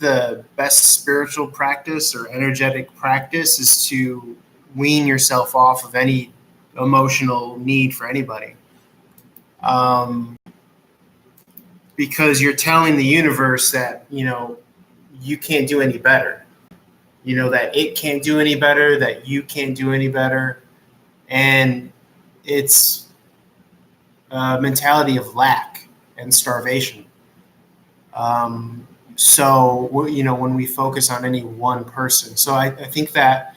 the best spiritual practice or energetic practice is to wean yourself off of any emotional need for anybody. Because you're telling the universe that, you can't do any better. That it can't do any better, that you can't do any better. And it's a mentality of lack and starvation. So, when we focus on any one person. So I think that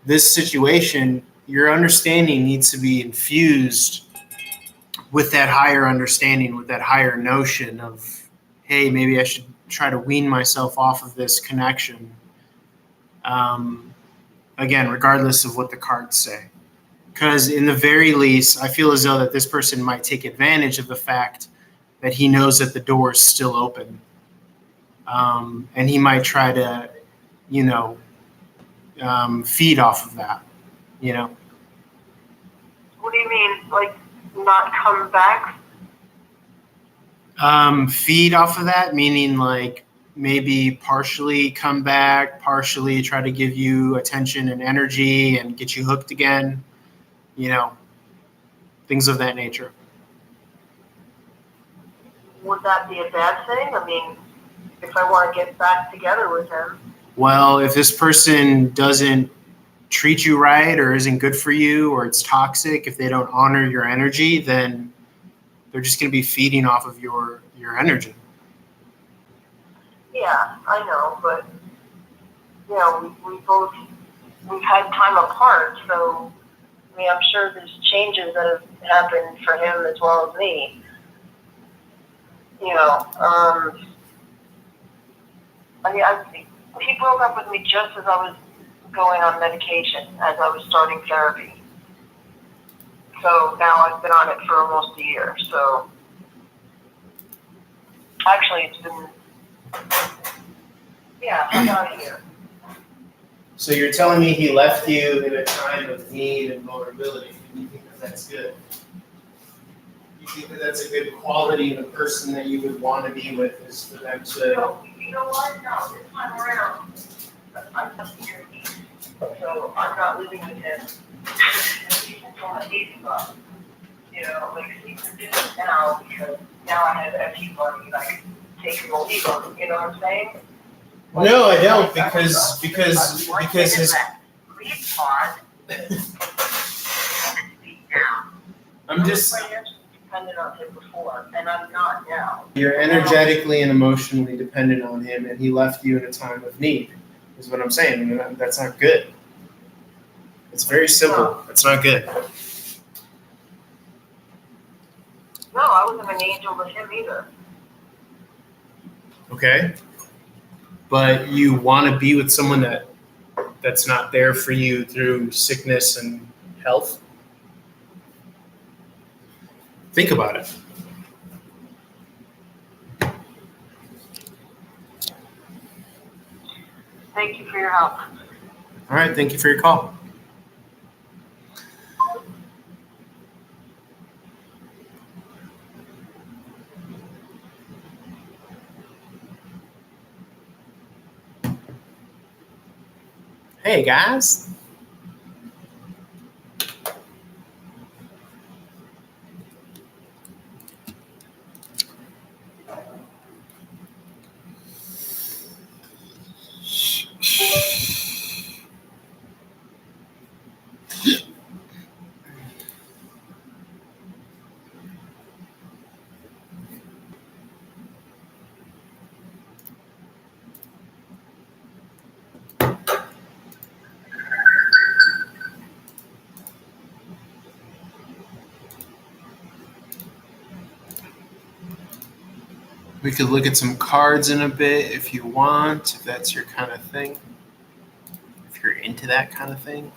this situation, your understanding needs to be infused with that higher understanding, with that higher notion of, hey, maybe I should try to wean myself off of this connection. Again, regardless of what the cards say. Because in the very least, I feel as though that this person might take advantage of the fact that he knows that the door is still open. And he might try to, feed off of that, What do you mean, like not come back? Feed off of that, meaning like maybe partially come back, partially try to give you attention and energy and get you hooked again, things of that nature. Would that be a bad thing? I mean, if I want to get back together with him. Well, if this person doesn't treat you right or isn't good for you or it's toxic, if they don't honor your energy, then they're just going to be feeding off of your energy. Yeah, I know, but we've had time apart, so I mean, I'm sure there's changes that have happened for him as well as me. He broke up with me just as I was going on medication, as I was starting therapy. So now I've been on it for almost a year. So actually, it's been, about a year. So you're telling me he left you in a time of need and vulnerability, and you think that that's good? You think that that's a good quality in a person that you would want to be with, is for them to... You know what? No, this time around, I'm not here. So I'm not living with him. He's on a easy bus. He's doing it now because now I have empty money, like take him or leave him. You know what I'm saying? No, I don't, because his... I'm just... dependent on him before, and I'm not now. You're energetically and emotionally dependent on him, and he left you in a time of need, is what I'm saying. And that's not good. It's very simple. It's not good. No, I wasn't an angel with him either. Okay. But you want to be with someone that's not there for you through sickness and health? Think about it. Thank you for your help. All right. Thank you for your call. Hey, guys. We could look at some cards in a bit if you want, if that's your kind of thing. If you're into that kind of thing.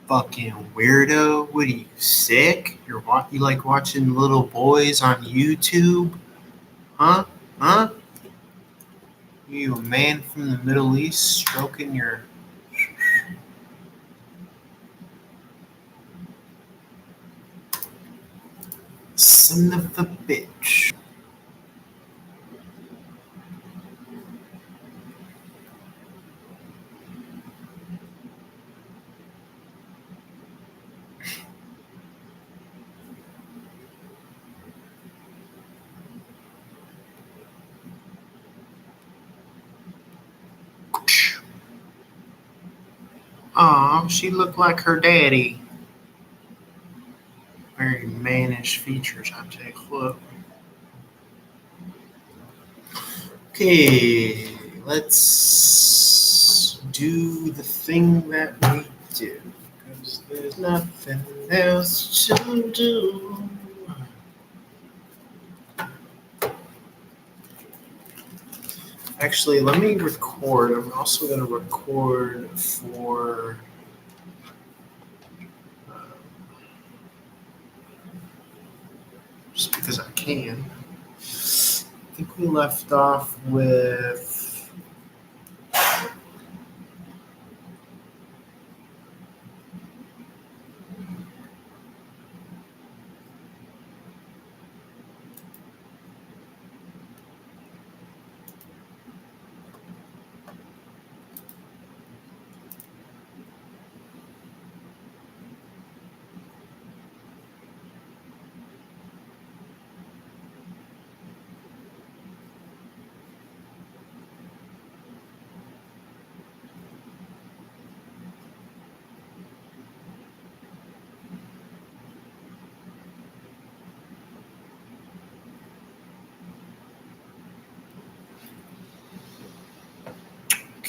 Fucking weirdo. What are you, sick? You like watching little boys on YouTube? Huh? Huh? You a man from the Middle East stroking your... Son of a bitch. Aw, she looked like her daddy. Very mannish features, I take a look. Okay, let's do the thing that we do. Because there's nothing else to do. Actually, let me record. I'm also going to record for just because I can. I think we left off with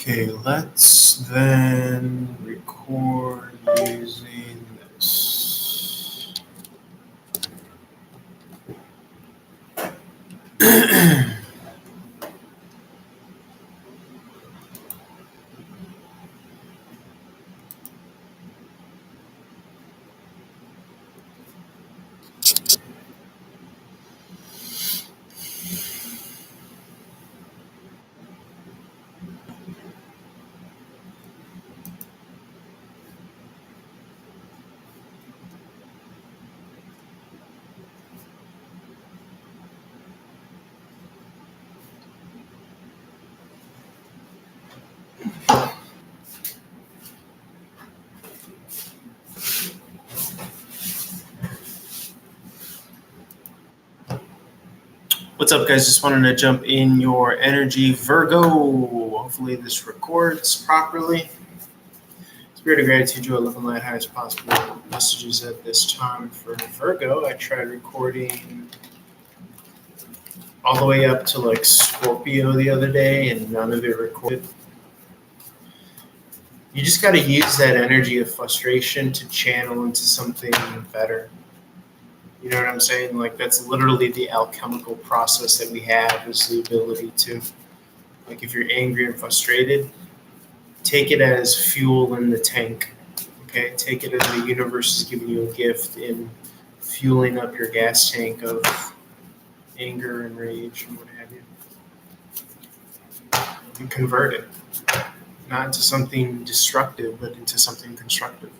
okay, let's then record using this. What's up, guys? Just wanted to jump in your energy, Virgo. Hopefully this records properly. Spirit of gratitude, joy, love, and light, highest possible messages at this time for Virgo. I tried recording all the way up to like Scorpio the other day, and none of it recorded. You just got to use that energy of frustration to channel into something better. You know what I'm saying? Like, that's literally the alchemical process that we have, is the ability to, like, if you're angry and frustrated, take it as fuel in the tank. Okay, take it as the universe is giving you a gift in fueling up your gas tank of anger and rage and what have you. And convert it, not into something destructive, but into something constructive.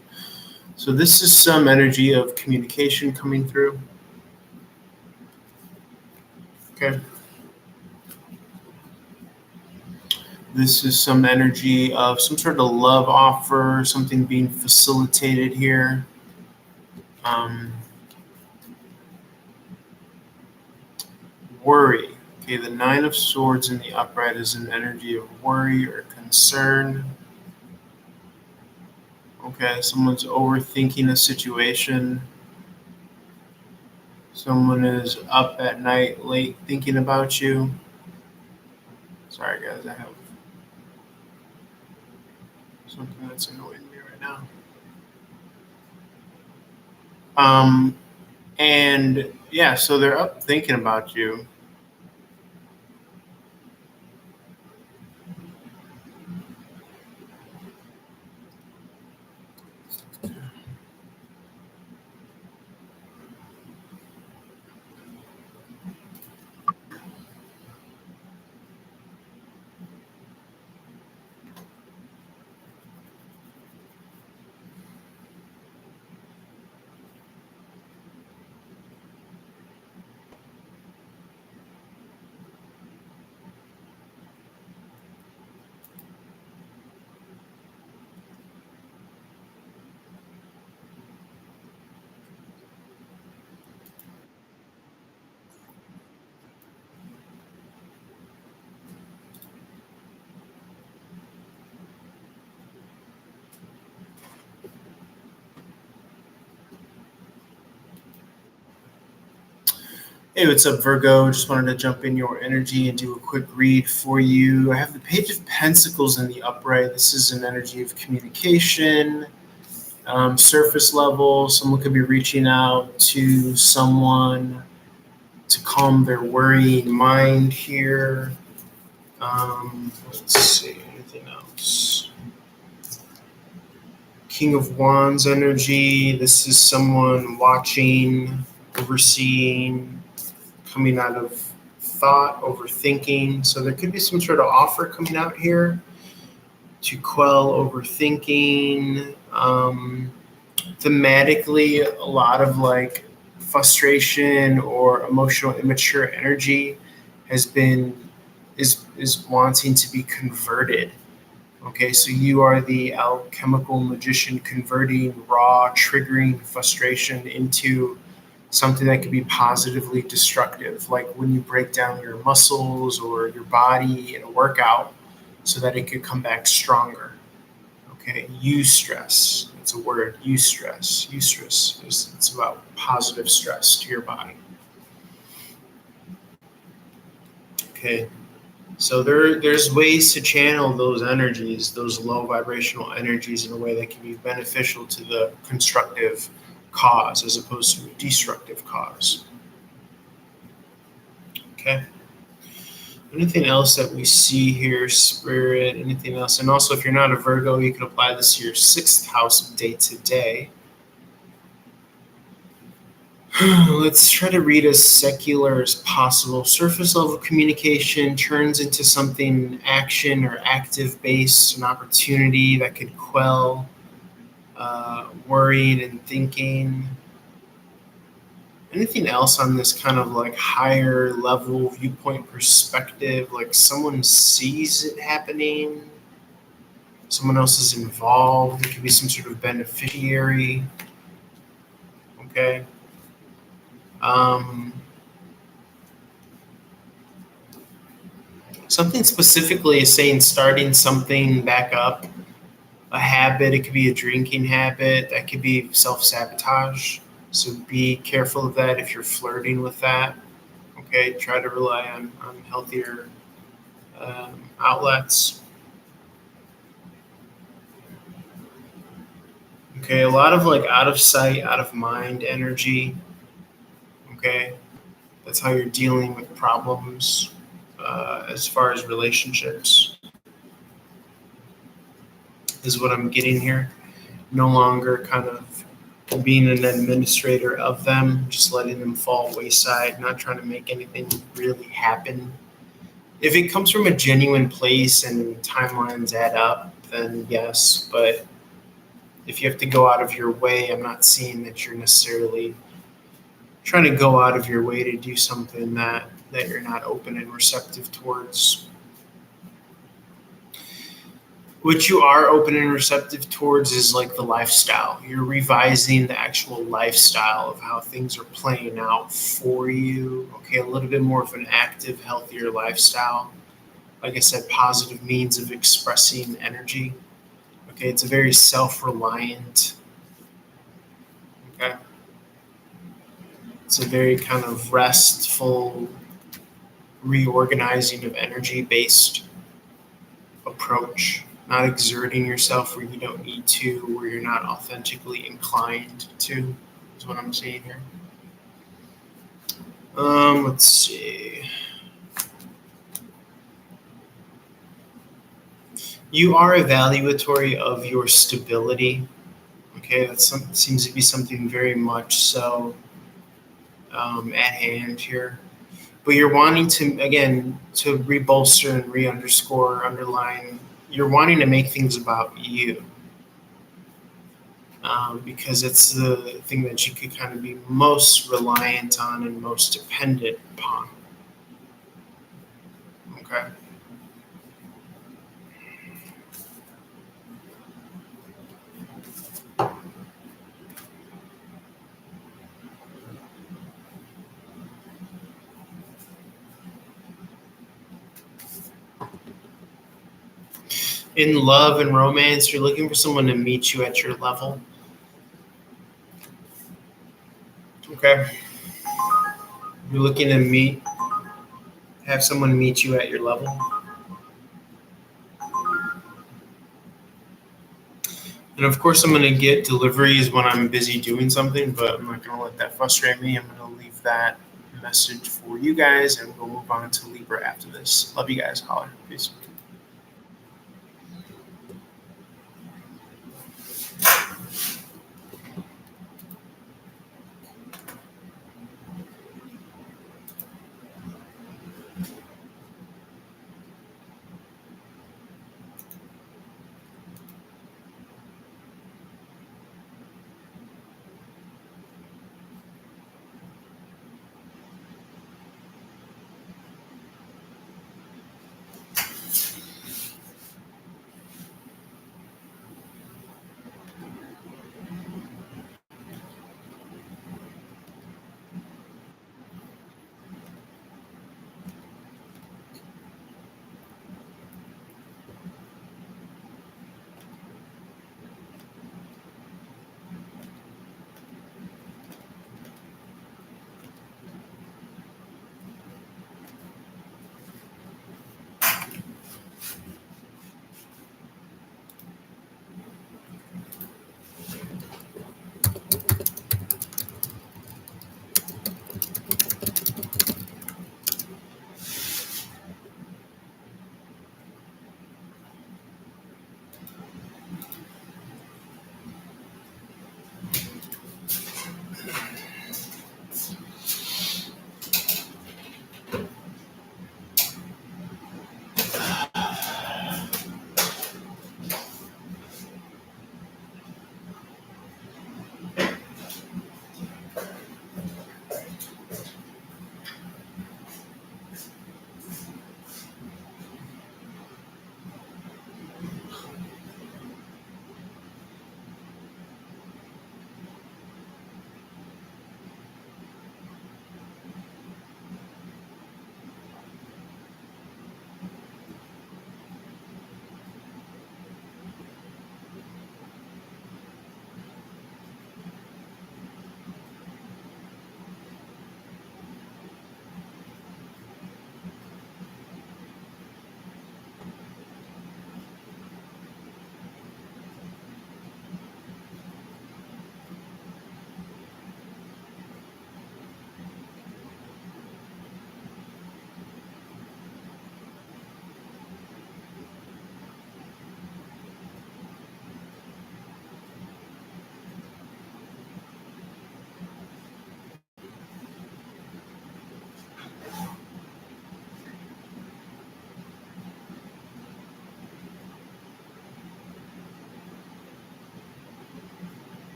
So this is some energy of communication coming through. Okay. This is some energy of some sort of love offer, something being facilitated here. Worry. Okay, the Nine of Swords in the upright is an energy of worry or concern. Okay, someone's overthinking a situation. Someone is up at night late thinking about you. Sorry, guys, I have something that's annoying me right now. And yeah, so they're up thinking about you. Hey, what's up, Virgo? Just wanted to jump in your energy and do a quick read for you. I have the Page of Pentacles in the upright. This is an energy of communication, surface level. Someone could be reaching out to someone to calm their worrying mind here. Let's see, anything else? King of Wands energy. This is someone watching, overseeing, coming out of thought, overthinking. So there could be some sort of offer coming out here to quell overthinking. Thematically, a lot of like frustration or emotional immature energy is wanting to be converted. Okay, so you are the alchemical magician converting raw, triggering frustration into something that could be positively destructive, like when you break down your muscles or your body in a workout so that it could come back stronger. Okay, eustress. It's a word, eustress. Eustress. It's about positive stress to your body. Okay, so there's ways to channel those energies, those low vibrational energies, in a way that can be beneficial to the constructive cause as opposed to a destructive cause. Okay. Anything else that we see here, Spirit? Anything else? And also, if you're not a Virgo, you can apply this to your 6th house of day to day. Let's try to read as secular as possible. Surface level communication turns into something action or active based, an opportunity that could quell worrying and thinking. Anything else on this kind of like higher level viewpoint perspective? Like someone sees it happening, someone else is involved, it could be some sort of beneficiary. Okay. Something specifically is saying starting something back up, a habit. It could be a drinking habit, that could be self-sabotage. So be careful of that if you're flirting with that. Okay, try to rely on healthier outlets. Okay, a lot of like out of sight, out of mind energy. Okay, that's how you're dealing with problems as far as relationships, is what I'm getting here. No longer kind of being an administrator of them, just letting them fall wayside, not trying to make anything really happen. If it comes from a genuine place and timelines add up, then yes. But if you have to go out of your way, I'm not seeing that you're necessarily trying to go out of your way to do something that you're not open and receptive towards. What you are open and receptive towards is like the lifestyle. You're revising the actual lifestyle of how things are playing out for you. Okay, a little bit more of an active, healthier lifestyle. Like I said, positive means of expressing energy. Okay, it's a very self-reliant. Okay. It's a very kind of restful, reorganizing of energy-based approach. Not exerting yourself where you don't need to, where you're not authentically inclined to, is what I'm saying here. Let's see. You are evaluatory of your stability. Okay, that seems to be something very much so at hand here. But you're wanting to, again, to re-bolster and re-underscore, underline, you're wanting to make things about you. Because it's the thing that you could kind of be most reliant on and most dependent upon. Okay. In love and romance, you're looking for someone to meet you at your level. Okay. You're looking to have someone meet you at your level. And of course, I'm going to get deliveries when I'm busy doing something, but I'm not going to let that frustrate me. I'm going to leave that message for you guys, and we'll move on to Libra after this. Love you guys. Holler. Peace.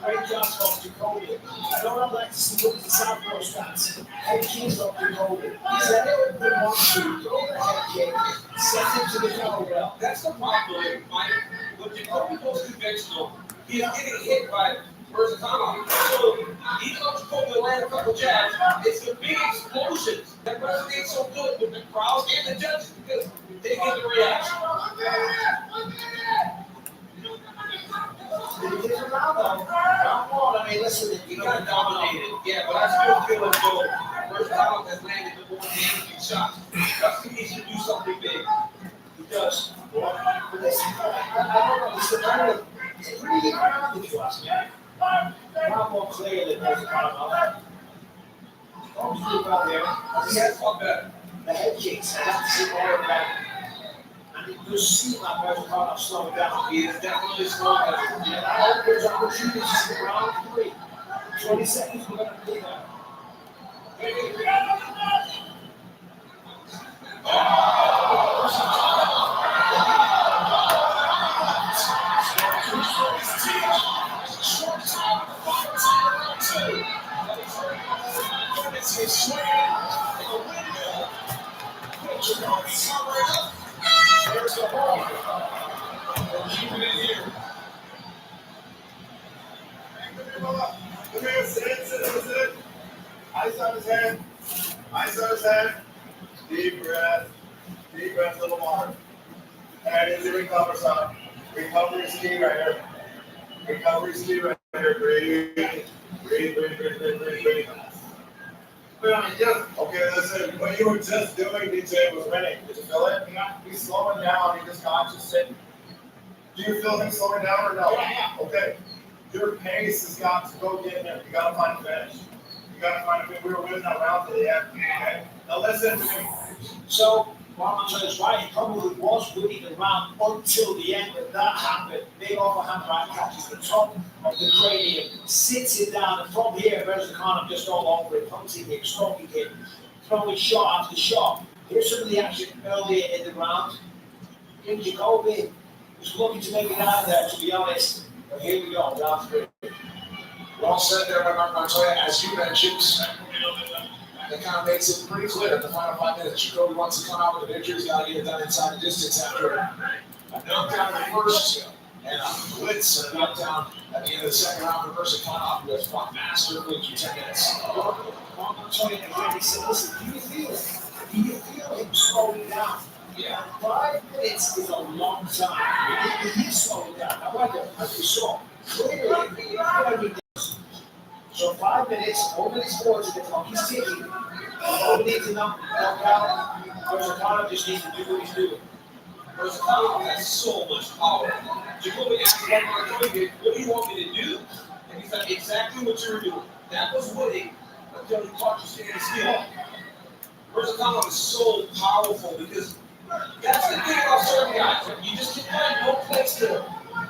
Great job, Coach Jacoby. You know what I'd like to see with the South Coast fans? Head kick of Jacoby. Set it with the 1-2. Throw the head kick. Set it to the kettlebell. That's the problem, Mike. When Jacoby goes conventional, he's getting hit by Versatano. So even though Jacoby will land a couple jabs, it's the big explosions that resonate so good with the crowds and the judges because they get the reaction. Different round though. Round one, I mean, listen, He got dominated, yeah, but I still feel as though Versatano has landed the more damaging shots. Dusty needs to do something big. He does. But listen, I don't know, it's a pretty good round if you ask me. Not more clear than Versatano. Always do well there. He has fought better. The head kicks, I have to see more of that. And you see that Versatano slow down. He is definitely slowing down. And I hope there's opportunities in round 3. 20 seconds, we're going to do that. There's the ball. Keep it in here. Come here, sit. Ice on his hand. Deep breath, a little more. And it's a recover side. Recovery is key right here. Breathe. Okay, listen, what you were just doing, DJ, was winning. Did you feel it? He's slowing down, he just got you sitting. Do you feel him slowing down or no? Yeah. Okay. Your pace has got to go get him. You gotta find a finish. We were winning that round to the end. Okay? Now listen to me. So, Marlon is right. He probably was winning the round until the end, but that happened. Big overhand right catches the top of the cranium, sits it down, and from here, Versatano just all over it, punching him, stroking him, throwing shot after shot. Here's some of the action earlier in the round. King Jacoby was looking to make it out there, to be honest. But here we go, round 3. Well said there by Mark Montoya, as you mentioned. That kind of makes it pretty clear in the final 5 minutes. Jacoby wants to come out with a victory. He's got to get it done inside the distance after a knockdown in the first and a blitz and a knockdown at the end of the second round for Versatano, who has fought masterfully through 10 minutes. Mark Montoya again, he said, listen, do you feel him slowing down? Yeah. 5 minutes is a long time. He's slowing down. However, as you saw, clearly, so 5 minutes, 4 minutes forward to the clock. He's ticking. Nobody needs to knock out. Versatano just needs to do what he's doing. Versatano has so much power. Jacoby asked Mark Montoya, what do you want me to do? And he said, exactly what you were doing. That was winning until he caught you standing still. Versatano is so powerful because that's the thing about certain guys. You just can find no place to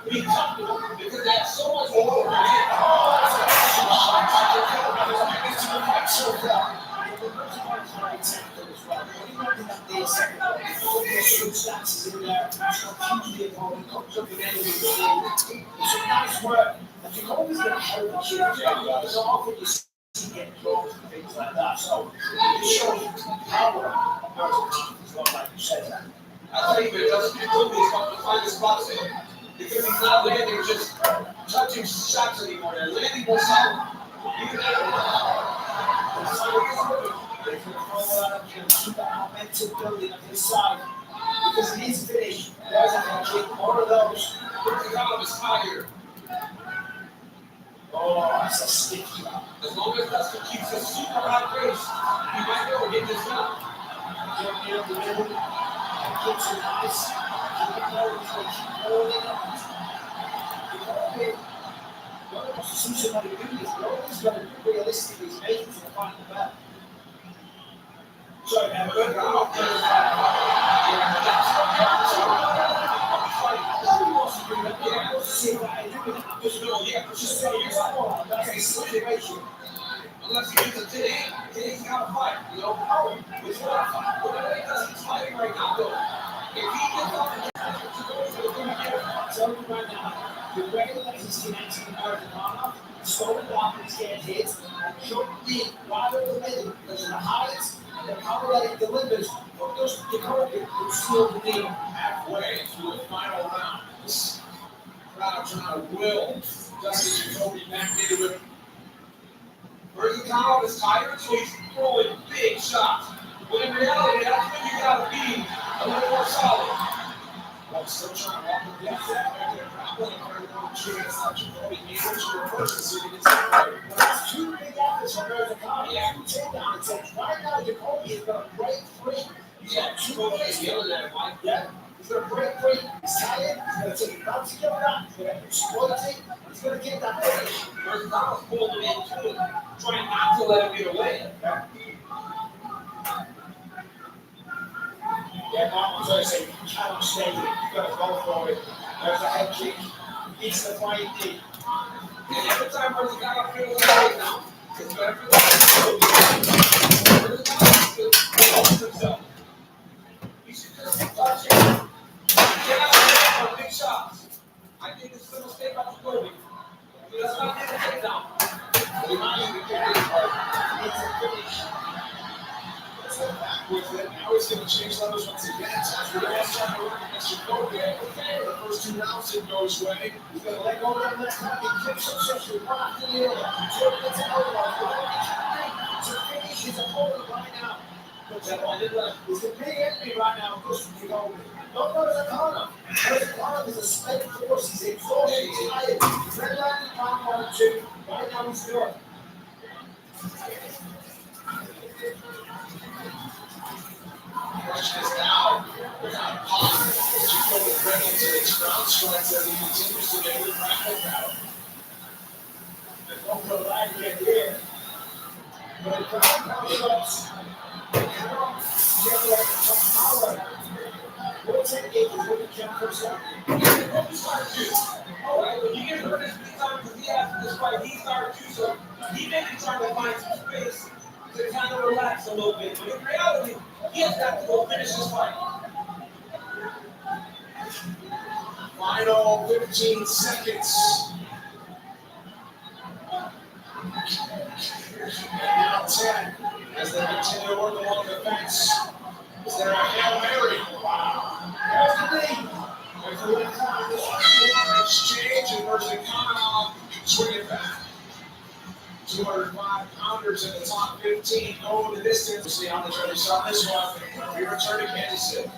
be comfortable because they have so much over. It's a nice work. And Jacoby's going to help the children. So often you see get close and things like that. So it just shows the power of Versatano, like you said that. I tell you, it doesn't Jacoby is going to find his spots in because he's not landing just touching shots anymore. They're landing more solid. They can keep that momentum building on his side because it is finished. There's a kick, more of those. Versatano is tired. Oh, that's a stiff job. As long as Dustin keeps a super high pace, he might be able to get this done. Kicks are nice. Keep it going. Keep holding on. Nobody wants to see somebody do this. Nobody's going to do realistically. He's making to the final bell. Sorry, man. Good. Unless he gets a 10, he's got to fight. You know, he's got to fight. Whatever he does, he's fighting right now, though. If he gets off the track, he's going to get it. Tell me right now, the way that he's disconnecting the corner, slowing down when he's getting hit, and jumping right over the middle because of the height and the power that it delivers. But those Jacoby can seal the game halfway through the final round. This crowd trying to will Justin Jacoby back into it. Verticano is tired, so he's throwing big shots. But in reality, that's when you gotta be a little more solid. I'm still trying to walk the depth back there. Probably a chance that Jacoby needs to reverse the city. That's two big efforts from Verticano. Yeah. Two takedown attempts. Right now, Jacoby is going to break free. He's got two ways. The other than Mike. Yeah. He's going to break free. He's tired. He's going to take it back together. He's going to exploit it. He's going to get that finish. Verticano's pulling it into it, trying not to let him get away. Yeah, Martin's always saying, you cannot stay with it. You've got to go for it. There's a head kick. It's the fight knee. And every time Verticano feels like now, it's better for the Verticano himself. He should just keep touching. Get out there for big shots. I think this is a mistake by Jacoby. He does not get a takedown. He might even get it, but it's a finish. Backwards, then now he's going to change levels once again. After the last time we worked against Jacoby, the first 2 rounds didn't go his way. He's going to let go of that left hand. He kicks successfully one after the other. Until he gets an elbow. To finish his opponent right now. He's a big enemy right now. Jacoby. Don't go to the corner. The corner is a spent force. He's exhausted. He's tired. He's red light round 1 and 2. Right now he's good. The question is now, without pop, is Jacoby bringing to his ground strikes as he continues to get with grapple battle. There's no good line yet here. But the crowd comes up. They cannot generate some power. What technique is what he can pursue? What he started to do. All right, when you get hurt as many times as he has in this fight, he started to. So he may be trying to find some space to kind of relax a little bit. But in reality, he has got to go finish this fight. Final 15 seconds. And now 10 as they continue to work along the fence. Is there a Hail Mary? Wow. There's the knee. There's the left hand. Exchange and Verticano swinging back. 205 pounders in the top 15 going the distance. We'll see how the judges saw this one. We return to Kansas City.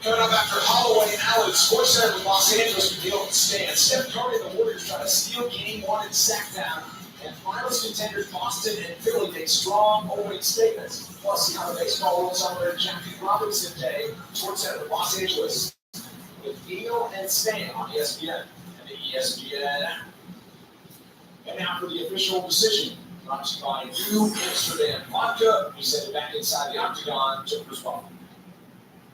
Coming up after Holloway and Allen, Sports Center in Los Angeles with the open stand. Steph Curry and the Warriors try to steal Game 1 and sack down. And finals contenders Boston and Philly take strong opening statements. Plus, see how the baseball world celebrated Jackie Robinson Day. Sports Center in Los Angeles with Neil and Stan on ESPN and the ESPN app. And now for the official decision. Brought to you by New Amsterdam Vodka. We send it back inside the octagon to respond.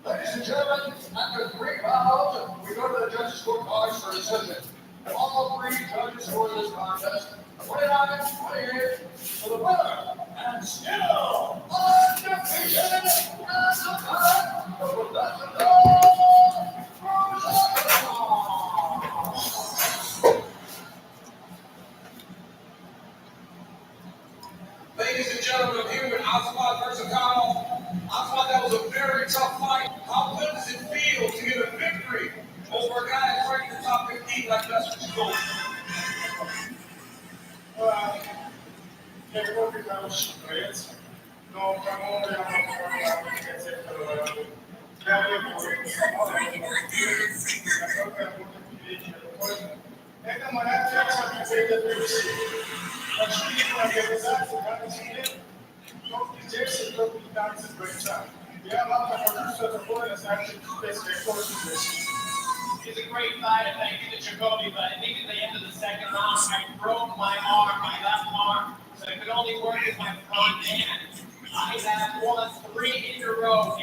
Ladies and gentlemen, after 3 rounds, we go to the judges' scorecards for decision. All 3 judges score this contest 29-28 for the winner, and still undefeated the professional ladies and gentlemen, I'm here with Oswald versus Kyle. Oswald, that was a very tough fight. How good does it feel to get a victory over a guy that's right in the top 15 like Dustin Gold? Я его хороший боец, но, по-моему, я могу сказать, я не буду, насколько я буду видеть это. Это моя тема, это привести. Большие организации, как тебе, только здесь, только там с бойца. Я вам покажу, что такое, значит, здесь. He's a great fighter, thank you to Jacoby, but I think at the end of the second round, I broke my arm, my left arm, so I could only work with my front hand. I have won 3 in a row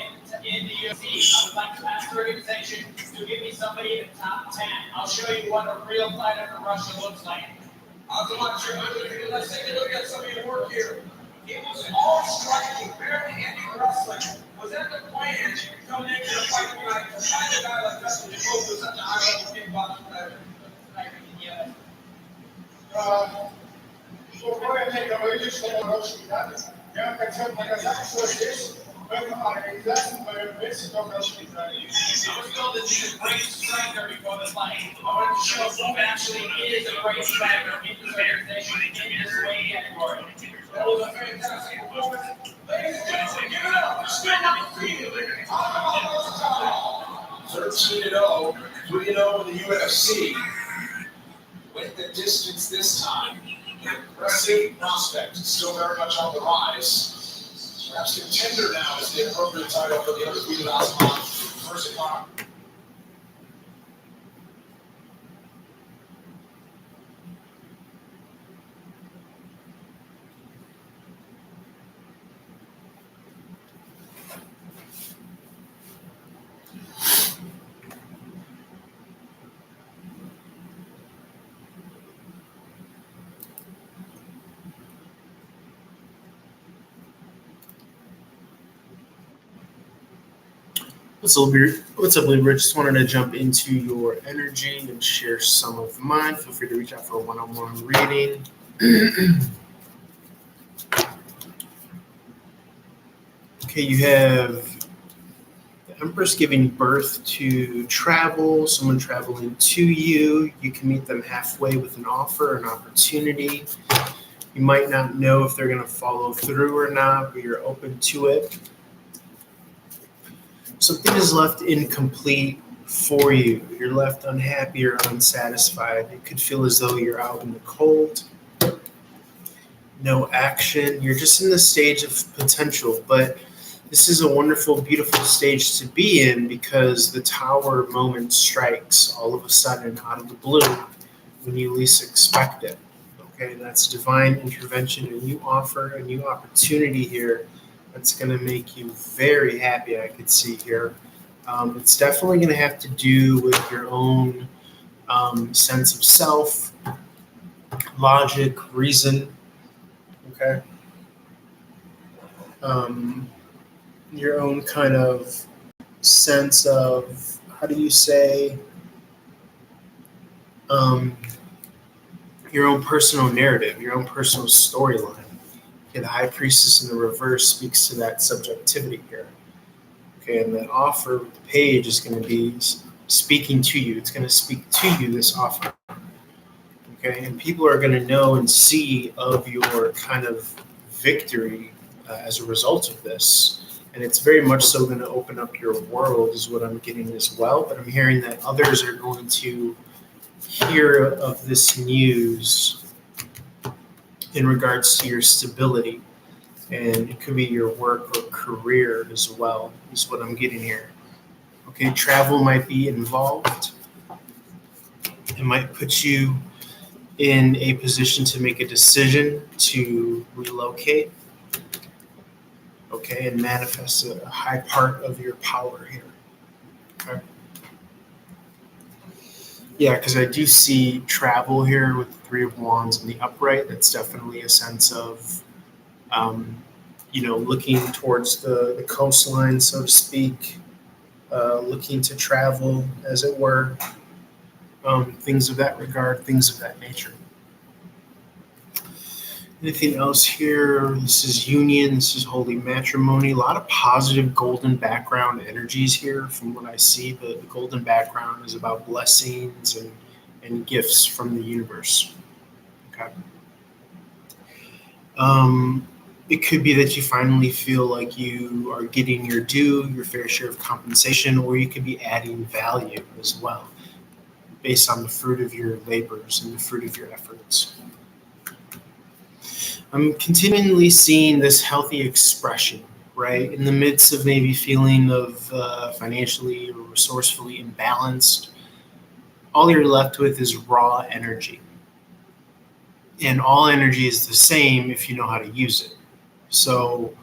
in the UFC. I would like to ask the organization to give me somebody in the top 10. I'll show you what a real fighter from Russia looks like. Let's take a look at some of your work here. It was all striking, barely any wrestling. Was that the plan coming into the fight tonight to find a guy like Dustin Jacoby with such a high-level kickboxing player? Yes. Вы мне говорили, что я хороший пиратор. Я хотел показать, что здесь, в этом организации, в моем весе, только хороший пиратор. I was told that he's a great striker before the fight. I wanted to show who actually is a great striker in this organization, in this weight category. That was a fantastic performance. Ladies and gentlemen, give it up. Still undefeated. 13-0, 3-0 in the UFC. Went the distance this time. Impressive prospect, still very much on the rise. Perhaps contender now is the appropriate title for the undefeated Osman versus Khan. What's up, Libra? Just wanted to jump into your energy and share some of mine. Feel free to reach out for a one-on-one reading. Okay, you have the Empress giving birth to travel, someone traveling to you. You can meet them halfway with an offer, an opportunity. You might not know if they're going to follow through or not, but you're open to it. Something is left incomplete for you. You're left unhappy or unsatisfied. It could feel as though you're out in the cold. No action. You're just in the stage of potential, but this is a wonderful, beautiful stage to be in because the tower moment strikes all of a sudden out of the blue when you least expect it. Okay, that's divine intervention, and you offer a new opportunity here that's going to make you very happy, I could see here. It's definitely going to have to do with your own sense of self, logic, reason, okay? Your own kind of sense of, how do you say, your own personal narrative, your own personal storyline. Okay, the High Priestess in the reverse speaks to that subjectivity here. Okay, and that offer with the page is going to be speaking to you. It's going to speak to you, this offer. Okay, and people are going to know and see of your kind of victory as a result of this. And it's very much so going to open up your world is what I'm getting as well. But I'm hearing that others are going to hear of this news in regards to your stability, and it could be your work or career as well, is what I'm getting here. Okay, travel might be involved. It might put you in a position to make a decision to relocate, okay, and manifest a high part of your power here. Okay. Yeah, because I do see travel here with the Three of Wands in the upright. That's definitely a sense of, looking towards the coastline, so to speak, looking to travel, as it were, things of that regard, things of that nature. Anything else here? This is union. This is holy matrimony. A lot of positive golden background energies here from what I see. The golden background is about blessings and gifts from the universe. Okay. It could be that you finally feel like you are getting your due, your fair share of compensation, or you could be adding value as well based on the fruit of your labors and the fruit of your efforts. I'm continually seeing this healthy expression, right? In the midst of maybe feeling of financially or resourcefully imbalanced, all you're left with is raw energy. And all energy is the same if you know how to use it. So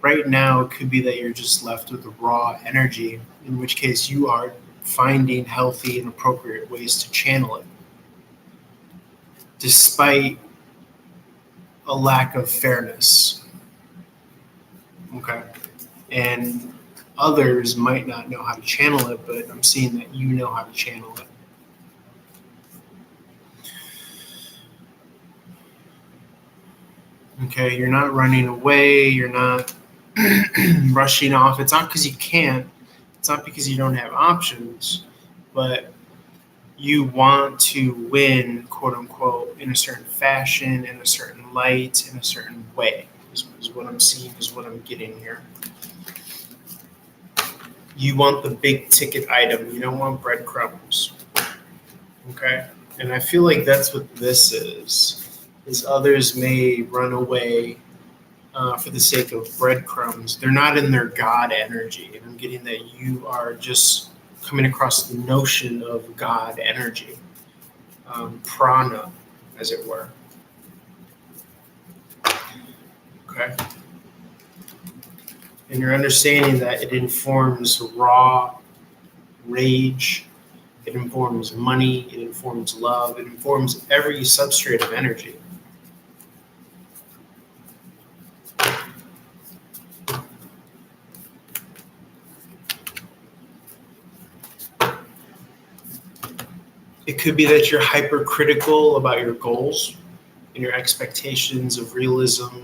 right now, it could be that you're just left with the raw energy, in which case you are finding healthy and appropriate ways to channel it, despite a lack of fairness. Okay. And others might not know how to channel it, but I'm seeing that you know how to channel it. Okay, you're not running away, you're not rushing off. It's not because you can't, it's not because you don't have options, but you want to win, quote unquote, in a certain fashion, in a certain light, in a certain way, is what I'm seeing, is what I'm getting here. You want the big ticket item, you don't want breadcrumbs. Okay? And I feel like that's what this is others may run away for the sake of breadcrumbs. They're not in their God energy. And I'm getting that you are just coming across the notion of God energy, prana, as it were. Okay? And you're understanding that it informs raw rage, it informs money, it informs love, it informs every substrate of energy. It could be that you're hypercritical about your goals and your expectations of realism,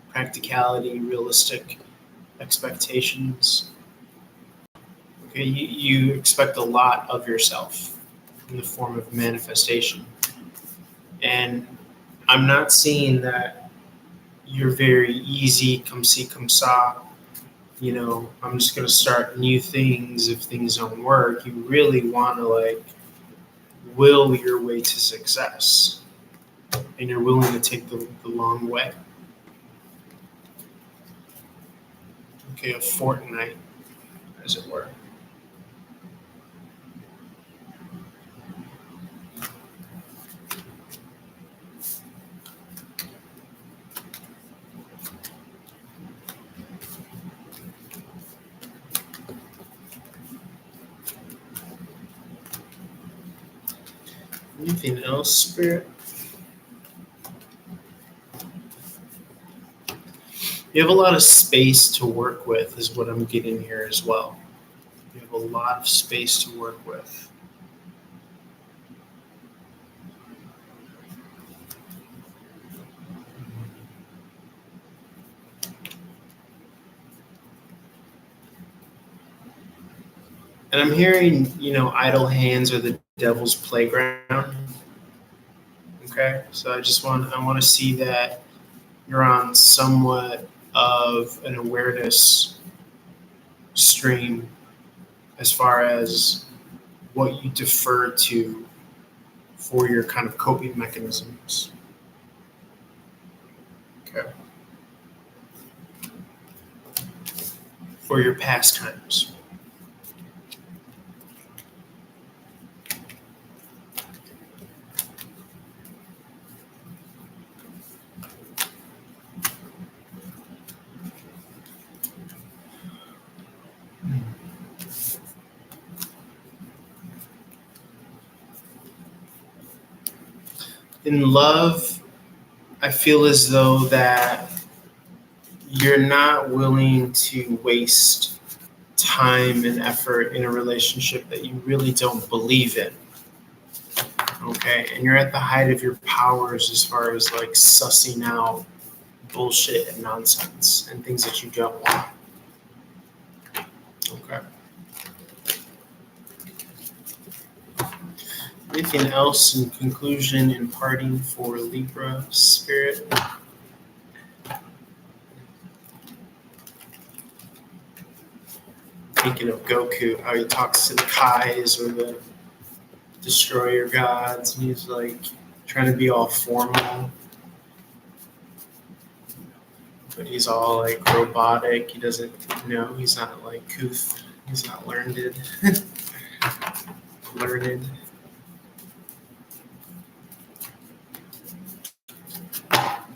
practicality, realistic expectations. Okay, you expect a lot of yourself in the form of manifestation. And I'm not seeing that you're very easy, come see, come saw. You know, I'm just going to start new things if things don't work. You really want to will your way to success, and you're willing to take the long way. Okay, a fortnight, as it were. Anything else, Spirit? You have a lot of space to work with, is what I'm getting here as well. You have a lot of space to work with. And I'm hearing, idle hands are the devil's playground. Okay, so I want to see that you're on somewhat of an awareness stream as far as what you defer to for your kind of coping mechanisms. Okay. For your pastimes. In love, I feel as though that you're not willing to waste time and effort in a relationship that you really don't believe in. Okay, and you're at the height of your powers as far as like sussing out bullshit and nonsense and things that you don't want. Okay. Anything else in conclusion and parting for Libra spirit? Thinking of Goku, how he talks to the Kais or the destroyer gods, and he's like trying to be all formal, but he's all like robotic. He doesn't know, he's not like couth, he's not learned. Learned.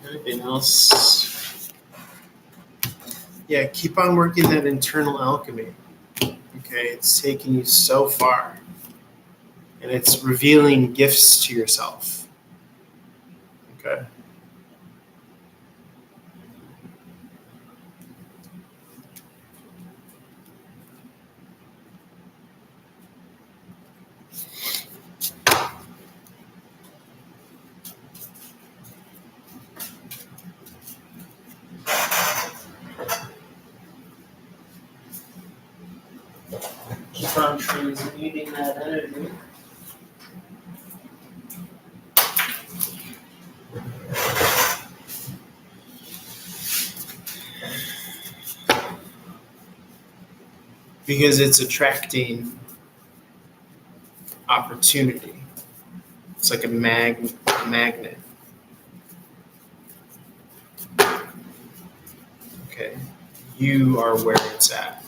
Anything else? Yeah, keep on working that internal alchemy. Okay, it's taking you so far. And it's revealing gifts to yourself. Okay. Keep on transmuting that energy. Because it's attracting opportunity. It's like a magnet. Okay. You are where it's at,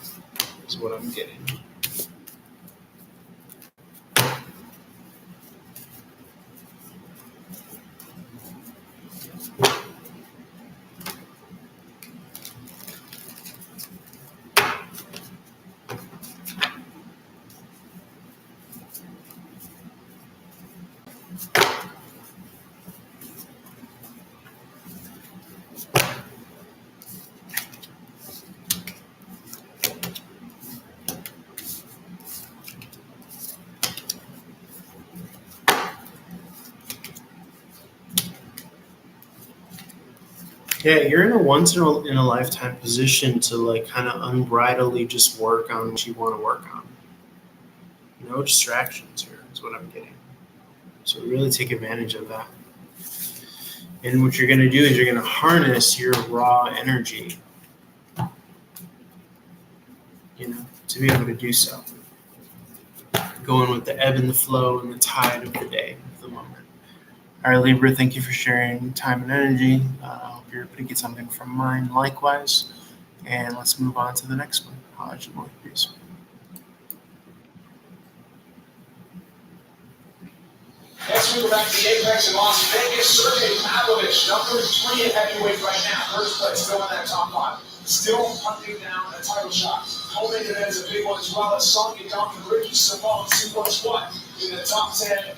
is what I'm getting. Yeah, you're in a once in a lifetime position to like kind of unbridledly just work on what you want to work on. No distractions here is what I'm getting. So really take advantage of that. And what you're going to do is you're going to harness your raw energy, to be able to do so. Going with the ebb and the flow and the tide of the day, of the moment. All right, Libra, thank you for sharing time and energy. I hope you're able to get something from mine likewise. And let's move on to the next one. I'll let you know. Peace. Next, we go back to the Apex in Las Vegas. Sergey Pavlovich, number 3 at heavyweight right now. First place, still in that top 5. Still hunting down a title shot. Hoping that is a big one as well as Sonya Duncan, Ricky Simone, who was what? In the top 10 at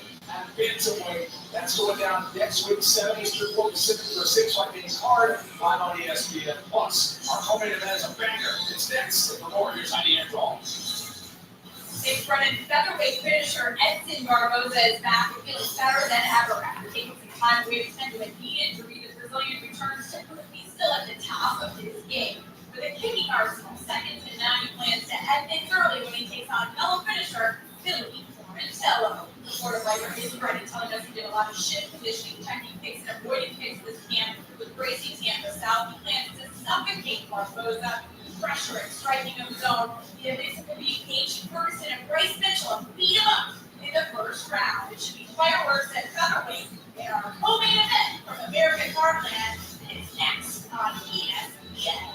bantamweight. That's going down next week, 7 Eastern, 4 Pacific for a 6-fight main card. Live on ESPN Plus. Our co-main event is a banger. It's next for more. Here's Heidi Androl. Six-running featherweight finisher Edson Barboza is back and feeling better than ever after taking some time away to tend to a knee injury. The Brazilian returns to be still at the top of his game. With a kicking arsenal second to none, he plans to head things early when he takes on fellow finisher Billy Formentello. The Florida fighter is ready, telling us he did a lot of shit conditioning, checking kicks and avoiding kicks this camp with Gracie Tampa South. He plans to suffocate Barboza. Pressure and striking of his own. He admits to beat H. Ferguson and Bryce Mitchell and beat him up in the first round. It should be fireworks at featherweight in our co-main event from American Heartland. It's next on ESPN.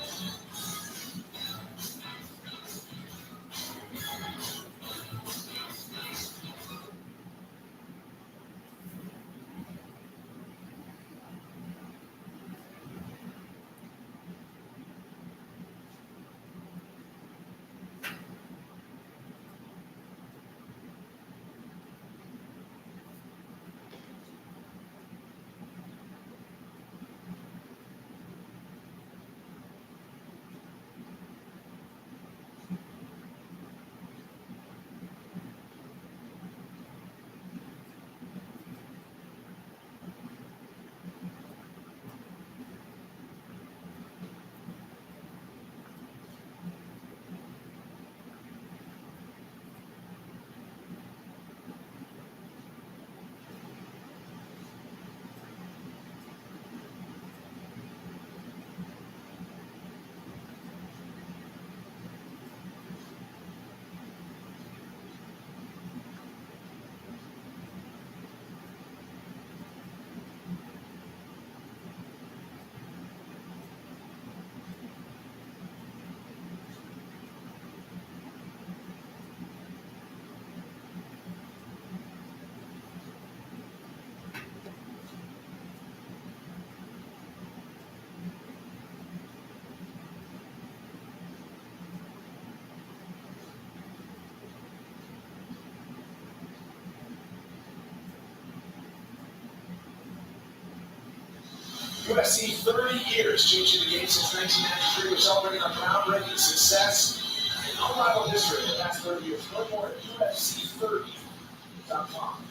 UFC 30 years, changing the game since 1993. We're celebrating our groundbreaking success and unrivaled history in the past 30 years. Learn more at UFC30.com.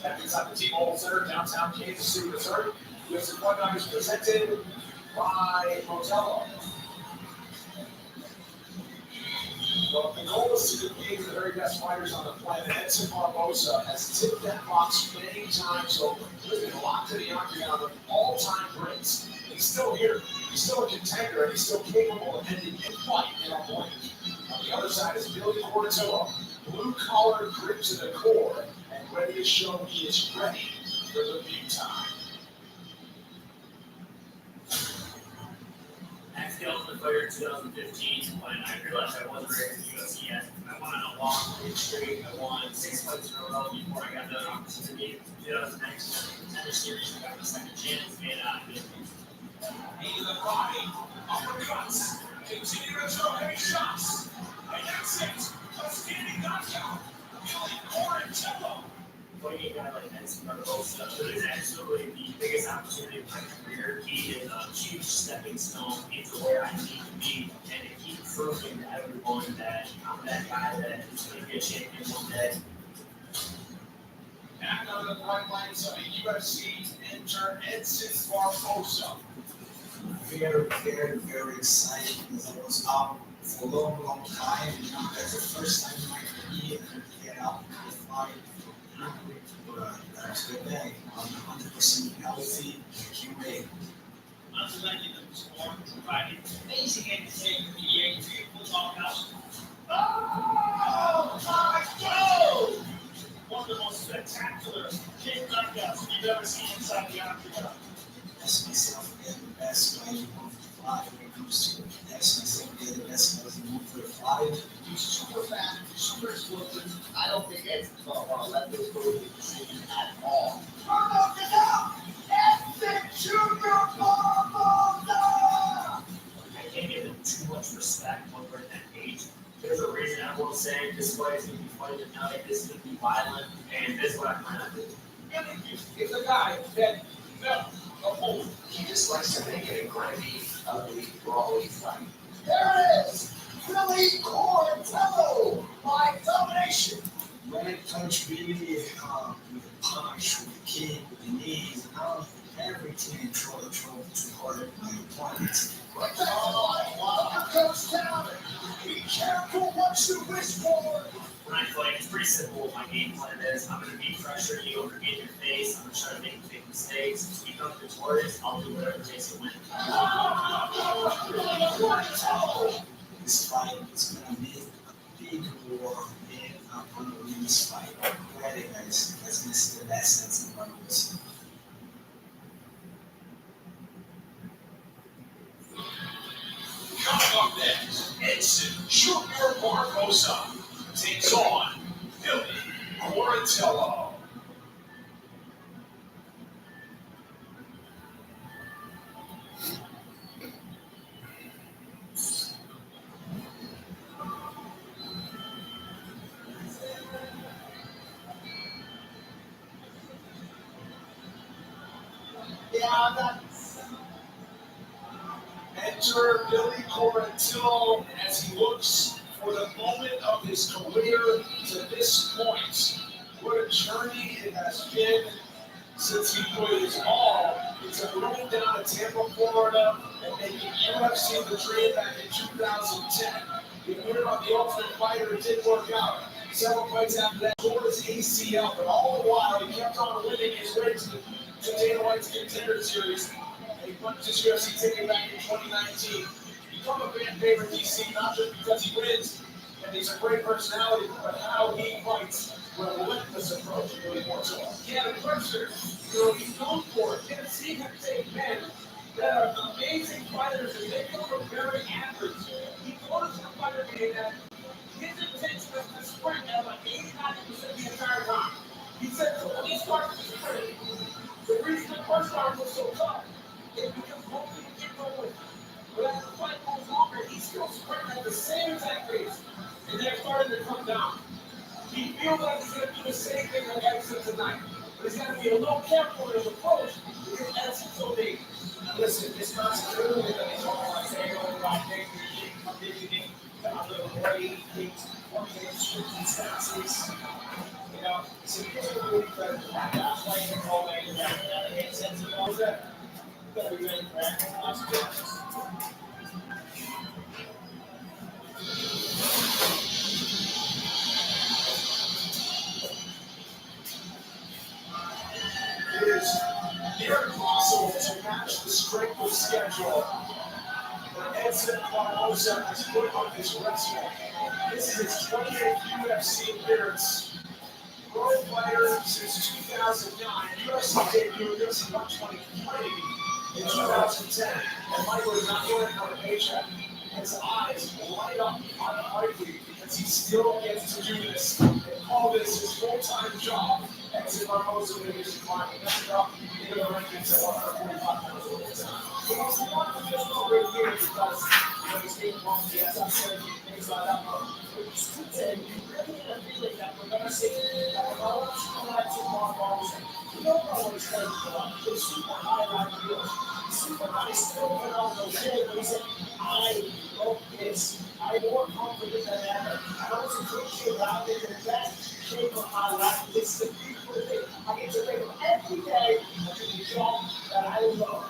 Back inside the T-Mobile Center, downtown Kansas City, Missouri. UFC Fight Night is presented by Rotello. Well, the goal is to compete with the very best fighters on the planet. Edson Barboza has tipped that box many times over. He's been locked to the octagon with all-time greats. He's still here. He's still a contender, and he's still capable of ending any fight in our point. On the other side is Billy Portillo, blue-collar grip to the core, and ready to show he is ready for the big time. I actually Ultimate Fighter in 2015 when I realized I wasn't ready for the UFC yet. I went on a long win streak. I won 6 fights in a row before I got the opportunity. 2019 Contender Series, I got my second chance, and In the body, uppercuts, continue to throw heavy shots, and that's it. A standing knockout. Billy Portillo. fighting a guy like Edson Barboza is absolutely the biggest opportunity of my career. He is a huge stepping stone into where I need to be, and to keep proving to everyone that I'm that guy that is going to be a champion one day. Back on the bright lights of a UFC intern, Edson Barboza. Very, very, very excited because I was out for a long, long time. You know, that's the first time in my career to get out and fight. But today, I'm 100% healthy. I can't wait. Once again, the sport provided amazing entertainment for the Yankee football house. Oh my God! One of the most spectacular kick knockouts you've ever seen inside the octagon. That's myself getting the best guy you want to fly when it comes to that's myself getting the best guys you want to fly. He's super fast, super explosive. I don't think Edson's going to want to let those go to the decision at all. Turn it up! Edson Junior Barboza! I can't give him too much respect when we're at that age. There's a reason everyone's saying this fight is going to be fun tonight, this is going to be violent, and this is what I plan on doing. It's a guy that, no, He just likes to make it a grindy, ugly, brawly fight. there it is! Billy Portillo by domination! Right touch really with the punch, with the kick, with the knees, and all everything throw to hurt my opponent. Uppercuts down! Be careful what you wish for! When I fight, it's pretty simple what my game plan is. I'm going to be pressuring you, I'm going to be in your face, I'm going to try to make you make mistakes. If you come victorious, I'll do whatever it takes to win. This fight is gonna be a big war, and I'm gonna win this fight. I'm ready, guys. Let's miss the best that's in front of us. Coming up next, Edson Junior Barboza takes on Billy Portillo. Yeah, that's Enter Billy Portillo as he looks for the moment of his career to this point. What a journey it has been since he put his all into moving down to Tampa, Florida, and making UFC the dream back in 2010. He put it on the Ultimate Fighter, it didn't work out. Several fights after that, tore his ACL, but all the while he kept on winning his way to Dana White's Contender Series. And he punched his UFC ticket back in 2019. Become a fan favorite DC, not just because he wins and he's a great personality, but how he fights with a relentless approach to Billy Portillo. Yeah, the pressure, he's known for it. Can't see him take men that are amazing fighters and they come from very average. He told us in the fighter game that his intention was to sprint at about 89% the entire time. He said, so when he starts to sprint, the reason the first round was so tough is because most people get going. But as the fight goes longer, he's still sprinting at the same exact pace. And they're starting to come down. He feels like he's going to do the same thing like Edson tonight. But he's got to be a little careful in his approach because Edson so big. Listen, it's not true that he's all like saying, oh, right, I'm digging a little great things, one thing, restricted stances. You know, so he gets a really good back out, like the whole way, and it sends him all that. You gotta be ready for that. That's good. It is near impossible to match the strength of schedule that Edson Barboza has put on his resume. This is his 20th UFC appearance. Pro fighter since 2009. UFC debut in UFC 123 in 2010. And Michael is not doing it for a paycheck. His eyes light up unlikely because he still gets to do this and call this his full-time job. Edson Barboza will be climbing next up into the rankings at 145 pounds all the time. But he's one of the best over here because he's being bumpy, as I said, things like that. But and you really get a feeling that we're going to see that we're going to see Barboza. You don't know what he's going to do. It's super high deals. Super high still put on those shit, but he said, I love this. I'm more confident than ever. I don't appreciate how they can best shape of my life. It's the beautiful thing. I get to wake up every day and do the job that I love.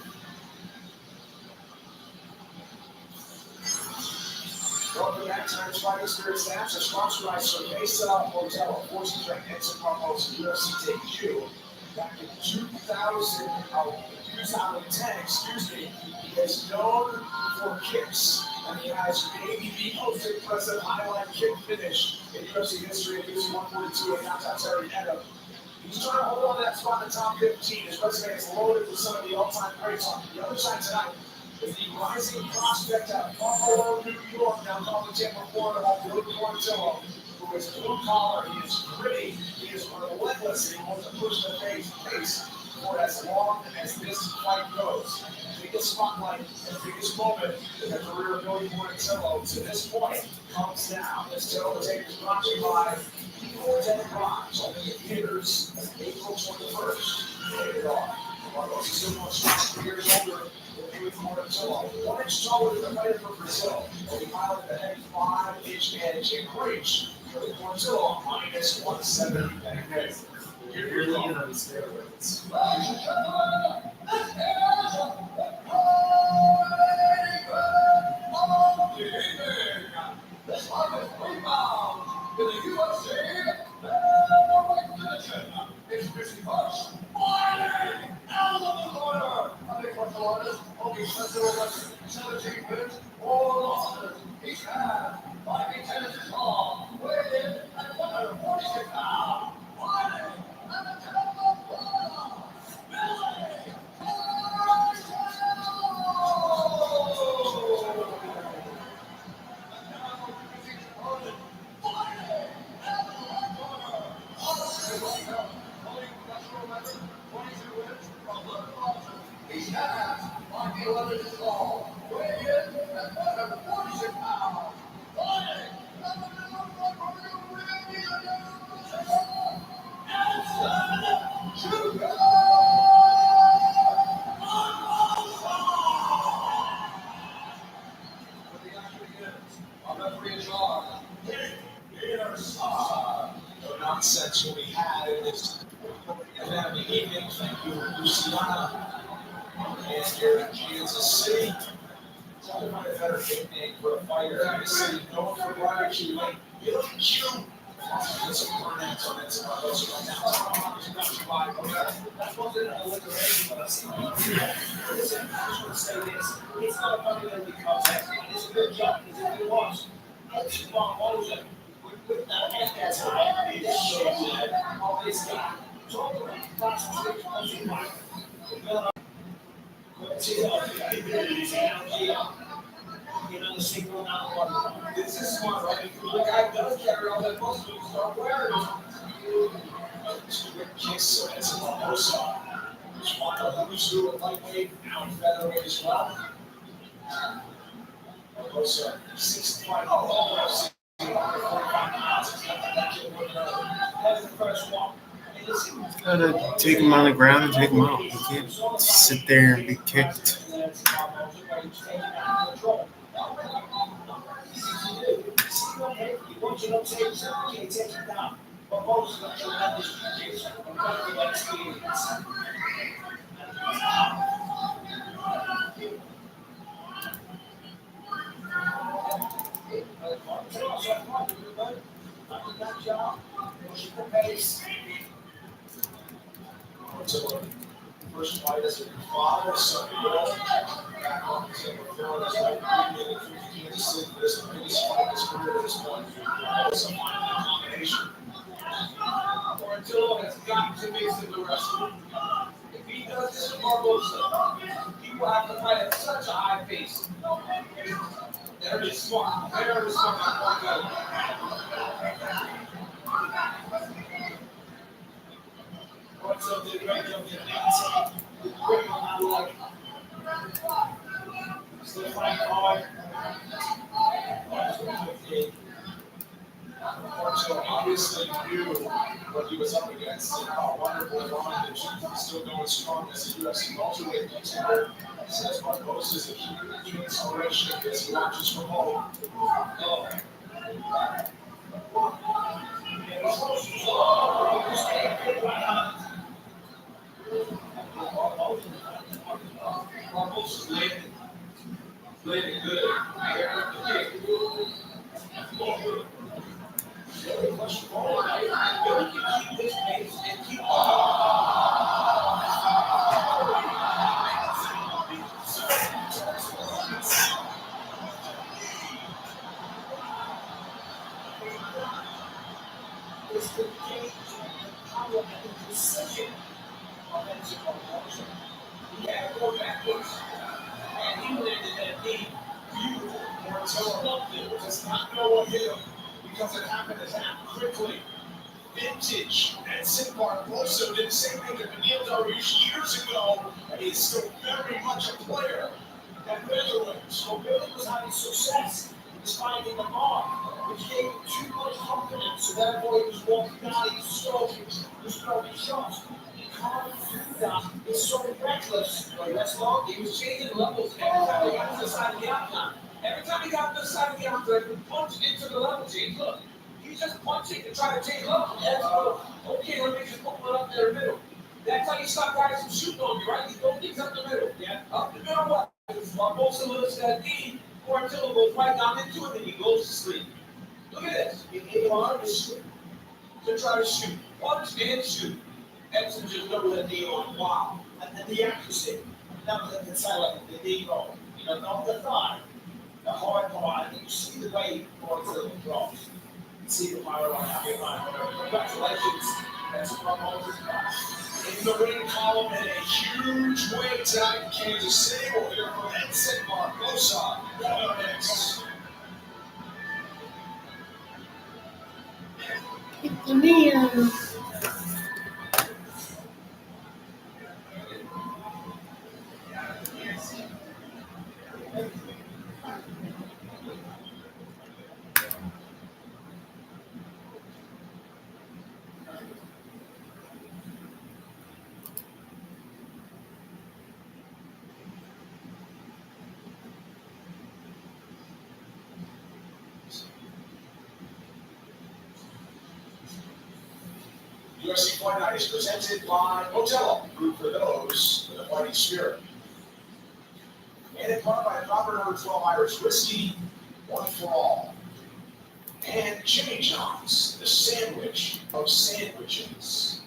Welcome back to our Fighting Spirit Snaps. Are sponsored by Cerveza Hotel, a forces track Edson Barboza UFC debut back in 2010, he is known for kicks, and he has maybe the most impressive highlight kick finish in UFC history at UFC 142 and knockout Terry Edom. He's trying to hold on that spot in the top 15. His resume is loaded with some of the all-time greats. On the other side tonight is the rising prospect out of Buffalo, New York, now called the Tampa, Florida, of Luke Portillo, who is blue collar, he is gritty, he is relentless, and he wants to push the pace for as long as this fight goes. The biggest spotlight, the biggest moment in the career of Billy Portillo to this point comes now. This Tillo tape is brought to you by Eagles and Rocks, only in theaters, April 21st. Rated R. Barboza is still more strong, 3 years older than Billy Portillo. 1 inch taller than the fighter from Brazil, and he piloted the head 5-inch edge in reach. Billy Portillo minus 170 back there. You're really on steroids. This one is rebound to the UFC. It's Missy Bush. Fighting out of the corner. I think what's the latest? Only 17 minutes or longer. Each half. 5 tennis is long. Weighed in at 146 pounds. Fighting at the top of the world. Billy. He's half, 5'11" is long, weighed in at 146 pounds. Fighting at the middle of When the action begins, our referee is on. No nonsense will be had in this event of the evening. Thank you, Luciana. And here in Kansas City, it's hard to find a better nickname for a fighter. Kansas City, known for barbecue, like Billy Q. That's a burnout on Edson Barboza right now. That wasn't a alliteration, but I've seen listen, I just want to say this. It's not a funny thing because it's a good job. Because if you watch Edson Barboza with that head that's high, this shit, all this guy, talk about class 6 punching back. This is smart, right? If the guy does carry all that muscle, you start wearing it. Quick kicks, so Edson Barboza. Just want to lose to a lightweight, now in featherweight as well. Barboza, 65, UFC, 45 pounds. He's got that kid working out. That's the first one. Gotta take them on the ground and take them out. You can't sit there and be kicked. First fight as a father, son, back home, he's in Florida, so I really think Kansas City, this is the biggest fight in his career at this point. It's a final combination. Portillo has got to mix in the wrestling. If he does this with Barbosa, he will have to fight at such a high pace. Very smart. Very smart on Portillo. Portillo did a great job in that. Quick on that leg. Still fighting hard. Portillo obviously knew what he was up against and how wonderful Ron and he's still going strong as a UFC welterweight contender. Says Barbosa is a huge inspiration as he watches from home. Barbosa's landing good. There with the kick. Really questionable. Billy can keep this pace and keep It's the game and power and precision of Enzo Barbosa. he had to go backwards. And he landed that knee. Beautiful. Portillo does not know what hit him because it happened to him quickly. Vintage Edson Barbosa did the same thing to Benil Dariush years ago, and he's still very much a player at middleweight. So Billy was having success. He was finding the mark, which gave him too much confidence. So therefore he was walking down, he was throwing shots. He can't do that. It's so reckless. But that's long. He was changing levels every time he got to the side of the outline. Every time he got to the side of the outline, he punched into the level change. Look, he's just punching to try to change level. That's okay, let me just put one up there in the middle. That's how you stop guys from shooting on you, right? You throw things up the middle. Yeah. Up the middle what? Barbosa lifts that knee, Portillo goes right down into it, and he goes to sleep. Look at this. He punch to try to shoot. Punch and shoot. Edson just doubled that knee on. Wow. And the accuracy. That was the talent, the knee roll. You know, not the thigh. The hard part. And you see the way Portillo drops. You see the power on that. Congratulations. That's Barbosa's back. In the ring column in a huge way tonight in Kansas City, we'll hear from Edson Barbosa. Valadez. Get the knee out. UFC Fight Night is presented by Hotel, group for those with a fighting spirit. And in part by Proper Number 12 Irish Whiskey, one for all. And Jimmy John's, the sandwich of sandwiches.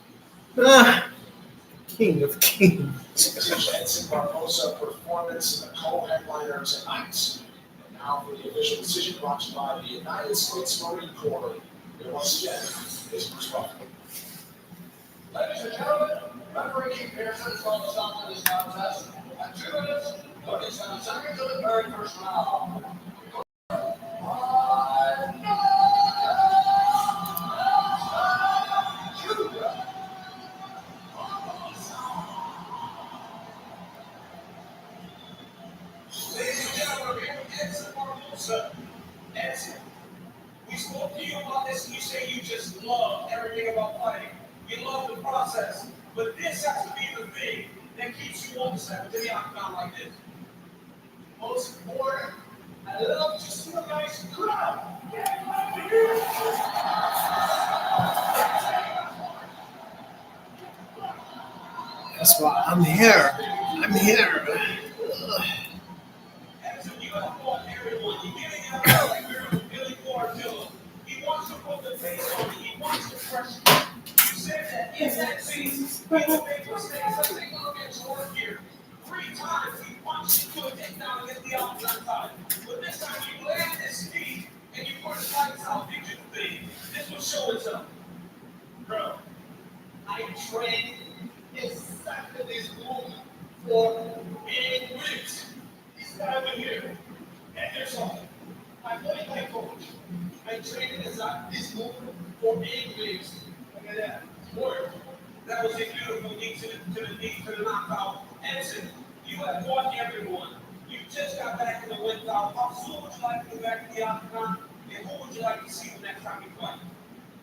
King of kings. Vintage Edson Barbosa performance in the co-headliner tonight. And now for the official decision brought to you by the United States Marine Corps. Here once again is Bruce Buffer. Ladies and gentlemen, referee Keith Pearson from the stop of this contest at 2 minutes, 37 seconds of the very first round. Ladies and gentlemen, we're here with Edson Barbosa. Edson, we spoke to you about this and you say you just love everything about fighting. You love love the process, but this has to be the thing that keeps you on the step to the octagon like this. Most important, I love to see a nice crowd. That's why I'm here. I'm here. As a uniform, everyone, you getting out like you're with Billy Gardell. He wants to put the face on it. He wants to pressure. You said that in that scene, we will make mistakes. Let's take a look at your work here. 3 times he punched into a takedown against the opposite side. But this time you land this feet and you put his lights out into the thing. This will show itself. Bro, I trained exactly this move for 8 weeks. This time we're here. And there's all. I played my coach. I trained this move for 8 weeks. Look at that. Work. That was a beautiful knee to the knockout. Edson, you have won everyone. You just got back in the win out. How soon would you like to go back to the octagon? And who would you like to see the next time you fight?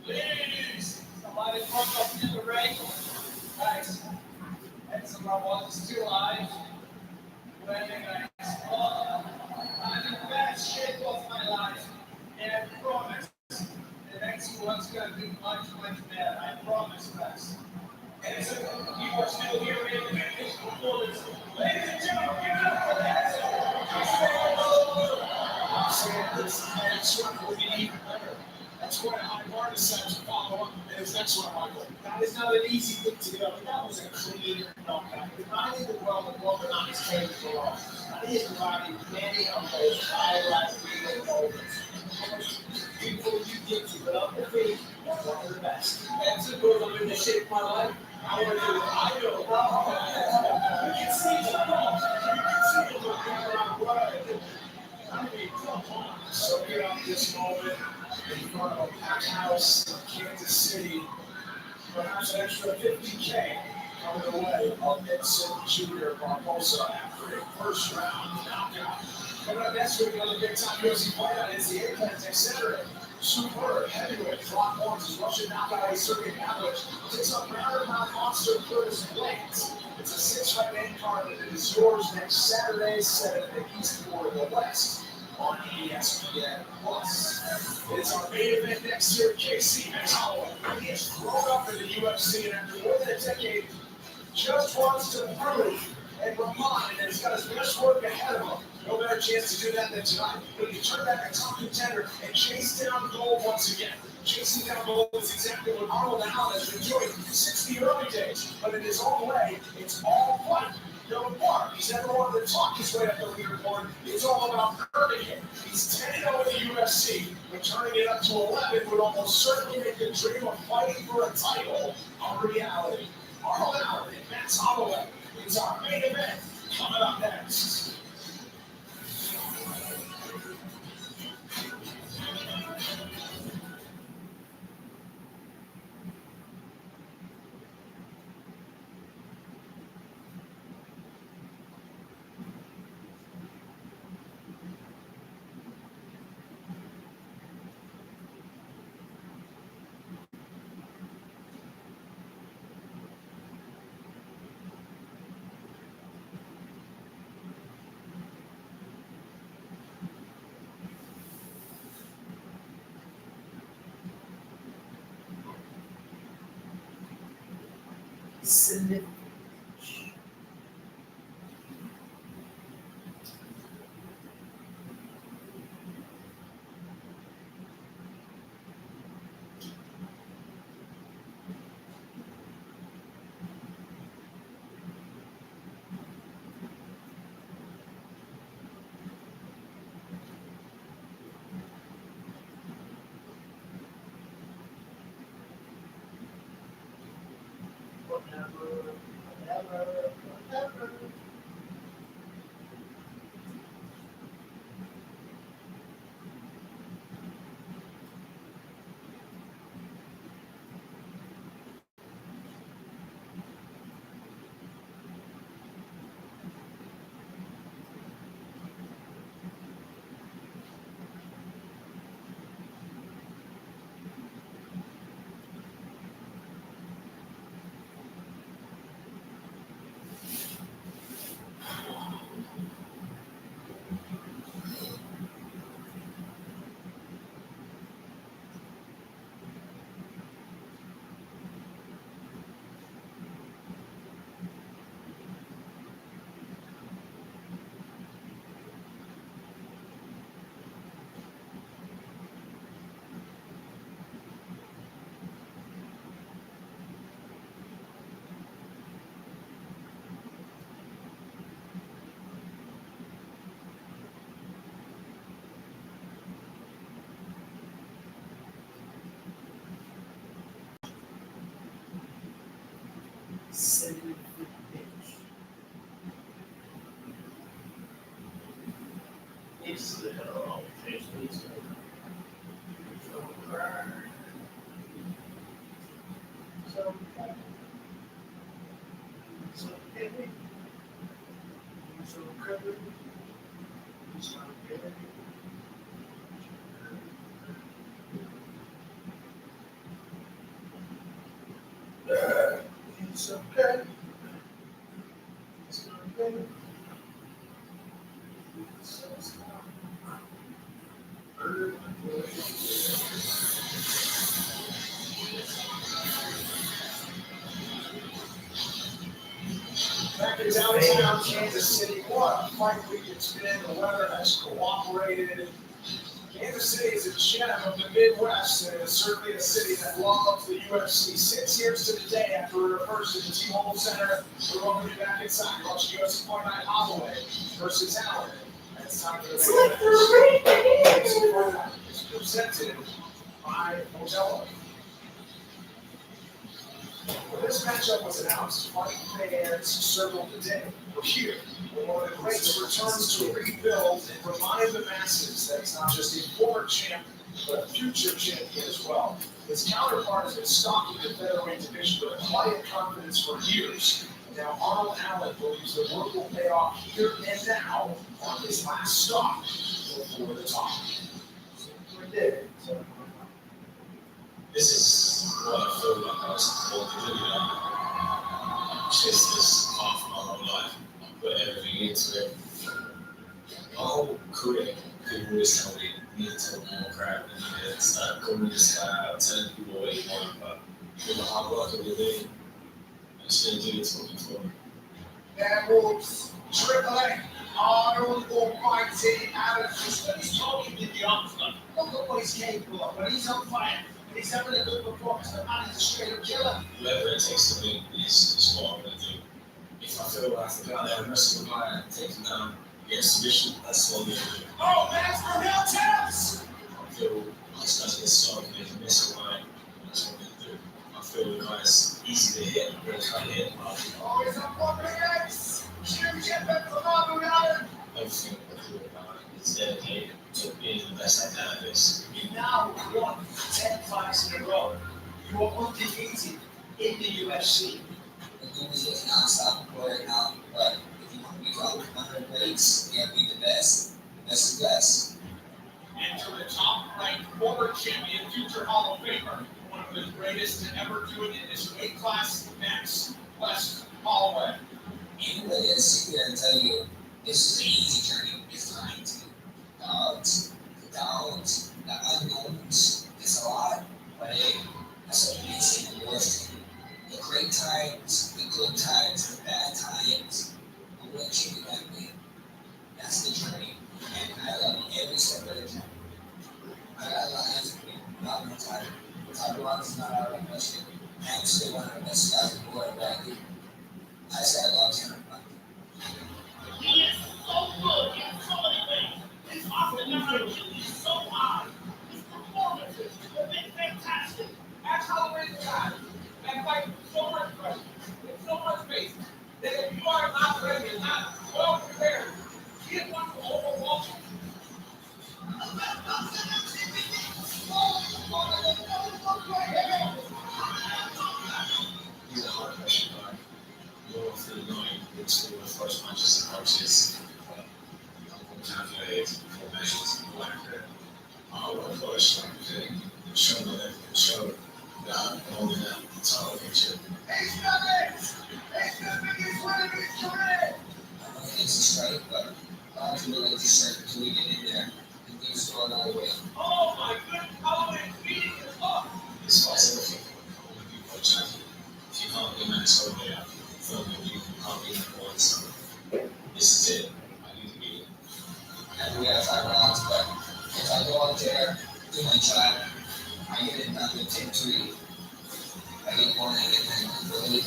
Ladies, somebody front up in the ring. Guys, Edson Barbosa is still alive. Wearing guys. I'm in the best shape of my life. And I promise the next one's gonna be much, much better. I promise, guys. And so you are still here in the fitness performance. Ladies and gentlemen, give it up for that. I'm saying this next one will be even better. That's why my bar decided to follow up in his next one, Michael. That is not an easy thing to do. I mean, that was a clean knockout. Not even well the woman on his table below. He is providing many of those highlight reel moments. People you get to put up the feet, that's one of the best. That's a good one to shape my life. I want to do it. I know. You can see it. You can see it looking around. I mean, come on. Soaking up this moment in front of a packed house in Kansas City. Perhaps an extra 50K coming the way of Edson Jr. Barbosa after a first round knockout. Coming up next week, another big time UFC fight on NCAA plans, etc. Super heavyweight Brock Horns' Russian knockout circuit avalanche takes up Marathon monster Curtis Blades. It's a 6-fight main card that is yours next Saturday, 7 in the East or the West on ESPN Plus. It's our main event next year. Casey Holloway. He has grown up in the UFC and after more than a decade, just wants to prove and remind that he's got his best work ahead of him. No better chance to do that than tonight. When he can turn back a top contender and chase down gold once again. Chasing down gold is exactly what Arnold Allen has been doing since the early days. But in his own way, it's all fun. No part. He's never wanted to talk his way up the leaderboard. It's all about earning it. He's 10-0 in the UFC, but turning it up to 11 would almost certainly make the dream of fighting for a title a reality. Arnold Allen and Max Holloway is our main event coming up next. Sensitive bitch. It's the hell takes me to It's okay. It's okay. Back in downtown Kansas City, what a fight week it's been. The weather has cooperated. Kansas City is a gem of the Midwest and is certainly a city that loves the UFC. 6 years to the day after it refers to the T-Mobile Center, we're welcome you back inside. Watch UFC Fight Night Holloway versus Allen. And it's time for the UFC Fight Night. It's presented by Modelo. When this matchup was announced, fight fans circled the day. We're here. When one of the greats returns to rebuild and remind the masses that he's not just a former champ, but a future champion as well. His counterpart has been stalking the featherweight division with quiet confidence for years. Now Arnold Allen believes the work will pay off here and now on his last stop before the top. This is what I feel like I was supposed to do. Chase this half of my whole life. I put everything into it. My whole career, people always tell me, you need to talk more crap and you need to start calling this guy out, telling people what you want, but with the hard work of the day, I just didn't do it talking for me. That moves Triple A. Arnold Almighty Allen. He's talking to the answer. Look at what he's capable of. When he's on fire, when he's having a good performance, the man is a straight up killer. Whatever it takes to win is what I'm going to do. If I feel like I have to go out there and wrestle the guy and take him down, get a submission, that's what I'm going to do. Oh, that's for real champs! I feel like this guy's getting started and making miss a line, that's what I'm going to do. I feel the guy's easy to hit, but if I hit him, Oh, he's on one legs! Huge effort from Arnold Allen! everything I feel about it is dedicated to being the best I can at this. You now won 10 fights in a row. You are undefeated in the UFC. The dude is just unstoppable right now, but if you want to become 100 weights, you have to be the best. Best is best. Enter the top-ranked former champion, future Hall of Famer, one of the greatest to ever do it in this weight class, next, Wes Holloway. Anybody that's sit here and tell you this is an easy journey is lying to you. The downs, the unknowns, it's a lot, but hey, that's what makes it worth it. The great times, the good times, the bad times, but what you do that way, that's the journey. And I love every step of the journey. I got a lot of answers for you. I'm not gonna tell you. Top of the is not out of the question. I'm still one of the best guys in the world right here. I said I love him. He is so good in so many ways. His personality is so high. His performances have been fantastic. That's Holloway's guy. And fight with so much pressure, with so much space, that if you are not ready and not well prepared, he is going to overwhelm you. He's a hard pressure guy. More often than not, it's all the first punches and punches. Calculated before measures and like that. I want to push like thing and show me that can show that I'm holding that title picture. He's done it! He's the biggest win of his career! I don't think it's a strike, but a lot of people like to start until we get in there and things go another way. Oh my goodness, Holloway beating his up. This fight's everything. I want to be world champion. If you can't be Minnesota, film that you can't be number one, so this is it. I need to be it. And we got 5 rounds, but if I go out there, do my job, I get it done with victory. I get one, I get one early.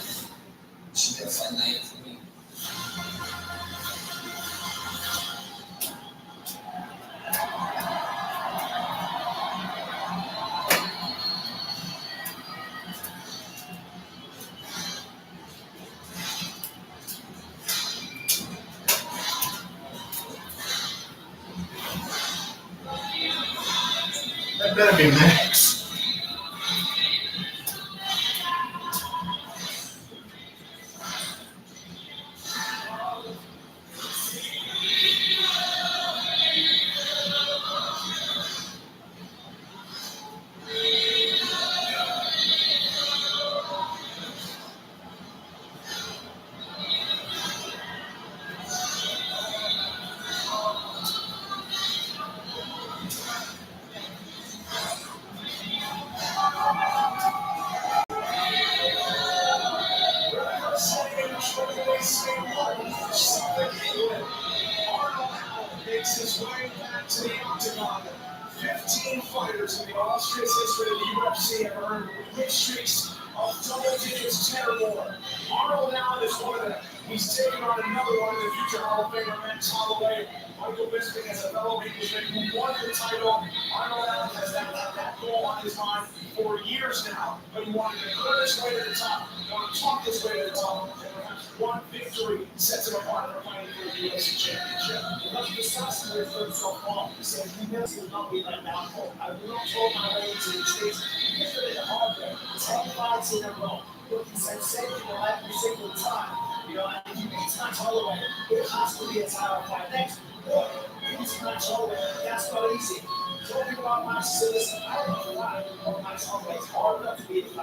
Should be a fun night for me. That better be Max. Makes his way back to the octagon. 15 fighters in the illustrious history of the UFC have earned win streaks of double digits 10 or more. Arnold Allen is one of them. He's taking on another one in the future Hall of Famer Max Holloway. Michael Bisping has a fellow Englishman who won the title. Arnold Allen has had that goal on his mind for years now, but he wanted to put his way to the top. He wanted to talk his way to the top, and perhaps one victory sets him apart from fighting for the UFC championship. Because precisely where for so long, he said humility will not be my downfall. I will not throw my way to the streets. Here's really the hard way. 10 fights in a row. Look, he said same thing every single time. You know, and if you beat Max Holloway, it has to be a title fight next. Look, beat Max Holloway, that's not easy. Talking about Max Sillis, I don't know why, or Max Holloway, it's hard enough to beat him.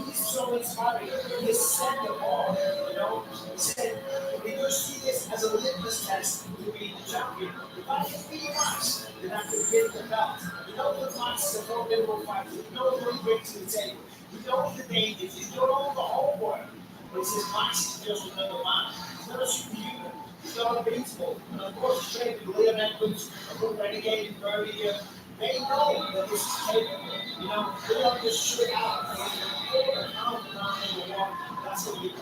He's so inspiring. He has set the bar, you know. He said, we could see this as a litmus test to be the champion. If I can beat Max, then I can win the belt. You know that Max is a formidable fighter. You know what he brings to the table. You know the dangers. You don't know the whole world. But he says Max is just another man. He's not a superhuman. He's not unbeatable. And of course, he's trained with Liam Edwards, a good renegade in Birmingham. They know that this is capable. You know, they don't just shoot it out. That's what we can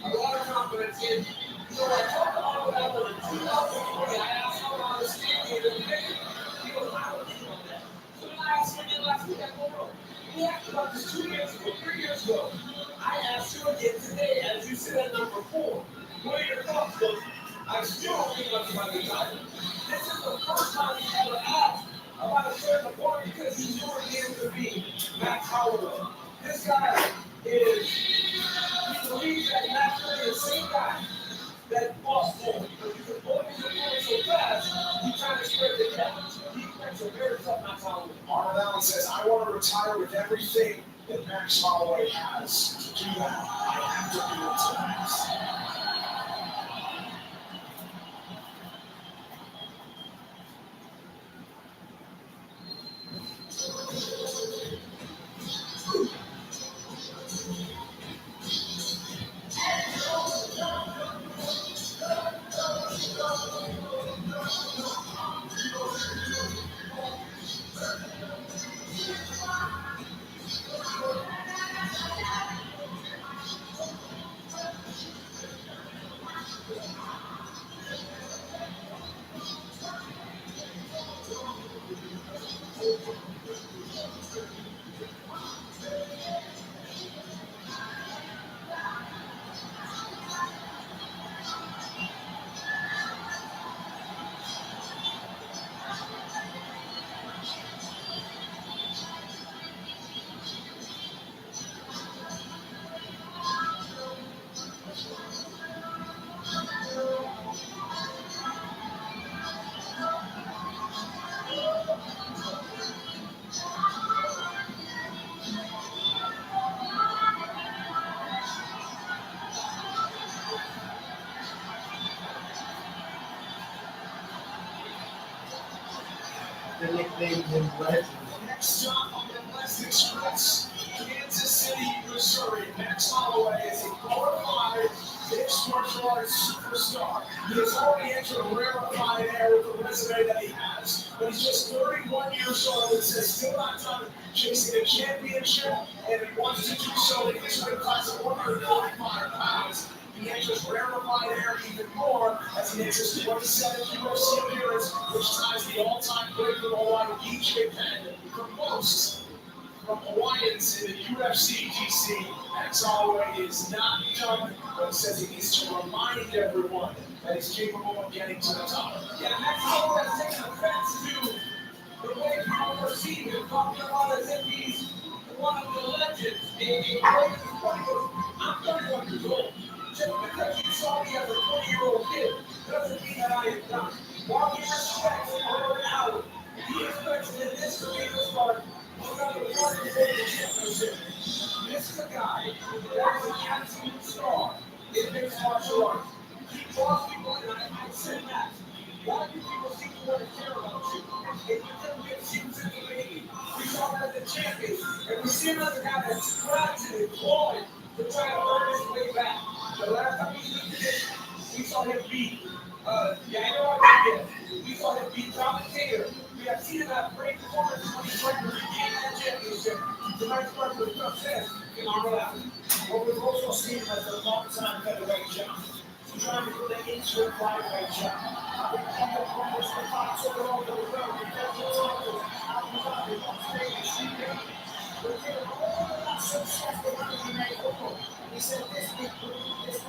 A lot of confidence in. So I talked to Arnold Allen in 2020. I asked how long this game is in the picture. He goes, I don't know that. So then I asked him again last week. I told him, we asked about this 2 years ago, 3 years ago. I asked you again today, as you sit at number 4. What are your thoughts? He goes, I still don't think much about the title. This is the first time he's ever asked about a certain opponent because he knew it to be Max Holloway. This guy is, he believes that Max Holloway is the same guy that lost more. Because you can only do so fast, he's trying to spread the gap. He makes a very tough Max Holloway. Arnold Allen says, I want to retire with everything that Max Holloway has. To do that, I have to do it to Max. The nickname him Legend. Next stop on the West Express, Kansas City, Missouri. Max Holloway is a glorified mixed martial arts superstar. He has already entered a rarefied air with the resume that he has. But he's just 31 years old and says still not done chasing a championship, and he wants to do so in his weight class of 145 pounds. He enters rarefied air even more as he makes his 27th UFC appearance, which ties the all-time great for the Hawaii DJ Pen for most from Hawaiians in the UFC DC. Max Holloway is not done, but says he needs to remind everyone that he's capable of getting to the top. Yeah, Max Holloway has taken offense to The way people perceive him, talking about as if he's one of the legends, a great fighter. I'm 31 years old. Just because you saw me as a 20-year-old kid doesn't mean that I am not. While he respects Earl Howard, he expects that this career to start another one championship. This is a guy that is an absolute star in mixed martial arts. He draws people, and I said that. Why do people seem to want to care about you? If you can get seems in the baby, we saw him as a champion, and we see another guy that's scratching and clawing to try to earn his way back. The last time we did this, we saw him beat Daniel Rodriguez. We saw him beat Dominic Taylor. We have seen him have great performances when he's trying to regain that championship. Tonight's part of the success in our left. But we've also seen him as a long-time featherweight champion. He's trying to put an into a flyweight champion. We keep the promise to fight over all the world. We get the titles. Abu Dhabi, Australia, Sweden. We're getting all of that success that we made over. He said this week is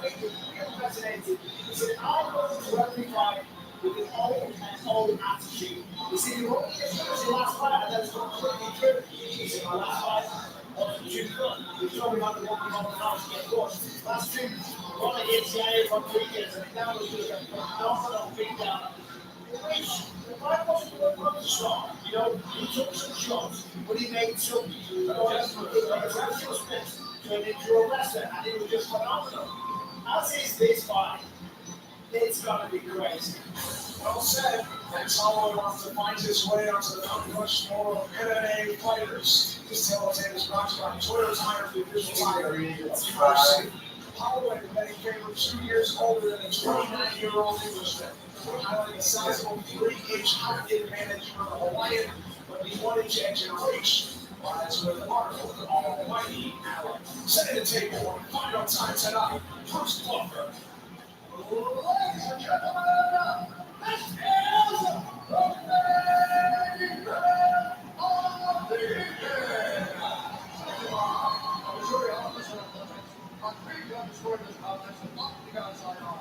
real fascinating. He said, I'm going to every fight with his own and own attitude. He said, you won't get as your last fight, and that's completely true. He said, my last fight wasn't too good. He told me about the one on the house to get lost. Last two, one against Daniel Rodriguez, and now we're doing a phenomenal beatdown. The fight wasn't good from the start. You know, he took some shots, but he made some adjustments turned into a wrestler, and it was just phenomenal. As is this fight, it's gonna be crazy. Well said. And Holloway wants to find his way onto the Mount Rushmore of MMA fighters. This television is brought to you by Toyota Tire, the official tire of UFC. Holloway, the betting favorite, 2 years older than a 29-year-old Englishman, highlighting a sizable 3-inch height advantage for the Hawaiian, but the 1-inch edge in reach lies with Arnold Almighty Allen. Setting the table for final time tonight, Bruce Buffer. Ladies and gentlemen, this is the main event of the evening. I'm Missouri Officer of Limits. I'm big on destroying this contest and not the outside on.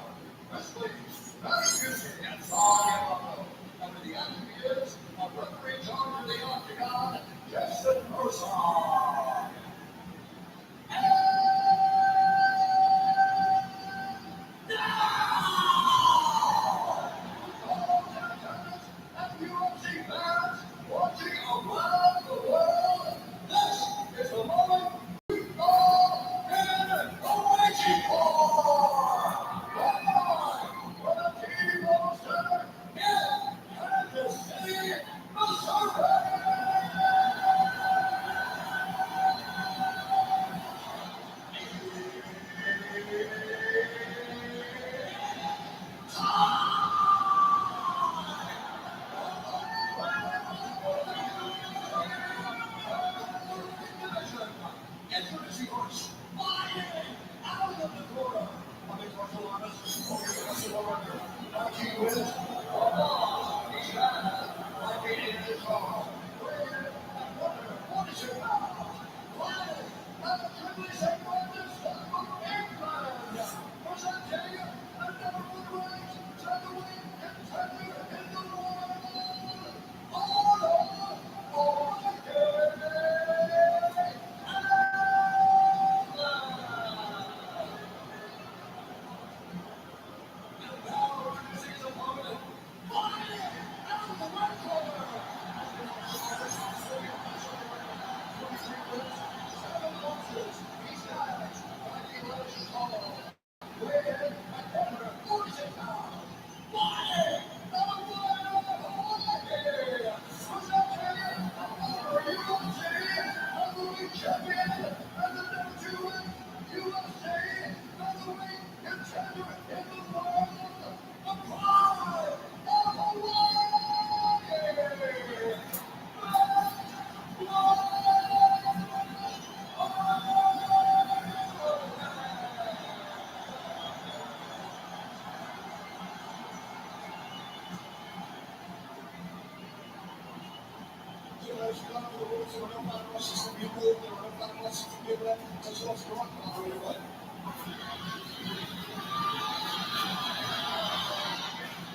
Wrestling, not music, and song and lotto. And the enemy is a referee John of the Octagon, Jason Mercer.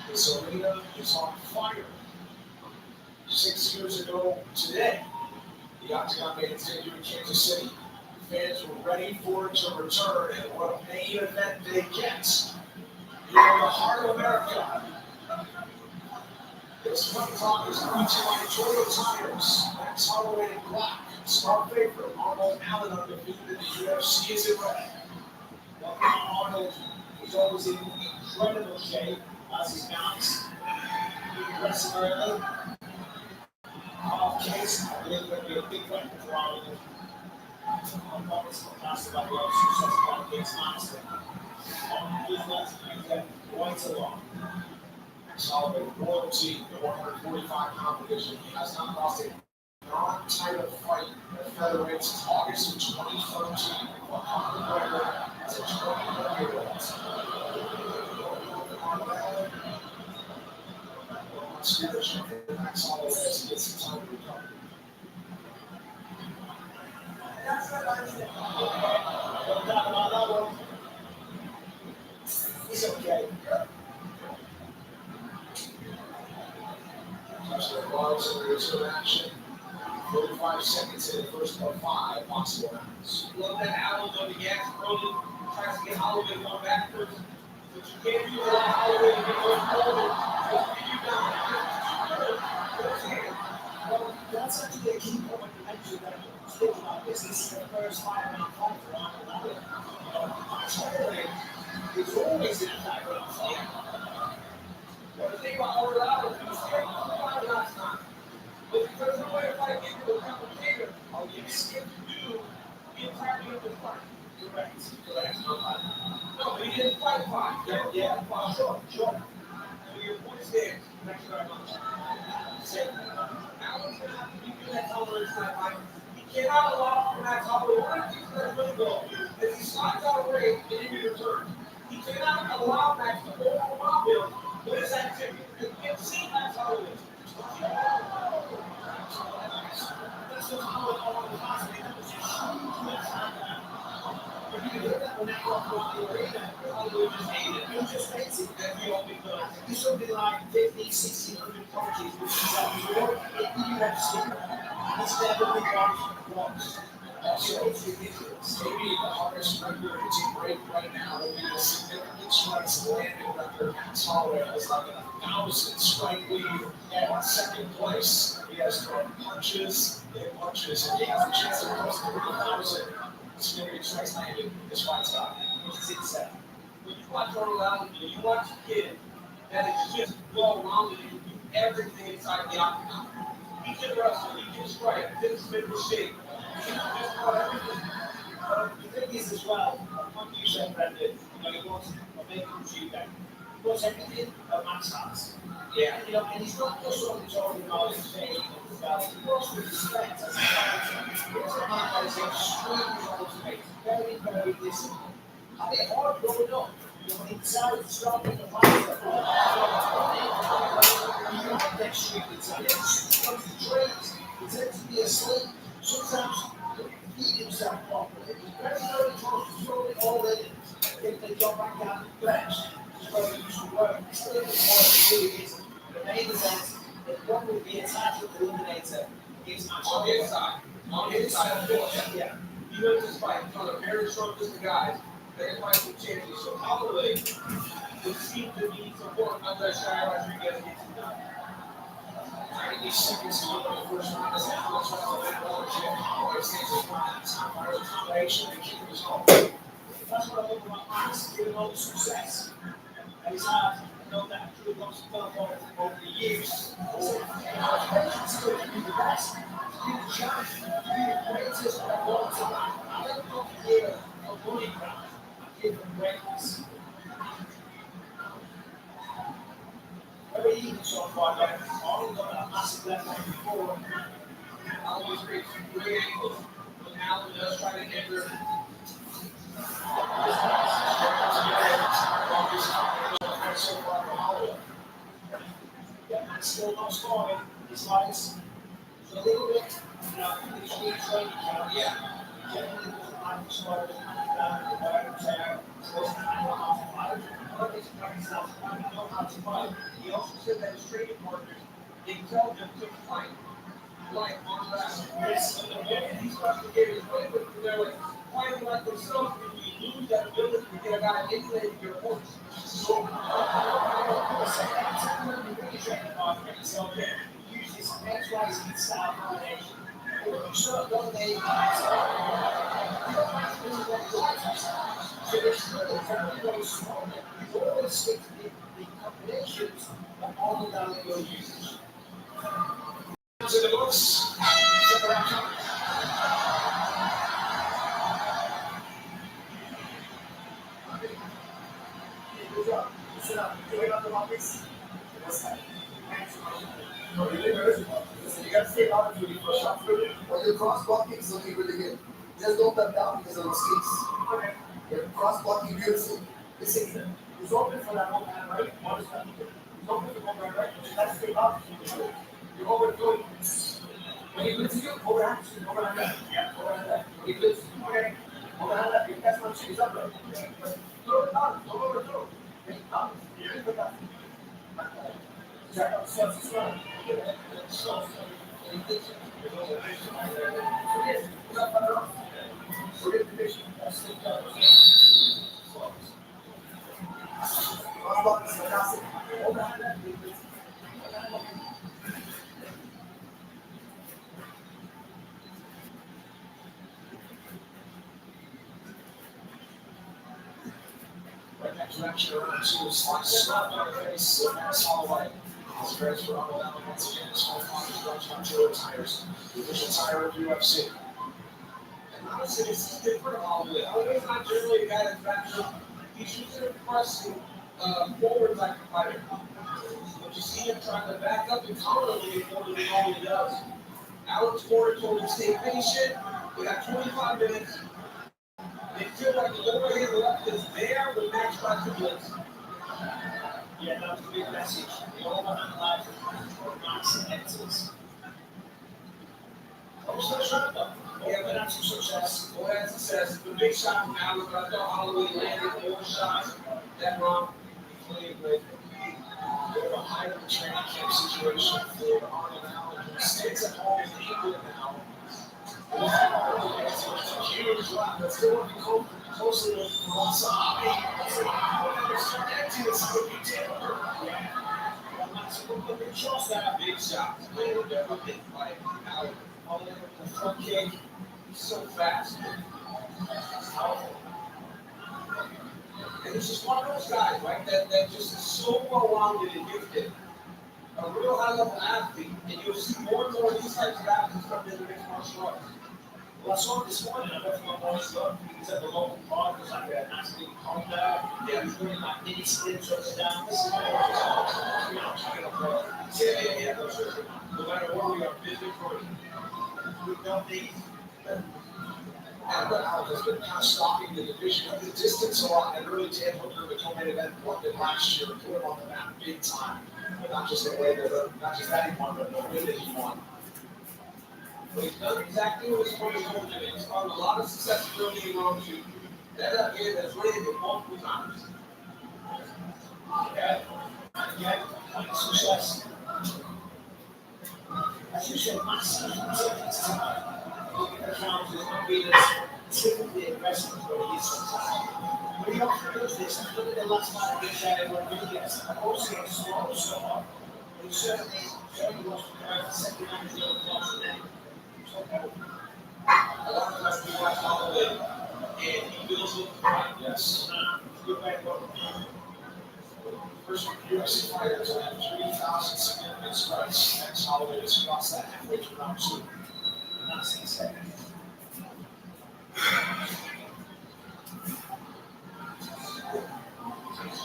This arena is on fire. 6 years ago today, the Octagon made its debut in Kansas City. Fans were ready for it to return, and what a main event they get. Here in the heart of America. This fight talk is brought to you by Toyota Tires. Max Holloway in black. Smart favorite. Arnold Allen undefeated in the UFC is in red. Arnold is always in incredible shape as he mounts the wrestler. Off case, I believe it's going to be a big fight for Arnold. I'm always fantastic about the success of Gates Monster. He's left to get quite a lot. Solid royalty, the 145 competition. He has not lost a non-title fight at featherweight since August of 2013. While Conor McGregor has a 20-year-old. Spiritual Max Holloway as he gets some time to recover. He's okay. Touch their gloves and there's some action. 45 seconds in the first of 5 possible rounds. Love that Allen though, the gas rolling, tries to get Holloway going backwards. But you can't do that Holloway to get going forward. Well, that's actually a key point you mentioned that I think about this. This is the first five-round fight for Arnold Allen. It's always in a five-round fight. But the thing about Arnold Allen, he was scared to fight last time. But because of the way the fight came to a complicator, you didn't get to do the entirety of the fight. Correct. No, but he didn't fight five. Yeah, sure. So your point stands. Thank you very much. Allen's going to have to be good at tolerance that fight. He cannot allow for Max Holloway. One of the things that really go is he slides out of range and in return. He cannot allow Max to overwhelm him with his activity. You can't see Max Holloway. That's what Arnold constantly does. If you can hear that when they walk around the arena, Hollywood just hates it. He just hates it. And we all because he's something like 50, 1,600 punches, which is more than you have seen. He's never been watched once. Also, it's ridiculous. Maybe the hardest record to break right now will be the significant strikes landed record. Max Holloway has like 1,000 strike lead at second place. He has thrown punches and punches, and he has a chance to cross the 3,000 significant strikes landed in this fight stop, which is insane. When you watch Arnold Allen, you watch a kid that is just well rounded and do everything inside the octagon. He can wrestle, he can strike, he can spin the shape. He can just about everything. The thing is as well, what you said, Brendan, he wants to make him achieve that. He wants everything that Max has. Yeah. And he's not just only talking about his fame and his wealth, he wants to respect as a character. He's a man that is extremely motivated, very, very disciplined. And it's hard growing up. Inside, starting the fight. He's not extremely tired. He comes to trains, he tends to be asleep. Sometimes he feed himself properly. He's very, very close to throwing it all in. If they jump back down the bench, he's going to use the work. He's still important to do is the main event, that one will be a title eliminator against Max On his side. On his side of the ball. Yeah. He wins this fight on a very short list of guys that can fight for champions. So Holloway would seem to need support unless Shai Rodriguez gets him done. 90 seconds to go in the first round as Allen's on the ball. Holloway stands in front of the top by the combination and keep his home. That's what I love about Max, giving all the success. And he's had that through lots of development over the years. So, patience to be the best, to be the champ, to be the greatest of all time. I don't come here for money grab. I give them greatness. Very even so far, but all got that massive left hand before. Holloway's great. Great angles. When Allen does try to enter. So far for Holloway. Yeah, Max still not scoring. His fights. A little bit, his training camp. Yeah. Generally doesn't like to score down the wear and tear. So doesn't know how to fight. I don't think he's practiced how to fight. He knows how to fight. He also said that his training partners they tell them to fight. Like on that. And the moment he starts to get his way with them, they're like fighting like themselves, and you lose that ability to get a guy emulating your horse. So, usually specializing in style combination. You start dominating so there's really very small. You always stick to the combinations of all the down your users. To the books. Good job. Sit up. Do it on the office. Listen, you gotta stay out of duty for a shot through. Well, your cross blocking is looking really good. Just don't back down because of the mistakes. Okay. You're cross blocking beautifully. Listen, he's open for that one hand, right? One is not good. He's open for one hand, right? You gotta stay out of duty. You're overdoing it. When you good to you, overhand left. Yeah, overhand left. When you good, okay. Overhand left. If that's what she's up, right? But throw it out. Don't overthrow. Make it out. You're good enough. Check out the steps as well. Forget the mission. That's the Cross blocking is fantastic. overhand left. Right back direction around two. Slight slap on the face. That's all right. His friends for Alabama once again. Small pockets runs on Joe tires. The official tire of UFC. And honestly, this is different all the way. Holloway's not generally a guy that's backed up. He's usually pressing forward like a fighter. But you see him trying to back up and counter a little more than he always does. Alex Porter told him to stay patient. We got 25 minutes. They feel like the overhand left is there when Max tries to blitz. Yeah, that was a big message. The overhand left for Max enters. Yeah, but that's some success. Well, that's success. The big shot from Alex, but I thought Holloway landed more shots. That wrong. He played great. They're a hybrid training camp situation for Arnold Allen, who stays at home in England now. It's a huge lap. They're still working closely with Wasabi. This would be Taylor. But they trust that big shots. They would never think like Alex. The front kick, he's so fast. Powerful. And he's just one of those guys, right? That just is so well-rounded and gifted. A real high-level athlete. And you'll see more and more of these types of athletes come into mixed martial arts. Well, I saw him this morning. I went to my morning run. He was at the local park. It was like an athlete counter. Yeah, he was doing like mini spins up and down. This is Yeah. No matter where we are, business for you. we don't need. Allen has been kind of stalking the division of the distance a lot, and really Dan Hooker, the co-main event, won it last year, put him on the map big time. But not just in a way that, not just that he won, but the way that he won. But he's done exactly what he's supposed to do. He's found a lot of success early in round two. That game has rated him multiple times. Yeah. Yeah. Success. As you said, massive accounts is not being as typically aggressive as what he is sometimes. But he often does this. Look at the last fight against Rodriguez. Also, slow start. But he certainly was prepared for second round of the class today. A lot of times we watch Holloway, and he builds with the fight. Yes. Good way to go. First UFC fighter to have 3,000 significant strikes. Next Holloway has crossed that halfway to round two. Not 6 seconds.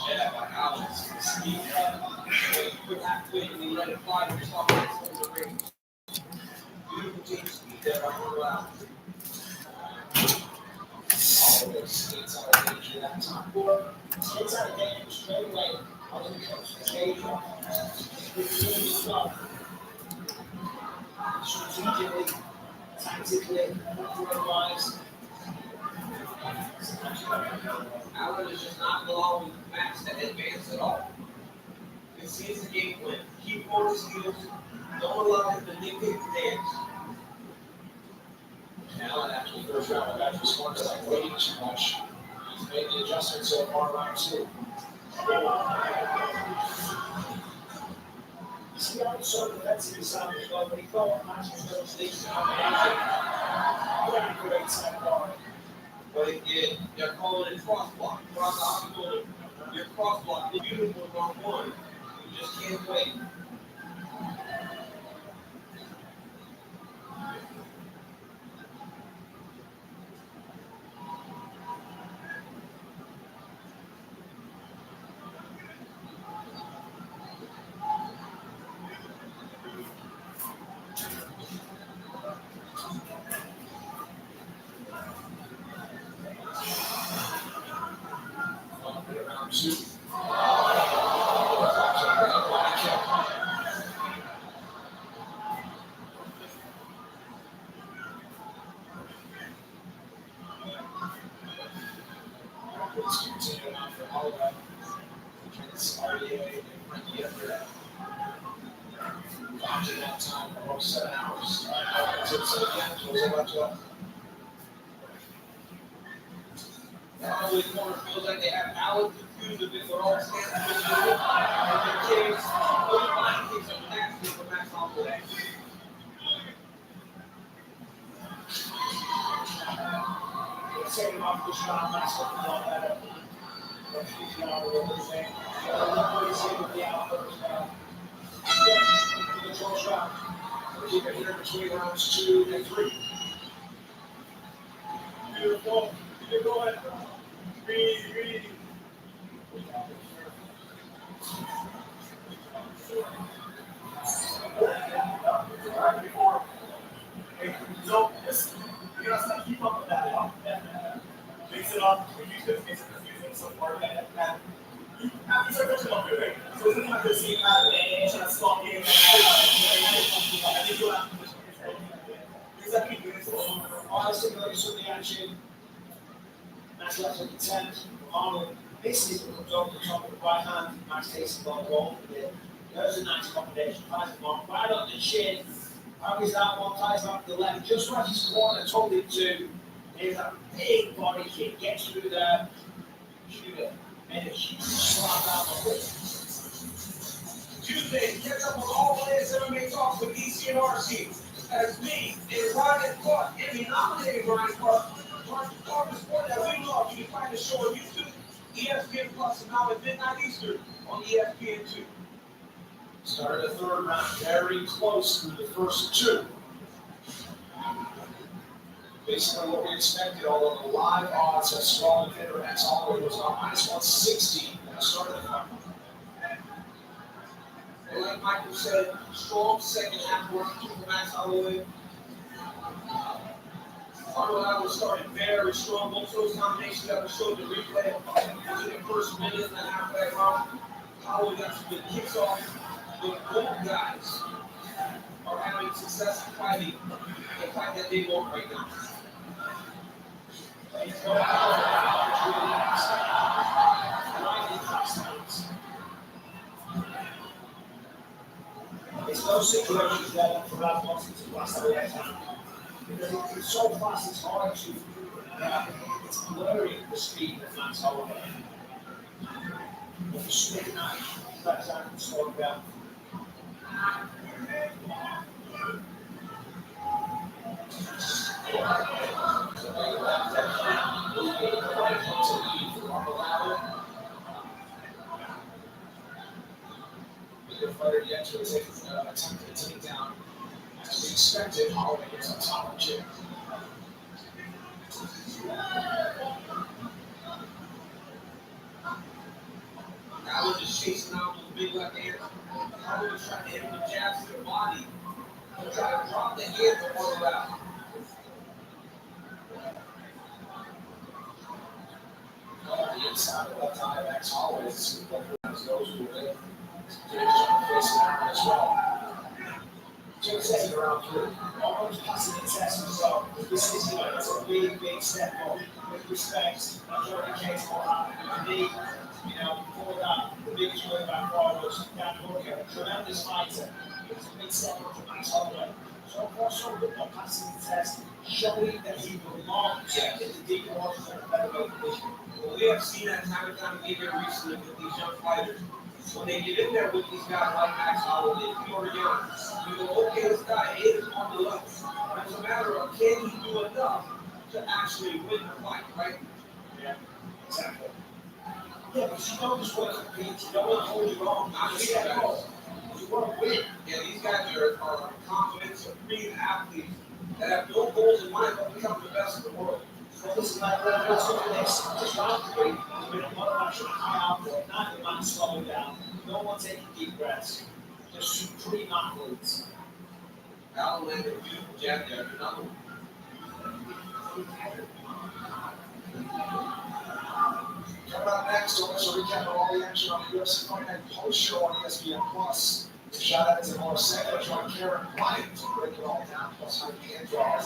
Yeah, by Alex. He put halfway and he let it fly when he's talking to the ring. Beautiful team speed there by Morale. Holloway skates out of danger that time. Skates out of danger straight away. Other coach, danger. Strategically, tactically, wise. Allen is just not allowing Max to advance at all. This is the game plan. Keep on his heels. Don't allow him to dictate the dance. Allen, after the first round, got to respond to like waiting too much. He's made the adjustment so far round two. See how it's so defensive inside as well, but he thought match was going to lead to very great set bar. But again, they're calling it cross block. Your cross block is beautiful round one. You just can't wait. Round two. Let's continue on for all that. Against RDA and Frankie after that. After that time, almost 7 hours. So again, close about 12. Probably the corner feels like they have Allen confused a bit. They're all standing with the and their kicks. Those line kicks are nasty for Max Holloway. Second off the shot, last one a lot better. But he's not what we're saying. Look what he's saying with the output as well. Control shot. Keep it here between rounds 2 and 3. Beautiful. Keep it going. Breathe. So, you gotta keep up with that. Mix it up. We use this mix it confusing so far. And you start touching up here, right? So it's not the same and trying to stop game. I think you'll have to exactly doing it. All the stimulation of the action. Max left at the 10. Arnold basically comes over the top of the right hand. Max takes the ball. There's a nice combination. Ties him on right up the chin. Harvey's that one, ties him up to the left. Just right his corner, totally two. There's a big body kick. Gets through there. Shoot it. And a huge slap down the way. Tuesday, catch up with all Valadez MMA talks with EC and RC. As me and Ryan Clark, Emmy-nominated Ryan Clark, talk the sport that we love. You can find the show on YouTube, ESPN Plus, and now at midnight Eastern on ESPN2. Started the third round very close through the first two. Basically what we expected, although the live odds have strong in favor of Max Holloway was about minus 160 at the start of the fight. And like Michael said, strong second half work for Max Holloway. Arnold Allen started very strong. Most of those combinations that were showed in the replay within the first minute and a half of that round. Holloway got some good kicks off. But both guys are having success fighting the fight that they want right now. It's no situation that for that boxing to last the way time. Because it's so fast, it's hard to, it's blurry the speed of Max Holloway. But the speed now, that's how it's slowed down. The fighter yet to attempt to take down. As we expected, Holloway gets on top of Jim. Allen just chasing out those big left hands. Allen was trying to hit him with jabs to the body. He'll try to drop the hand before the round. On the inside of left eye of Max Holloway, it's those who are there. Trying to face that as well. So it's second round three. Almost passing the test result. This is it's a big, big step up with respect. That's what the case will happen. For me, before that, biggest win by far was that Booker, a tremendous fighter. He was a big step up to Max Holloway. So far, so good on passing the test, showing that he belongs in the deep waters of the featherweight division. Well, we have seen that time and time again recently with these young fighters. When they get in there with these guys like Max Holloway, Peter Young, you go, okay, this guy is on the level. It's a matter of can he do enough to actually win the fight, right? Yeah, exactly. Yeah, but you don't just want to compete, you don't want to hold your own. I see that. You want to win. Yeah, these guys are confident, supreme athletes that have no goals in mind but become the best in the world. So this is like, let's look at this. Just round three, there's been a lot of action, high output, neither man slowing down, no one taking deep breaths. Just supreme athletes. Alan landed a beautiful jab there, another one. Coming up next, we'll also recap of all the action on the UFC Fight Night post show on ESPN Plus. Shout out to Laura Sanders on Karen Bryant to break it all down, plus how you can draw as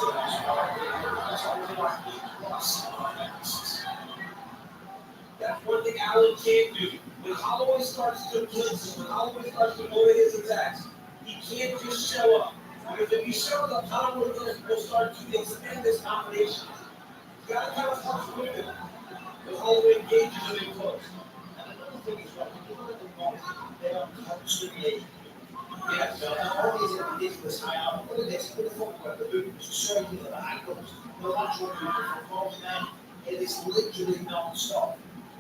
That's one thing Allen can't do. When Holloway starts to blitz, when Holloway starts to go to his attacks, he can't just show up. Because if he shows up, Holloway will start to expand this combination. You gotta kind of punch with him. When Holloway engages him in close. And another thing is, right, people at the moment, they are constantly. Yeah, Not only is it ridiculous high output, look at this, look at the footwork, the movement is so good, the angles, the lateral movement from both men, it is literally non-stop.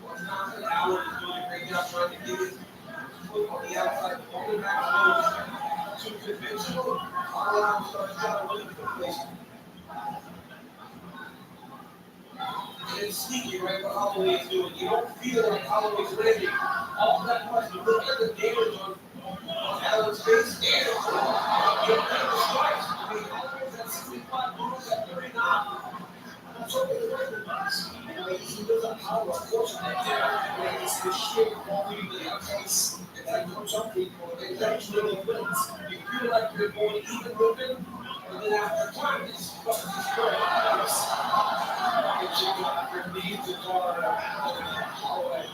one time that Allen is doing a great job trying to get his foot on the outside, going back to conventional, Allen starts trying to win the place. And it's sneaky, right, what Holloway is doing. You don't feel like Holloway's landing all that much. You look at the damage on Allen's face, and you don't have the strikes. I mean, Holloway's at 65, Bruno's at 39. That's what the record does. You know, he doesn't power, unfortunately. It's the sheer volume of the pace that comes on people, they eventually wins. You feel like you're going even with him, and then after time, it's fucking destroyed. After needs to call it a Holloway.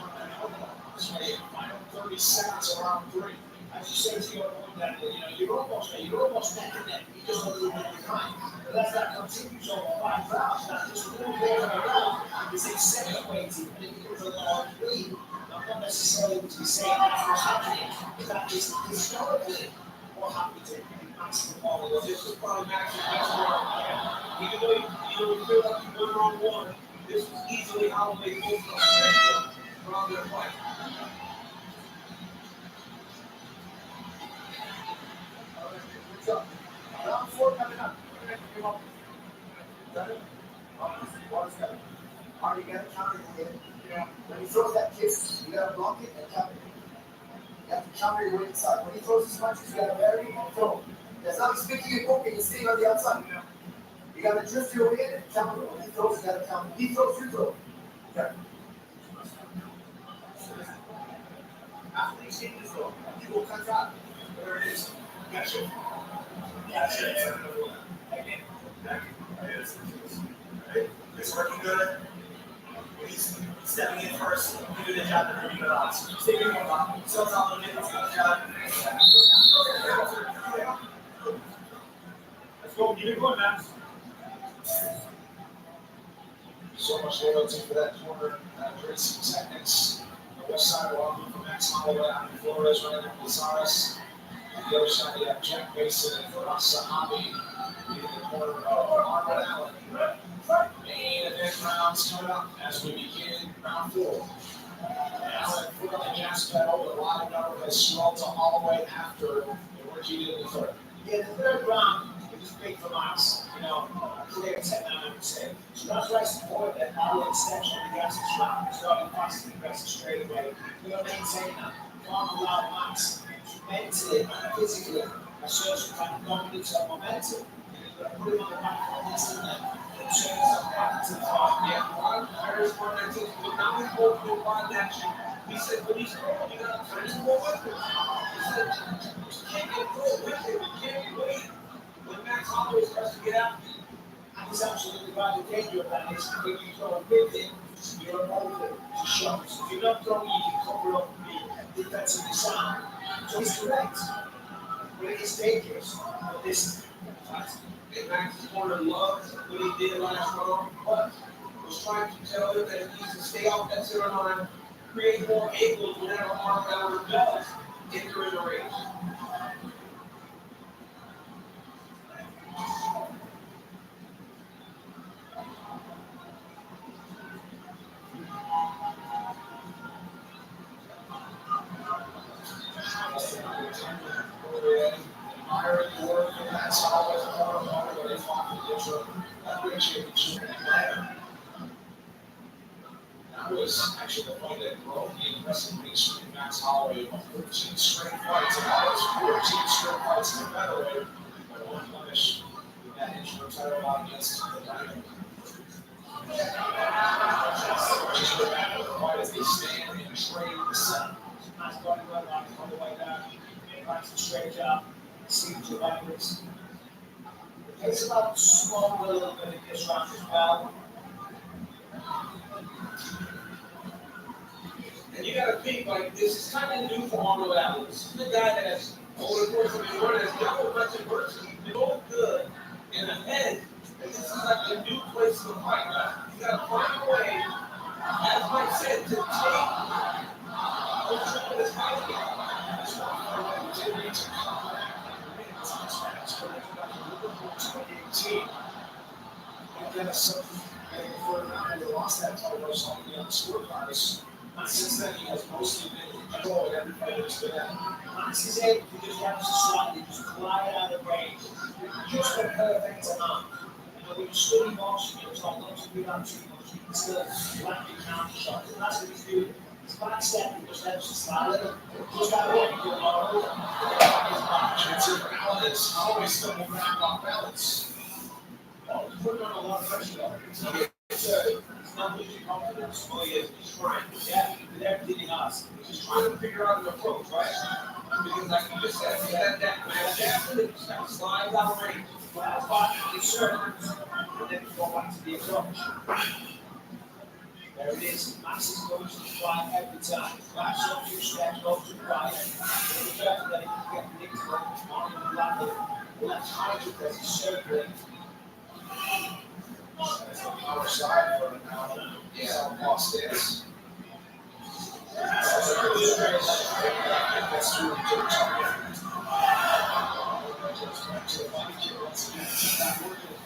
This way, final 30 seconds around three. As you say to your opponent, you're almost neck and neck. You're just a little bit behind. But as that continues over 5 rounds, that just a little bit of a round is accelerating, and it becomes a large lead. Not necessarily to be saying that's what's happening, but that is historically what happened to Max Holloway. This was probably Max's best round. Even though you feel like you went wrong one, this was easily Holloway's most successful round of the fight. Round 4 coming up. Done it? Water's coming. Already got a counter in. When he throws that kick, you gotta block it and counter it. You have to counter your way inside. When he throws his punches, you gotta bury and throw. That's not speaking and poking and staying on the outside. You gotta drift your way in and counter it. When he throws, you gotta counter. He throws, you throw. Okay. After you see this though, you will cut out. There it is. Gotcha. Gotcha. Again. It's working good. He's stepping in first. You do the job that you're good at. Stay good on. Still not looking at the job. Let's go. Keep it going, Max. So much loyalty for that corner. Racing Technics. On the west side, walking from Max Holloway out in Flores, right under Gonzalez. On the other side, you have Jack Mason and Faraz Sahabi. Leading the corner of Arnold Allen. Main event rounds coming up as we begin round 4. Allen put on the gas pedal. The line number has swelled to Holloway after the work he did in the third. Yeah, the third round, it was big for Max. Clear 10 I would say. So that's why I support that Allen extension of the gas this round. Starting fast and aggressive straight away. We're going to maintain that. Can't allow Max mentally and physically to show some kind of dominance and momentum. You're going to put him on the back foot instantly. And show himself back to the fight. Yeah, Ron Harris won that too. But now he's going to find action. He said, when he's throwing, you got to turn him more with him. He said, you can't get through with him. You can't wait. When Max Holloway starts to get out, And he's absolutely right. The danger of that is when you throw with him, you're open to shots. If you're not throwing, you can cover up with me. defensively sound. So he's correct. But it's dangerous. But this And Max's corner loved what he did last round, but was trying to tell him that he needs to stay off that center line, create more angles whenever arm power does enter in the race. admiring the work of that solid corner where they fought the digital. I appreciate the player. That was actually the point that broke the impressive reach from Max Holloway of 14 straight fights, and that was 14 straight fights in the featherweight. But one punish that interim title bout against the Dynamo. Just go back to the fight as they stand and trade the sun. Nice body run on the way down. Nice and straight job. See the backwards. The pace about slow a little bit in this round as well. And you got to think, like, this is kind of new for Arnold Valadez. This is a guy that has, over the course of his run, has dealt with much adversity. He's been both good and ahead. And this is like a new place to fight. You got to find a way, as Mike said, to take control of this fight again. And then something before the round, they lost that title only on the scorecards. Since then, he has mostly been in control of every fight that's been at. Max is able to just have to slightly just glide out of range. Just when other things are on. You know, when you still motion, you're told not to do that too much. You can still land your counter shots. And that's what he's doing. He's back stepping, just has to slide it. Just got to work and do a lot of work. Chance of balance. Always still moving back off balance. Well, he's putting on a lot of pressure on it. It's not losing confidence. Oh, yeah, he's trying. Yeah, with everything in us. He's trying to figure out an approach, right? Because, like you just said, he had that man Jackson, he just got to slide out of range. Well, but it's certain. And then we go back to the approach. There it is. Max is going to the fly every time. Flash up 2 steps, go to the right. Be careful that he can get nicked on the left high because he's circling. That's the power side for him now. Yeah, lost this. That's really good target. To the body kick once again. It's not working.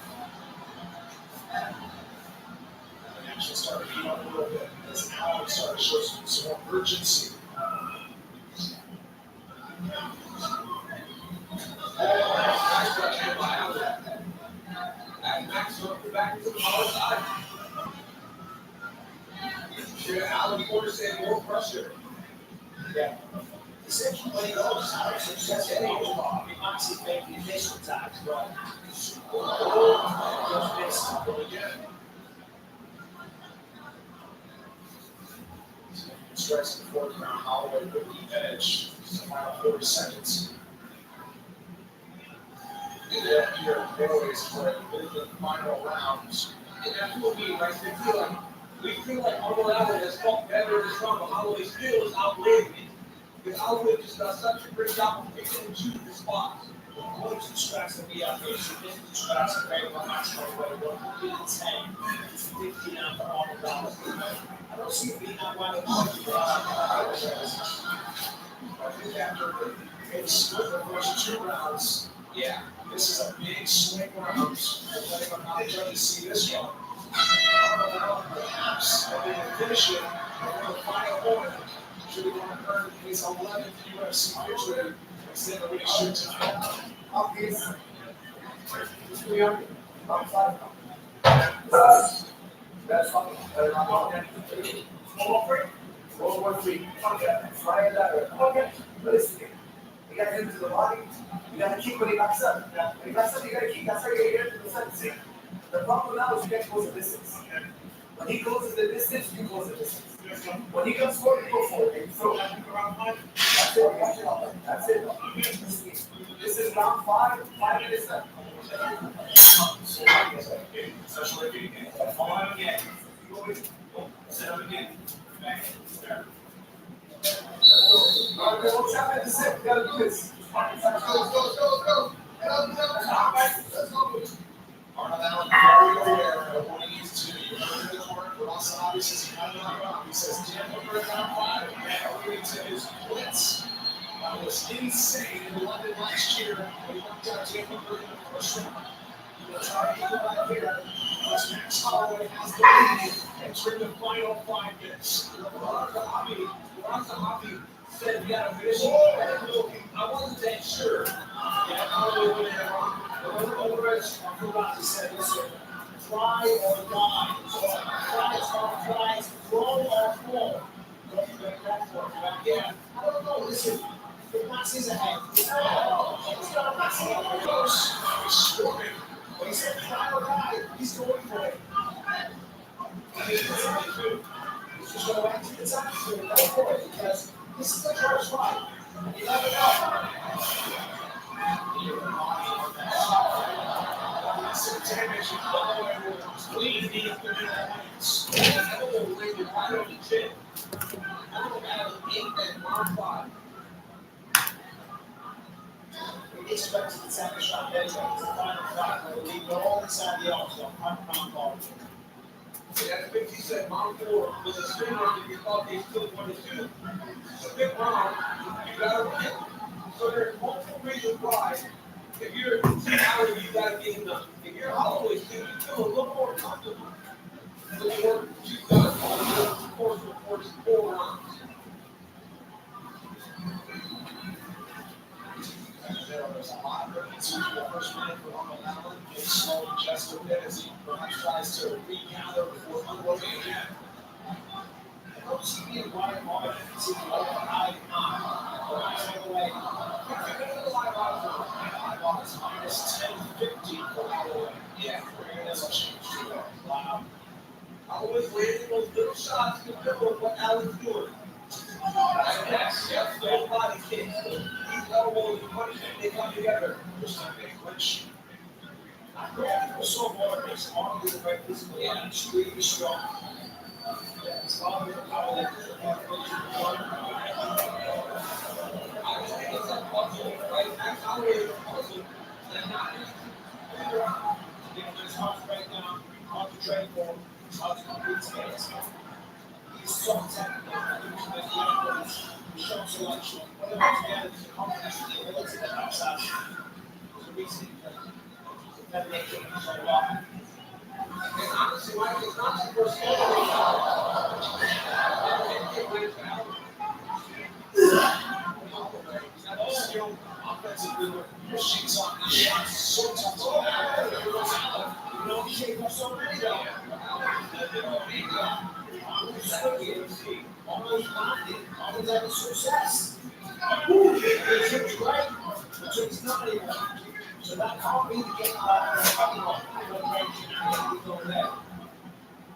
And action started to heat up a little bit as Alex started to show some more urgency. And Max went back into the power side. Alan Porter said more pressure. Yeah. Essentially, when he goes, Alex is just getting over. Max is making initial attacks, right? Just missed. Strikes in the fourth round, Holloway with the edge. It's the final 40 seconds. And then here, Valadez for the final rounds. And that's what we like. We feel like Valadez has fought better in this round, but Holloway still is outlanding it. Because Holloway just does such a great job of picking and choosing the spots. One of the tracks that we have here, significant tracks are very well matched on the way. 110, 50 now for all the dollars. I don't see it being that wide of a I think after they split the first 2 rounds, Yeah. this is a big swing round. Depending on how they try to see this one. Perhaps if they can finish it, and then the final point should be going to earn his 11th UFC victory instead of winning shoot tonight. Up is 300. Up 5. That's fine. Roll 1 3. Okay. Fire that. Okay. Listen. You gotta get into the body. You gotta keep when he backs up. When he backs up, you gotta keep. That's how you get to the sentencing. The problem now is you can't close the distance. When he closes the distance, you close the distance. When he comes forward, you go forward. And you throw that around 5. That's it. That's it. This is round 5. 5 minutes left. Especially if you can fall out again. Set up again. Back. There. Let's gotta do this. Let's go. Arnold Allen very aware of what he needs to do. You heard him in the corner, but also obviously he's kind of around. He says, Tampa Bay down 5. Yeah, leading to his blitz. That was insane in London last year. He knocked out Tampa Bay in the first round. He'll try to get back here. As Max Holloway has the lead entering the final 5 minutes. Rasahabi said he had a vision. I wasn't that sure. Yeah, Holloway went in wrong. The rest of Fugazi said, listen, try or die. Tries or flies, roll or fall. Don't get that for it. Yeah, I don't know. Listen, the pass is ahead. He's got a pass ahead. He's scoring. When he said try or die, he's going for it. He's just going to act to the time to go for it because this is the first fight. You never know. Damage and Holloway was clean. He got the points. Elbow landed right on the chin. Elbow Allen ate that round 5. We expect the second shot anyway. It's the final fight. We'll leave it all inside the arms on round ball. See, that 50-cent round 4 was a spin round if you thought they still wanted to. It's a big round. You got to win. So there's multiple reasons why. If you're Allen, you got to get enough. If you're Holloway's team, you feel a little more comfortable with the work you've done over the course of the first 4 rounds. There's a lot of into the first minute for Arnold Allen. It's slowing just a bit as he perhaps tries to regather before unloading again. I don't see me running hard to see the high away. Live odds minus 1050 for Holloway. Yeah, that's a change. Wow. Holloway's landing those little shots in the middle of what Allen's doing. Yes, those body kicks. These elbows and punishment, they come together. There's not a big glitch. I'm glad people saw more of this. Arnold is right physically. Yeah, he's really strong. Yeah, his father probably I just think it's a puzzle, right? That's Holloway is a puzzle. And not His heart's right now, hard to train for him. His heart's complete space. He's so technical. He's shot selection. Put him together to accomplish the ability that outside. There's a reason that they came so well. And honestly, Mike, it's not the first time. skill, offensive leader, machines on the shots, so tough to You know, he gave up so many though. Almost blinded, almost having success. It's great, but it's not even. So that can't be the game that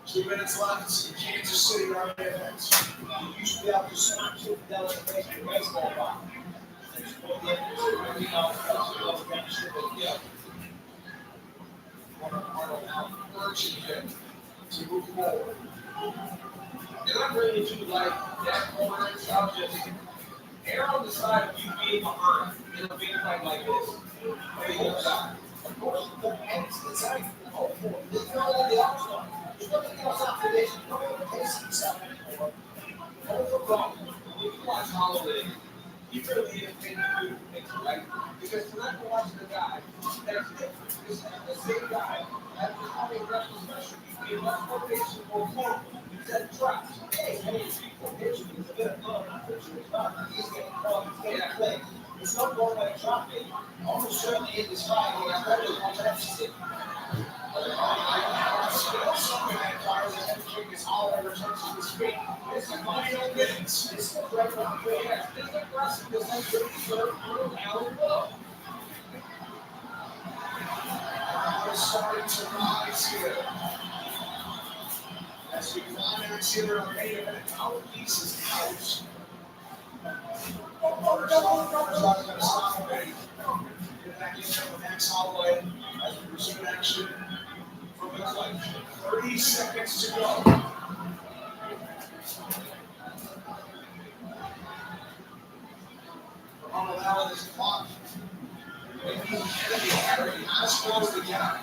2 minutes left in Kansas City right here. you used to be able to smack two Fidelity baseball ball. Arnold now urging him to move forward. And I really do like that corner subject. Err on the side of you being behind in a big fight like this. Being outside. Of course, it's like, oh, it's not like the All-Star. There's nothing else after this. Nobody can taste himself anymore. Overall, if you watch Holloway, he really is making you think, right? Because tonight we're watching a guy that's different. It's not the same guy as the Holloway wrestling special. He has motivation for more. He's at traps. Hey, people, here's a bit of blood on the picture. It's not, he's getting caught, he's getting played. It's not going like traffic. Almost certainly in this fight, he has better than one deficit. As Holloway returns to his feet, it's the final minutes. This is a great one. Yes, this aggressiveness has really served Arnold Allen well. We're starting to rise here. As we climb into the main event, our piece is out. First off, going to stop a bit. Get back in there with Max Holloway as we resume action from the clip. 30 seconds to go. Arnold Allen is blocked. Kennedy has closed the gap.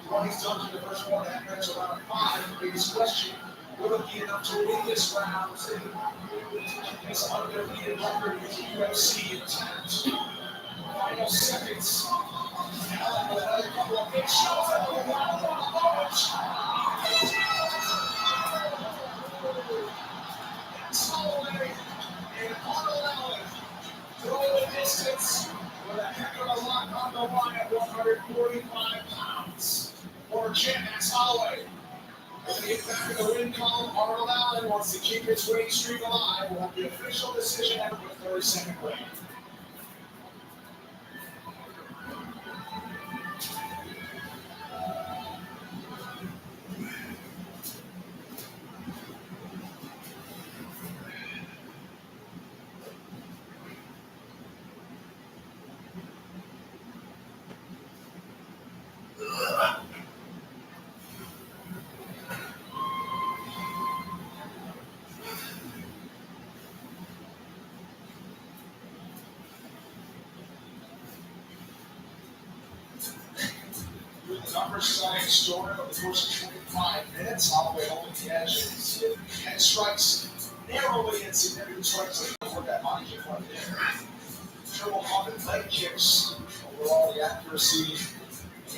What he's done in the first 1.5 minutes of round 5, the biggest question, will it be enough to win this round? His undefeated record with UFC intact. Final seconds. Allen with another couple of big shots at the round on the punch. That's Holloway and Arnold Allen throw the distance with a heck of a lot on the line at 145 pounds. For champ, that's Holloway. When they get back in the win column, Arnold Allen wants to keep his winning streak alive. We'll have the official decision after the 32nd round. Upper side story over the course of 25 minutes. Holloway holding the edge and strikes narrowly and significant strikes for that body kick right there. Triple pump and leg kicks. Overall, the accuracy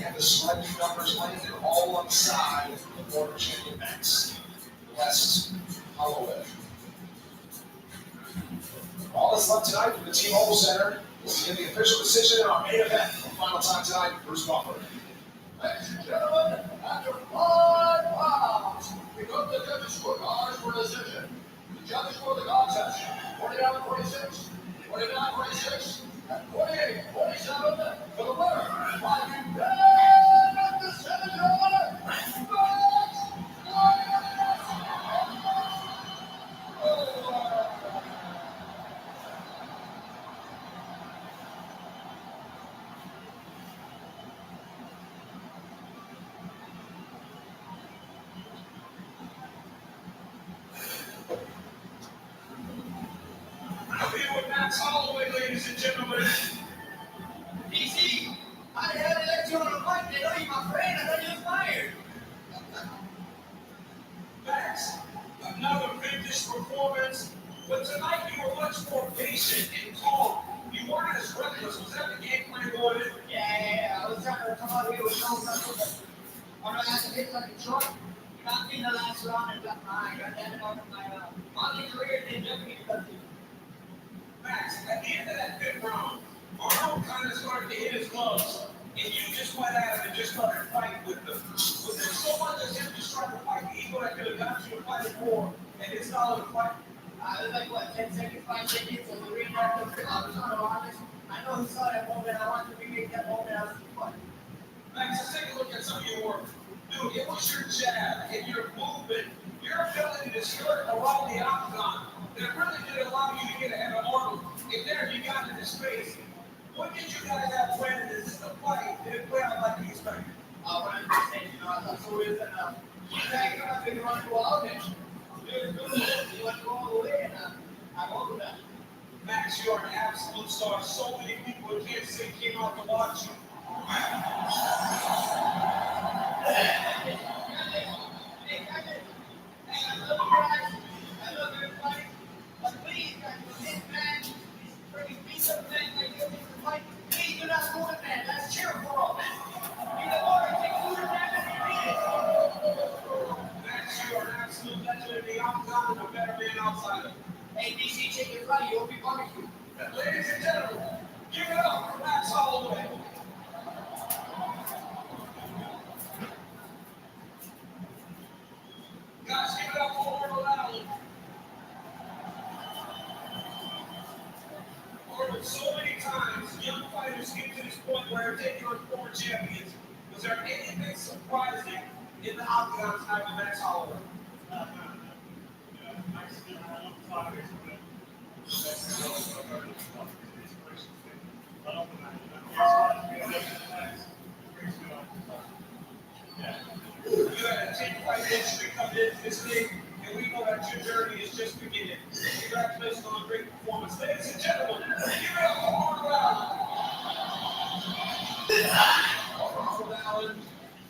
and the striking numbers landed all on the side of the former champion Max West Holloway. All that's left tonight from the T-Mobile Center. We'll begin the official decision in our main event. For final time tonight, Bruce Buffer. Ladies and gentlemen, after 5 rounds, we go to the judges' scorecards for a decision. The judges score the contest 49-46, 49-46, and 48-47 for the winner by unanimous decision. Max Holloway, ladies and gentlemen. DC, I had to let you on the mic. They know you're my friend. I know you're fired. Max, another vintage performance, but tonight you were much more patient and calm. You weren't as reckless. Was that the game plan going in? Yeah. I was trying to come out here with no nothing, but when I had to hit like a truck, got me in the last round and got that out of my career. They never get nothing. Max, at the end of that 5th round, Arnold kind of started to hit his gloves, and you just went at him and just started fighting with them. Was there so much as him just trying to fight the ego that could have got you to fight more, and his style of fight? It was like, what, 10 seconds, 5 seconds, and the ring after I was on the honest. I know he saw that moment. I wanted to remake that moment. I was fun. Max, let's take a look at some of your work. Dude, it was your jab and your movement, your ability to skirt around the octagon that really did allow you to get ahead of Arnold. And there you got into space. What did you guys have planned? Is this a fight? Did it play out like you expected? What I'm just saying, I thought so is that you got to run to all this. You want to go all the way, and I won't do that. Max, you are an absolute star. So many people in Kansas City came out to watch you. I love you guys. I love everybody. But please, guys, this man, this pretty piece of man like you, Mr. Mike, please do not score the man. Let's cheer for all, man. Be the Lord, take food and man, and be it. Max, you are an absolute legend in the octagon and a better man outside of it. Hey, DC, check your body. You'll be barbecue. Ladies and gentlemen, give it up for Max Holloway. Guys, give it up for Arnold Allen. Arnold, so many times young fighters get to this point where they are former champions. Was there anything surprising in the octagon tonight with Max Holloway? You had a 10-fight history coming into this thing, and we know that your journey is just beginning. Congratulations on a great performance. Ladies and gentlemen, give it up Allen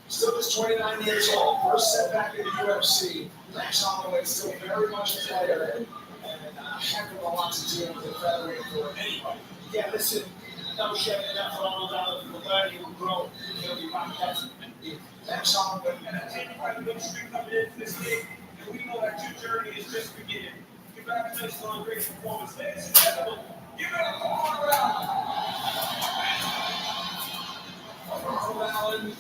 still just 29 years old. First setback in the UFC. Max Holloway still very much a player. And a heck of a lot to deal with in featherweight for anybody. Yeah, listen, no shedding enough for all those who learn, he will grow. He'll be right back. Max Holloway. And I tell you what, the big streak coming into this league, and we know that your journey is just beginning. Congratulations on a great performance, ladies and gentlemen. Give it up for Arnold Allen,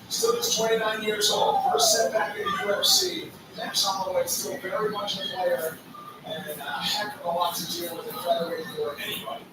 still just 29 years old. First setback in the UFC. Max Holloway still very much a player. And a heck of a lot to deal with in featherweight for anybody.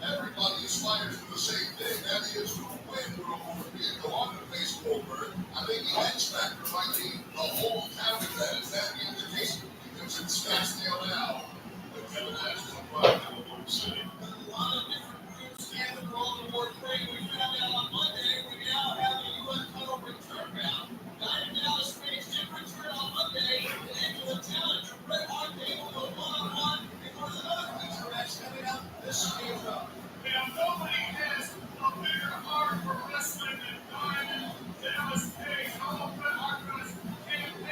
Everybody aspires to the same thing, that is to win the vehicle on the baseball bird. I think the X factor might be the whole town of that. Is that the indication? Because it's Scottsdale now. But Kevin National Pride in the City. A lot of different groups and the Baltimore trade. We found out on Monday we now have a U.S. title return bound. Nine Dallas faced in return on Monday. And Angela challenger Bret Hart will go one-on-one. And there's another feature match coming up this week. Now, nobody has a bigger heart for wrestling than Diamond Dallas Page. All Bret Hart does, and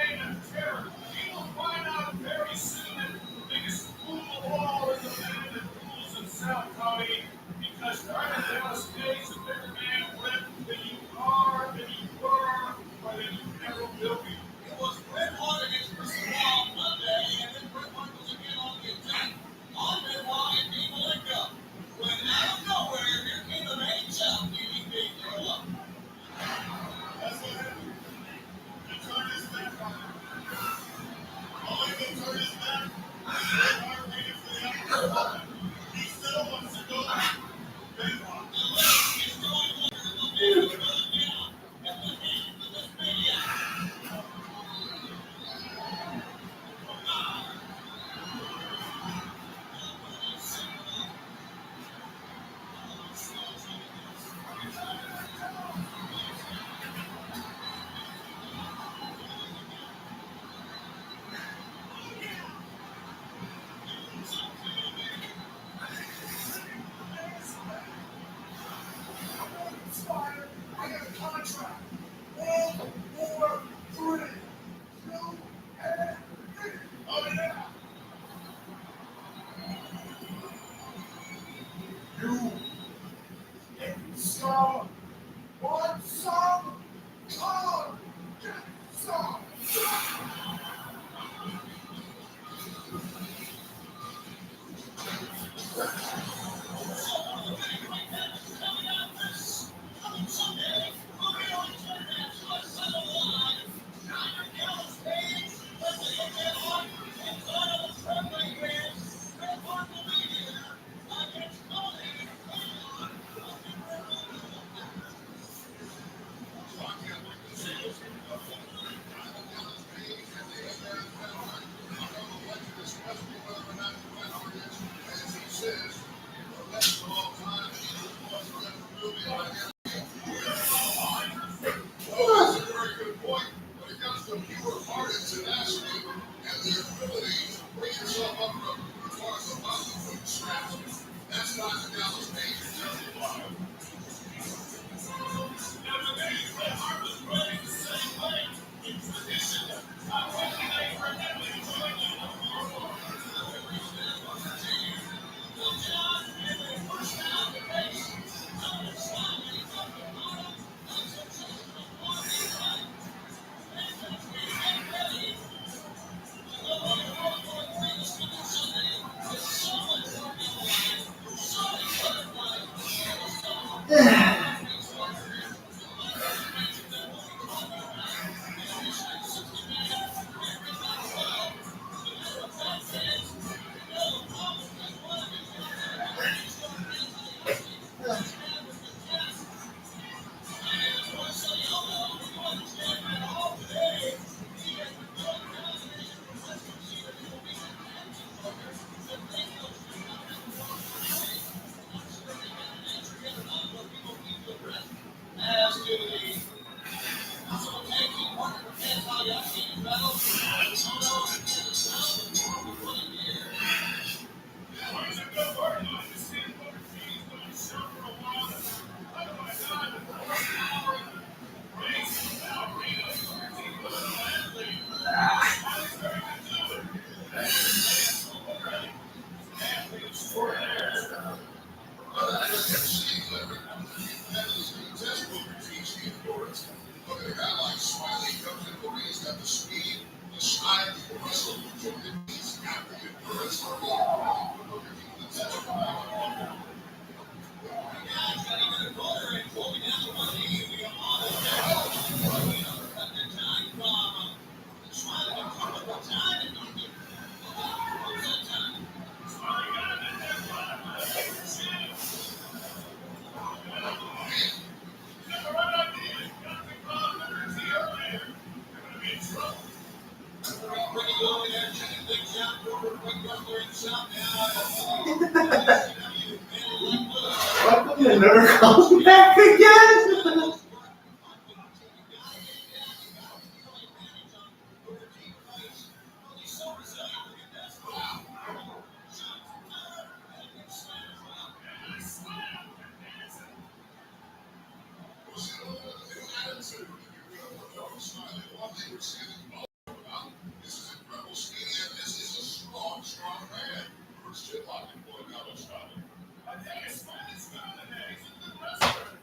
Well, that's a very good point. When it comes to pure heart and tenacity and the ability to bring yourself up from as far as the muscle food scraps, that's not the Dallas Page. Look at a guy like Smiley comes in the ring, he's got the speed, the strength, the muscle, he's got the endurance. Welcome to another call back again. This is incredible speed, and this is a strong, strong man. First shit lock and boy, now let's stop it. I think it's fine. It's not an he's a good wrestler.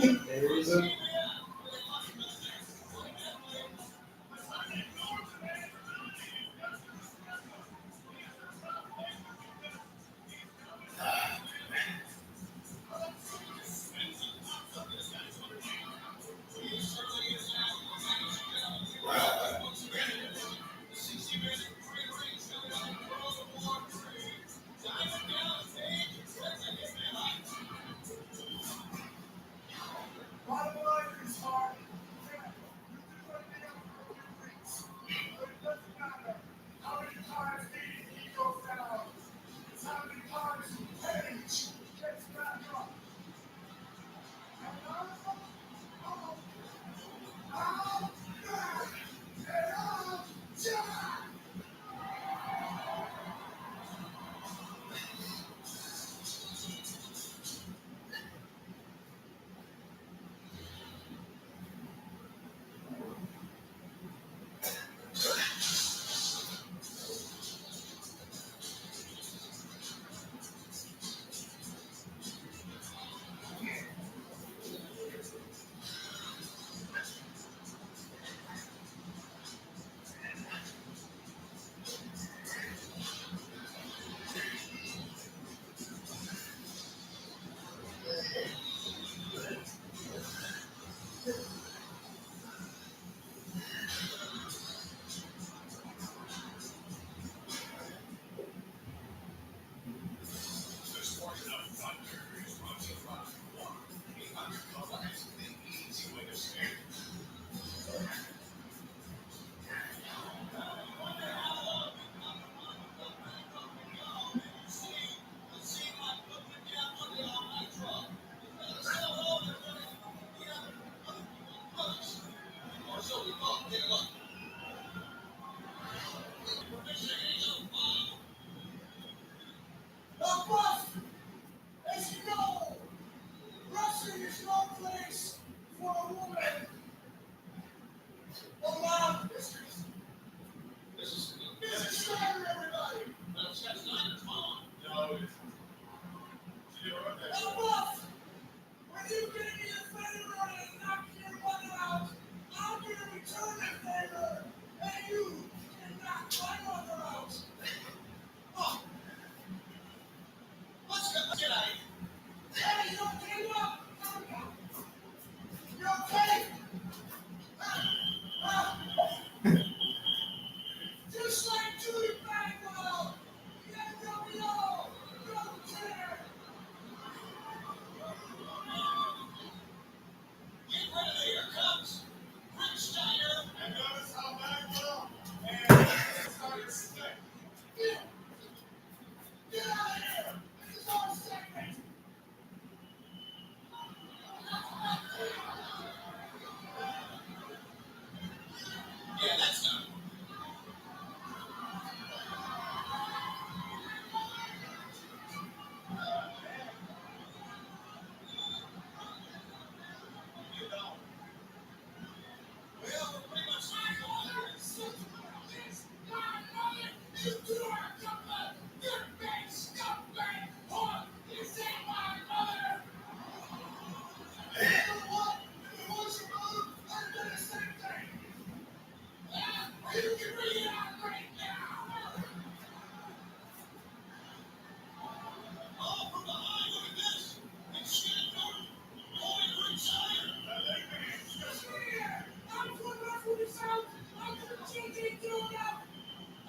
There's a Bottom line is hard. It doesn't matter how many times he goes down. It's how many times Page gets back up. And I'm back. And I'm Jack. Now, boss, as you know, wrestling is no place for a woman. A lot of business. Business for everybody. Now, boss, when you give me a favor and knock your mother out, I'm going to return that favor, and you can knock my mother out. Oh, let's get out of here. Hey, you okay, what? You okay? Just like Judy Bagwell, the NWO, don't care. Get ready, here comes Rick Steiner. And notice how Bagwell and started today. Get out of here! This is our segment! Yeah, that's done. Well, we're pretty much You two are a couple of dirtbag, scumbag, whore! You say my mother! You know what? If it was your mother, I'd do the same thing! Yeah, you can read it out right now! all from behind. Look at this. It's Shannon going to retire. Here! I'm going back for this out! I'm going to JJ do it out!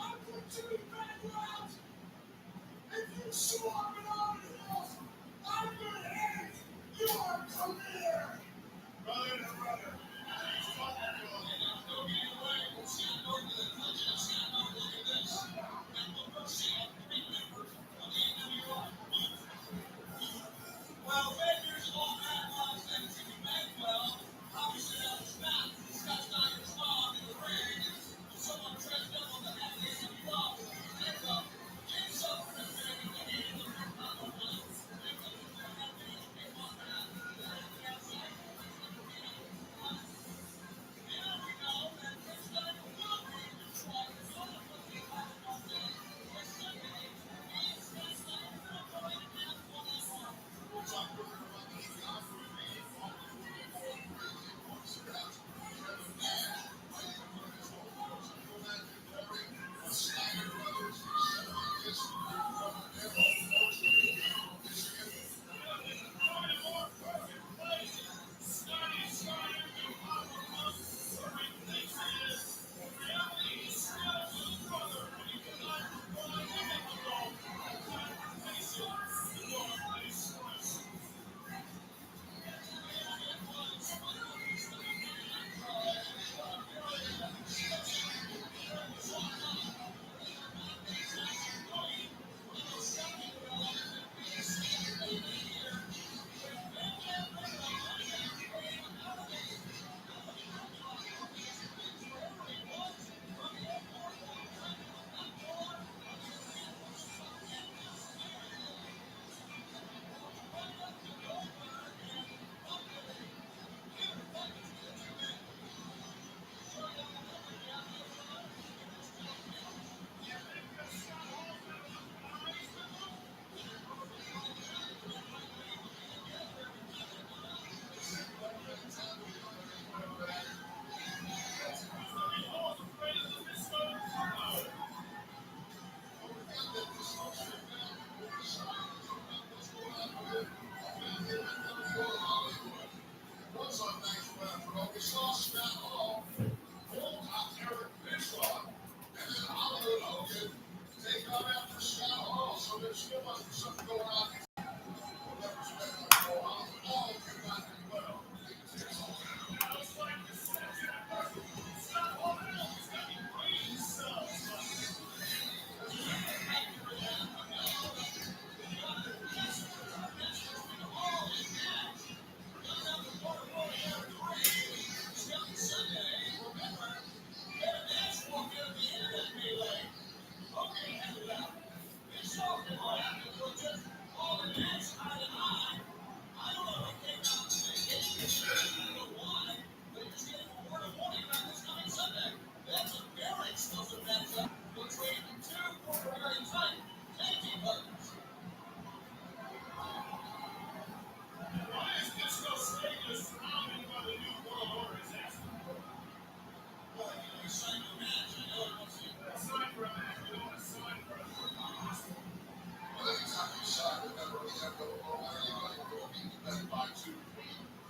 I'm going to be back out! If you show up in all the hills, I'm going to end your career! Brother to brother. Well, Baker's all that was and Jimmy Bagwell. Obviously, that was not Scott Steiner's mom in the ring. Someone dressed up on the hat of the NWO. And it's up for the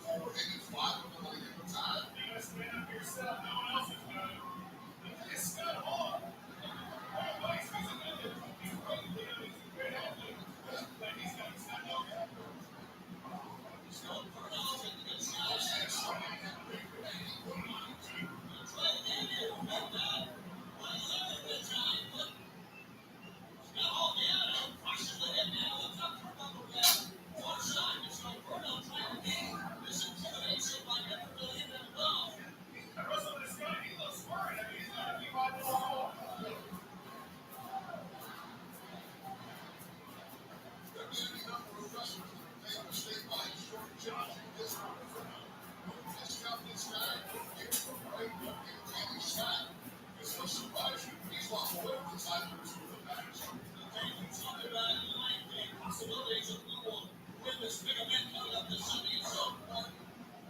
4 and 5 of them at a given time. You gotta stand up for yourself. No one else is gonna. It's Scott Hall. Oh, nice. He's a good. He's great. He's a great athlete. But he's not no good. I wrestled this guy. He looks worried. I mean, he's not gonna be my ball. There may be a number of wrestlers that are made mistake by short Josh and this one for now. Don't discount this guy. Give him a break. Don't give him any slack. This will surprise you. He's lost away from the side of the match. Talking about it tonight, the possibilities of who will win this big event coming up this Sunday is so important.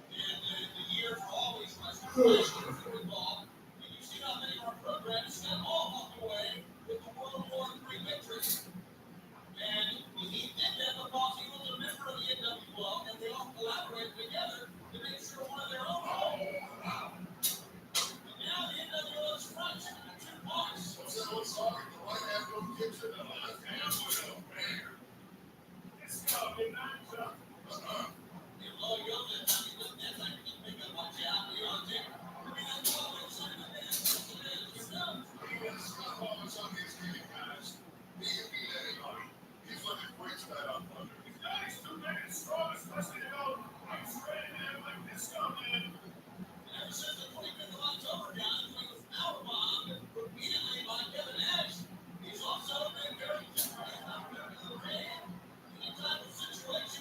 And the year for all these wrestlers involved. And you see how many of our programs have all walked away with the World War III victory. And he did that because he was a member of the NWO, and they all collaborated together to make sure one of their own. And now the NWO is crushed into 2 parts. What's that old song? The right hand from kitchen and the left hand will. Man. This guy did not jump. You know, you're the happy with that. I can pick up what you have. You're on there. I mean, I'm always saying that it's stuff. Even Scott Hall is on his game, guys. He's looking great tonight on Thunder. He's not. He's too big and strong, especially to go. I'm straight in like this guy, man. Ever since the 25th of October, guys, when he was powerbombed repeatedly by Kevin Nash, he's also been very different. He's not really the ring. Any type of situation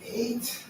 8.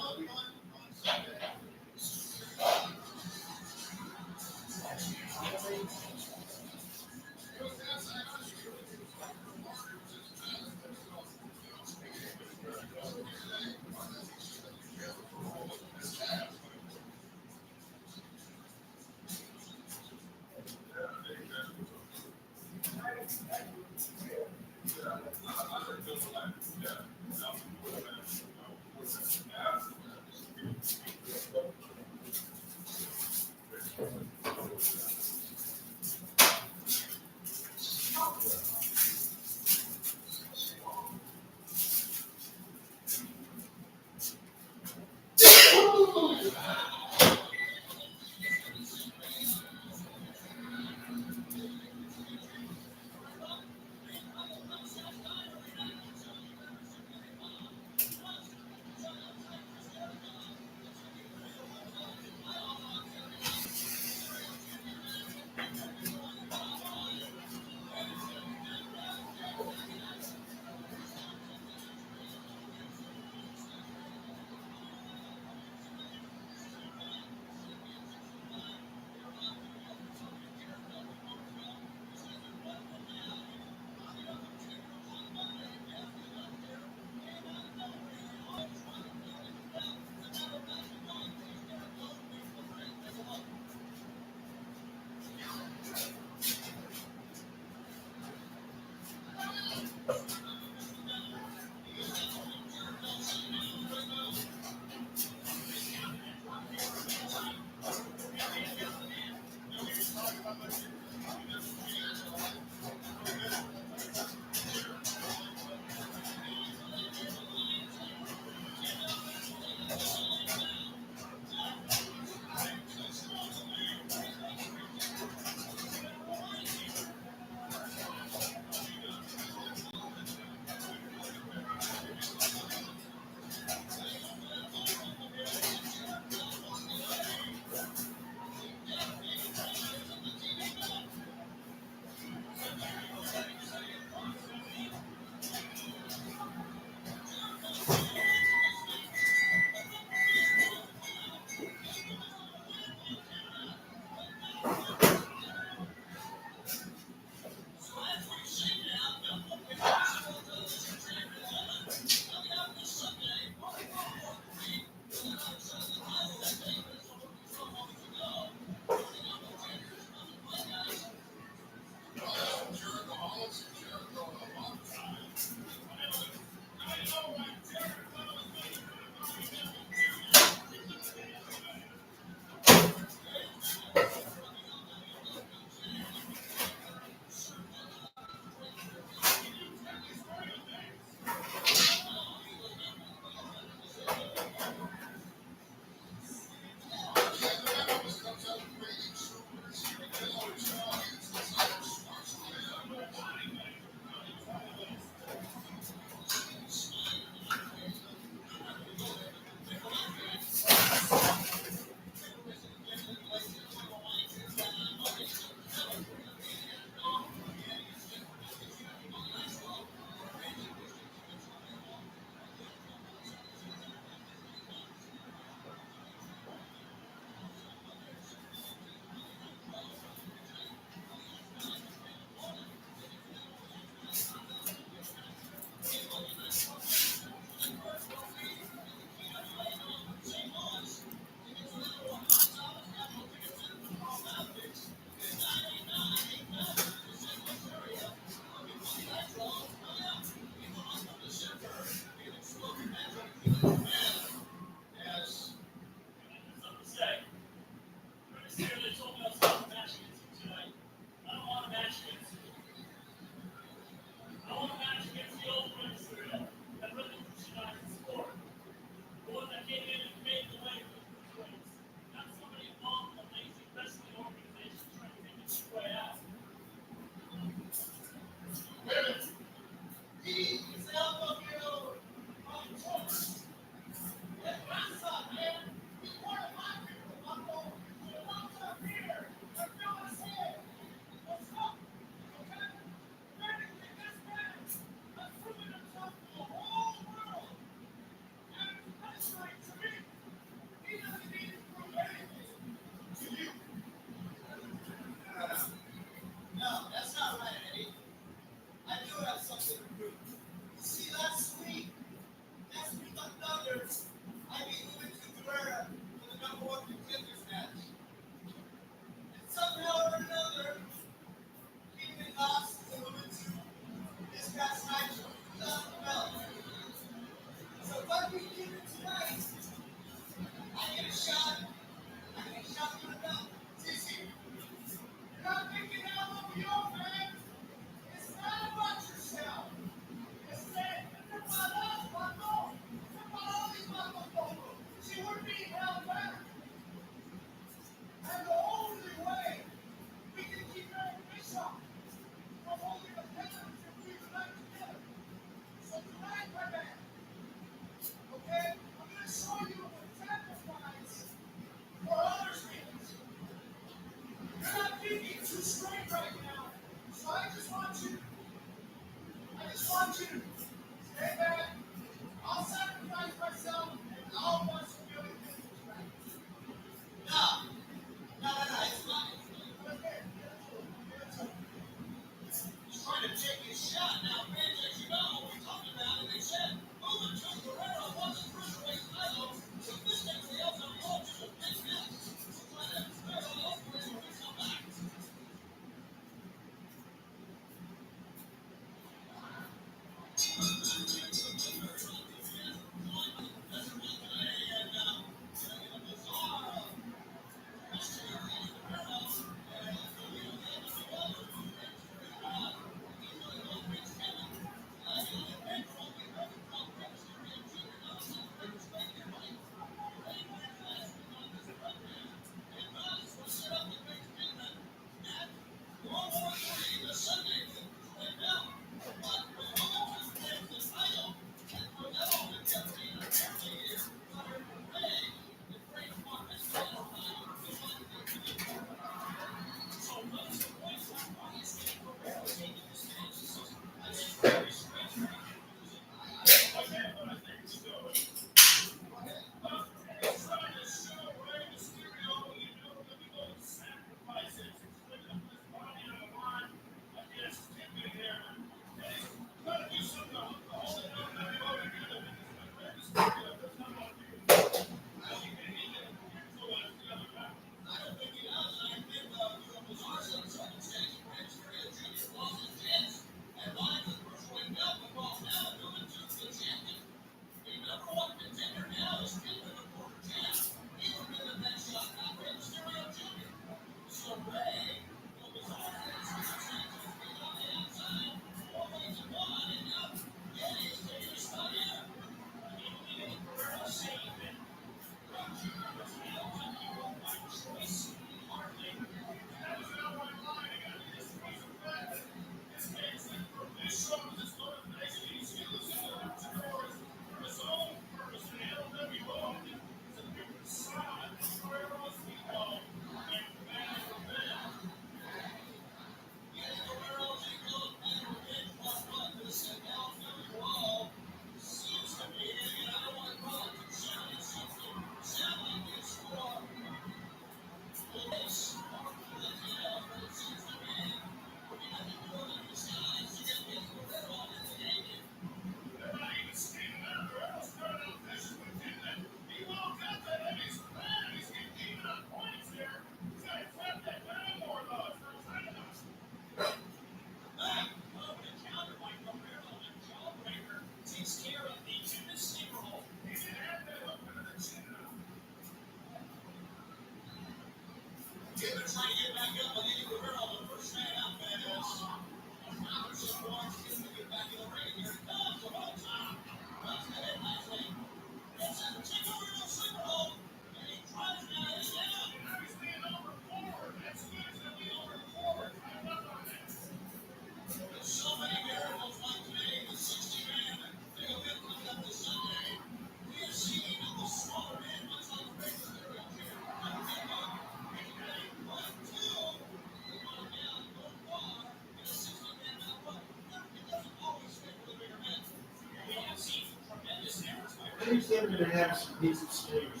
Maybe they're going to have some decent stairs.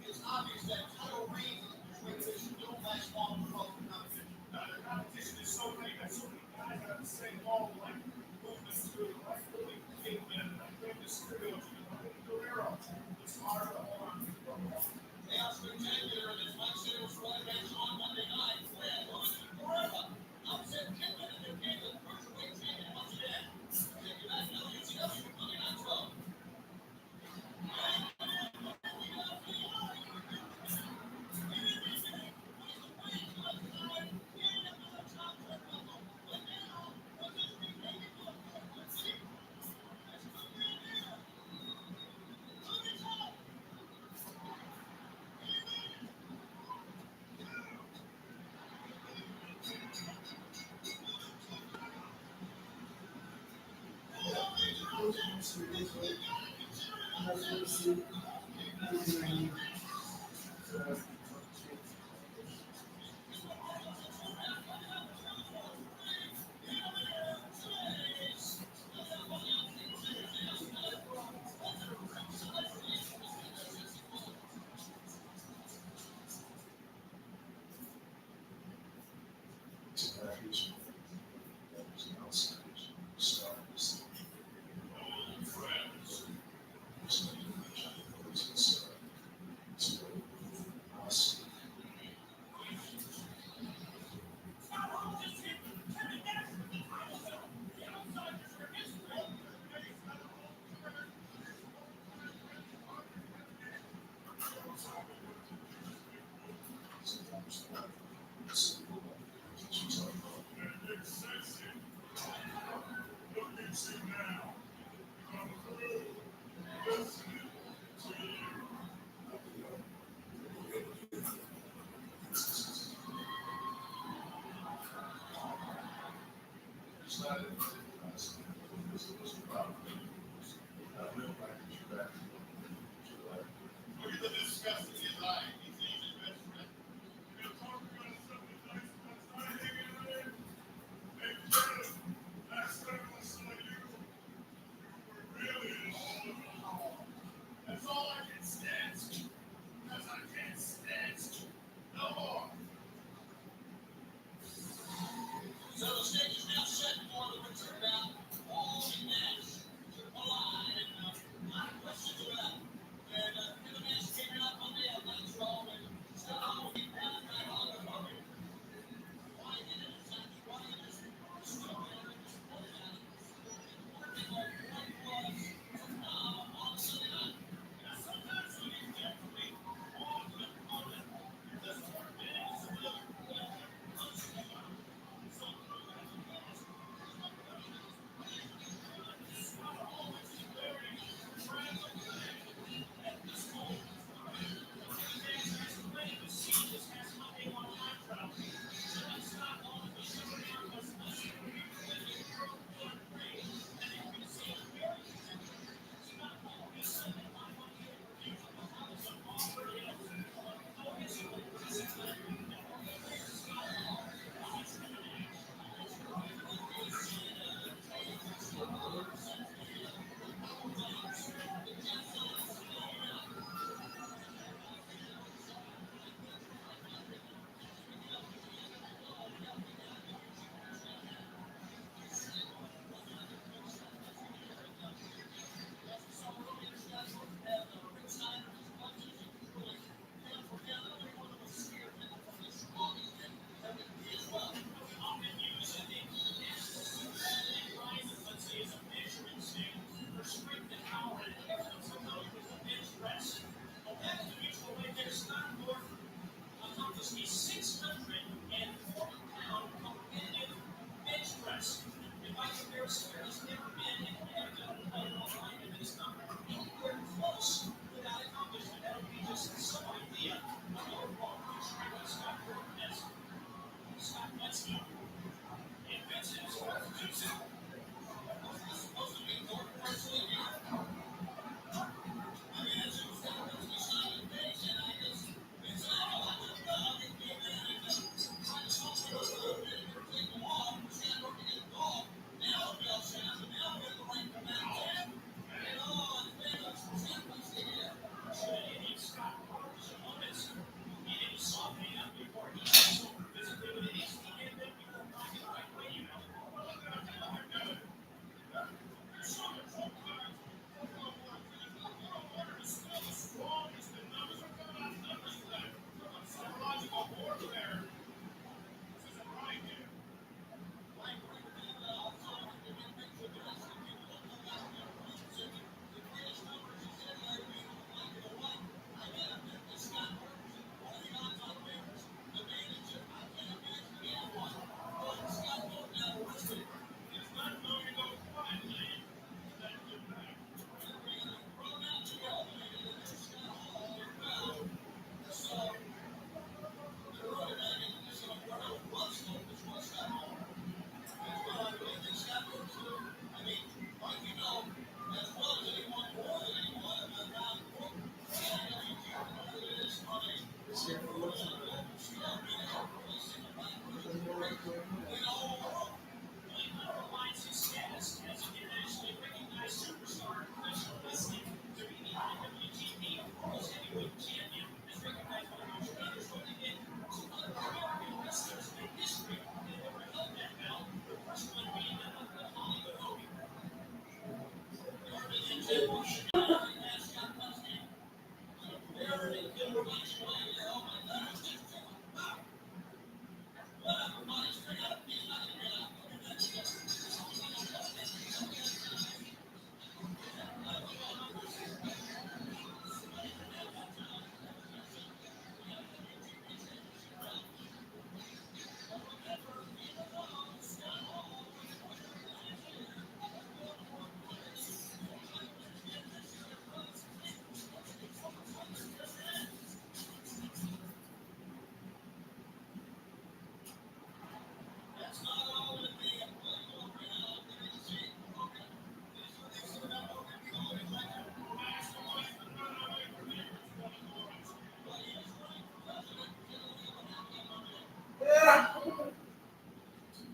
It's obvious that title reigns in this situation don't last long for both competition. The competition is so big that so many guys have the same ball like movements to it, like really big men, like Rey Mysterio, like Guerrero. It's hard to hold on to the ball. Chaos Spectacular and his Mike Singles Roy match on Monday night. Where was it forever? Upset Kidman and their game with Cruiserweight champion once again. If you guys know UCW coming on 12.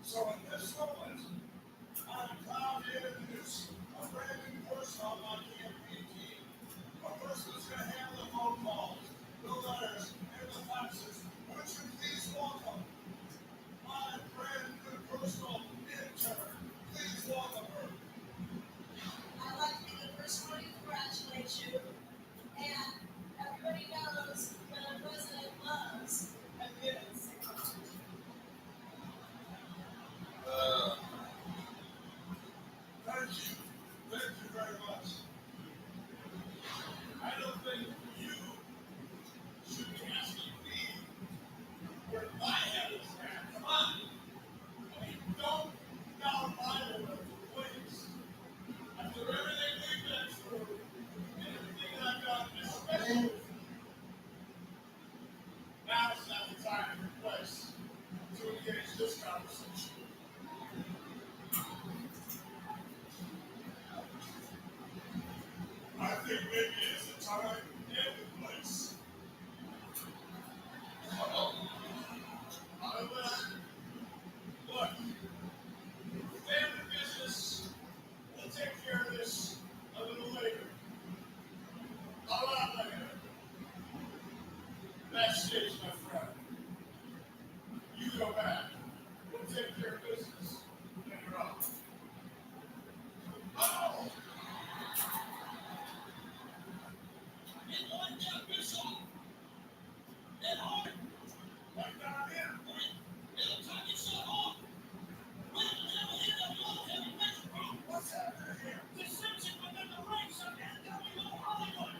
So in this moment, I'm proud to introduce a brand new person on my campaign team. A person who's going to handle the phone calls, the letters, and the faxes. Would you please welcome my brand new personal intern? Please welcome her. I'd like to be the first one to congratulate you. And everybody knows that a president loves a good signal. Thank you. Thank you very much. I don't think you should be asking me where my head is at. Come on. I mean, don't down my order, please. After everything we've been through, and everything that I've done, especially now is not the time and place to engage this conversation. I think maybe it's the time and the place. Look, family business, we'll take care of this a little later. A lot later. Backstage, my friend. You go back. We'll take care of business later on. Oh! Like down here. What's happening here? Dissension within the ranks of NWO Hollywood.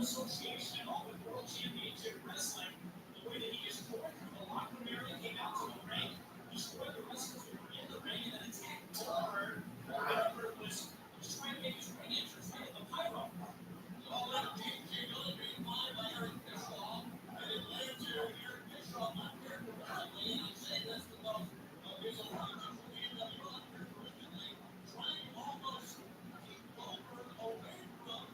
Association and all the World Championship Wrestling. The way that he just tore through the locker room and came out to the ring, destroyed the wrestlers who were in the ring, and then attacked Goldberg. Goldberg was trying to make his ring entrance right at the pyro. All that being being followed by Eric Bischoff, and it led to Eric Bischoff unfavorably, and I'm saying that's because there's a lot of people in the roster originally trying to almost keep Goldberg away from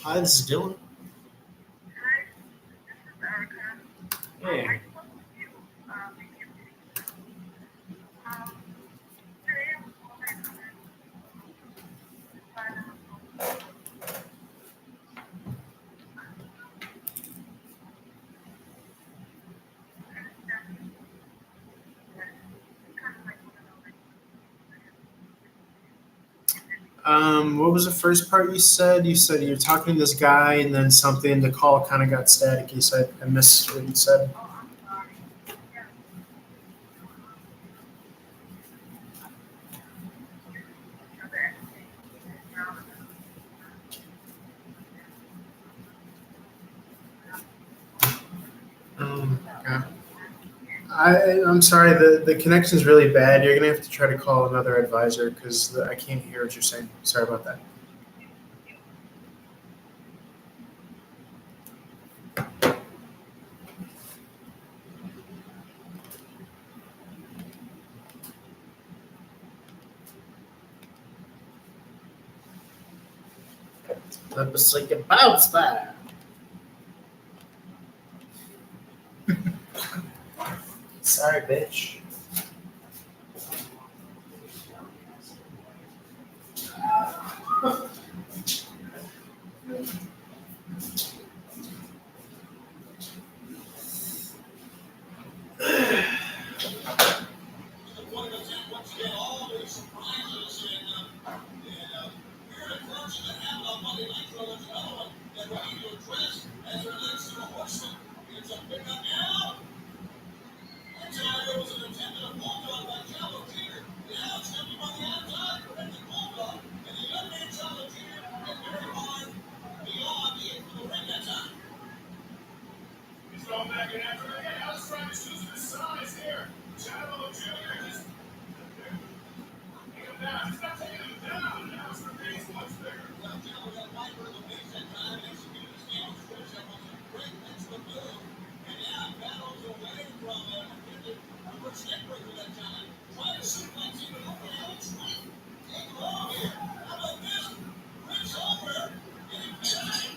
Hi, this is Dylan. Hi, this is Erica. Hey. I spoke with you maybe a week ago. Today I was wondering What was the first part you said? You said you're talking to this guy, and then something. The call kind of got staticky, so I missed what you said. I'm sorry. Yeah. Okay. I'm sorry. The connection's really bad. You're gonna have to try to call another advisor because I can't hear what you're saying. Sorry about that. Let me see your bounce back. Sorry, bitch. He's going back in after it again. Alex trying to choose his size here. Chavo Jr. just taking him down. He's not taking him down. Now it's the base much bigger. Well, Chavo got Piper in the base that time and executed his game. Switch up on a great extra move. And now battles away from him. A good stick breaker that time. Trying to suplex him over Alex Wright. Take long here. How about this? Rich over. Getting behind.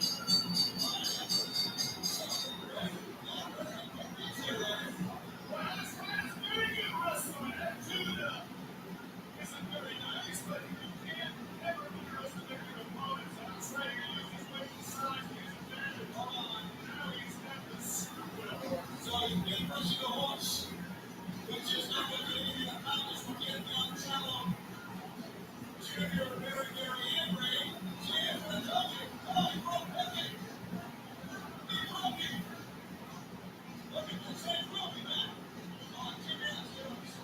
Isn't very nice, but you can't ever underestimate your opponent. So I'm trying to use his weight and size to his advantage. Hold on. Now he's got the super. So he's been rushing the horse, which is not going to be anything accomplished from getting down the shallow. Junior, very, very angry. Jim, I told you. Oh, he broke Becky. He broke him. Look at this. He's broken, man. On Jimmy Astros.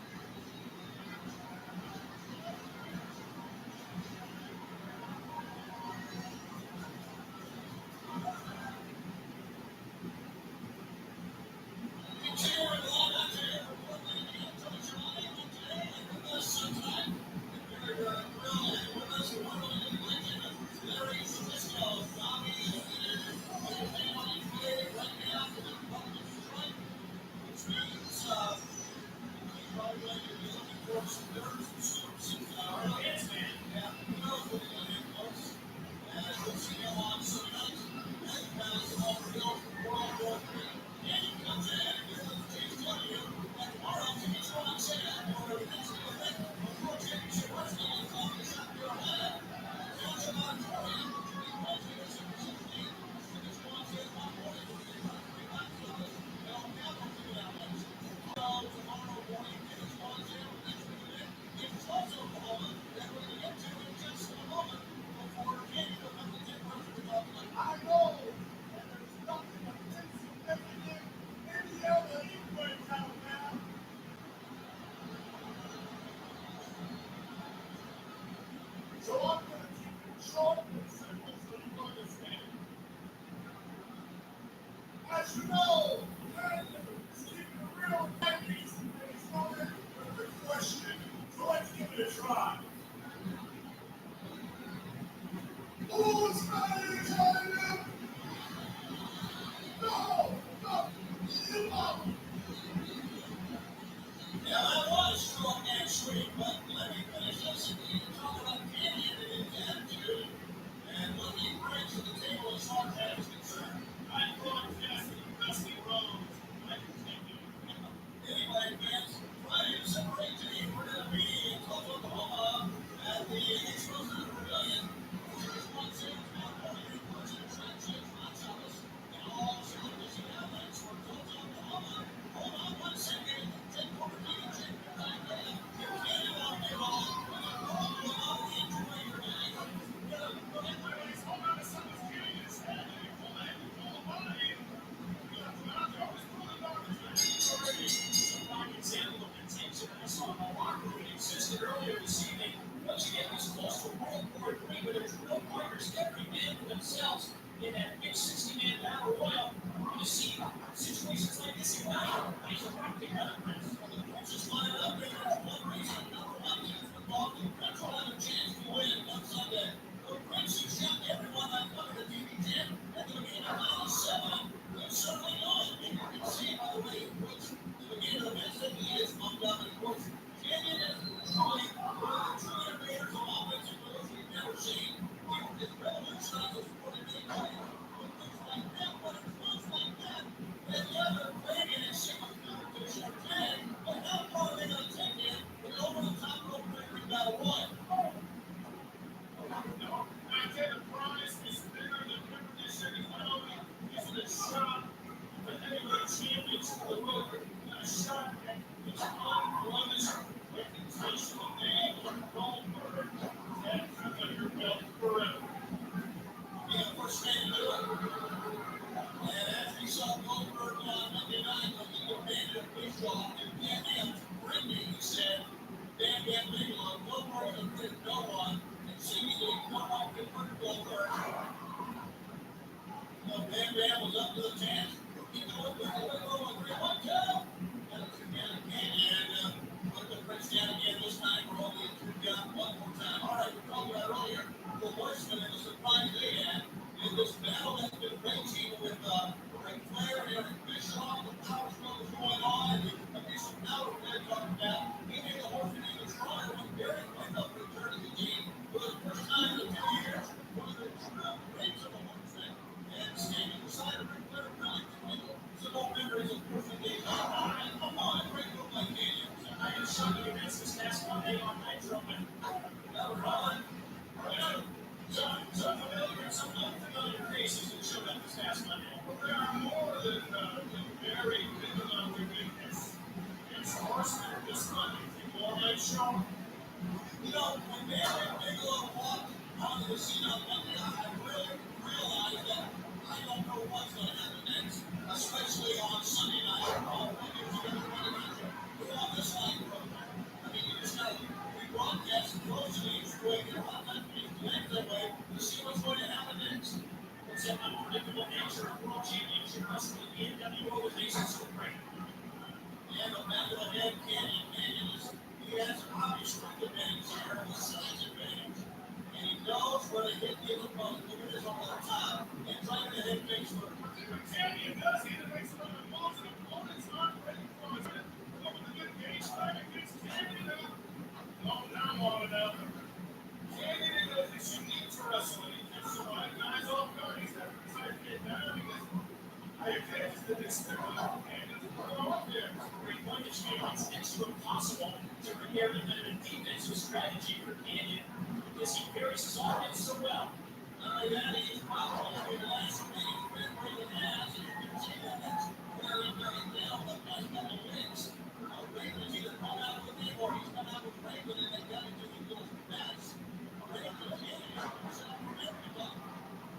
said earlier this evening, once you get this close to World War III, where there's real fighters, every man for themselves, in that big 60-man battle royal, we're going to see situations like this ignite. These are rock together, friends. The coaches line up, there's one reason, number one, chance for golf, the French will have a chance to win on Sunday. The French should shock everyone like under the TV10, and they'll be in the final seven. They're certainly not. And you can see, by the way, the beginning of the match, that he is bumped up, and of course, Canyon is truly one of the true innovators of offensive moves we've never seen. He just revolutionized the sport in many ways. With moves like that, when it moves like that, and the other playing in a single competition or 10, but how far are they going to take him with over the top rope breaker battle one? No, I tell the prize is bigger than competition. It's not only is it a shot at the heavyweight champions of the world, but a shot at the unblemished reputation of name of Goldberg and under your belt forever. Yeah, first man to do it. And as we saw Goldberg on Monday night, when he demanded a Bischoff and Van Dam's ringing, he said, Van Dam Bigelow, Goldberg will quit no one, and seemingly no one can hurt Goldberg. Van Dam was up to the task. He goes, we're 3-1-2. And put the French down again this time. We're only 2 down one more time. All right, we talked about earlier the horsemen and the surprise they had in this battle that's been raging with Ric Flair and Eric Bischoff. The power struggles going on, and the abuse of power we're talking about. He made the horsemen even stronger when Barry Windham returned to the game for the first time in 2 years. One of the true greats of the horsemen. And standing beside of Ric Flair really kindled some old memories of horsemen days. Come on, great look like Canyon. I am showing you this past Monday on Nitro, and Ron. some familiar, some unfamiliar faces that showed up this past Monday. But there are more than very familiar weakness. It's horsemen this Monday. People on that show. You know, when Van Bigelow walked onto the scene on Monday, I really realized that I don't know what's going to happen next, especially on Sunday night. We're on this line program. I mean, you just got to broadcast closely each way you're on that way to see what's going to happen next. It's an unpredictable nature of world championship wrestling. The NWO is makes it so great. And the back of the head, Canyon he has an obvious strength advantage here, a size advantage. And he knows where to hit the opponent. Look at this on the top and trying to hit face first. Canyon does he makes some other moves, and opponents aren't ready for it. Look at the good game back against Canyon. Long down long enough. Canyon does this unique to wrestling. He gets some guys off guard. He's got to try to get down because I advance the despicable and it's going up there. Great point, it's next to impossible to prepare the limited defensive strategy for Canyon because he carries his offense so well. That is probably the last thing Red Raven has, and you can see that that's very, very well the past couple of weeks. Raven's either come out with him or he's come out with Raven, and they've got to do those bats. Raven Canyon himself from everybody.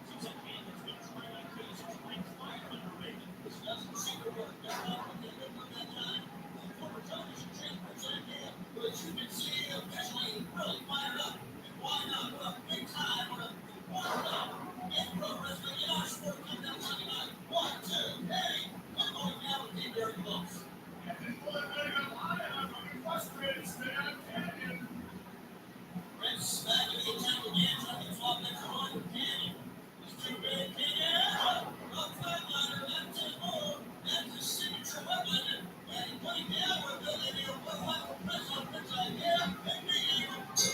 Seems like Canyon's been trying to get his strength fire under Raven. This doesn't seem to work that well, but they've been that time. The former television champ represented him, but as you can see, officially really fired up. And why not? What a big time, what a in pro wrestling in our sport comes out Sunday night. 1, 2, hey, I'm going down with Team Very Close. And people are getting up high enough. I'm frustrated. Stay out of Canyon. Red smack in the attack again, trying to flop next one. Canyon. It's too big. Canyon. A flatliner. That's his move. That's his signature weapon. And he's putting down with ability to put one press on Prince idea and being able to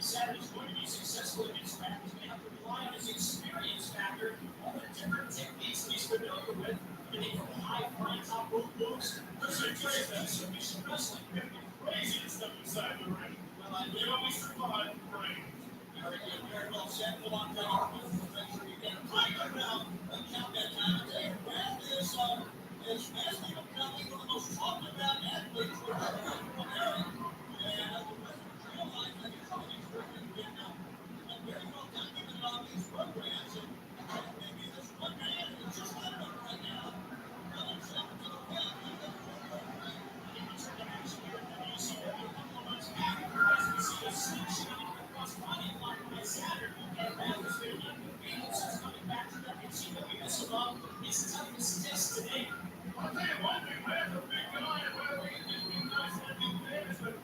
Saturday's going to be successful against Matt. He's going to have to rely on his experience factor, all the different techniques that he's familiar with, getting from high flying top rope moves to submission wrestling. Crazy stuff inside the ring. Well, they always survive brains. Very good, very well said. Full on power. Make sure you get a tiger now. Count that time. Brad is asking him to be one of the most talked about athletes we've ever had in America. And realize that he's always working with now. And very well documented on these programs. And maybe this one man is just not enough right now. Another step to the win. His toughest test today. I'll tell you one thing, man, the big guy, whatever you do, you guys have big fans, but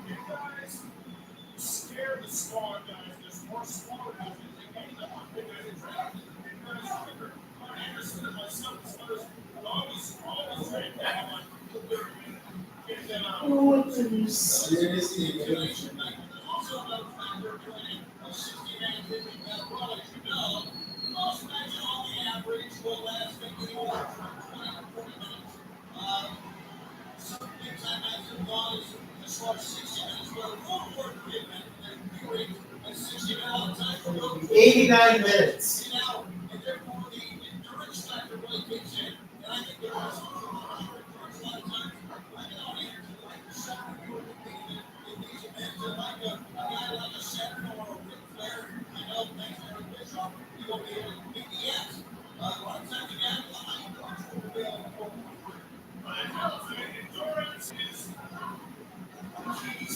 you guys scare the smaller guys. There's more smaller guys than they think. They want big guys in training. Big guys quicker. Mark Anderson and myself and some others always train back. I'm like, get them out. Seriously, Also, another factor training a 60-man 50-man run, as you know, most matches on the average will last anywhere from 20 to 40 minutes. Some things I imagine was as far as 60 minutes, but a little more than 60 minutes all the time for both. 89 minutes. Now, and therefore the endurance factor really kicks in. And I think there was also a lot of times I can only like the shot in these events, like a guy like a Saturn or a Ric Flair, I know thanks to Eric Bischoff, you won't be able to beat the ends. A lot of times again, I will be able to pull. Endurance is key.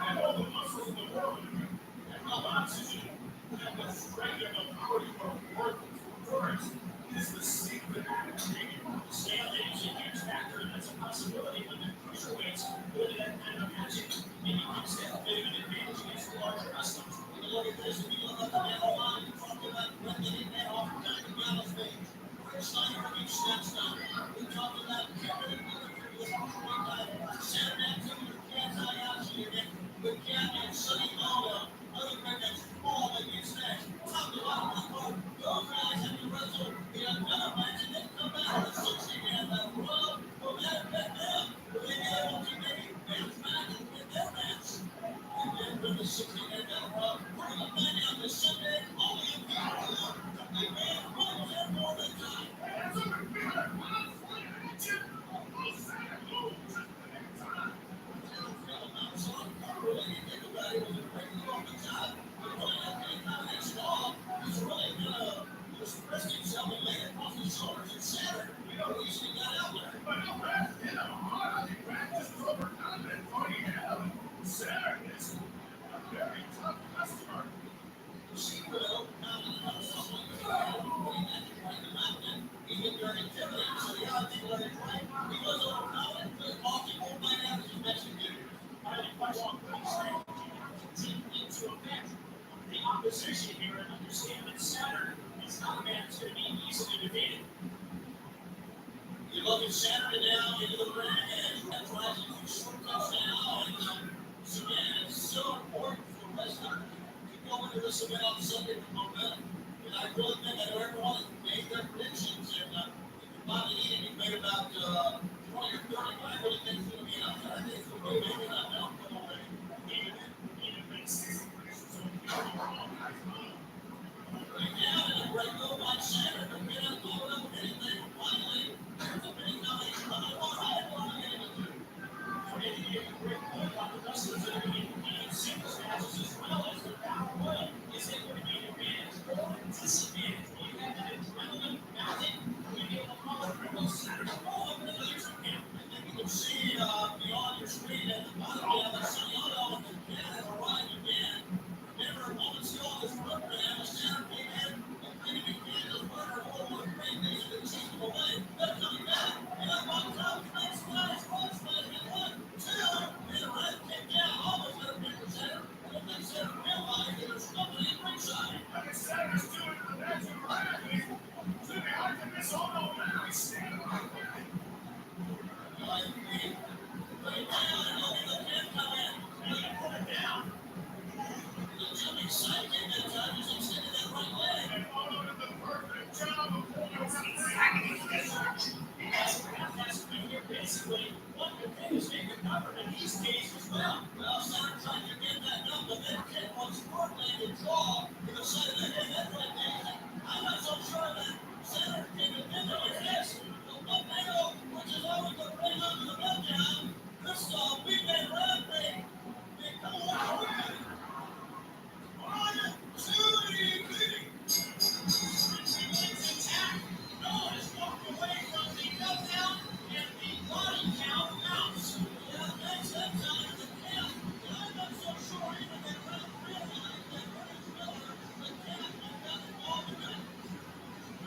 And all the muscles in the world and no oxygen and the strength and the power of work endurance is the secret to training. Scale is a huge factor, and that's a possibility when the cruiserweights go to that kind of magic. And you can still have an advantage against the larger wrestlers. Look at this, if you look at the middle line, you talk about when getting that off the back of Dallas stage. Rick Steiner reached snaps down. We talked about Kevin and Miller with Saturday afternoon, Kansas Hayashi again, with Ken and Sonny Maldo. Other men that's all that gets snatched. Top to bottom, those guys have to wrestle in another match and then come back with 60-man battle royal. No matter them, but they get able to maybe bounce back and win their match. And then with the 60-man battle royal, we're going to find out this Sunday only in Canada. They ran one there more than time. Saturdays, a very tough customer. Even during activity, so the other thing was right. He was overpowered, but multiple by average is Mexican. Highly questionable strategy into effect. The opposition here and understand that Saturn is not a man that's going to be easily defeated. You look at Saturday now into the ring, and that's why he's short touchdown. So, man, it's so important for wrestling to go into this event on Sunday with momentum. And I really think that everyone made their predictions. And Bobby Eaton made about 20 or 30, but I really think it's going to be enough. I think it's going to be maybe not enough for the way. Even makes 60 predictions, so you can't be wrong. Right now, in a great move by Saturday, but we don't blow up anything. Finally, there's a big nomination. I don't know what I'm going to do. Maybe you have a great point about the wrestlers that are going to be in singles matches as well as the battle royal. Is it going to be an advantage or a disadvantage? Will you have that adrenaline mounting? Will you be able to follow through those Saturday? Oh, I'm going to use it now. And then you can see beyond your screen at the bottom of the Sonata and again arrived again. Remember, moments ago, this program was Saturday man, and Brady McMahon was running over the ring. They should have chased him away. They're coming back. And I'm on top. Nice splash, one splash, and 1, 2, and a red kick down. Almost got a big center. And if they said realize that Basically, one could finish making cover in these days as well. Well, center trying to get that number, then Kent wants Portland to draw with the side of the head. That's right there. I'm not so sure that center can defend it this. But Mayo, which is always the play under the meltdown. Kristoff, we've been running. They come away with it. 1, 2, 3. Attack. No one has walked away from the meltdown and the body count mounts. Yeah, that's that time of the camp. And I'm not so sure even that Ralph realized that Curtis Miller, the captain, got involved in it.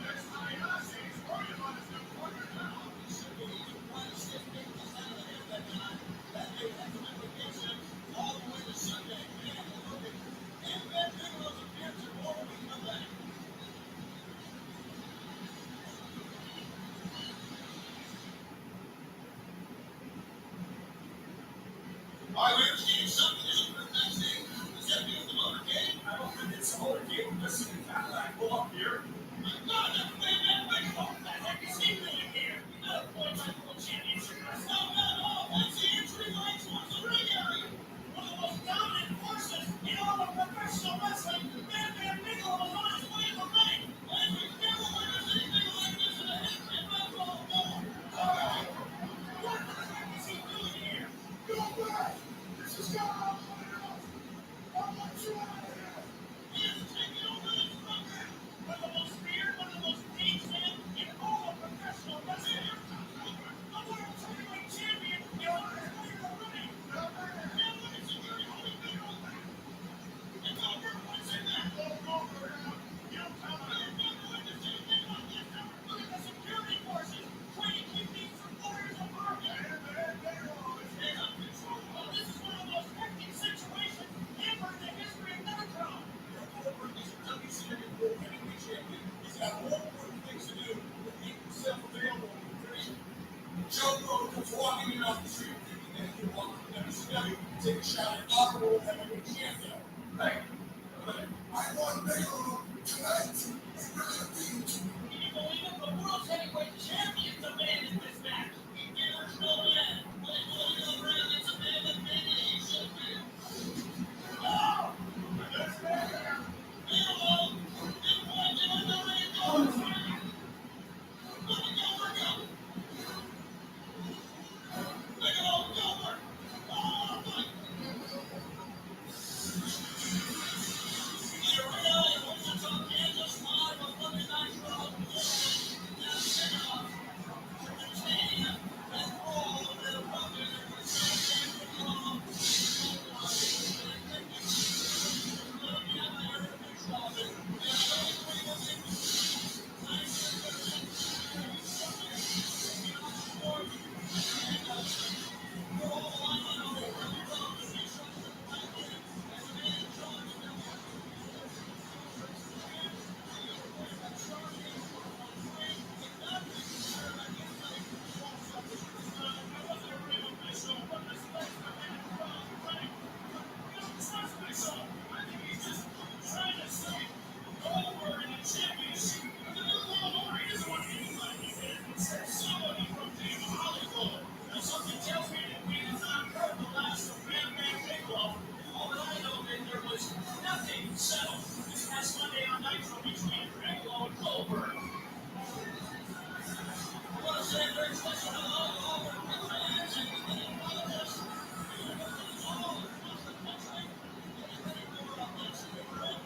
There's Hayashi. He's worried about his new partner now. He should be. He's trying to stick things out of him that time. That may have some implications all the way to Sunday. Man, look at him. That Bigelow's appearance at home when we come back. I will see something is a that thing. Is that new the motorcade? I don't think it's a motorcade. We're just in Cadillac. Pull up here. My God, that's the way that Bigelow. What the heck is he doing here? He's not a point by world championship. No. That's the entry line towards the ring area. One of the most dominant forces in all of professional wrestling. Man, Bigelow was on his way to the ring. And we never witnessed anything like this in a history of wrestling before. All right. What the heck is he doing here? Go back! This is not how I want you out of here! He is taking over this program! One of the most feared, one of the most engaged men in all of professional wrestling! The world heavyweight champion! You're on his way to the ring! Now what is security holding Bigelow back? And Goldberg wants him back! Goldberg out! You don't tell me! You're not going to say anything about this now! Look at the security forces trying to keep these supporters apart! Well, this is one of the most hectic situations ever in the history of Metro. Goldberg is a WCW World Heavyweight Champion. He's got more important things to do than make himself available to the division. Joe Rogan comes walking in off the street thinking that he can walk from WCW and take a shot at our World Heavyweight Champion. Right. I want Bigelow tonight. Can you believe it? The World Heavyweight Champion's a man in this match. He fears no man. But he's going over against a man that maybe he should be. Oh! That's better. Bigelow! And one to another and goes. Look at Goldberg go. Bigelow, Goldberg. Oh, my. The arena in Wichita, Kansas, live on Monday Night Raw. Something tells me that we have not heard the last of Man Bigelow. All that I know that there was nothing settled this past Monday on Nitro between Bigelow and Goldberg. I want to say a very special hello to all of our fans and Valadez. All across the country. Getting ready for a match in the ring.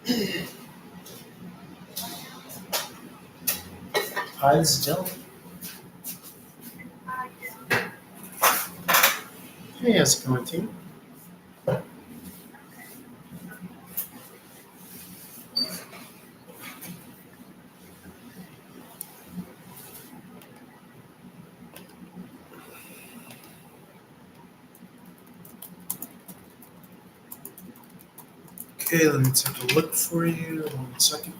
Hi, this is Dylan. Hey, how's it going, team? Okay, let me take a look for you. 1 second.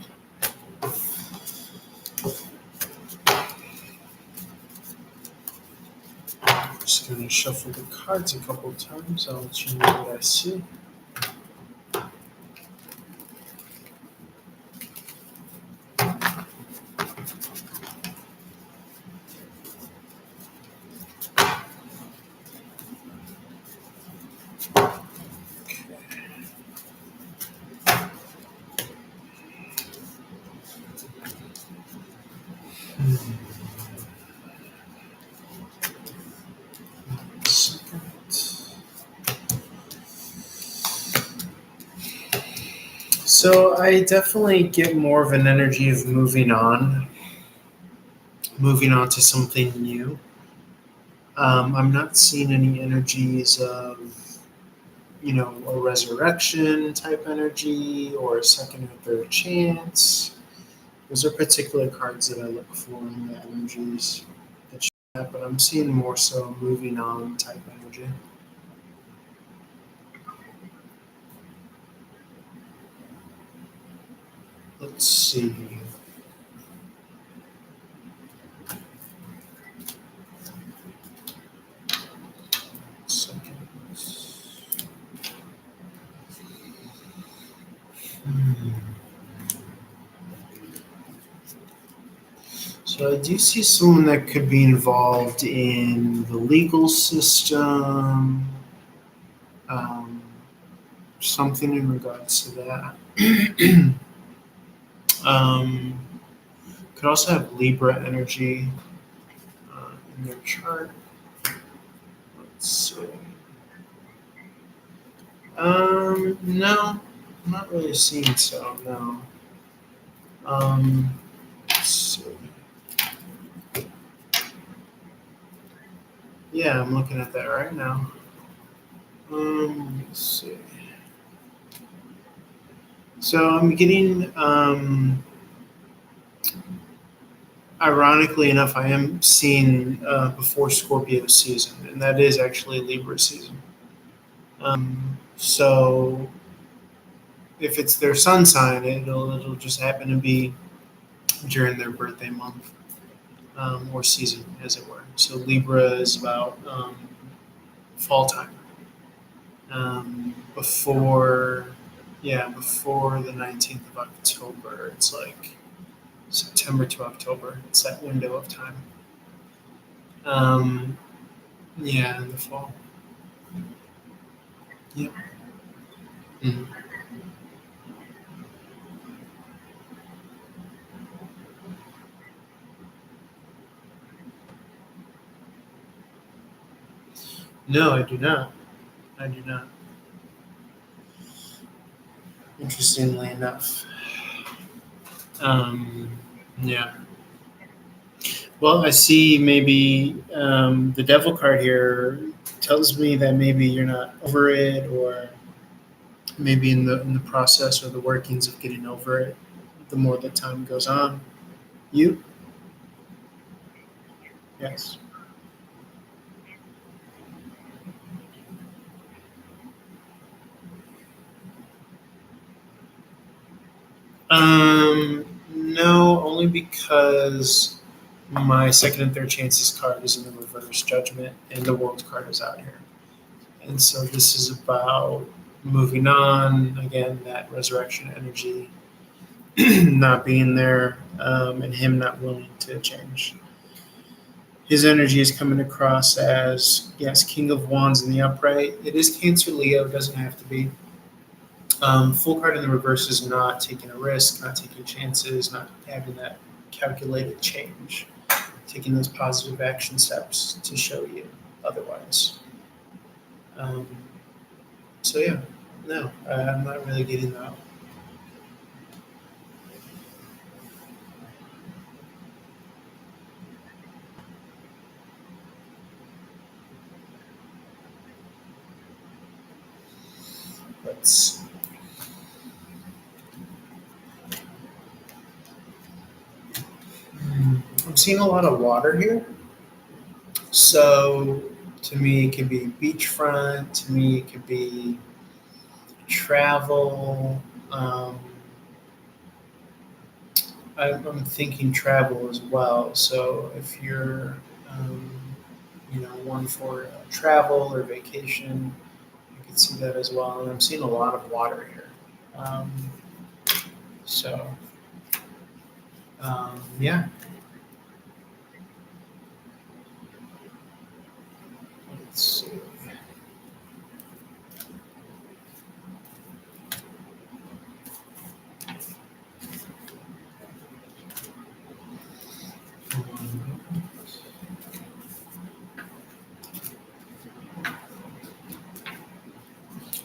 Just gonna shuffle the cards a couple of times. I'll let you know what I see. So I definitely get more of an energy of moving on to something new. I'm not seeing any energies of, a resurrection type energy or a second or third chance. Those are particular cards that I look for in the energies that show up, but I'm seeing more so moving on type energy. Let's see. Second. So I do see someone that could be involved in the legal system, um, something in regards to that. um, could also have Libra energy in their chart. Let's see. No, I'm not really seeing so. No. Let's see. Yeah, I'm looking at that right now. Let's see. So I'm getting, ironically enough, I am seeing before Scorpio season, and that is actually Libra season. So if it's their sun sign, it'll just happen to be during their birthday month or season, as it were. So Libra is about fall time. Before the 19th of October, it's like September to October. It's that window of time. Yeah, in the fall. Yep. Mhm. No, I do not. I do not. Interestingly enough. Um, yeah. Well, I see maybe the devil card here tells me that maybe you're not over it, or maybe in the process or the workings of getting over it. The more that time goes on, you yes. No, only because my second and third chances card is in the reverse judgment, and the world card is out here. And so this is about moving on. Again, that resurrection energy not being there, and him not willing to change. His energy is coming across as, yes, King of Wands in the upright. It is Cancer Leo, doesn't have to be. Full card in the reverse is not taking a risk, not taking chances, not having that calculated change, taking those positive action steps to show you otherwise. So yeah, no, I'm not really getting that. minutes. I'm seeing a lot of water here. So to me, it can be beachfront. To me, it could be travel. I'm thinking travel as well. So if you're, one for travel or vacation, you can see that as well. And I'm seeing a lot of water here. Um, so, yeah. Let's see.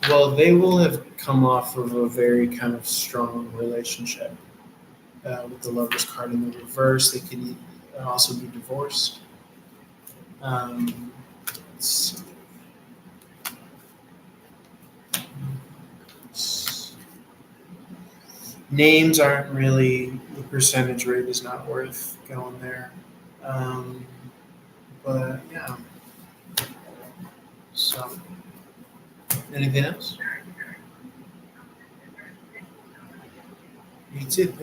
Well, they will have come off of a very kind of strong relationship with the Lover's card in the reverse. They could also be divorced. Let's see. Names aren't really, the percentage rate is not worth going there. But yeah. So, anything else? Me too.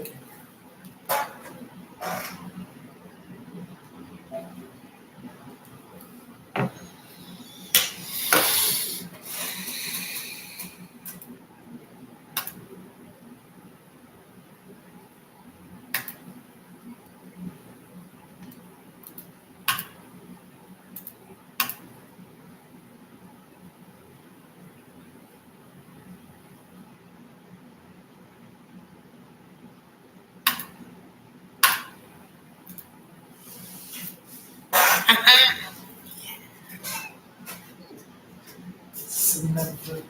Thank you.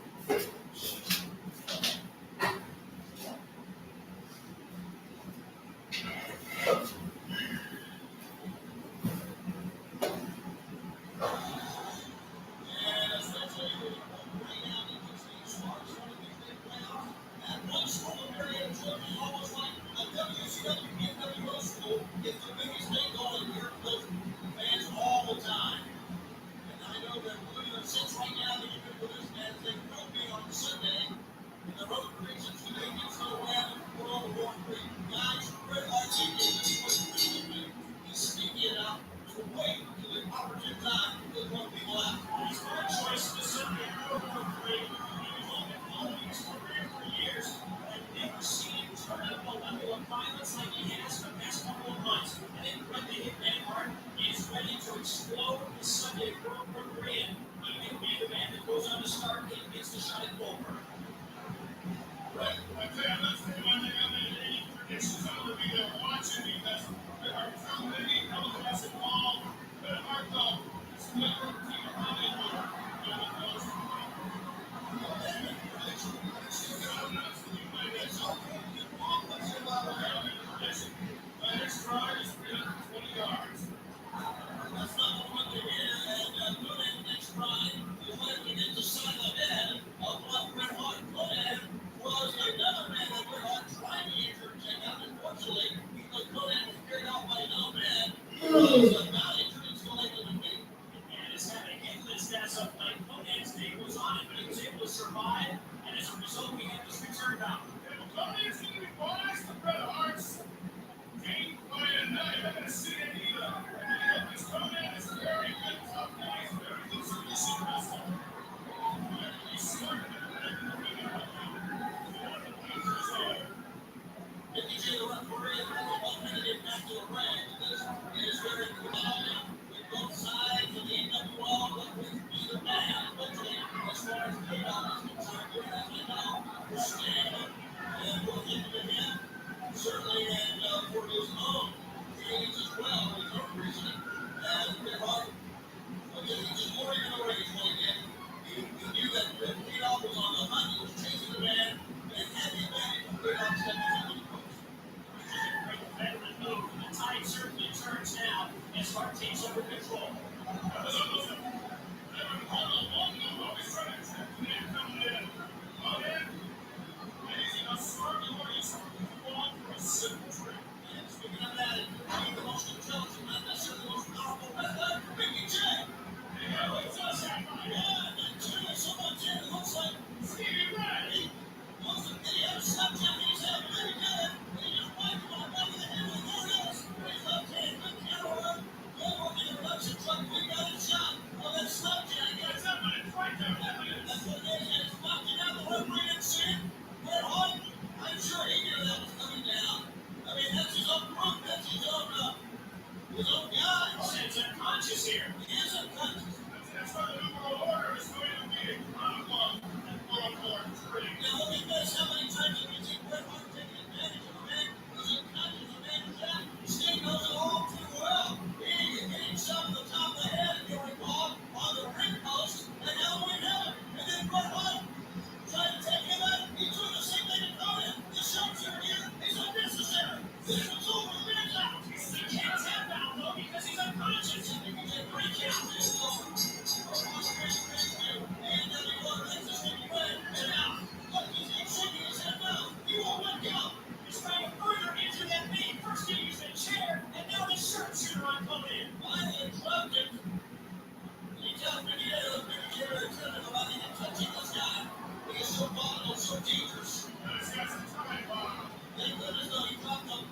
Oh, so dangerous. He's got some time bomb. Thank goodness though, he dropped them.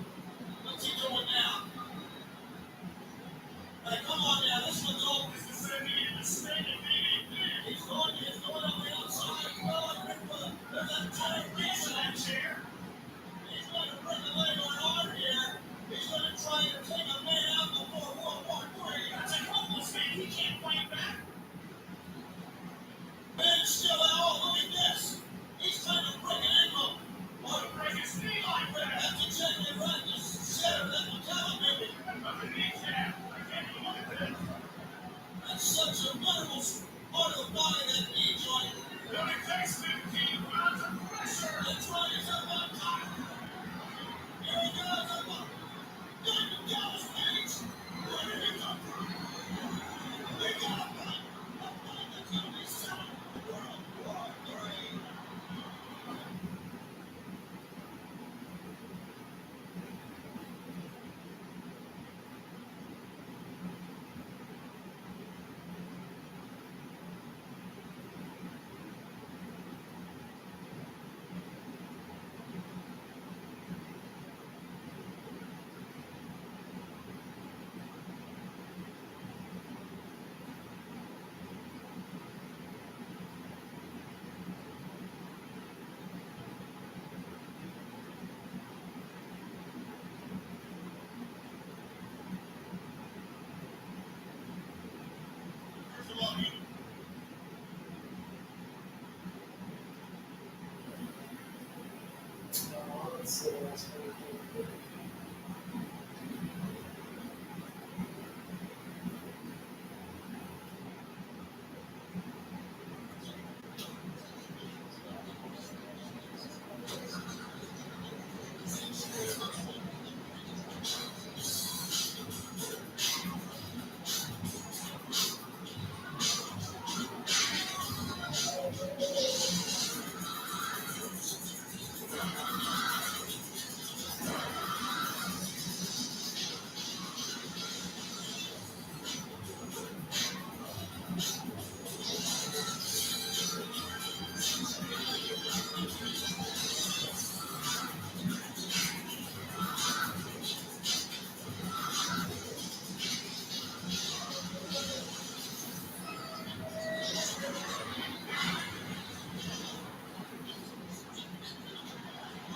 What's he doing now? Hey, come on now, this one's over. This is sending in the standing He's going on the outside. There's a tight piece of that chair. He's going to bring the leg on hard here. He's going to try to take a man out before World War III. That's a hopeless man. He can't fight back. Man's still out. Look at this. He's trying to break an ankle. Or to break his knee like that. That's exactly right. Just shatter that McCallum, baby. That's such a wonderful part of the body, that knee joint. It only takes 15 pounds of pressure. That's right. He's up on top. Here he goes. Up on. Got the Dallas Page. Where did he come from? They got a fight. A fight that's going to be set. World War III.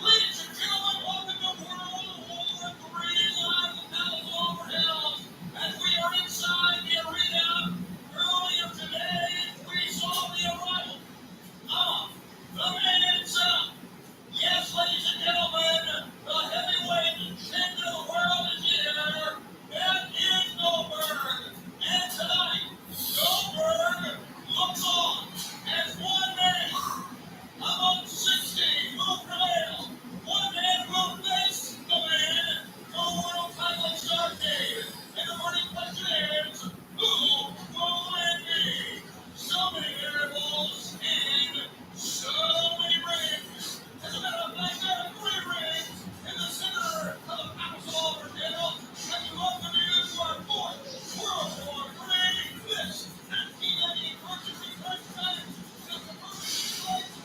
Ladies and gentlemen, welcome to World War III live from Dallas over Hills. As we are inside the arena, earlier today, we saw the arrival of the man himself. Yes, ladies and gentlemen, the heavyweight champion of the world is here. That is Goldberg. And tonight, Goldberg looks on as one man. Among 60 will prevail. One man will face the man for world title started. And the running question is, who will it be? So many variables and so many rings. As a matter of fact, there are 3 rings in the center of the Council of Dale. And you welcome you to our 4th World War III. This 1990 purchasing first time. Just the first place.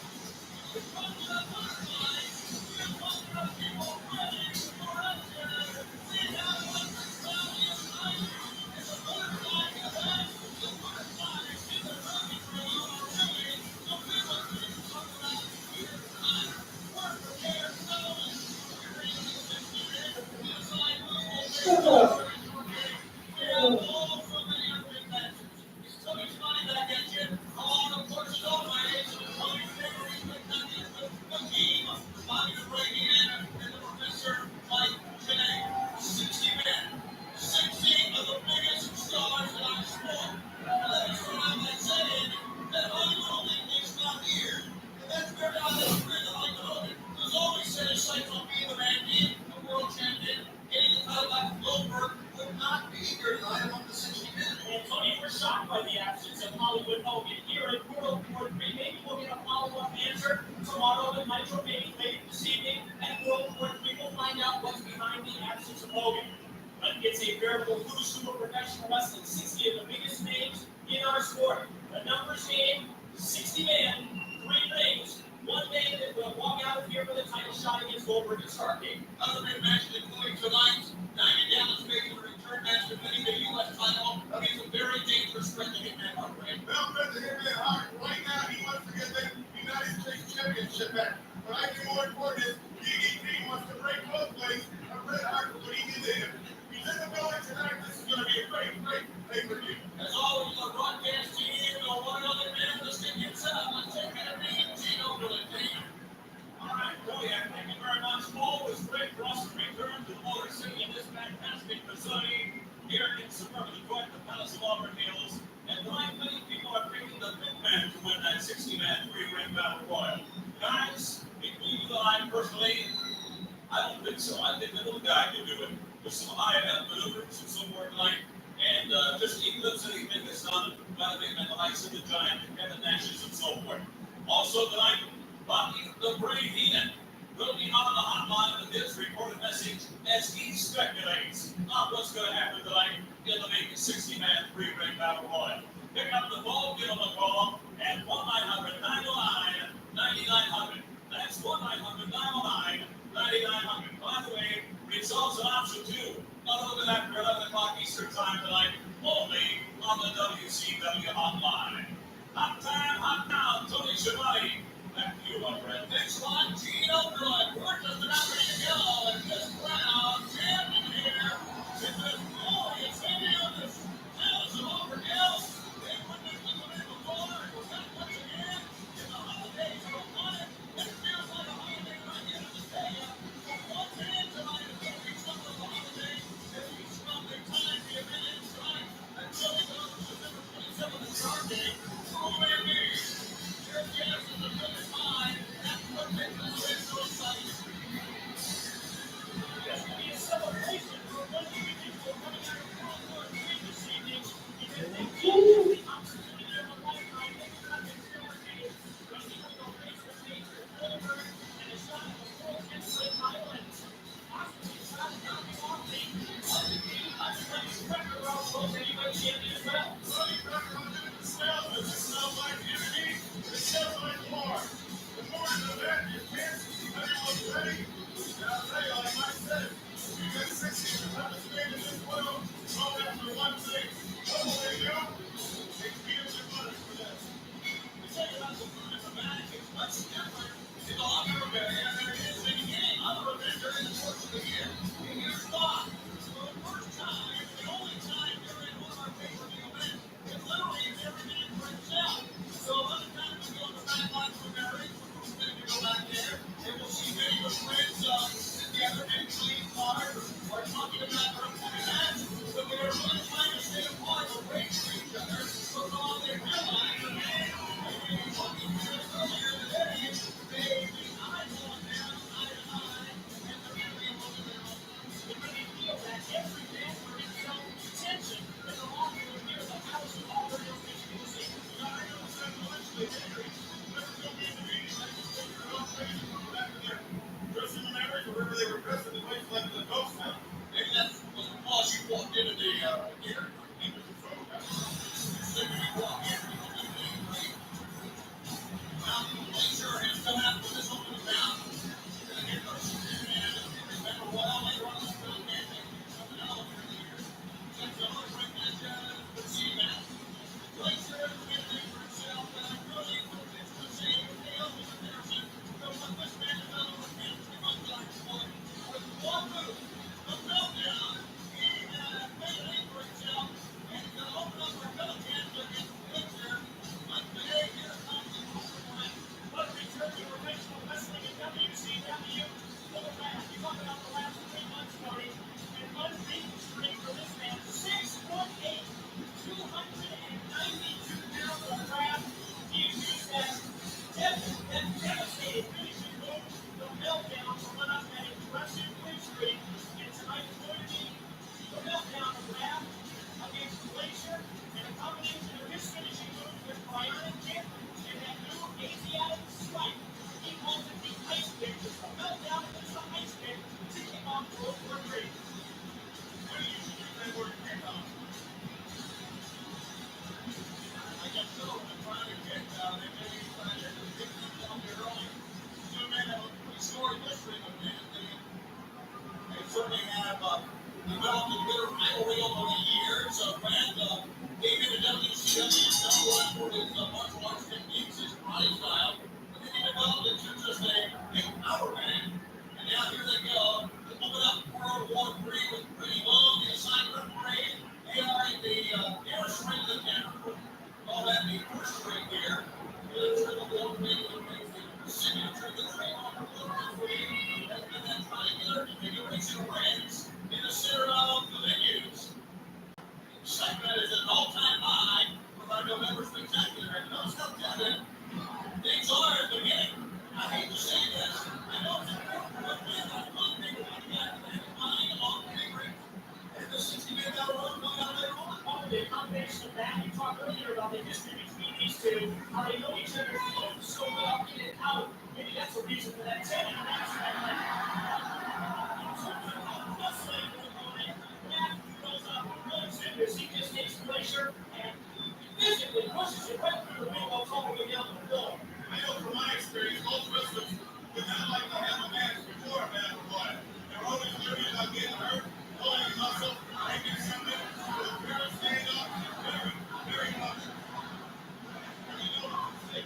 It's a veritable who's who of professional wrestling. 60 of the biggest names in our sport. The numbers game, 60 men, 3 rings, One day that will walk out of here with a title shot against Goldberg and Stargate. Other big matches including tonight, Diamond Dallas facing a return match defending the U.S. title against a very dangerous Bret the Hitman Hart. Well, Bret the Hitman Hart, right now he wants to get that United States Championship back. But I think more important is DDP wants to break both legs of Bret Hart for what he did to him. He's in the building tonight. This is going to be a great pay-per-view. As always, the broadcast team or one other man listening himself. Let's take it away, Gino Valadez. All right, Cody, thank you very much. Always great for us to return to the Motor City in this fantastic facility here in suburban Detroit, the Palace of Auburn Hills. And tonight, many people are picking the big man to win that 60-man three-ring battle royal. Guys, between you and I personally, I don't think so. I think the little guy can do it with some high-end maneuvers and some more tonight. And just eclipse anything that's done by the big men, the likes of the Giant, the Kevin Nashes, and so forth. Also tonight, Bobby the Brain Heenan will be on the hotline with his recorded message as he speculates on what's going to happen tonight in the big 60-man three-ring battle royal. Pick up the phone, give him a call at 1-900-909-9900. That's 1-900-909-9900. By the way, results an option 2. Not only after 11 o'clock Eastern Time tonight, only on the WCW hotline. Hot time, hot now, Tony Schiavone. Back to you, my friend. the reason for that 10 and that's he just takes pressure and physically pushes it right through the ring while talking down the floor. I know from my experience, most wrestlers would not like to have a match before a match was on. They're always worried about getting hurt, pulling a muscle, making something, with a pair of stand up, very, very much. And you know what to say.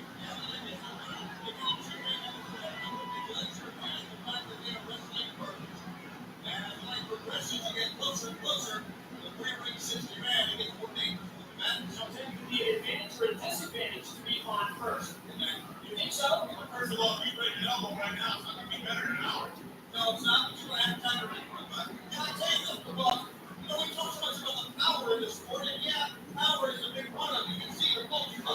And as life progresses, you get closer and closer to the free-ring 60 man to get 14. So then you need advantage or disadvantage to be on first. You think so? First of all, if you break an elbow right now, it's not going to be better in an hour. No, it's not. But you're going to have time to recover. But can I tell you this, because, we talk so much about the power in the sport, and yeah, power is a big part of it. You can see the culture in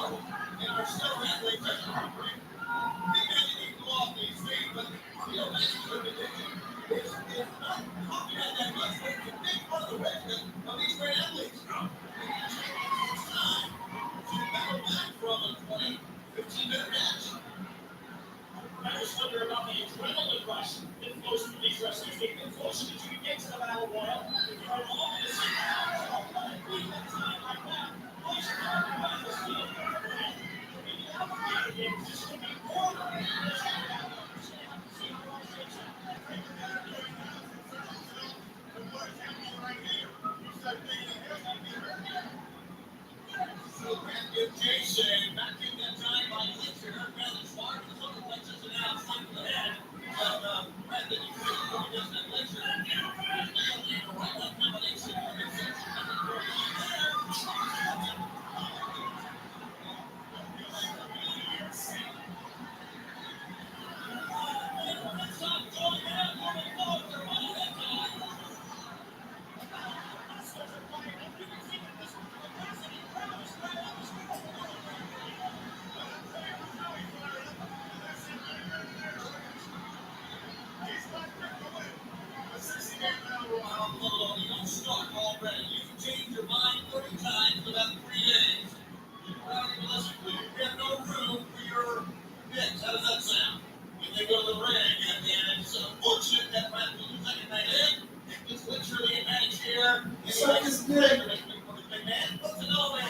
our stellar athletes. That's a great. Big guys need to go off these feet, but, that's a good addiction. It's not talking about that much, but it's a big part of the regimen of these great athletes. No. It's time to battle back from a 20, 15-minute match. I just wonder about the adrenaline rush that flows through these wrestlers. They get closer that you can get to the battle royal. If you're alone in the same match, time like that, well, you should talk about this field. Maybe that would be a game just to be ordered. Jason back in that time by Lyncher, rather smart, but some of the Lynchers are now stuck in the head. But Brandon, you can see what he does that Lyncher. The right left combination. Stuck already. You can change your mind 30 times without 3 days. We have no room for your picks. How does that sound? When they go to the ring, and it's unfortunate that Brad will lose second night in. It's literally a match here. So it's good. Man, what's the no man?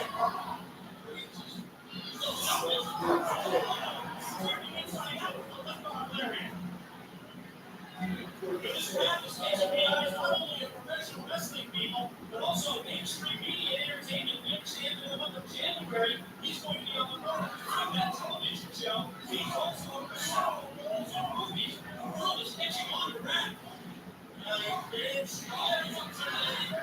This match is not only a professional wrestling people, but also mainstream media and entertainment. We understand that in the month of January, he's going to be on the road on that television show. He's also a show, also movies. The world is catching on to rap. It's always up today.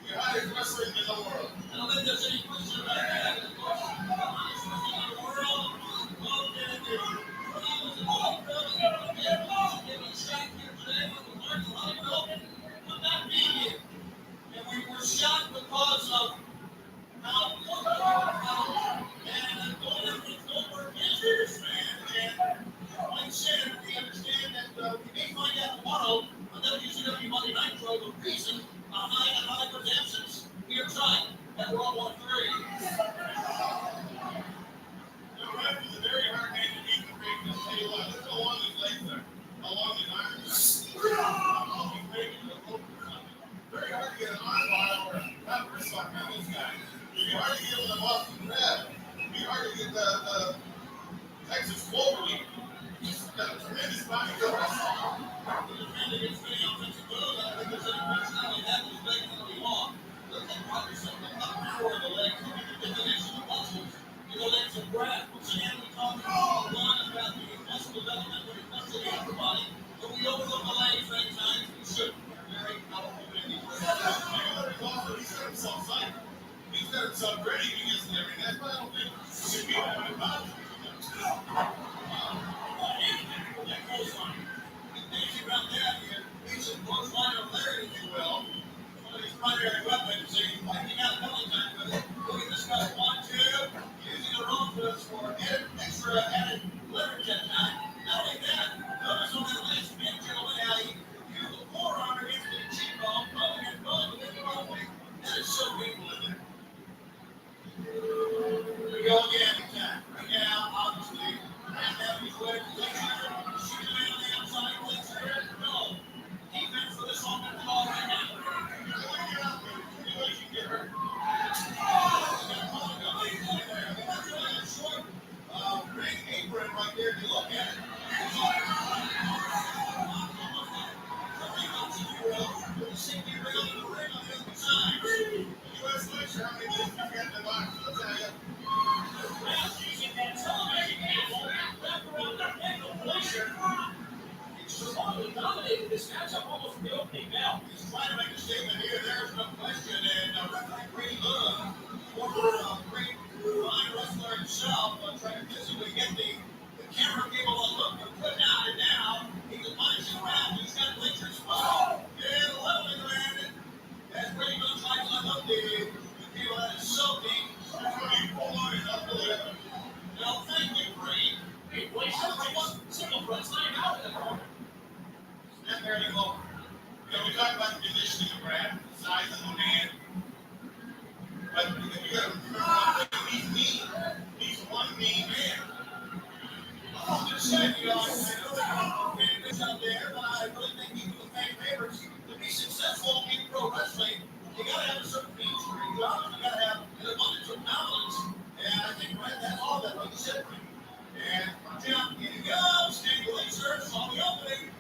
The hottest wrestler in the world. I don't think there's any question about that. The hottest wrestler in the world. Well, then, and we were shocked because of how and Goldberg is this man. And like I said, we understand that we may find out tomorrow on WCW Monday Nitro the reason behind Hyper's absence. We are trying at World War III. The ref is a very hard-handed equal to tell you what, let's go on his legs there. How long his arms are. Very hard to get an arm bar or a pepper suck on this guy. It'd be hard to get with a Boston Crab. It'd be hard to get the Texas Cloverleaf. He's got a tremendous body to wrestle. The defender gets many offensive moves. I don't think there's any question how he has his legs when he walks. Look at Robertson, the power of the legs, the definition of muscles. The legs of breath. Once again, we talk a lot about the muscle development when it comes to the upper body, but we overlook the legs many times. We should. Very powerful man. He's got himself sight. He's got himself ready against everything. That's why I don't think he should be that involved. That clothesline. Easy around that here. He's a clothesline of Larry, if you will. One of his primary weapons. He's fighting out a couple of times with it. Look at this guy. 1, 2. Using the rope for extra added leverage that time. Not only that, notice on that last spin, gentlemen, how he used the forearm against the He's trying to make a statement here. There's no question. And referee Green Moon, former great line wrestler himself, trying to physically get the camera people to look and put down and now. He's a punishing round. He's got Bleacher's spot. Yeah, the leveling landed. As Green Moon tries to unhook the people that is soaking. Pretty boy, unbelievable. No, thank you, Green. Hey, boy, everyone, single front line out of the corner. Not there anymore. You know, we talk about the conditioning of Brad, the size of the man. But you got to remember one thing, he's mean. He's one mean man. I'm just saying, you know, I know there are fan base out there, but I really think he's the fan favorites. To be successful in pro wrestling, you got to have a certain mean streak. You got to have an abundance of knowledge. And I think Brad has all that, like you said, Brad. And Jim, here he goes. Stanley Glazer on the opening.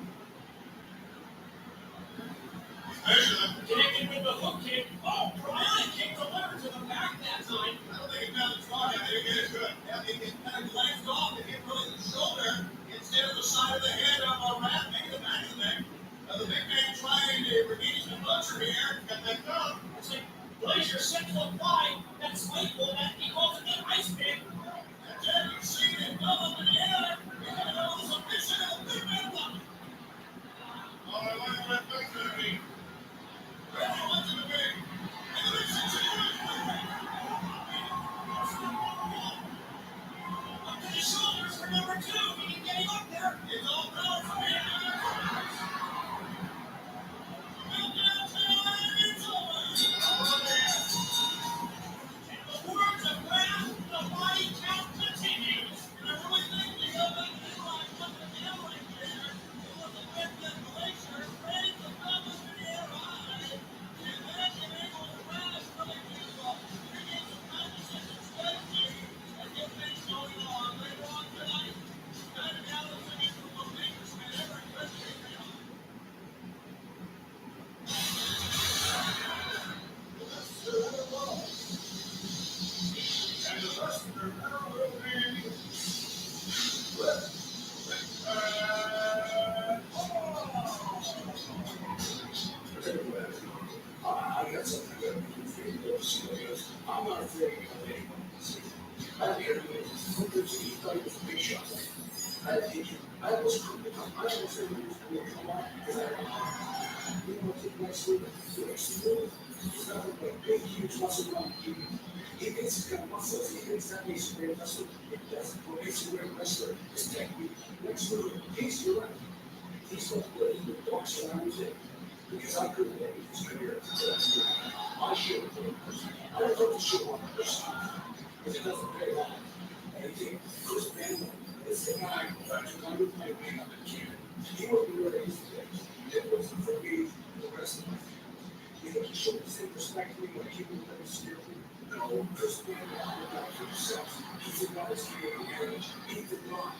Connected with the hook kick. Oh, Brian kicked the lever to the back that time. I don't think he found the spot. I think it is good. Yeah, he kind of glanced off and hit really the shoulder instead of the side of the head of a rat, maybe the back of the neck. The big man trying to regain his composure here. Got that thumb. It's like Glazer 6'5". That's Michael. That he calls it the ice pick. And then you see him come up in the air. He's going to go with some mission of the big man block. Oh, I like what that's going to be. Really wants it to be. And the Up to the shoulders for number 2. He can get him up there. it's all power for him. The words of wrath, the body count continues. And I really think we got that Realize what the deal right there. It was a bit that Glazer ready to come up in the air high. And then he able to rise really do regain some consciousness and strategy and get things going on later on tonight. Kind of now looks like it's the most dangerous man ever in wrestling now. and the rest of their now will be I got something that I'm afraid of. I'm not afraid of anyone. I hear you. Look at you. Fight with big shots. I hate you. I almost couldn't come. I almost said you was come on because I you know what the next move? The next move is not like a big, huge muscle around you. He thinks he's got muscles. He thinks that makes him a great wrestler. It doesn't. What makes him a great wrestler is technique. Next move, he's your right. He's not good. He would box around his head. Because I couldn't make his career. I should have put I don't put the show on the person. Because it doesn't pay off. And I think Chris Benoit is the guy who actually I would play way up in Canada. He wouldn't be where he used to be. It wasn't for me the rest of my life. You think he showed the same respect to me when people were scared of me? No, Chris Benoit looked out for himself. He's a guy that's creating marriage. He did not.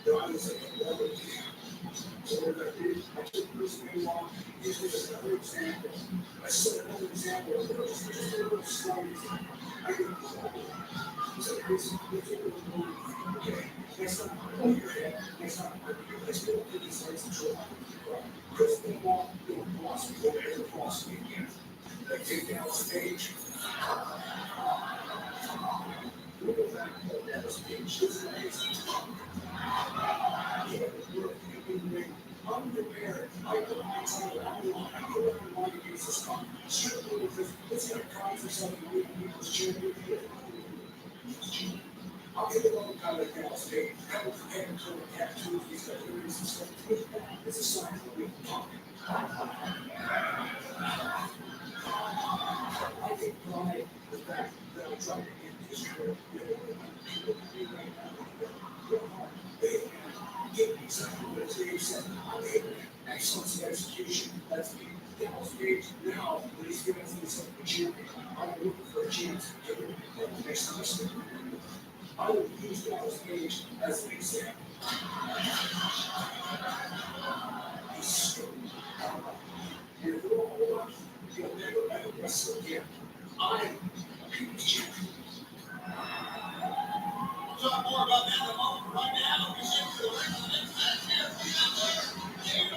No, I was like, never did. So what I did, I took Chris Benoit, used it as another example. I set another example of just a little slight example. I didn't know. He said, Chris, let's take a little more. Okay, next time, hold your head. Next time, let's go to these lights and show up. Chris Benoit, don't boss me, don't ever boss me again. Like, take down stage. Look at that, that stage is amazing. Unprepared. I put my time on. I put up my against this con. Strictly because it's going to cause for something new people's champion. I'll get the one guy like that stage. I will prepare him to tattoos. He's got earrings and stuff. It's a sign of a weak talk. I think pride is that I'm trying to get this career. Excellence in execution. That's me. Now, stage now, when he's giving himself a champion, I'm looking for a chance to get rid of the next time I step in. I will use that stage as an example. He's stupid. And if we're all lucky, you'll never ever wrestle again. I'm a people's champion. We'll talk more about that in a moment. Right now, we shift to the ring of the next match here.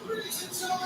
Ladies and gentlemen,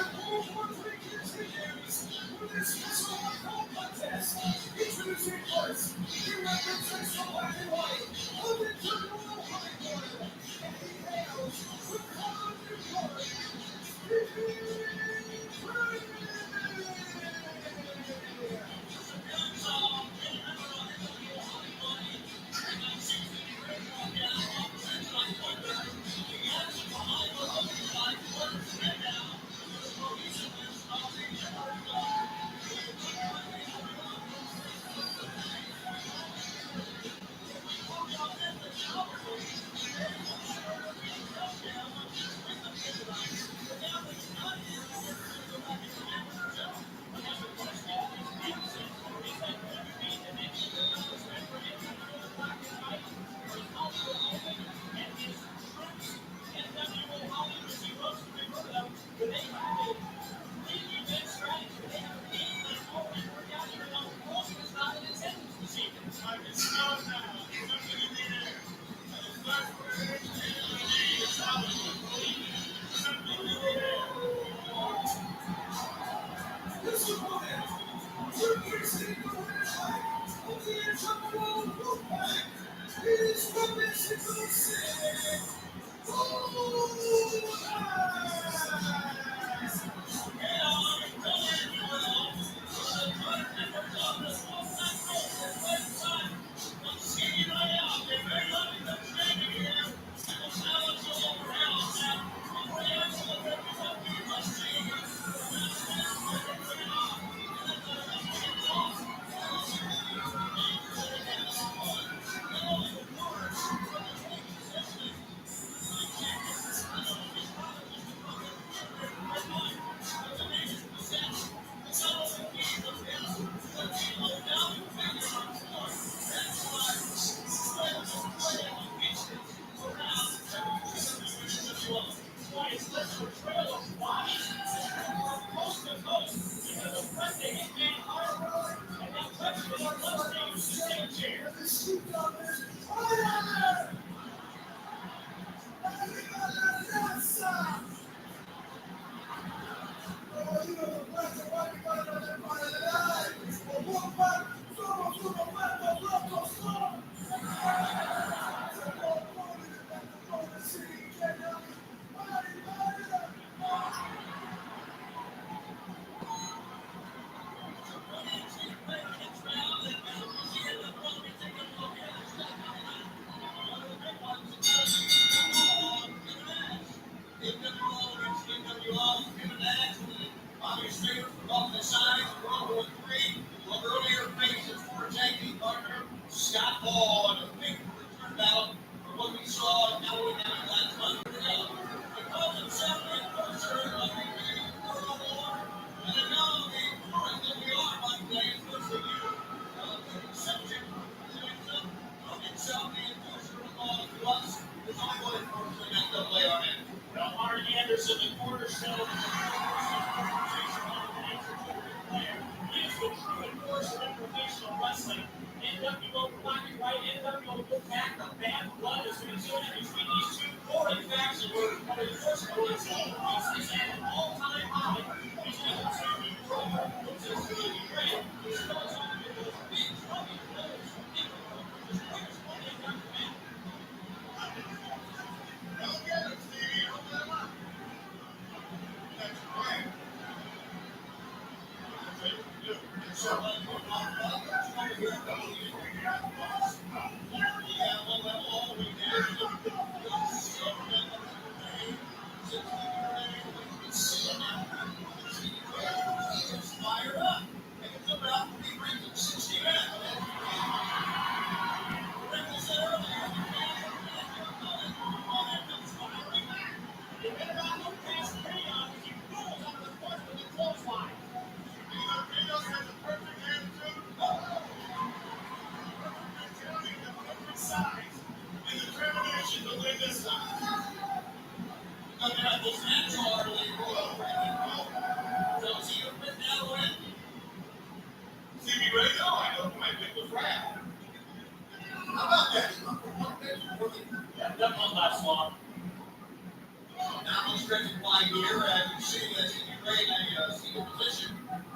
great senior position.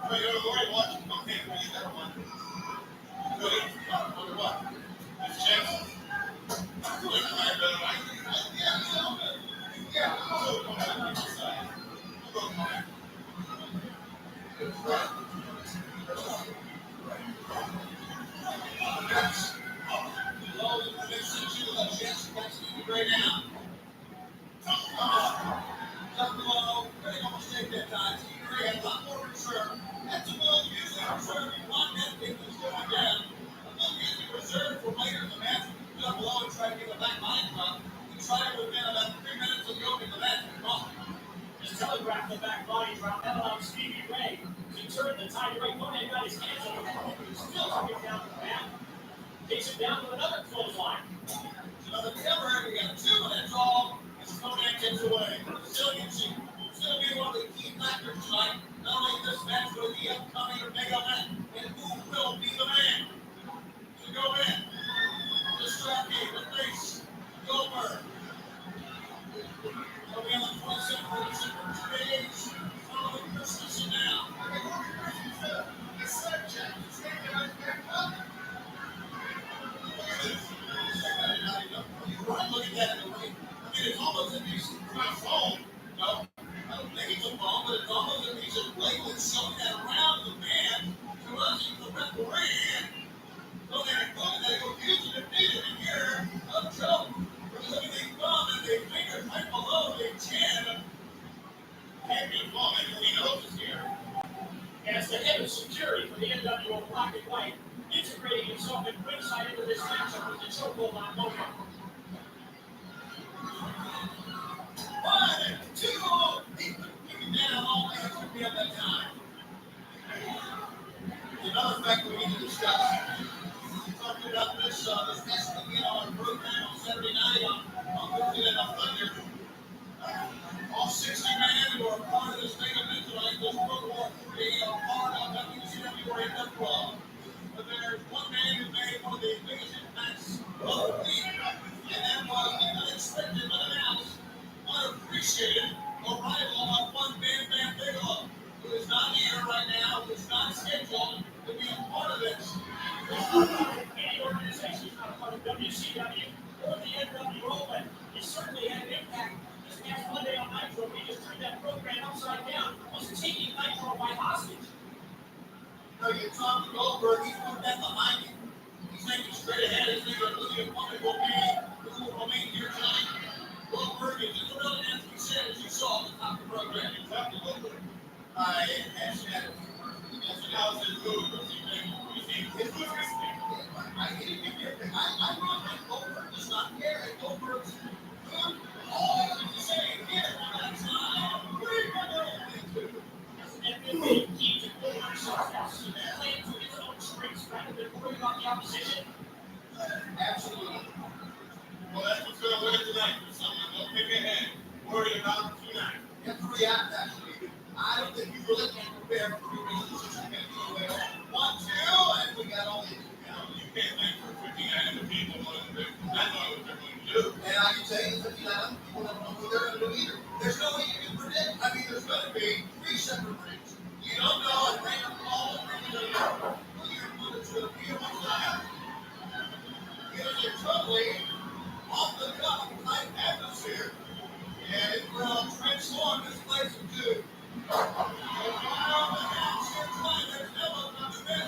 But you're worried watching. Okay, well, you got one. Wait, wonder what? This chance. Look at my brother. Yeah, you know, yeah, I'll go come back on the side. I'll go come back. Well, the next thing you do, chance to catch you right now. Just below, very almost take that time. He had a lot more reserve. That's a little usually reserve. You want that thing to slow it down. A little usually reserved for later in the match. Down below and try to get a back line drop. You try it within about 3 minutes of the opening of the match. Just telegraphed the back body drop. That allowed Stevie Ray to turn the tide right. Conan got his hands on the ball. Still took it down to the mat. Takes it down to another clothesline. Another cover. We got 2 minutes all. As Conan gets away. Resiliency. Still be one of the key factors tonight. Not only this match, but the upcoming Omega match. And who will be the man to go in? Distracting the face. Goldberg. He'll be on the 27th for 2 days. Following Christmas and now. The sun check. Look at that. I mean, it's almost as if he's trying to phone. No, I don't think it's a phone, but it's almost as if he's just blatantly showing that around the man to us, the referee. So they're going to use it if needed in here of Joe. Because I mean, they thumb and they finger right below their chin. Can't be a phone, everybody knows it's here. As the head of security for the NWO Black and White, integrating himself at ringside into this matchup with the chokehold on Mojo. 1, 2, keep it down all hands to be at that time. Another factor we need to discuss. We talked about this match again on our program on Saturday night on Thursday Night Thunder. All 60 men who are part of this main event tonight, this World War III, are part of WCW or NWO. But there's one man who made one of the biggest impacts of the week, and that was the unexpected but announced, unappreciated arrival of one Bam Bam Bigelow, who is not here right now, who is not scheduled to be a part of this. Any organization is not a part of WCW or the NWO, but it certainly had an impact. This past Monday on Nitro, we just turned that program upside down, was taking Nitro by hostage. You know, you talk to Goldberg, he's put that behind him. He's thinking straight ahead. He's thinking who the opponent will be, who will remain here tonight. Goldberg is just about as we said, as you saw at the top of the program. Exactly, Goldberg. I asked that. How's his move? What's he think? What do you think? His move is I want that Goldberg does not care. Goldberg's good. All he's saying here, that's not. And the key to Goldberg's success, playing to his own strengths rather than worrying about the opposition. Absolutely. Well, that's what's going to win tonight. Someone don't pick ahead. Worry about tonight. You have to react, actually. I don't think you really can prepare for 3 reasons. You can't do it. 1, 2, and we got all these. You can't think for 59 other people what to do. That's not what they're going to do. And I can tell you 59 other people don't know what they're going to do either. There's no way you can predict. I mean, there's going to be 3 separate rings. You don't know if they're going to all bring it up. Who your opponent's going to be and what's going to happen. Because they're totally off the cuff type atmosphere. And it will transform this place into a wild match here tonight. There's no other than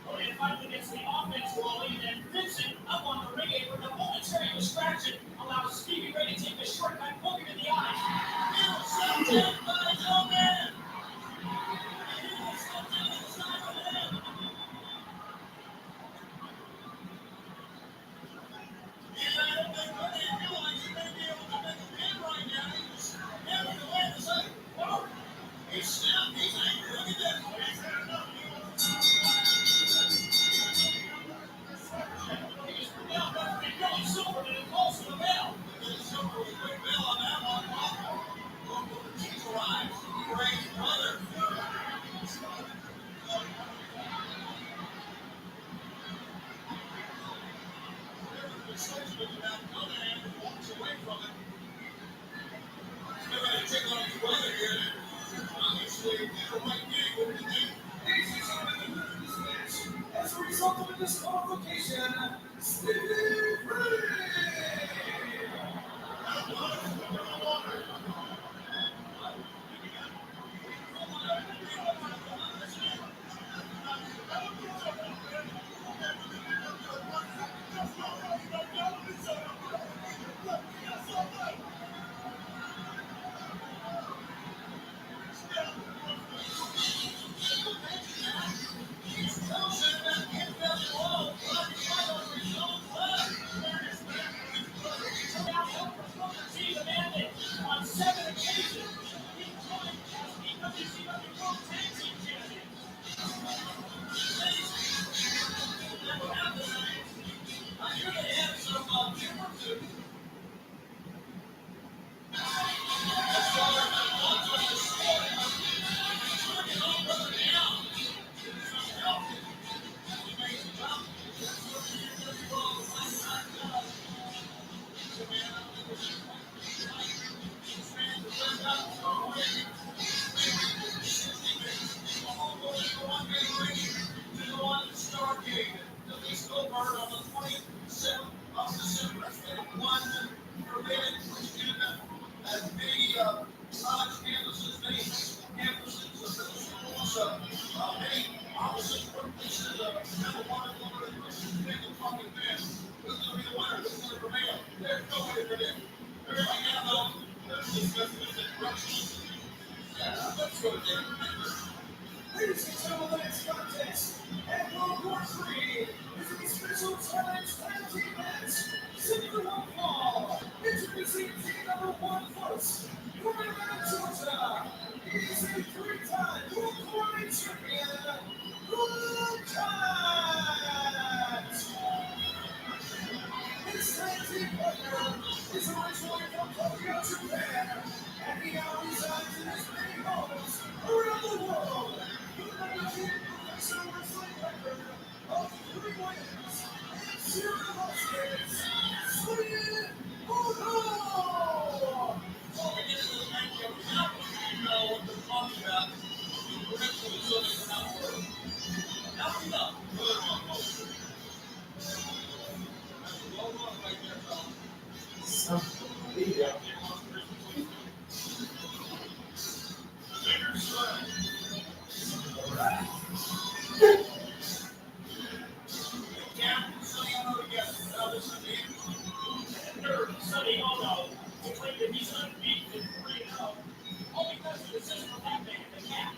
Hogan finally gets the offense rolling, and Vincent up on the ring apron. A momentary distraction allows Stevie Ray to take a shortcut, poke him in the eye. He's angry. Look at that. Ladies and gentlemen, the next contest at World War III is a special challenge tag team match. Single one fall. Introducing team number one first. From Atlanta, Georgia. He is a three-time World War III champion. Good times. His tag team partner is originally from Tokyo, Japan, and he now resides in his many homes around the world. With an undefeated professional wrestling record of 3 wins and 0 losses, Sweet Uno! So we get into the matchup now, you know what they're talking about. The rest of the building is not working. Now we know. Good one, folks. That's a low run right there, fellas. Sonny Ono to claim that he's unbeaten in 3-0, all because of the decision of that man, the cat.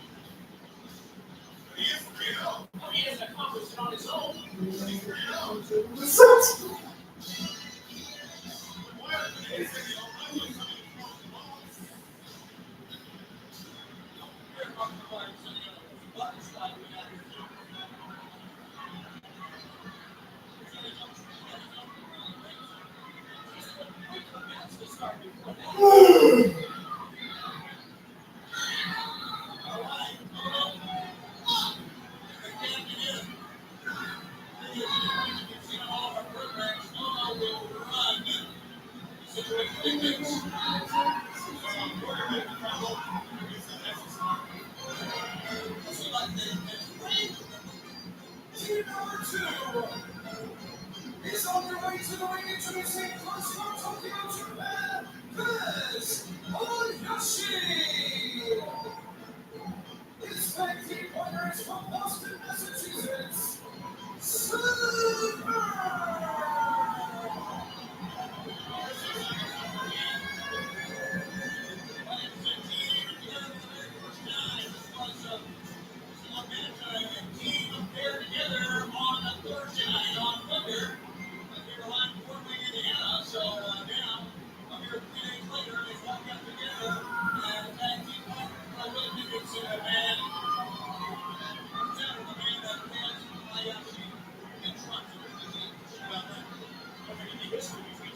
He is 3-0. Well, he hasn't accomplished it on his own. He's 3-0. Team number 2 is on their way to the ring introducing first from Tokyo, Japan, Valadez, Hayashi. His tag team partner is from Boston, Massachusetts, Silver.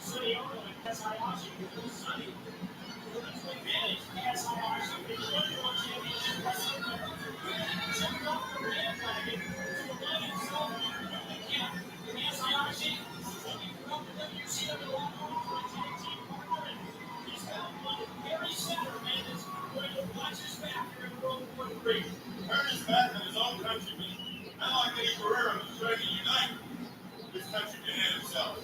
Sonny Ono and Tess Hayashi with Sonny. Let's advantage Tess Hayashi being the number one championship wrestler ever. Jumping off the bandwagon to align himself with the cat. Tess Hayashi looking for up the WCW World War III tag team partner. He's found one very center man is going to watch his back here in World War III. Turn his back on his own countrymen. Not like Eddie Guerrero who's trying to unite his countrymen and himself.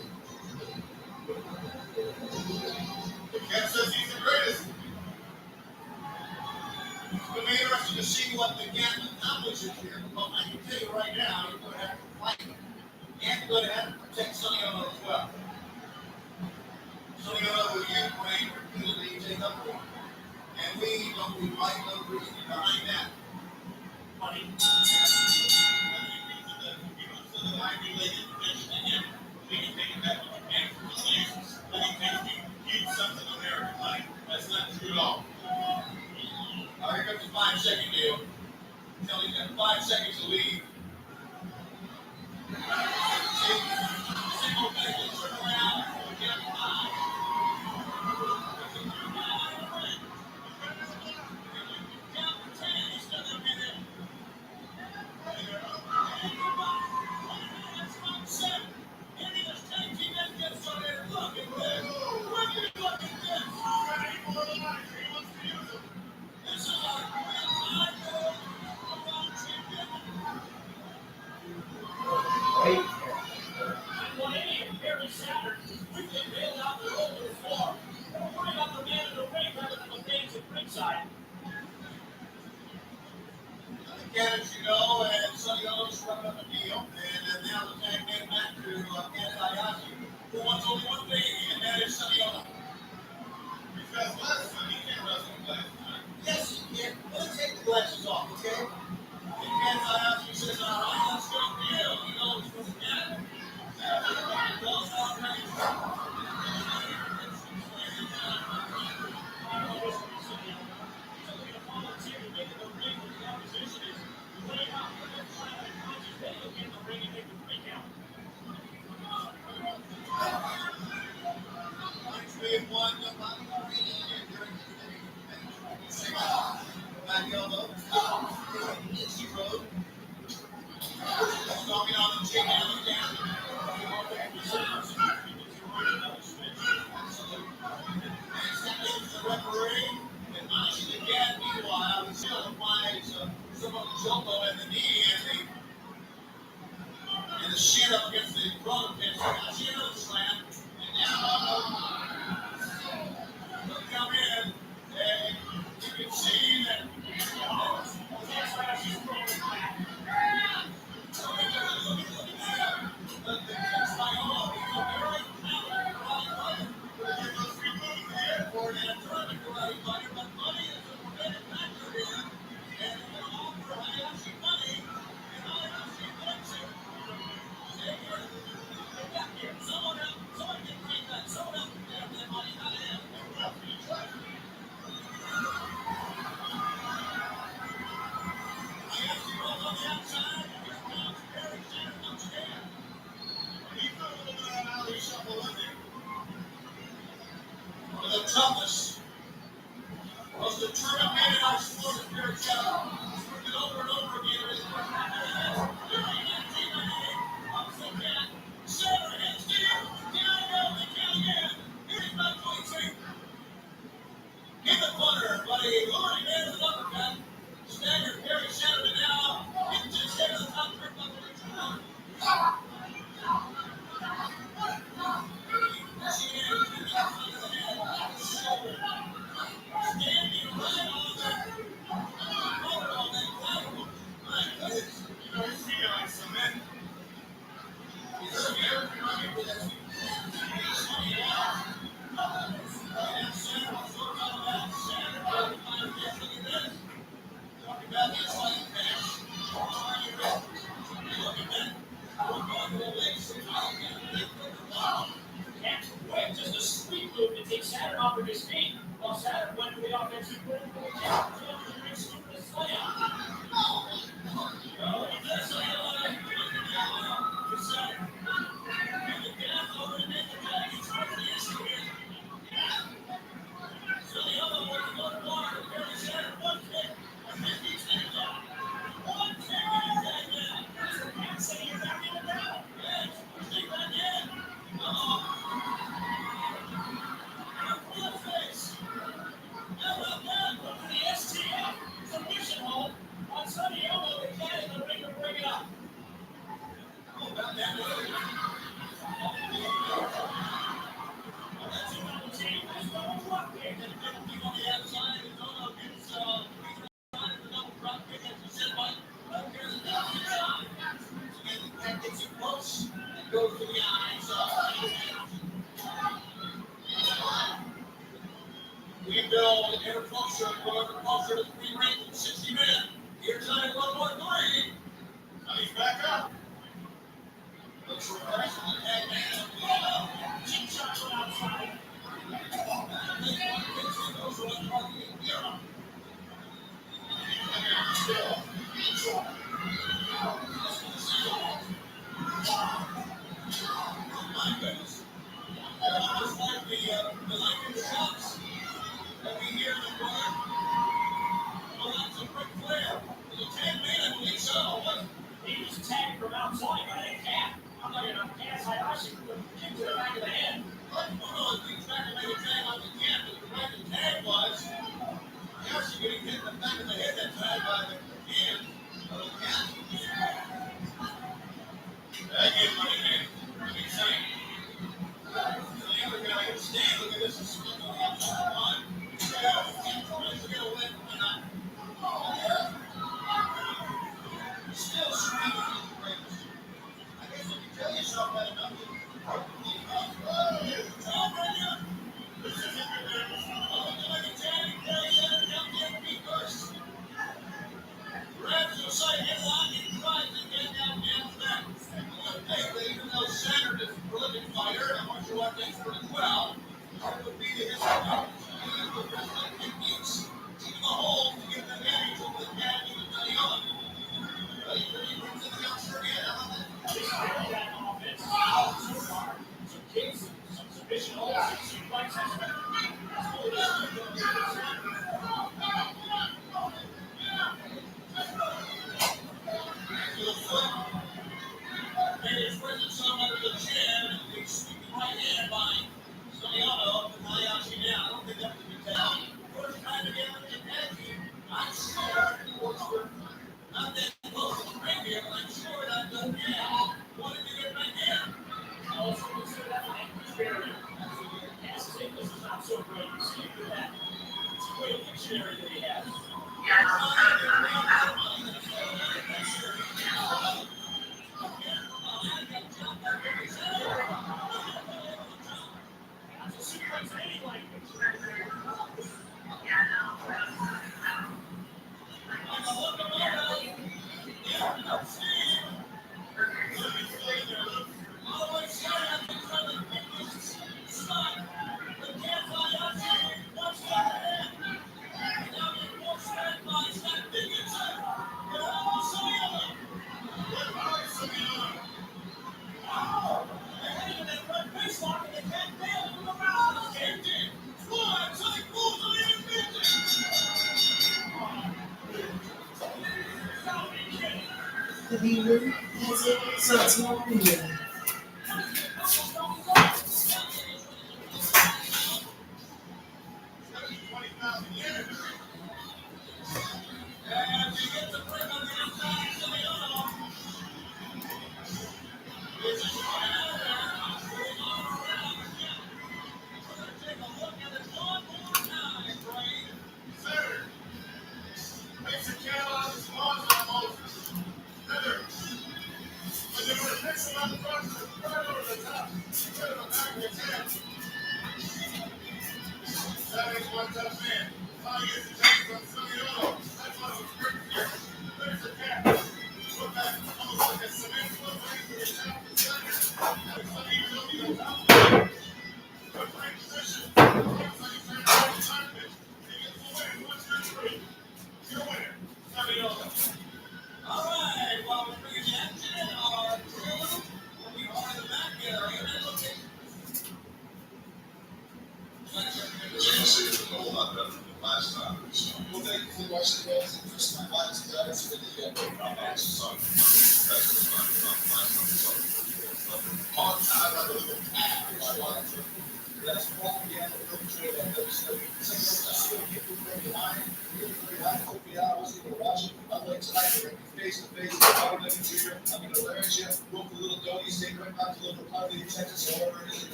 The cat says he's the greatest. It's going to be interesting to see what the cat accomplishes here. Well, I can tell you right now, he's going to have to fight. And going to have to protect Sonny Ono as well. Sonny Ono will use brain repeatedly to take up for him. And we don't fight no reason behind that. Funny. That's not true at all. Here comes the 5-second deal. Tell him that 5 seconds to leave. Single thing, turn around, get 5. Count to 10, he's still going to be there. That's 7. Here he is, tag team that gets started. Look at this. Look at this. Ready for the life. He wants to use them. This is our grand final world champion. And 180 Barry Saturn quickly bailed out the roll to the floor. Don't worry about the man in the ring rather than the fans at ringside. Again, as you know, and Sonny Ono struck up a deal, and now the tag came back to Ken Hayashi, who wants only one thing, and that is Sonny Ono. Because last time he can't wrestle last time. Yes, he can. Let's take the in the ring when the opposition is laid out. Put them flat on punches. Then you'll get in the ring and make the 3 count. Back elbow. Easy road. Stomping on the chin and look down. And stepping into the referee. And Mashi again, meanwhile, he still applies some of the elbow and the knee and the shin up against the brother pin. So now she another slam. And now look come in. And you can see that. I'm that close to right here, but I'm sure that doesn't yeah. What did you get right here? Also consider that an experiment. Absolutely fantastic. This is not so great. You see you do that. It's a great dictionary that he has.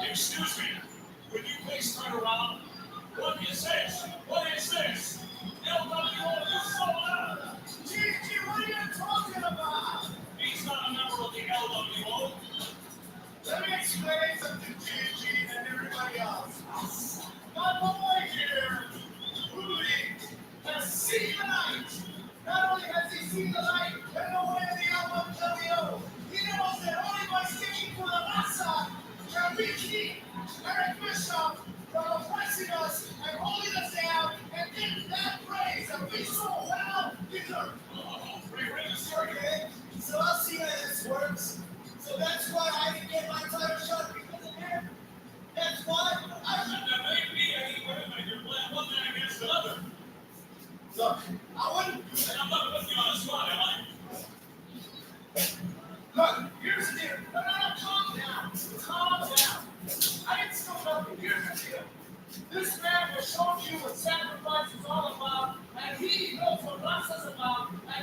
Excuse me, would you please turn around? What is this? What is this? LWO is sold out! Gigi, what are you talking about? He's not a member of the LWO. Let me explain something to Gigi and everybody else. My boy here, Rudy, has seen the light. Not only has he seen the light, but no way in the LWO. He knows that only by sticking to the massa can we keep Eric Bishop from oppressing us and holding us down and getting that praise that we so well deserve. Okay? So I'll see how this works. So that's why I didn't get my title shot because of him. That's why I shouldn't have made me anyway. You're playing one man against another. Look, I wouldn't. And I'm not putting you on the spot, am I?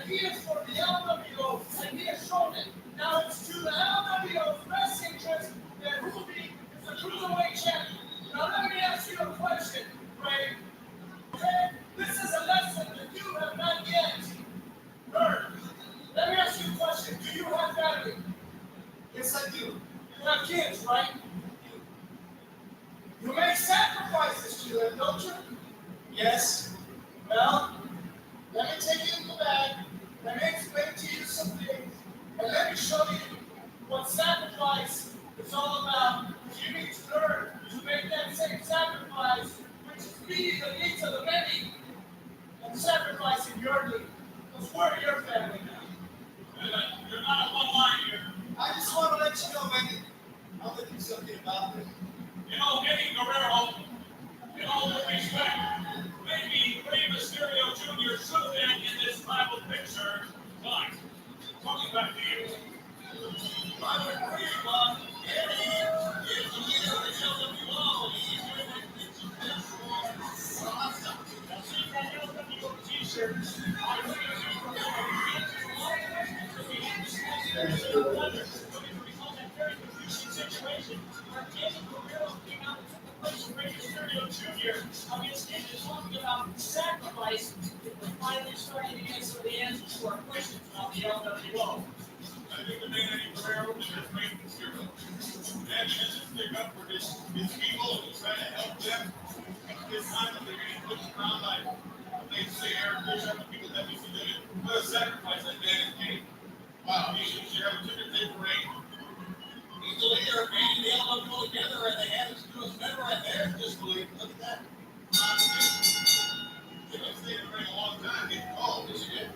he is for the LWO and he has shown it. Now it's to the LWO's best interest that Ruby is the cruiserweight champion. Now let me ask you a question, Ray. Okay? This is a lesson that you have not yet learned. Let me ask you a question. Do you have family? Yes, I do. You have kids, right? You make sacrifices to them, don't you? Yes. Well, let me take you in the back. Let me explain to you some things. And let me show you what sacrifice is all about. You need to learn to make that same sacrifice, which is meeting the needs of the many and sacrificing your needs. Because we're your family now. You're not on one line here. I just want to let you know, Eddie, I'm going to do something about this. You know, Eddie Guerrero, in all due respect, maybe Rey Mysterio Jr. should have been in this Bible picture, but coming back to you. I would agree, but Eddie is the leader of the LWO. He's doing things to this for. Now, see that LWO t-shirt. I think it's very confusing situation where Eddie Guerrero came out and took the place of Rey Mysterio Jr. Against him and talking about sacrifice. We're finally starting to get some of the answers to our questions about the LWO. I think the man Eddie Guerrero is just making Mysterio. And he has to stick up for his people and try to help them. This time that they're getting pushed around like they say Eric Bischoff and people that we see that what a sacrifice that man is getting. Wow, he should have a ticker tape for eight. He's the leader of bringing the LWO together, and they have his newest member right there. Disbelief. Look at that. They've been staying in the ring a long time. Getting called. Yes, he did.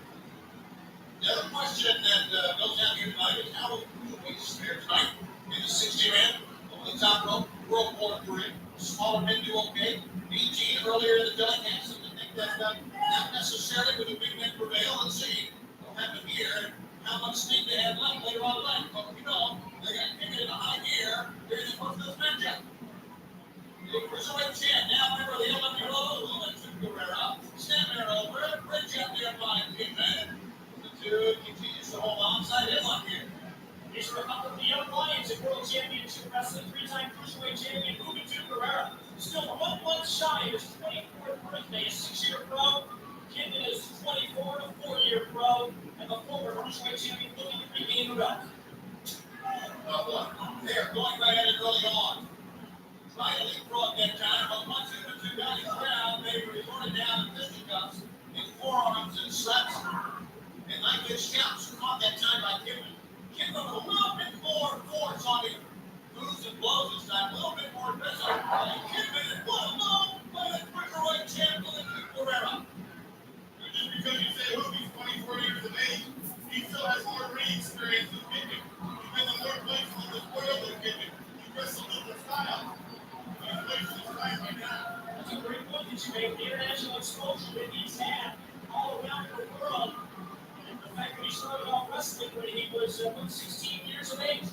The other question that goes down here tonight is how will we spare tonight in the 60 man over the top rope, World War III. Smaller men do okay. BG earlier in the telecast, and I think that not necessarily with the big men prevail. Let's see what happened here and how much steam they have left later on left. But we know they got to kick it in a high gear during the course of this matchup. The cruiserweight champ, now member of the LWO, Valadez Guerrero, stand there over it, bridge up there by Big Man. The two continues to hold on side headlock here. These are a couple of the young lions in World Championship Wrestling, three-time cruiserweight champion Valadez Guerrero. Still 1 month shy of his 24th birthday, a 6-year pro. Kidman is 24, a 4-year pro, and the former cruiserweight champion looking to regain the belt. They are going right at it early on. Trying to leapfrog that time, but once the two guys down, they resorted down to fisticuffs in forearms and slaps. And like this counts, caught that time by Kidman. Kidman with a little bit more force on him. Moves and blows this time, a little bit more aggressive. And Kidman is what a move by the cruiserweight champ Valadez Guerrero. Just because you say Hoopy's 24 years of age, he still has more ring experience than Kidman. He's been in more places in this world than Kidman. He wrestled different styles. That's a great point that you make. The international exposure that he's had all around the world. And the fact that he started off wrestling when he was 16 years of age.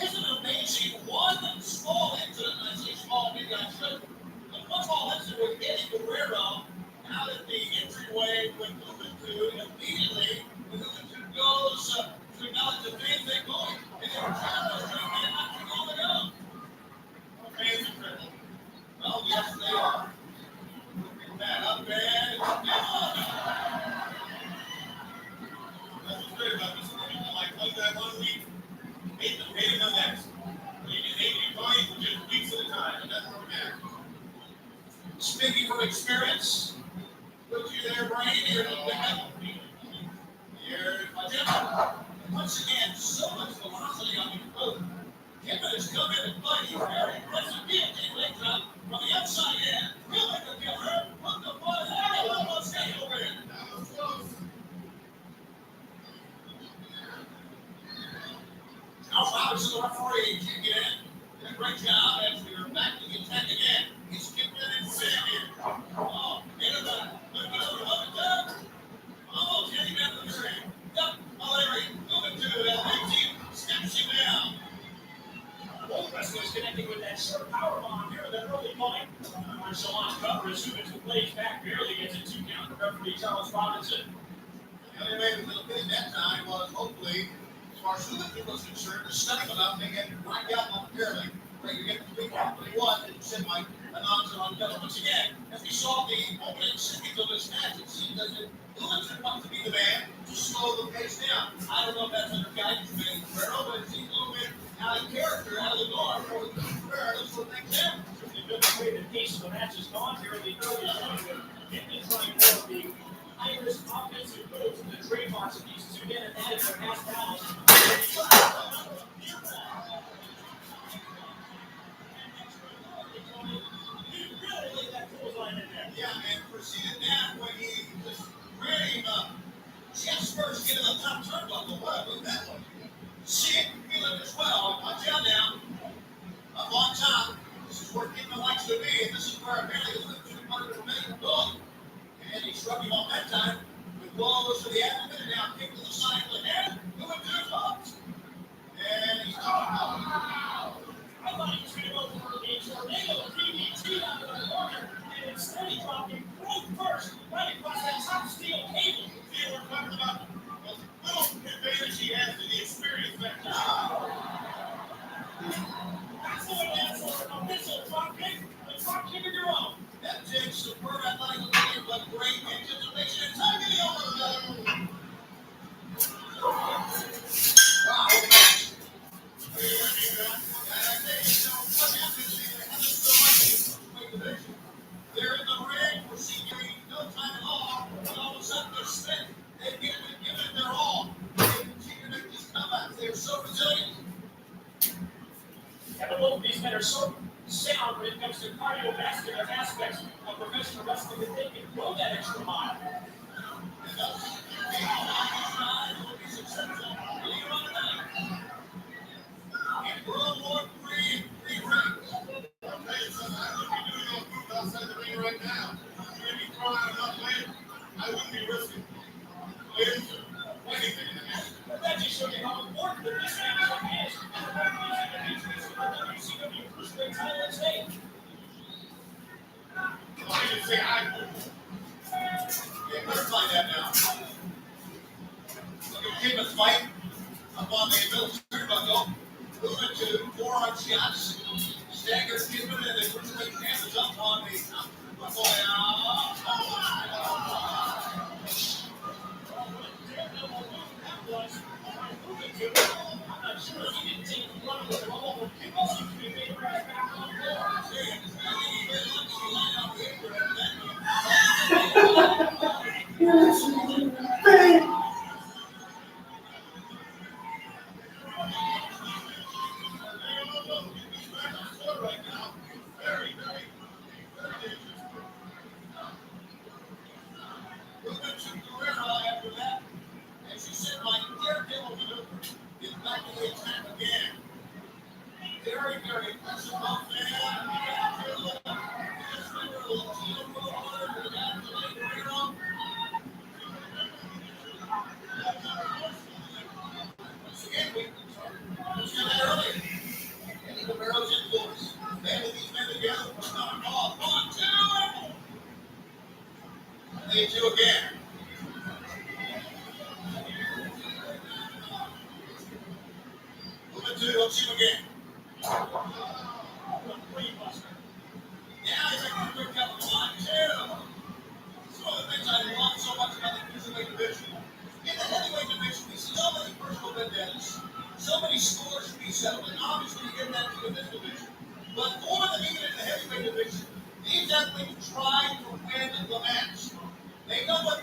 Isn't it amazing? One small incident, I say small, maybe I should. But one small incident with Eddie Guerrero out at the entryway with Juventud, immediately when Juventud goes to acknowledge the fans they going. And they were trying to man not too long ago. Fans are critical. Well, yes, they are. That up and that's what's great about this one. You can like that 1 week, hate the next. You can hate your body for just weeks at a time, and that's what we're at. Speaking from experience, put you there, Brain, here to pick up. Here's my gentleman. Once again, so much velocity on your foot. Kidman has come in and played. He's very impressive. Guillotine leg drop from the outside in. Real like a killer. Put the ball in. Almost stayed over it. That was close. Now Robertson, the referee, kick it in. Did a great job as we are back to the attack again. He's kicked it in here. Oh, into the up. Almost hitting him in the ring. Yep, Larry, moving to that big team. Steps him down. Both wrestlers connecting with that short power bomb here in the early point. Marshall on cover as soon as the plays back barely gets a 2 count. The referee Charles Robinson. The only way we could win that time was hopefully, as far as Hoover was concerned, to stuff it up and get right out momentarily. Where you get the big one, but he won, and said Mike, announcer on Miller. Once again, as we saw the opening seconds of this match, it seems as if Hoover wants to be the man to slow the pace down. I don't know if that's under guidance from Eddie Guerrero, but it seems a little bit out of character, out of the norm for Guerrero to slow things down. Certainly been the way the pace of the match has gone here in the early going. They've been trying more of the Irish offensive moves and the trademarks of these two men, and that is their half balance. Yeah, and proceeded that when he was ready chest first into the top turnbuckle. What a move that was. See it, feel it as well. Watch out now. Up on top. This is where Kidman likes to be, and this is where apparently the lift is part of the momentum going. And he struck him off that time with blows to the abdomen and now kick to the side of the head. Moving to his box. And he's talking about I thought he was going to go for a tornado DDT out of the corner, and instead he dropped him first, right across that top steel cable. See what we're talking about? The little advantage he has in the experience factor. That's the way that's a missile drop kick, a drop kick of your own. That takes superb athletic ability, but great anticipation and time getting over the wow. They're in the ring for senior, no time at all, and all of a sudden they're spent. They've given it their all. They continue to make these comebacks. They're so resilient. Yeah, but both of these men are so sound when it comes to cardiovascular aspects of professional wrestling that they can go that extra mile. In World War III, three rings. I'll tell you something, I wouldn't be doing those moves outside the ring right now. You'd be throwing out enough later. I wouldn't be risking anything in the match. But that just shows you how important this matchup is. And the fact is that these guys are WCW Cruiserweight title at stake. I didn't say I would. Yeah, let's find that now. Look at Kidman's fight up on the middle turnbuckle. Moving to forearm shots. Stagger Kidman and the Cruiserweight champ is up on the top turnbuckle. I'm not sure he didn't take the run with the ball, but people seem to be made right back on the floor. Right now, very, very dangerous. Moving to Guerrero after that. And she said, my daredevil maneuver is back in the attack again. Very, very impressive off there. Once again, we said that earlier. Eddie Guerrero's influence. Banded these men together for not a call. 1, 2, and they do again. Moving to, let's see him again. Now he's a quick couple. 1, 2. It's one of the things I love so much about the cruiserweight division. In the heavyweight division, we see so many personal vendettas, so many scores to be settled, and obviously you get that to in this division. But more than even in the heavyweight division, these athletes try to win the match. They know what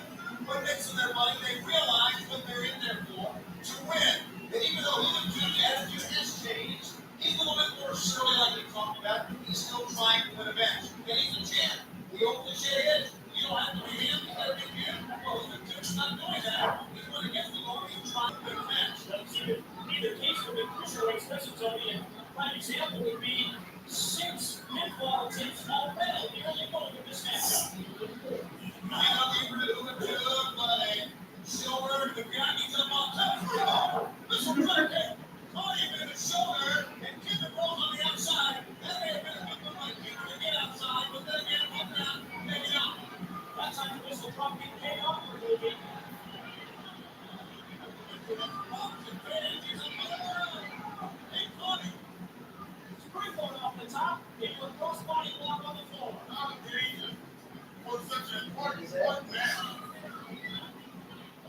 makes them their money. They realize what they're in there for, to win. And even though his attitude has changed, he's a little bit more surly like we talked about. He's still trying to win a match. And he's a champ. The old cliche is, you don't have to be him, you gotta be him. Well, the dude's not doing that. He's going against the law. He's trying to win a match. Either case for the Cruiserweight specialty, and prime example would be 6 pinfall attempts already. The only goal of this matchup. Shoulder, the guy needs up on top. This one's right there. Caught him in the shoulder, and Kidman rolls on the outside. That may have been a good move by Kidman to get outside, but then again, up down, maybe not. That time the whistle drop kick paid off for Ruby. Springboard off the top, into a cross-body block on the floor. Oh, Jesus. What's such an important sport, man?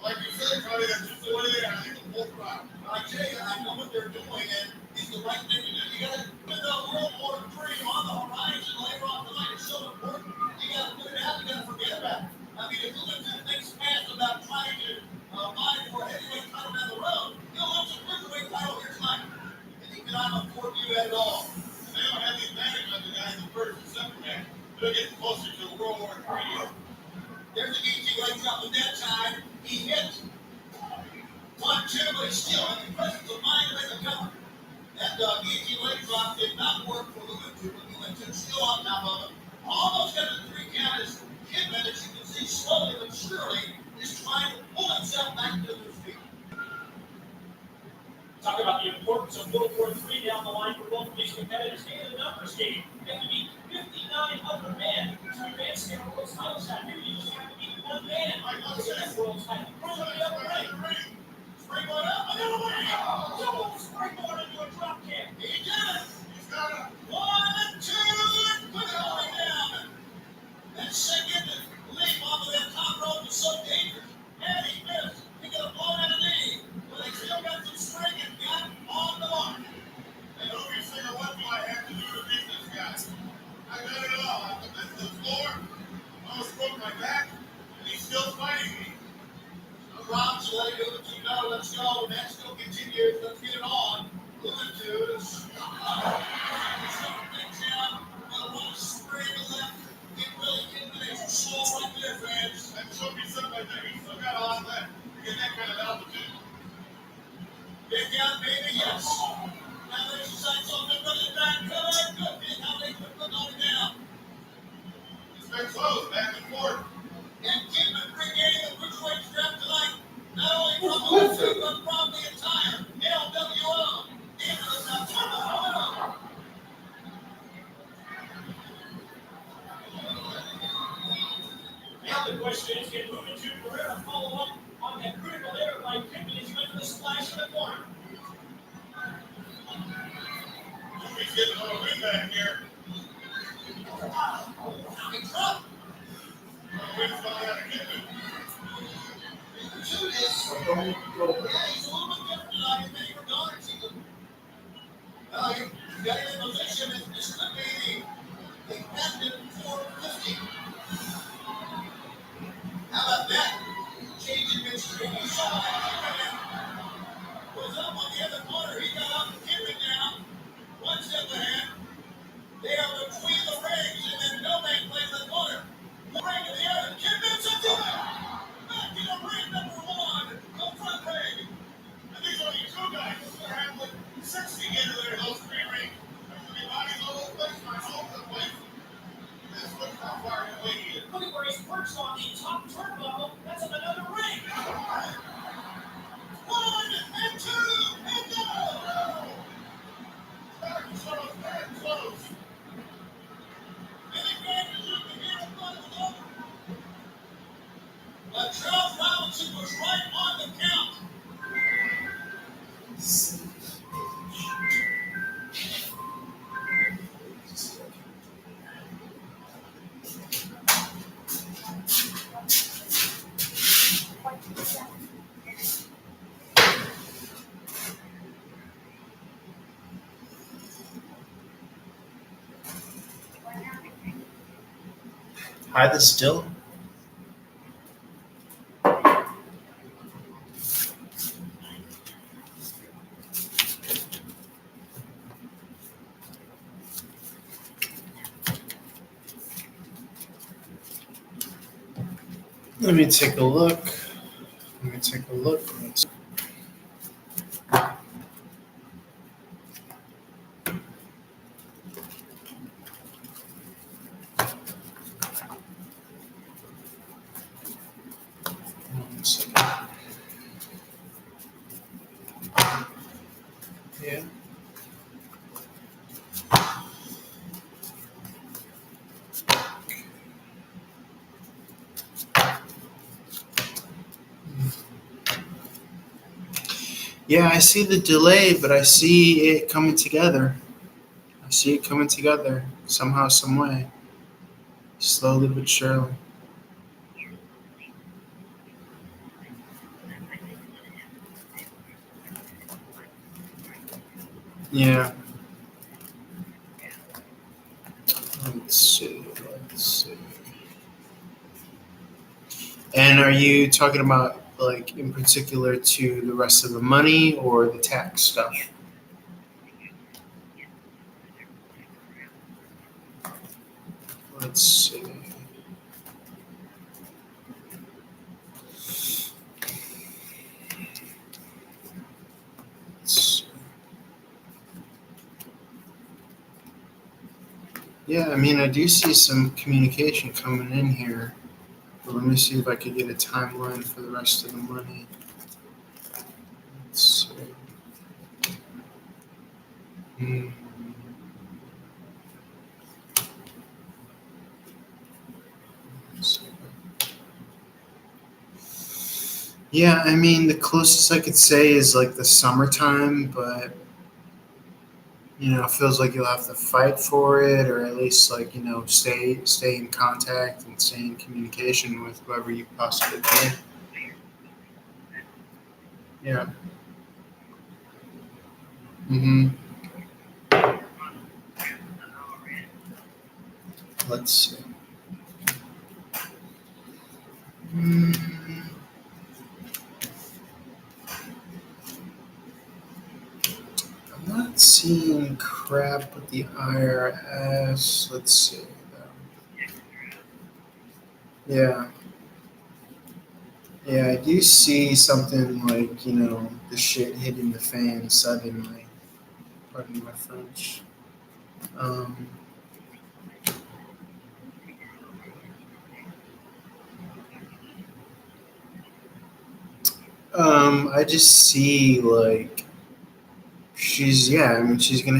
Like you said, Cody, that's just the way they are. They can pull through. I tell you, I know what they're doing, and it's the right thing to do. You gotta put the World War III on the horizon later on tonight. It's so important. You gotta put it out. You gotta forget about it. I mean, if you look at things fast about trying to vie for a heavyweight title down the road, you'll launch a cruiserweight title here tonight. And you cannot afford to do that at all. They don't have the advantage of the guys in the first and second match. They're getting closer to the World War III. There's an easy leg drop with that time. He hits. 1-2, but he's still in the presence of mind to make a cover. That easy leg drop did not work for Lumentu, but Lumentu still on top of him. Almost got the 3 count as Kidman, as you can see, slowly but surely is trying to pull himself back to his feet. Talk about the importance of World War III down the line for both of these competitors and the numbers game. They have to beat 59 other men to advance their world title shot. Here you just have to beat one man to get that world title. From the other ring. Springboard up, another one. Double springboard into a drop kick. He did it. He's got it. 1, 2, and put it all the way down. That second leap off of that top rope was so dangerous. And he missed. He got a blown out of knee. But they still got some string and got on the mark. And Hogan Singer, what do I have to do to beat this guy? I got it all. I put this to the floor. I almost broke my back, and he's still fighting me. Rob's letting Lumentu know, let's go. The match still continues. Let's get it on. Lumentu is things down. A lot of spring left. It really can slow right there, fans. That showed me something like that. He's still got a lot left to get that kind of altitude. Big down, baby, yes. Now there's the sights on the running back. Good. And how they put the going down. It's been close, back and forth. And Kidman regaining the cruiserweight strap tonight. Not only from Lumentu, but from the entire LWO. Now the question is, can Lumentu Pereira follow up on that critical error by Kidman as he went for the splash in the corner? He's getting a little win back here. It's up. Win's coming out of Kidman. He's a little bit different tonight in many regards. He's got him in position. This could be the captain 450. How about that? Changing midstream. He saw that. Was up on the other corner. He got up and kicked it down. One step ahead. They are between the rings, and then no man plays the corner. One ring to the other. Kidman's a do it. Back in the ring number 1. The front ring. And these are only 2 guys. They're having like 60 into their those 3 rings. There's going to be bodies all over the place, all over the place. This looks how far away he is. Look at where he's perched on the top turnbuckle. That's on another ring. 1 and 2 and go. Very close, very close. And again, you can hear him running over. But Charles Robinson was right on the count. Hi, this is Dylan. Let me take a look. One second. Yeah. Yeah, I see the delay, but I see it coming together. I see it coming together somehow, some way, slowly but surely. Yeah. Let's see. Let's see. And are you talking about like in particular to the rest of the money or the tax stuff? Let's see. Let's- Yeah, I mean, I do see some communication coming in here. But let me see if I could get a timeline for the rest of the money. Let's see. Hmm. Let's see. Yeah, I mean, the closest I could say is like the summertime, but it feels like you'll have to fight for it, or at least like stay in contact and stay in communication with whoever you possibly can. Yeah. Mm-hmm. Let's see. Mm, I'm not seeing crap with the IRS. Let's see. Yeah. Yeah, I do see something like, the shit hitting the fan suddenly. Pardon my French. Um, I just see like I mean, she's gonna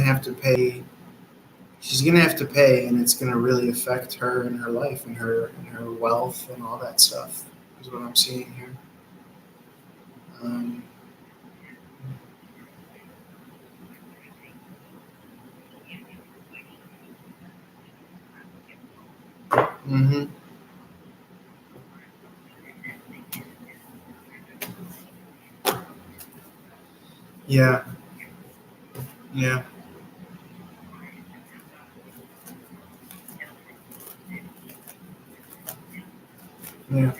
have to pay, and it's gonna really affect her and her life and her wealth and all that stuff. Is what I'm seeing here. Um, hmm. Yeah, yeah, yeah.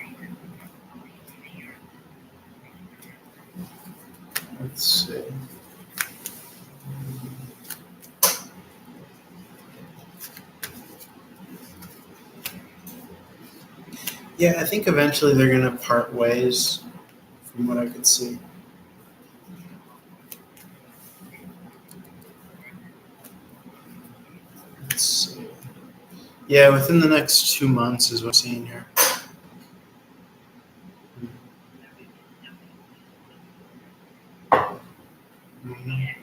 Let's see. Yeah, I think eventually they're gonna part ways, from what I could see. Let's see. Yeah, within the next 2 months is what I'm seeing here. Mhm.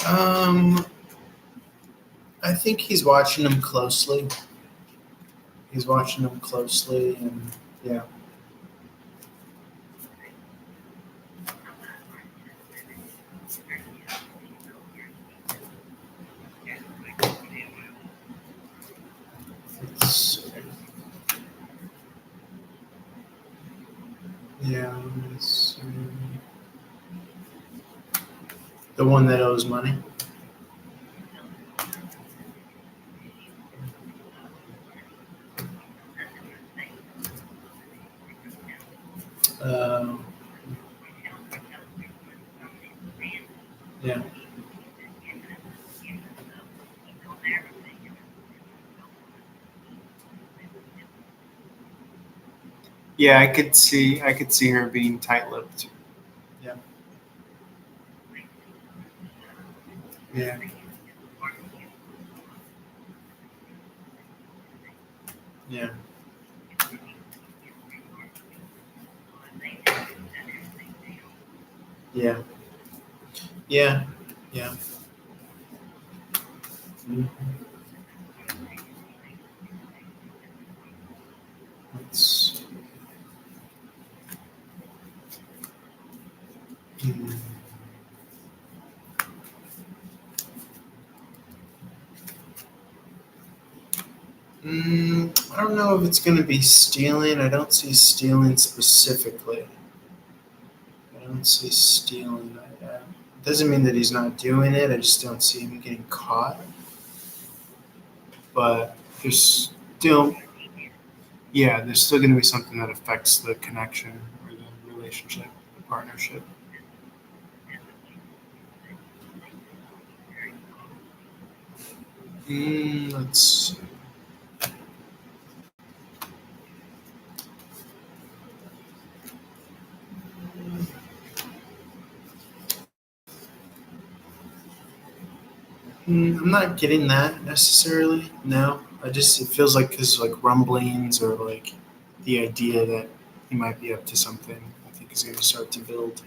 Um, I think he's watching him closely. He's watching him closely, and yeah, it's, yeah. It's, the one that owes money. Um, yeah, yeah. I could see her being tight-lipped. Yeah, yeah, yeah, yeah, yeah, yeah. Mhm. Let's see. I don't know if it's going to be stealing. I don't see stealing specifically. I don't see stealing. Doesn't mean that he's not doing it. I just don't see him getting caught. But there's still, yeah, there's still going to be something that affects the connection or the relationship, the partnership. Let's see. I'm not getting that necessarily. No, it feels like because like rumblings or like the idea that he might be up to something. I think is going to start to build.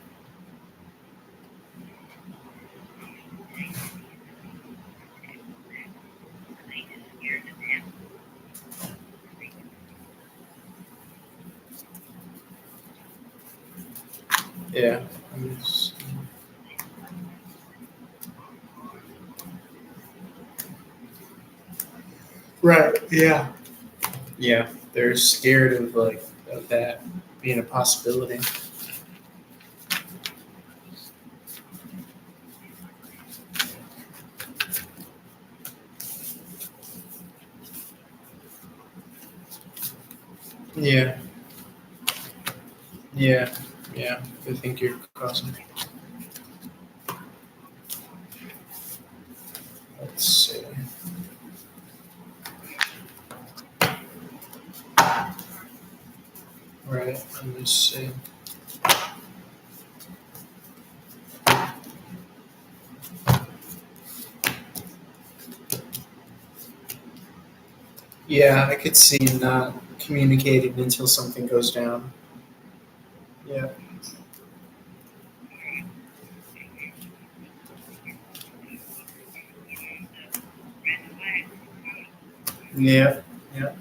Yeah. Right. Yeah. Yeah. They're scared of that being a possibility. Yeah. Yeah. Yeah. I think you're causing. Let's see. Right. Let me see. Yeah, I could see not communicating until something goes down. Yeah. Yeah. Yeah.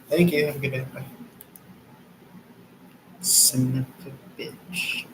Thank you. Have a good day. Bye. Son of a bitch.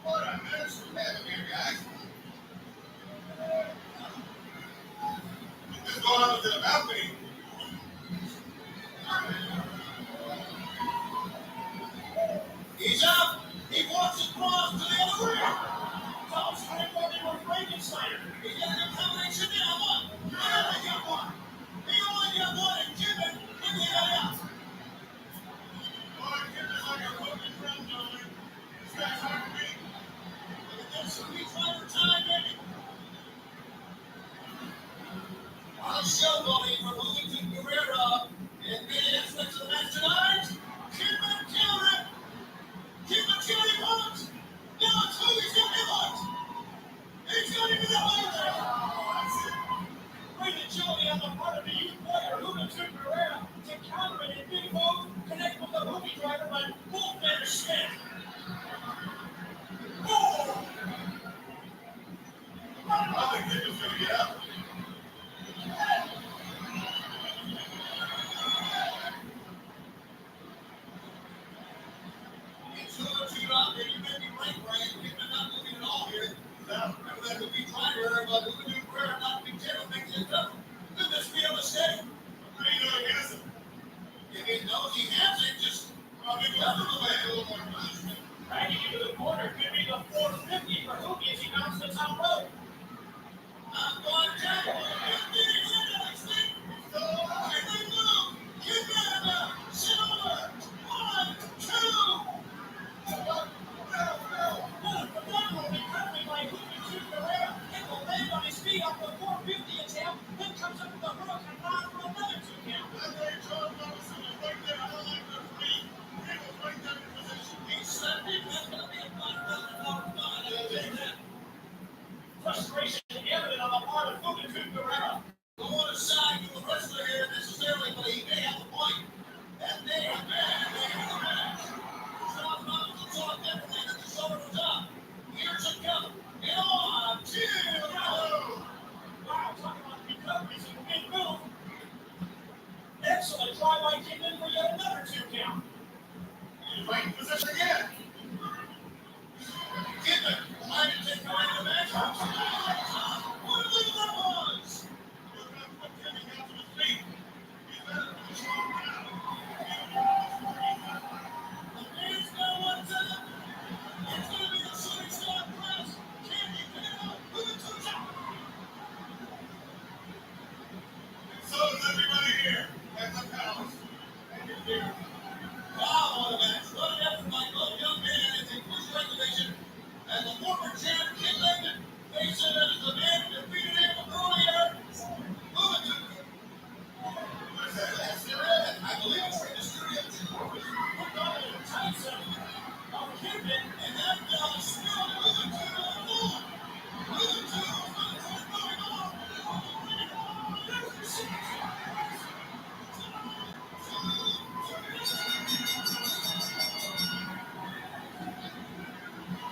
What a mess we have here, guys. What's going on to the balcony? He's up. He walks across to the other ring. Tom's trying to work with Frankenstein. He's got a combination now. One. You only got one. He only got one, and Kevin, when he got out. Boy, Kevin's like a broken drum, gentlemen. This guy's hard to beat. There's some he's right for time, baby. I'll showboating for Wilmington Guerrero. And many aspects of the match tonight. Kevin killed it. Kevin killed it once. Now it's who? right, Brian. You're not looking at all here. Now, remember that would be driver about who would do prayer and not be careful things in trouble. Could this be a mistake? I know he hasn't. If he knows he hasn't, just probably cover the way a little more punishment. Dragging into the corner could be the 450 for Hoopy as he mounts the top rope. I'm going to tell you. So, here we move. Get ready now. Silver. 1, 2. The one will be currently by Hoopy to Guerrero. It will land on his feet off the 450 attempt, then comes up with a hook and round for another 2 count. Frustration evident on the part of Hoopy to Guerrero. I want to side with the wrestler here necessarily, but he may have a point. That may have a match. Shawn Michaels saw definitely that the shoulder was up. Here's a count. And on, 2, go. Wow, talking about recoveries and big move. Excellent try by Kidman for yet another 2 count. Right position again. Kidman trying to take away the match. What a move that was. The man's got one time. It's going to be the shooting star press. Can he pick it up? Who took it? So does everybody here at the palace. And you're here. Wow, what a match. What an effort by both young men as they push regulation. And the former champ, Kidman, faces the man who defeated him earlier. Yes, there is. I believe it's in the studio too. Look on the tights of Kidman. And that guy still moving to the floor. Moving to the floor. Moving on.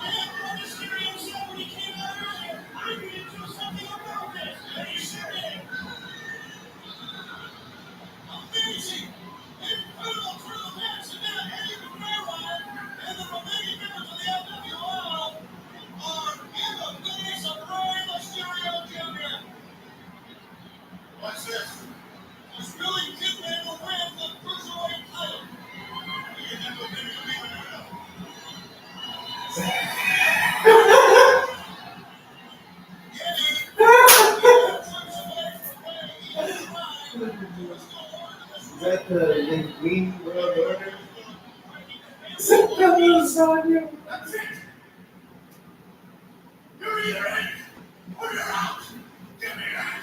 Man, what a serious show when he came out earlier. I need to do something about this. And he sure did. Amazing. Incredible through the match. And now Eddie Guerrero and the remaining members of the LWO are in the face of Rey Mysterio Jr. Watch this. Does Billy Kidman will win the Cruiserweight title? You have a big leader now. Is that the Linguini World Order? Lasagna. That's it. You're either in or you're out. Give me that.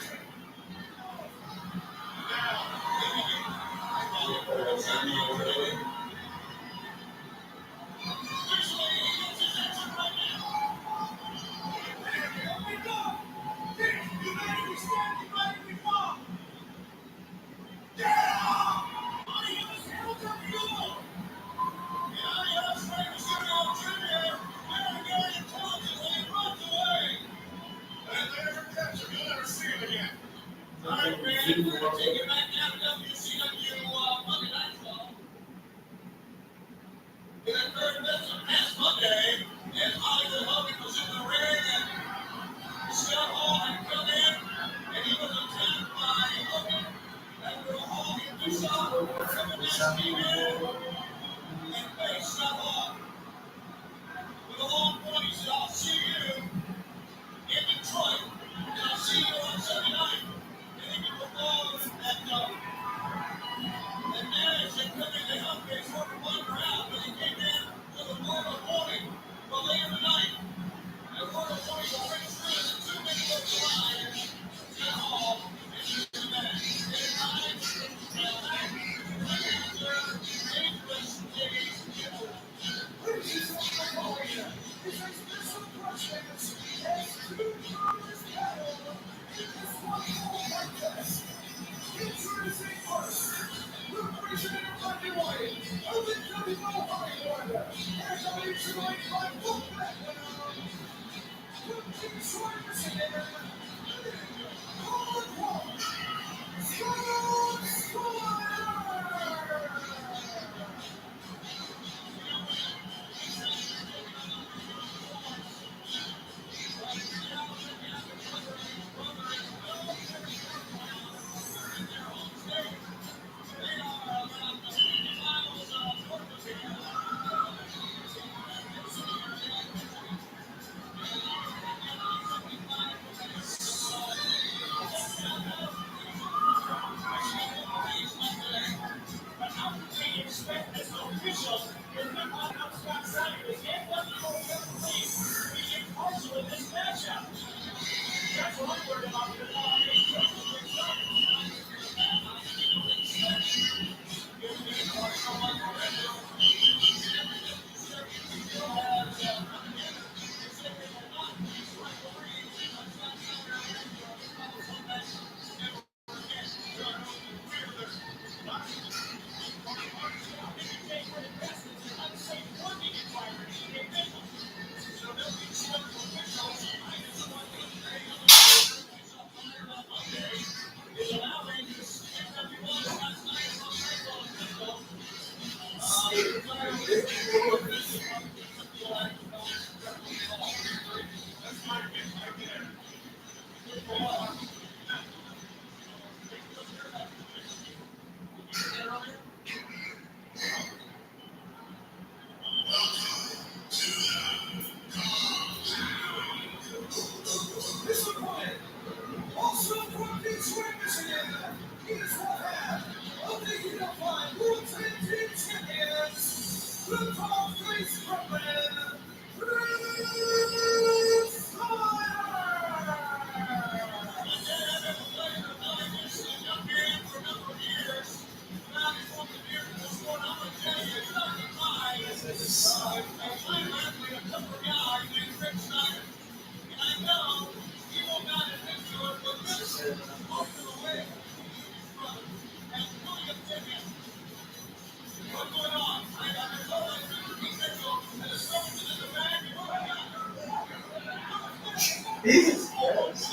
Jesus Christ.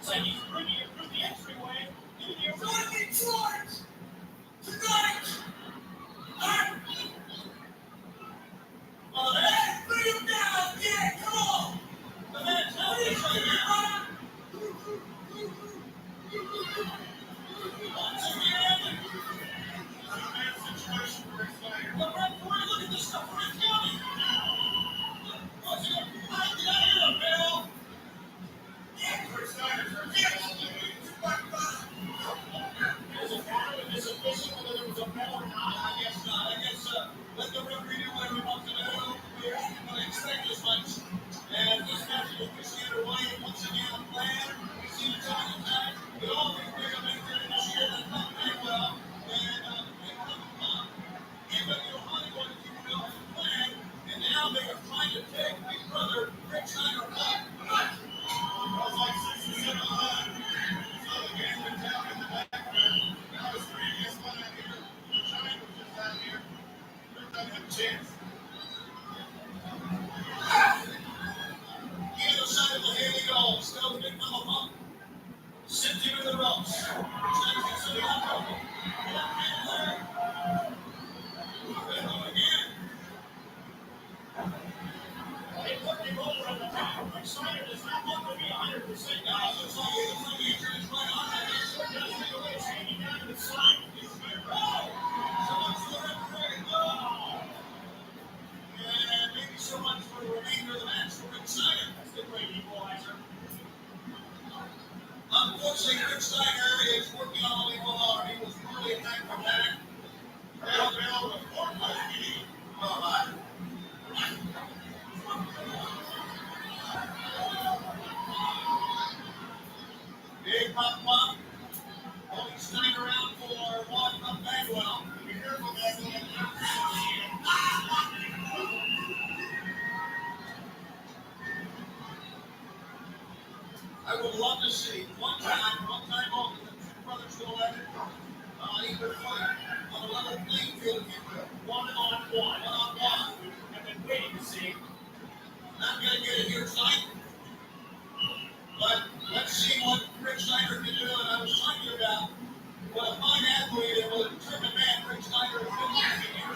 So he's bringing it through the entryway. Johnny George! Tonight! Hey, bring him down! Yeah, come on! The man's not easy, huh? Once again, a bad situation for Rick Flair. The referee, look at this stuff for his county. What's it? I got it, Bill! Yeah, Chris Snyder's hurt. There's a battle in this official, whether there was a bell or not. I guess not. I guess let the referee do whatever he wants to do. We're going to expect as much. And this match will proceed away once again on plan. We see the time attack. We all think we're going to make it this year. That's not very well. And even though Hollywood, if you will, has a plan. And now they are trying to take Big Brother Rick Snyder up. It was like 6 or 7 alive. So the game went down in the background. Now it's previous one out here. Giant was just out here. Rick doesn't have a chance. Either side of the Haley Gold, still the big fella up. Sent him in the ropes. Sent him to the elbow. Again. They put him over on the top. Rick Snyder does not look to be 100% now. It looks like the injury is right on that. It sure does take away. It's hanging down to the side. Oh! So much for the referee. Oh! And maybe so much for the remainder of the match for Rick Snyder. That's the great equalizer. Unfortunately, Rick Snyder is working on only one arm. He was really attacked from back. Bell, the fourth lady. Oh, my. Big pop. Only Snyder around for one from Bagwell. Be careful, Bagwell. I would love to see one time only, the two brothers go at it. Equal fight on a level playing field, if you will. One-on-one. I've been waiting to see. Not going to get it here tonight. But let's see what Rick Snyder can do. And I was talking about what a fine athlete and what a determined man Rick Snyder has been using here.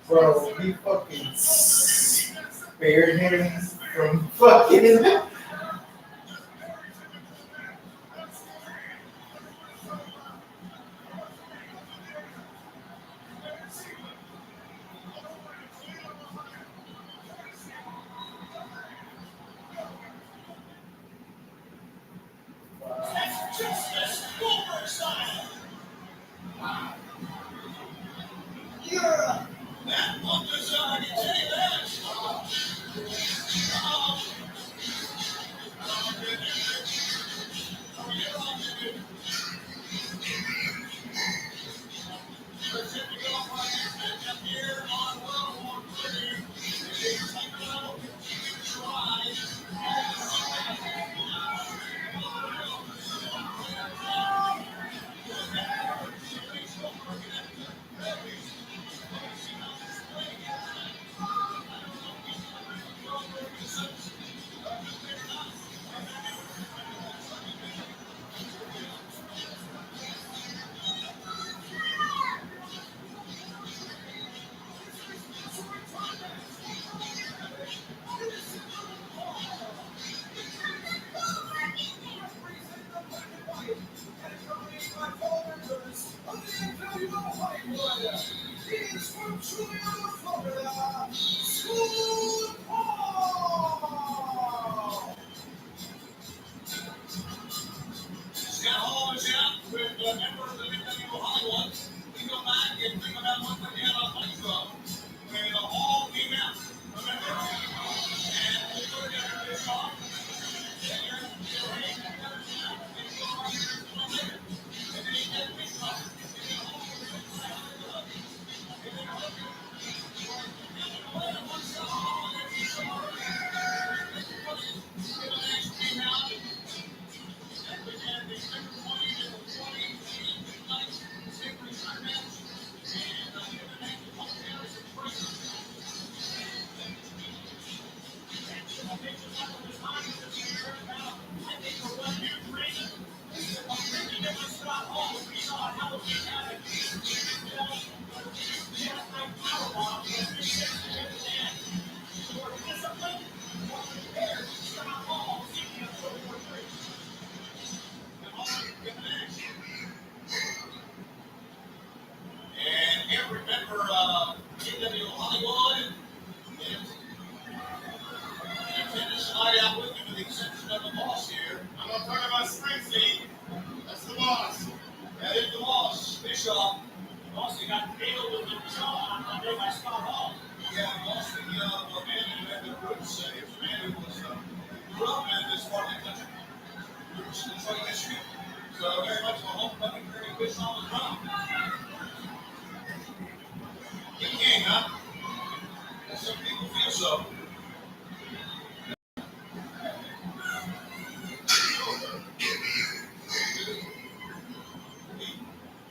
Bro, he fucking spared him from fucking. That's just as Goldberg style. Yeah. That one was I can tell you that.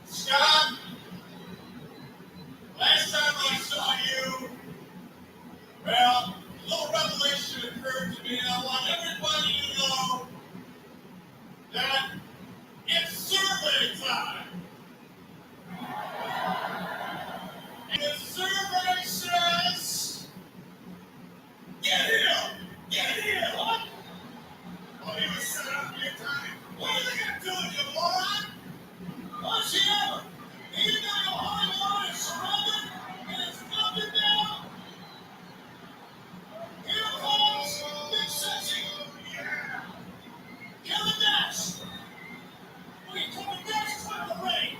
Scott, last time I saw you, well, a little revelation occurred to me. I want everybody to know that it's survey time. And the survey says, get him! Get him! What? Well, he was set up big time. What are they going to do, you moron? What's he ever? He didn't know Hollywood is surrounded and it's nothing down. Here comes Big Sexy. Yeah. Kevin Nash. Wait, Kevin Nash is out of the ring.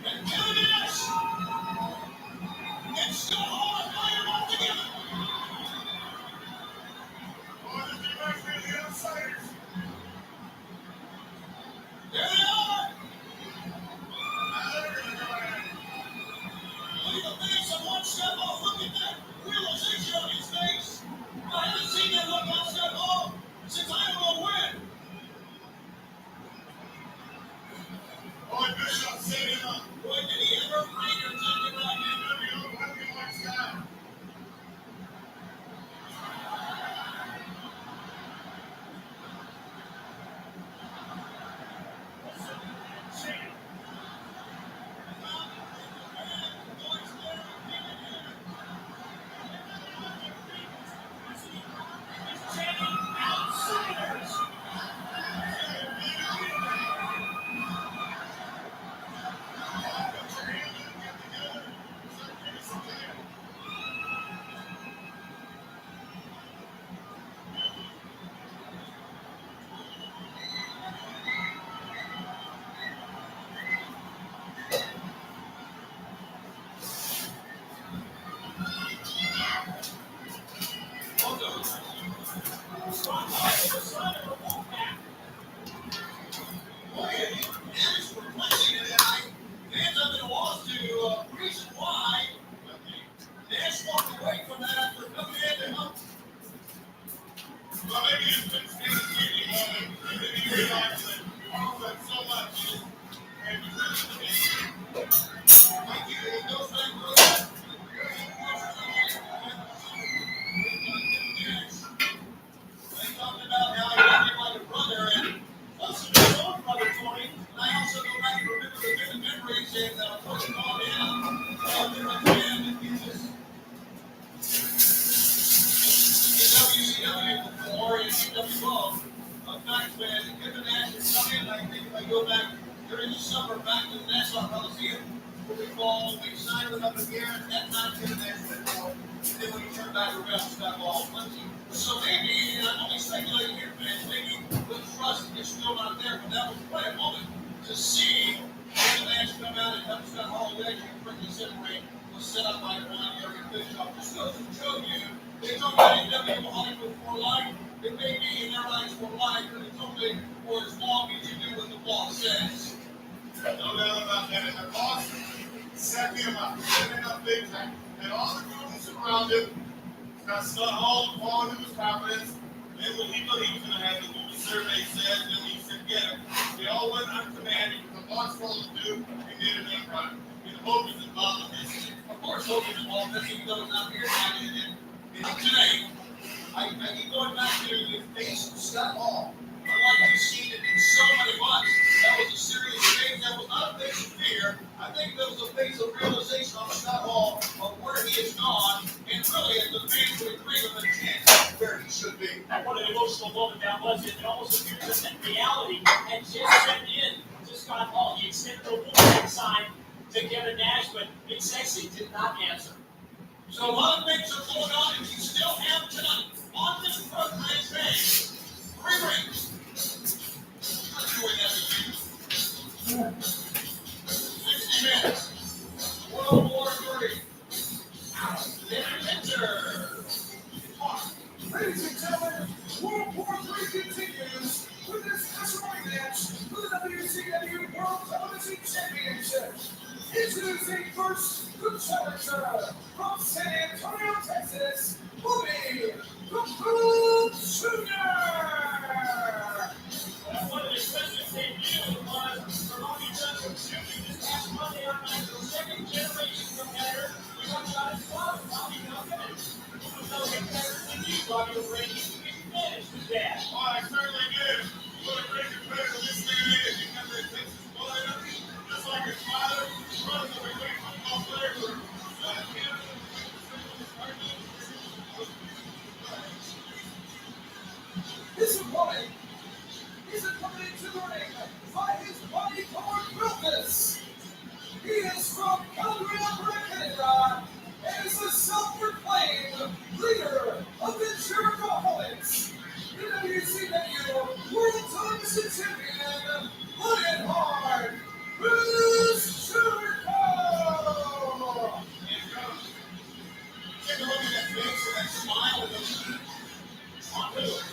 And Kevin Nash. It's still hard. Now you're all together. Oh, this reminds me of the Outsiders. There they are. Now they're going to go ahead. Look at the face of one step off. Look at that realization on his face. I haven't seen that look one step off since I don't know when. Boy, Bishop set him up. Boy, did he ever find her talking about him? The old weapon like that. talked about how he loved him like a brother, and also his own brother Tony. And I also go back and remember the vivid memories and what's going on. WCW before and CW in fact, when him and Nash were coming, I think if I go back during the summer back to the Nassau Coliseum, we signed it up again at that time, him and Nash went for it. And then when he turned back around, Scott Hall. So maybe, and I'm only speculating here, fans, maybe the trust is still not there, but that was quite a moment to see him and Nash come out and help Scott Hall actually quickly separate was set up by Ron Gary Bischoff. Just goes to show you, it's only AEW Hollywood for life. It may be in their eyes for life, but it's only for as long as you do what the boss says. No doubt about that. And the boss set him up, set him up big time. And all the students around him got Scott Hall falling in his confidence. And when he thought he was going to have to do the survey said, then he said, get him. They all went on command. The boss told him to do, he did it in front. And Hogan's involved in this. Of course, Hogan's involved in this, even though he's not here today. I keep going back to the face of Scott Hall. Unlike you've seen it in so many months, that was a serious face. That was not a face of fear. I think that was a face of realization on Scott Hall of where he has gone, and really, as the fans would agree with the chance where he should be. And what an emotional moment that was. It almost appears that reality had just set in to Scott Hall. He extended the warning sign to Kevin Nash, but Big Sexy did not answer. So a lot of things are going on, and you still have tonight on this program today 3 rings. I'm doing that with you. 60 minutes. World War III. Enter. Ladies and gentlemen, World War III continues with this special match for the WCW World Television Championship. Introducing first the challenger from San Antonio, Texas, Bobby the Boom Jr. One of the expensive debut was for Bobby Johnson shooting this past Monday on night. The second generation competitor. We talked about his father, Bobby Johnson. Who was no competitor than you, Bobby O'Reilly. You managed his dad. Oh, I certainly did. What a great competitor this man is. He got that Texas blood, just like his father. His brother's a great football player for Canada. His opponent is accompanied to the ring by his body-colored wilderness. He is from Calgary, Alberta, Canada, and is the self-proclaimed leader of the Jerichoholics, the WCW World Television Champion, Lionheart, Bruce Jericho! Take a look at that face and that smile and those teeth. On to it.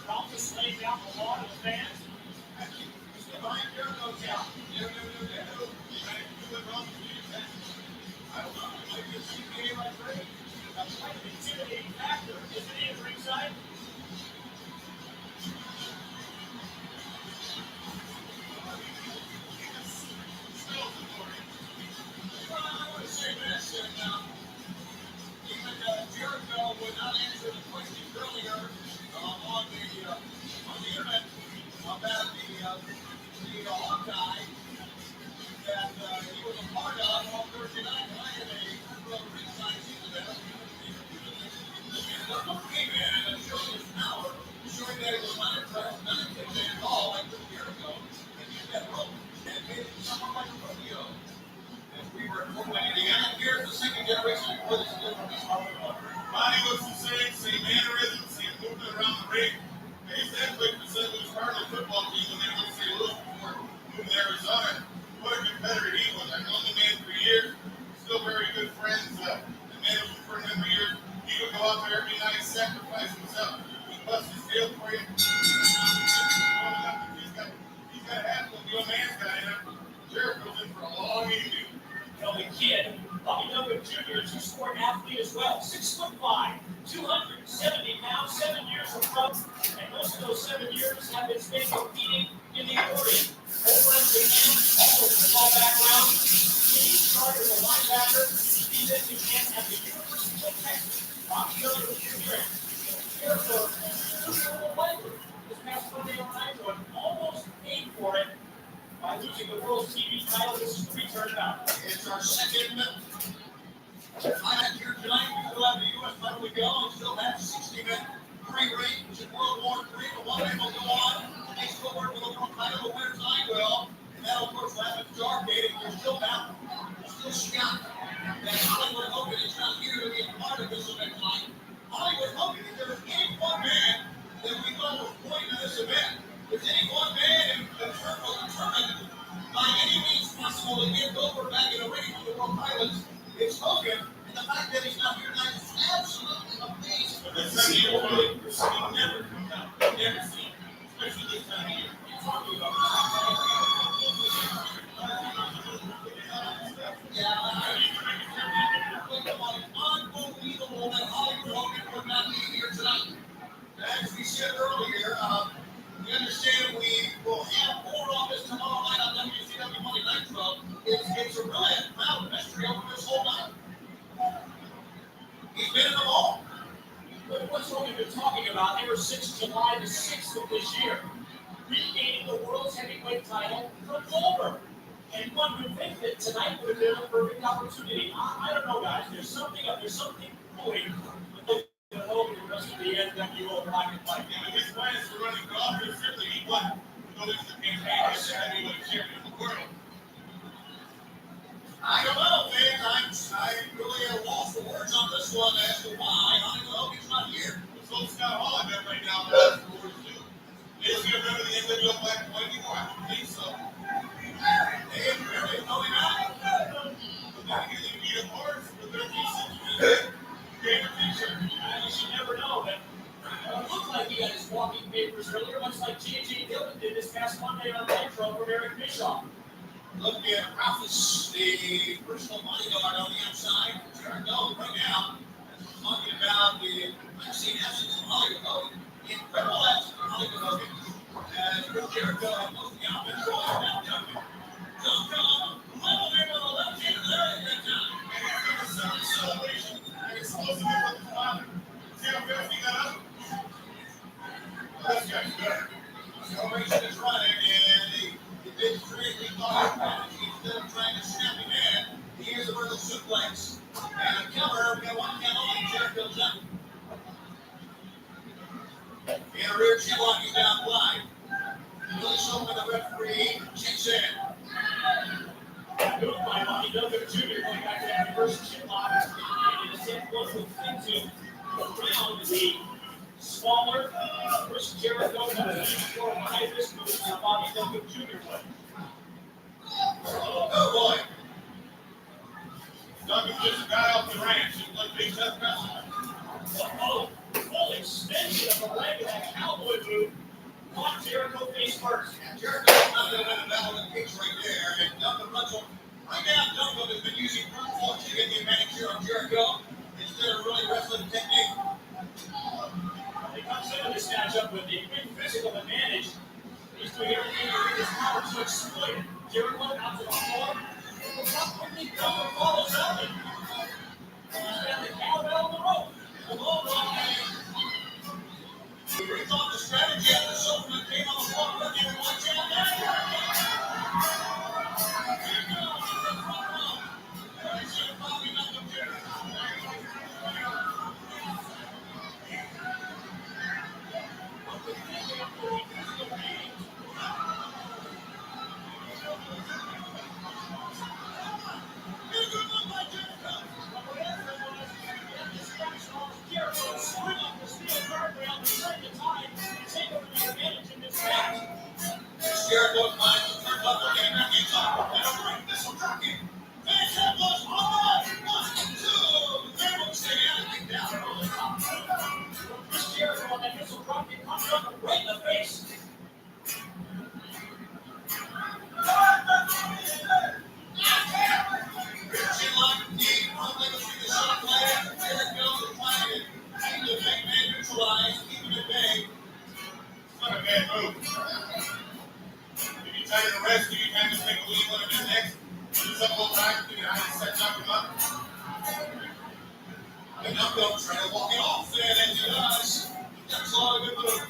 Ralph just laid down the law to the fans. Quite an intimidating factor, isn't he, at ringside? Jericho would not answer the question earlier on the internet about the Hawkeye that he was a part of on Thursday night. And I had a ringside seat to that. And came in and showed his power, showing that it was not impressed, not intimidated at all, like with Jericho, and used that rope and made it somewhat like a rodeo. And we were incorporating out. Here's the second generation before this new one. Body looks the same mannerisms, same movement around the ring. He's that quick to say with his partner football team when they went to St. Louis before moving to Arizona. What a competitor he was. I've known the man for years. Still very good friends. The man was for a number of years. He would go out there every night, sacrifice himself. He busts his tail for you. He's got a half of the old man's guy in him. Jericho's in for a long evening. The kid, Bobby Duncan Jr., is a sport athlete as well. 6'5", 270 pounds, 7 years of pro, and most of those 7 years have been spent competing in the Orient. Over in Japan, also football background. He started as a linebacker. He's in Japan at the University of Texas. Bobby Duncan Jr. here for Super Bowl this past Monday night, and almost paid for it by losing the World TV title. This is the return now. It's our second fight here tonight. We still have the U.S. title to go and still have 60-minute pre-range in World War III. But one thing will go on. They still work with the world title. The winner time will. And that, of course, will happen at dark date. And you're still bound. Still shocked that Hollywood Hogan is not here to be a part of this event tonight. Hollywood Hogan, if there was any one man that we thought was pointing to this event, if any one man determined by any means possible to get over back in the ring for the world pilots, it's Hogan. And the fact that he's not here tonight is absolutely amazing. But that's something you never comes out. Never seen. Especially this time of year. You're talking about unbelievable that Hollywood Hogan would not be here tonight. As we said earlier, we understand we will have more on this tomorrow night on WCW Monday Nitro. It's a really proud mystery over this whole night. He's been in them all. But what's Hogan been talking about ever since July the 6th of this year? Regaining the world's heavyweight title from Goldberg. And one would think that tonight would have been a perfect opportunity. I don't know, guys. There's something brewing with Hogan the rest of the NWO Rocket Fight. Yeah, his plans for running golf is certainly he won. Go into the campaign as the heavyweight champion of the world. I don't know, man. I really have lost the words on this one as to why Hollywood Hogan's not here. So Scott Hall, I bet right now, has the words too. Is he a member of the NWO Black and White anymore? I don't think so. They really probably not. But then again, they beat up Morris with their decent greater picture. You should never know that. It looked like he got his walking papers earlier, much like J.J. Dillon did this past Monday on Nitro from Eric Bischoff. Look at Ralphus, the personal bodyguard on the outside. Jericho right now. Talking about the vaccine absence of Hollywood Hogan. Incredible absence of Hollywood Hogan. As Chris Jericho had moved the offense forward now Duncan. Duncan, level in on the left hand of there at that time. And it's a celebration. And explosive with the father. See how fast he got up? This guy's good. Celebration is running, and he did create thought. Instead of trying to snap him in, he is a vertical suplex. And a cover, we got one count on, Jericho's up. And a rear chin lock is down wide. Really showing the referee, checks in. Move by Bobby Duncan Jr. going back to that reverse chin lock. And in a set was into around the smaller Chris Jericho and the more high risk moves that Bobby Duncan Jr. would. Oh boy. Duncan just got off the ranch and looked big tough customer. Oh, full extension of the leg of that cowboy move. Caught Jericho face first. Jericho's not going to win the battle in kicks right there. And Duncan runs on. Right now, Duncan has been using brute force to get the advantage here on Jericho instead of really wrestling technique. He comes into this matchup with a big physical advantage. He's doing everything in his power to exploit it. Jericho out to the floor. Quickly, Duncan follows up and he's got the cowbell on the rope. The low rope. He rethought the strategy after Silverman came on the floor, working with one jab Jericho spring up the steel guardrail to turn the tide and take over the advantage in this match. Jericho finds the turnbuckle, getting back inside. And a great missile drop kick. Finish that was all right. 1, 2. They will stay out and kick down over the top. Chris Jericho on that missile drop kick comes up right in the face. Chin lock, knee, one leg up through the shot flag. Jericho is trying to keep the big man neutralized, keep him at bay. It's not a bad move. If you try to rest, you kind of take a lead on him next. Do something time, you know, set knock him up. And Knuckle trying to walk it off, and as he does, that's a lot of good move.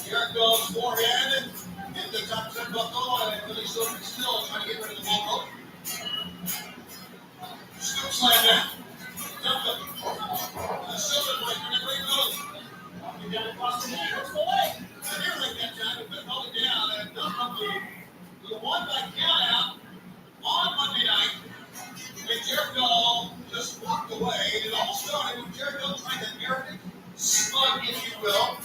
Jericho's forehead, and the top turnbuckle, and really still trying to get rid of the ball rope. Scoop slam down. Knuckle. The shoulder breaker, and a great move. Walking down across the knee, hurts the leg. And here like that time, it couldn't hold it down, and Knuckle with a one-leg count out on Monday night. And Jericho just walked away. It all started with Jericho trying to American slug, if you will.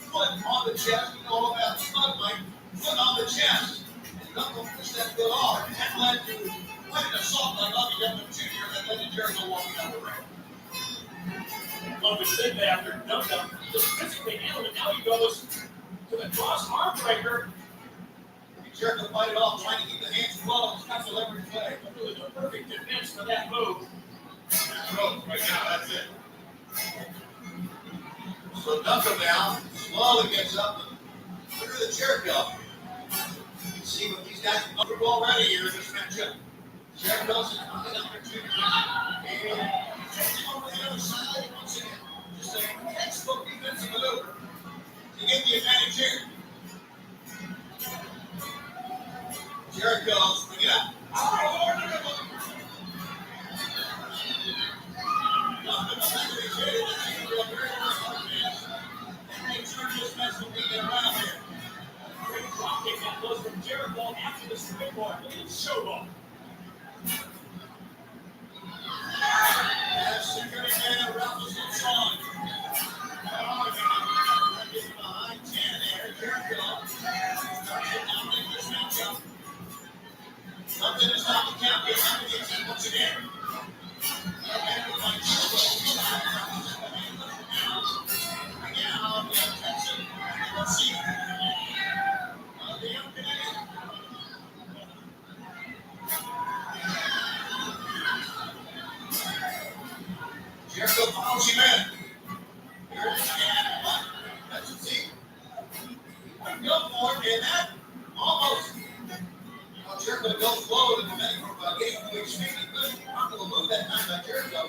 Foot on the chest. You know all about slug, Mike. Foot on the chest. And Knuckle pushed that foot off. And that led to quite an assault by Bobby Dublin Jr. that led to Jericho walking out the ring. Logan said that after Dum-Dum just physically handled it. Now he goes to the cross arm breaker. Jericho fight it off, trying to keep the hands closed. That's a leverage play. Really the perfect defense for that move. Right now, that's it. So Knuckle now slowly gets up and look at the Jericho. You can see what these guys are comfortable already here in this matchup. Jericho's coming up for 2 and changing over the other side once again. Just a textbook defensive maneuver to get the advantage here. Jericho's bring it up. Great drop kick that goes from Jericho after the springboard. Look at the showboat. As security man Ralphus looks on. Behind 10 there. Jericho starts to dominate this matchup. Something is not the count. They're not going to get once again. Jericho follows him in. Here it is again. That's a see. Go for it, and that almost. Jericho goes low to the medic for getting to extremely good. Knuckle will move that time by Jericho.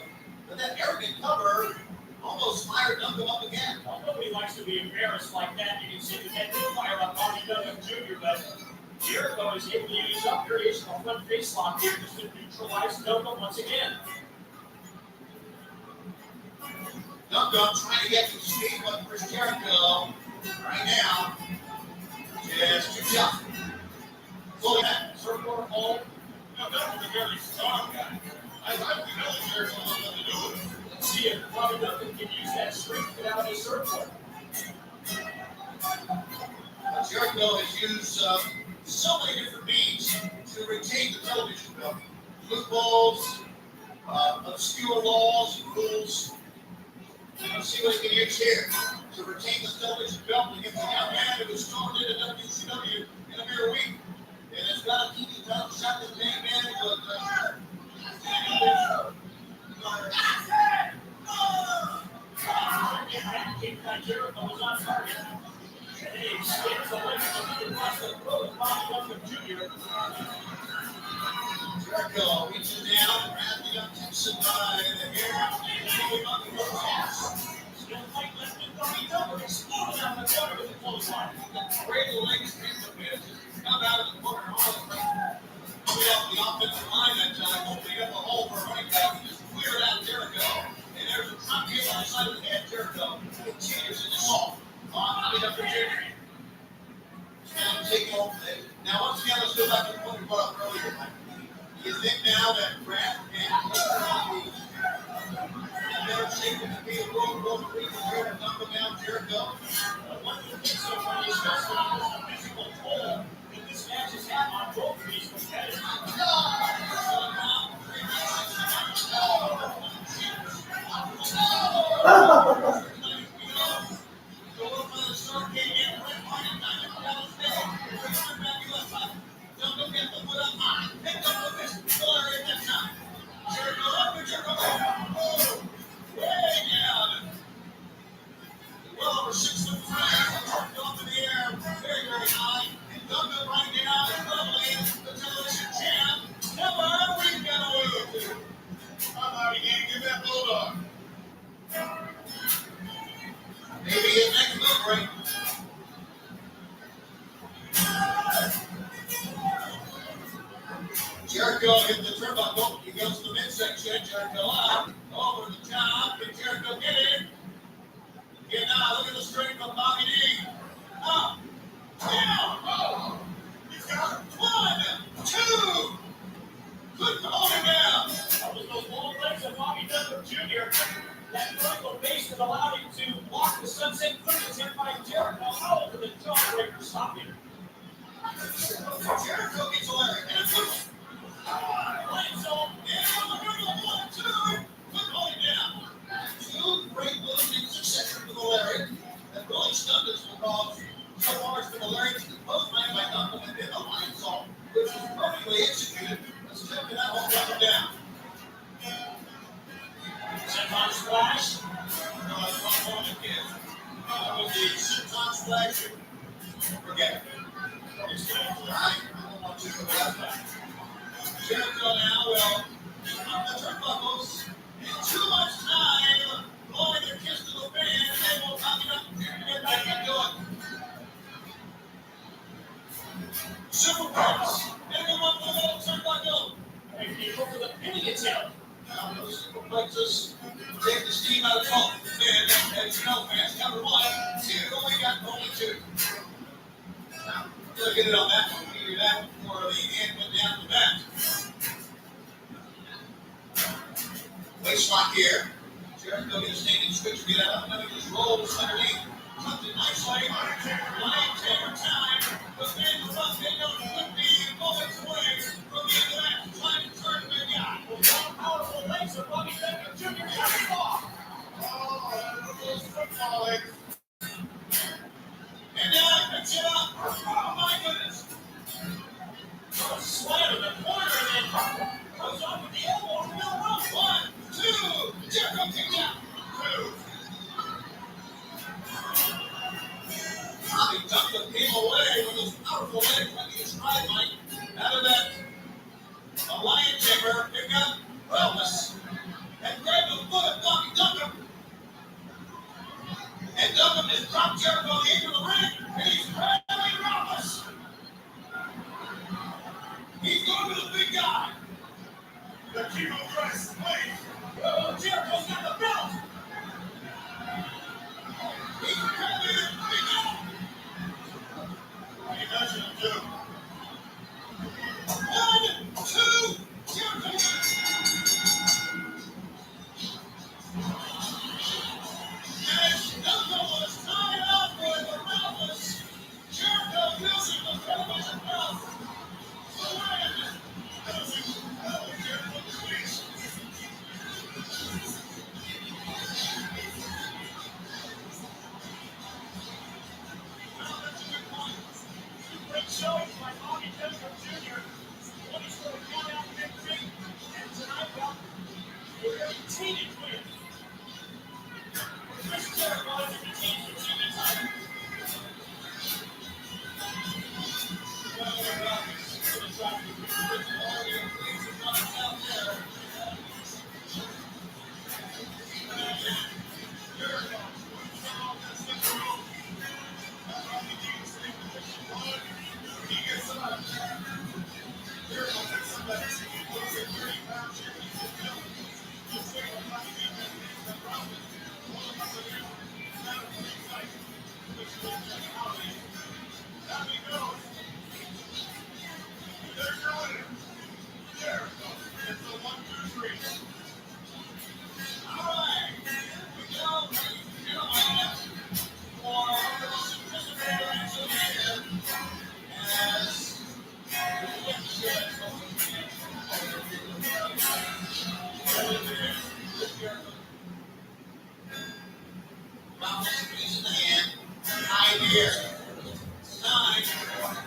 But that arrogant cover almost fired Knuckle up again. Well, nobody likes to be embarrassed like that. You can see that did fire up Bobby Dublin Jr., but Jericho is able to use up variation of front face lock here just to neutralize Dublin once again. Knuckle trying to get to speed, but for Jericho right now, just too tough. Fully back. Circular hold. Dumble's a very strong guy. I know Jericho knows what to do with it. Let's see if Bobby Dublin can use that strength to get out of his circle. Jericho has used so many different means to retain the television bill. Loopholes, obscure laws and rules. Let's see what he can use here to retain the television belt against the young man who was thrown into WCW in a mere week. And it's got a TV title shot this main man with Jericho was on target. And he escapes away from the across the throat of Bobby Dublin Jr. Jericho reaches down, grabs the young Gibson by the hair, and going on the rope. Still tight left and Bobby Dublin exploded down the corner with the clothesline. The cradle legs came to miss. Come out of the corner all the way. Coming off the offensive line that time, opening up a hole for a running back, and just cleared out Jericho. And there's a drop kick on the side of the head. Jericho continues his assault on Bobby Dublin Jr. And taking over the. Now, once again, let's go back to the point we brought up earlier. Do you think now that Grant and better shape than to be a road free compared to Knuckle down Jericho? One of the things so funny is also the physical toll that Jericho hit the turnbuckle. He goes to the midsection. Jericho out. Over the top. Can Jericho get it? Get out. Look at the strength of Bobby D. Up. Down. Oh. He's got 1, 2. Couldn't hold him down. That was those long legs of Bobby Douglas Jr. That vertical base that allowed him to block the sunset flip attempt by Jericho. Oh, for the jawbreaker stop here. Jericho gets Larry. And it's loose. Lands on. And on the middle, 1, 2. Couldn't hold him down. 2 great moves in succession for the Larry. That really stunned us because so far it's been a Larry to the post man by Duncan and then the line salt, which was perfectly executed. Let's check it out. Hold him down. Senton splash. No, that's not one of his. That was the Senton splash. Forget it. It's good. All right? I don't want to go back. Jericho now will up the turnbuckles. In too much time, blowing their kiss to the fan, and they will knock it up and get back into it. Super Prince. And they want the little turnbuckle. And he go for the pinning attempt. Now, those superplexes take the steam out of the ball. And as you know, fans, number 1, Jericho only got only 2. Now, we'll get it on that one. We do that before the end went down the back. Waist lock here. Jericho gets a standing switch to get out. Now he just rolls underneath. Comes it nicely. Lion tamer time. The fans run. They know it could be moments away from the end of that. Trying to turn the guy. With long, powerful legs of Bobby Douglas Jr. coming off. And now he picks it up. Oh my goodness. Slam in the corner and then goes off with the elbow on the middle rope. 1, 2. Jericho kicks out. 2. Bobby Douglas came away with his powerful legs like he was trying Mike. Out of that, a lion tamer pick up Wellness and grab the foot of Bobby Douglas. And Douglas has dropped Jericho into the ring, and he's grabbing Wellness. He's going to the big guy. The Kimo press, wait. Oh, Jericho's got the belt. He's grabbing the big guy. He mentioned him too. 1, 2, Jericho. And Douglas was tied up with the Wellness. Jericho using the television belt. Great showings by Bobby Douglas Jr. When he's going to count out victory. And tonight, well, we're going to continue to win. Chris Jericho is the team for TV time. Here. 9.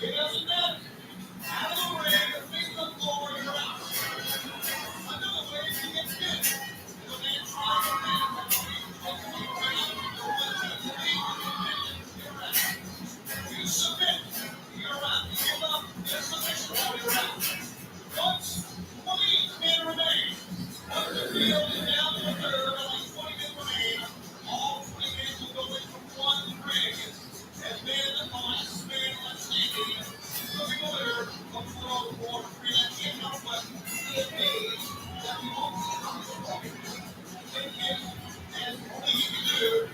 It doesn't matter. Out of the ring, your feet on the floor, you're out. Another way to get fit. The man trying to you submit. You're out. Give up. There's submission. You're out. Once, 20 men remain. Under the field and down to the third, only 20 men remain. All 20 men will go in from one ring. And then the last man left standing. Moving the winner of the World War III in Northwest. It means that we won't take him and only he can do.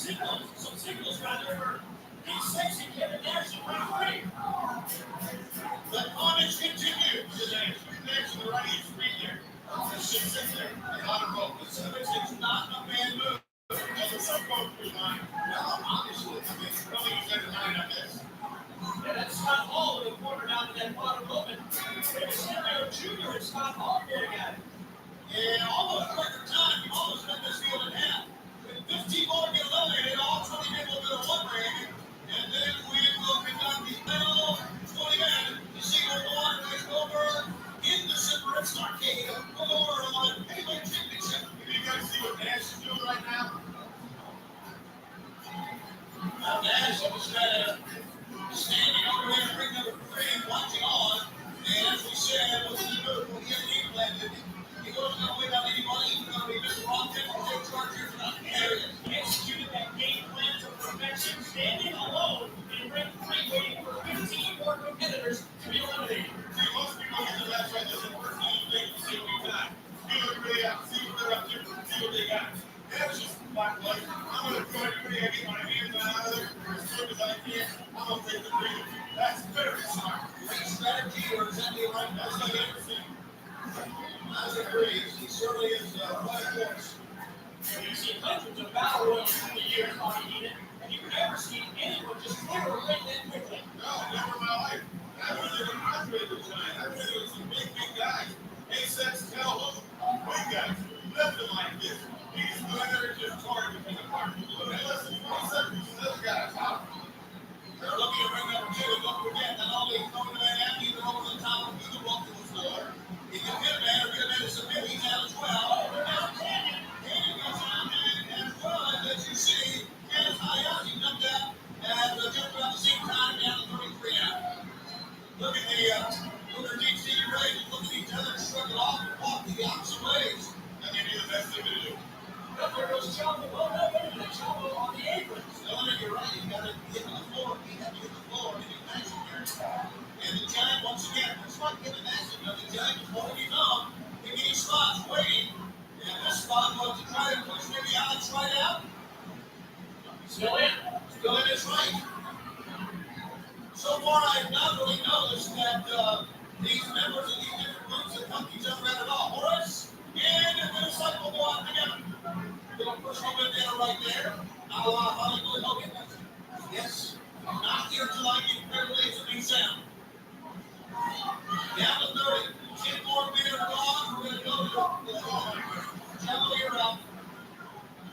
Some signals rather for big sexy Kevin Nash and Ray Ray. The carnage continues. Today, 3 legs to the right, each 3 there. The 6 there. The auto roll. The 7-6, not a man move. Doesn't some go through line. Well, obviously, I mean, really, you said a 9 on this. Yeah, that's Scott Hall in the corner down to that bottom moment. Mario Jr. and Scott Hall going at it. Yeah, almost record time. You almost cut this field in half. With 15 more to get eliminated, all 20 men will go to 1 ring. And then we will conduct the final 20 men to see who won is over in the Super Arcade for the World Heavyweight Championship. You guys see what Nash is doing right now? Now Nash is standing over there in ring number 3, watching on. And as we said, what's he doing? Well, he has a game plan, didn't he? He wasn't going to win out anybody. He was going to be Mr. Rock and take charge here for nothing. He executed that game plan to perfection, standing alone in ring 3, waiting for 15 more competitors to be eliminated. See, most people get the last right. This is the first thing you think to see what we got. You look really out, see what they're up to, see what they got. That's just black light. I'm going to go ahead and get my hands out of there as quick as I can. I'm going to take the lead. That's very smart. Great strategy, or exactly right. That's what I've ever seen. I agree. He certainly is right course. You've seen hundreds of battle royals through the years, Bobby Heenan, and you've never seen anyone just clear a ring that quickly. No, never in my life. I've been in the country with giant. I've been with some big guys. A-Sex, Calhoun, big guys. Nothing like this. He's going there and just targeting the party. But less than 20 seconds, this guy's out. They're looking at ring number 2, and don't forget, not only coming to Manhattan, they're over the top of the rope to the floor. He can hit a man, or get a man to submit, he's out as well. Over now, Canyon. Canyon goes down, and as well as you see, as Hayashi comes out, and just about the same time down to 33 out. Look at the deep sea race, look at each other, shrug it off, and walk the opposite ways. That may be the best thing to do. But there goes Chavo. Oh, no, wait a minute. Chavo on the apron. No, you're right. You got to get to the floor. You have to hit the floor and get action there. And the giant, once again, that's not getting action. The giant is holding on. In these spots, waiting. And this spot was to try to push maybe Alex right out. Still in. Still in his right. So far, I've not really noticed that these members of these different groups have come to each other at all. Horace and the motorcycle go out together. Gonna push over there right there. Not a lot of Hollywood Hogan. Yes. Not here tonight in Fairways of New Sound. Down to 30. 10 more meters gone. We're going to go to the Cavalier out.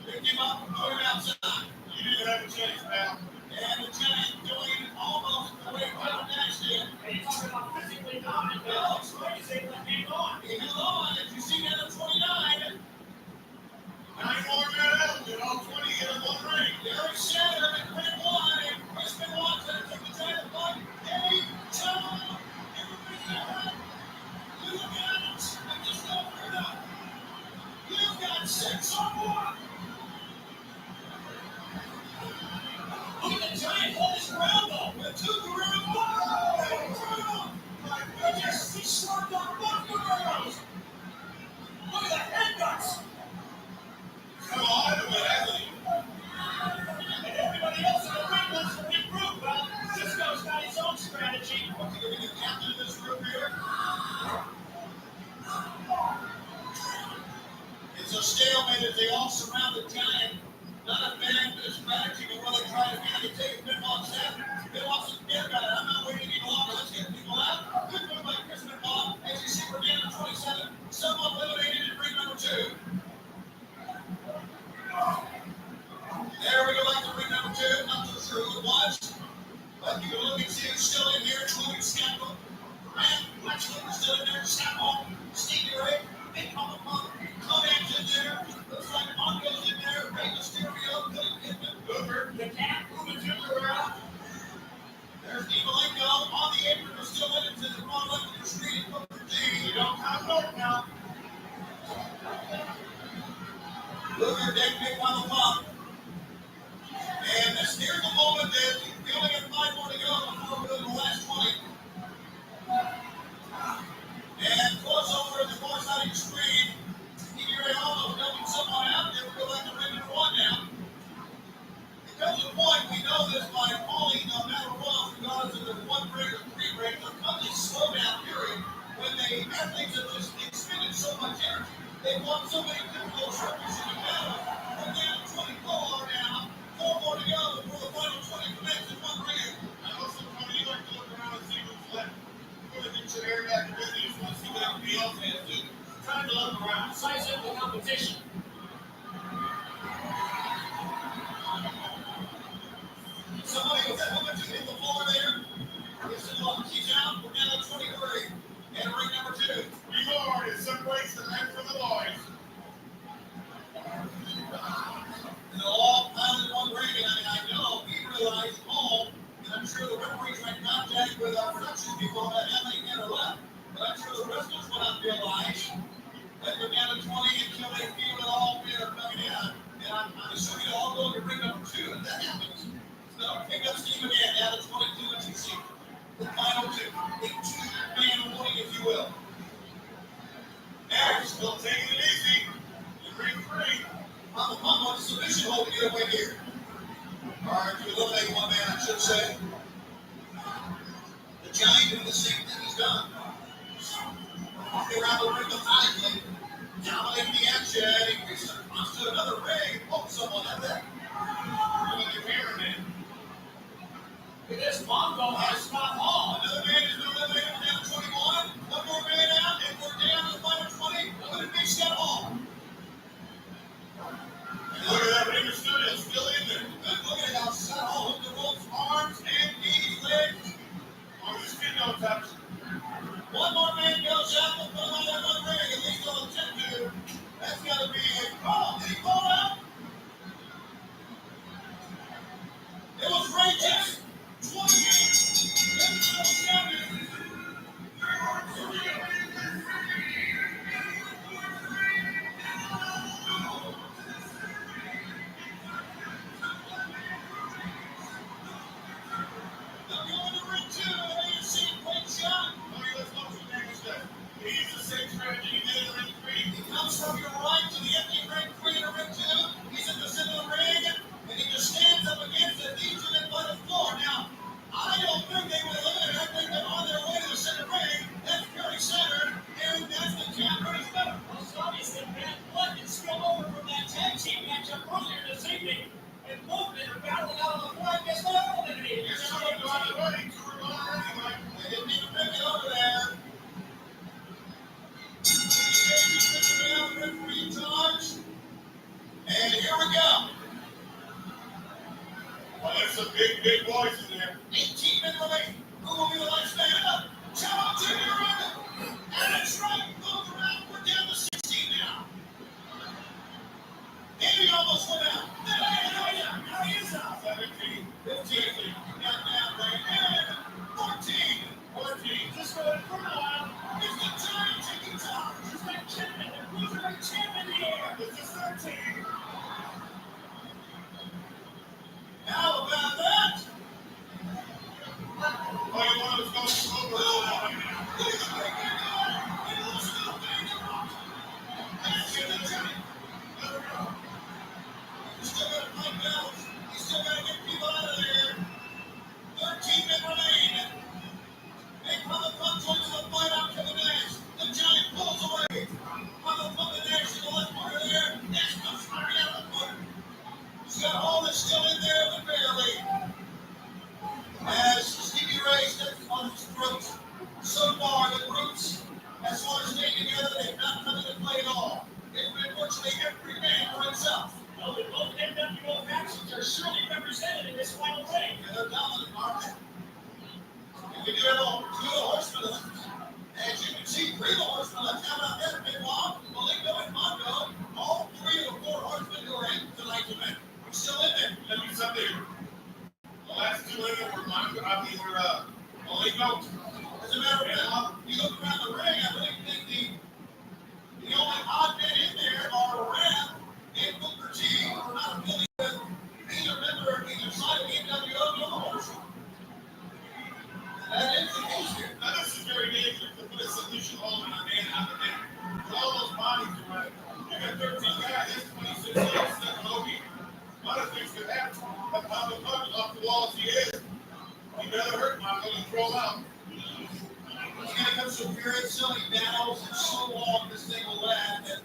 Pick him up and put him outside. You didn't have a chance, pal. And the giant doing almost the way Kevin Nash did. And he's talking about physically dominant. Well, it's like he's able to hang on. He held on. As you see down at 29. 9 more minutes, and all 20 in one ring. Derek Shattered and Quinn One, and Crispin Watson took the giant fight. Hey, Joe, everybody out. Look at it. I just don't heard up. You've got 6 or more. Look at the giant hold his ground, though. The 2 Guerrero. Whoa! My goodness, he swerved on both Guerreros. Look at the headbutts. Come on, Valadez. And everybody else in the ring wants to regroup. Well, Cisco's got his own strategy. What's he going to be the captain of this group here? It's a stalemate as they all surround the giant. Not a bad strategy to really try to really take Benoit's out. Benoit's scared about it. I'm not waiting any longer. Let's get people out. Good move by Chris Benoit. As you see, we're down to 27. Someone eliminated in ring number 2. There we go, back to ring number 2. Not too sure who it was, but you can look and see who's still in here, including Scandal. Grant Wexler is still in there. Scandal, Stevie Ray, Big Mama Punk, Kodak's in there. Looks like Mongo's in there. Rey Mysterio, Billy Kidman, Hoover, The cat moving to the ground. there's Evalenko on the apron. We're still in it to the front left of the screen. Booker T. You don't have hope now. Hoover, Big Mama Punk. And here's the moment that we only got 5 more to go before we go to the last 20. And close over at the far side of your screen. Stevie Ray almost helping someone out. Then we go back to ring number 1 now. you to all go to ring number 2, and that happens. So pick up steam again, down to 22 and 2. The final 2. A 2-man warning, if you will. Next, still taking it easy. In ring 3. I'm on submission hold to get away here. Alright, to eliminate one man, I should say. The Giant doing the same thing he's done. Walking around the ring methodically, dominating the action, he reaches across to another ring. Oh, someone had that. Look at the cameraman. This Mongo has Scott Hall. Another man is eliminated down to 21. One more man out, and we're down to the final 20. Look at Scott Hall. And look at that ring of studio still in there. And look at how Scott Hall hooked the ropes, arms and knees, legs. On his skin, no touch. One more man goes out and put him on that one ring. At least on the 10 2. That's got to be a call. Did he call out? It was Rangers. 20 minutes. He's the same strategy he did in ring 3. He comes from your right to the empty ring 3 to ring 2. He's in the center of the ring, and he just stands up against it, leads him in by the floor. Now, I don't think they would eliminate it. I think they're on their way to the center ring. That's very centered, and that's the count. Pretty better. Well, obviously, bad blood can spill over from that tag team matchup earlier this evening. And both men are battling out on the floor. I guess they're eliminated. You're starting to go out of the way. They didn't need to pick it over there. Referee charge. And here we go. Well, there's some big boys in there. 18 minutes remaining. Who will be the last man up? Challenge to your right. And that's right. Move around. We're down to 16 now. And he almost went out. Now he is out. 17, 15. Down, and 14. 14. Just going for a while. It's the Giant taking charge. It's that champion. They're cruiserweight champ in the air. This is 13. How about that? Oh, you want us to go slow right now? Look at the big guy. He looks to the big rock. That's in the Giant. Let her go. He's still got to fight battles. He's still got to get people out of there. 13 men remain. They come up towards the fight out to the next. The Giant pulls away. Come up the next to the left corner there. Next comes firing out of the corner. He's got all that's still in there, but barely. As Stevie Ray steps on his throat, so far the groups, as far as staying together, they've not come into play at all. It's been virtually every man for himself. Well, the both NWO factions are surely represented in this final ring. And they're dominant, aren't they? And we do have all 2 of the horsemen left. As you can see, 3 of the horsemen left. How about that, Big Bob? Malenko and Mongo, all 3 of the 4 horsemen who are in tonight's event. We're still in there. Let me something. The last 2 women were Malenko. As a matter of fact, you look around the ring, I really think the only odd men in there are Ram and Booker T, who are not affiliated with either member, either side of the NWO nor the horsemen. That is the case here. Now, this is very dangerous to put a solution all in a man out of there. All those bodies are right. You got 13 guys, that's 26 years, 7 Obi. A lot of things could happen. But Papa Buck off the wall as he is. He better hurt Michael and throw him out. It's going to come some very silly battles and so long this thing will last that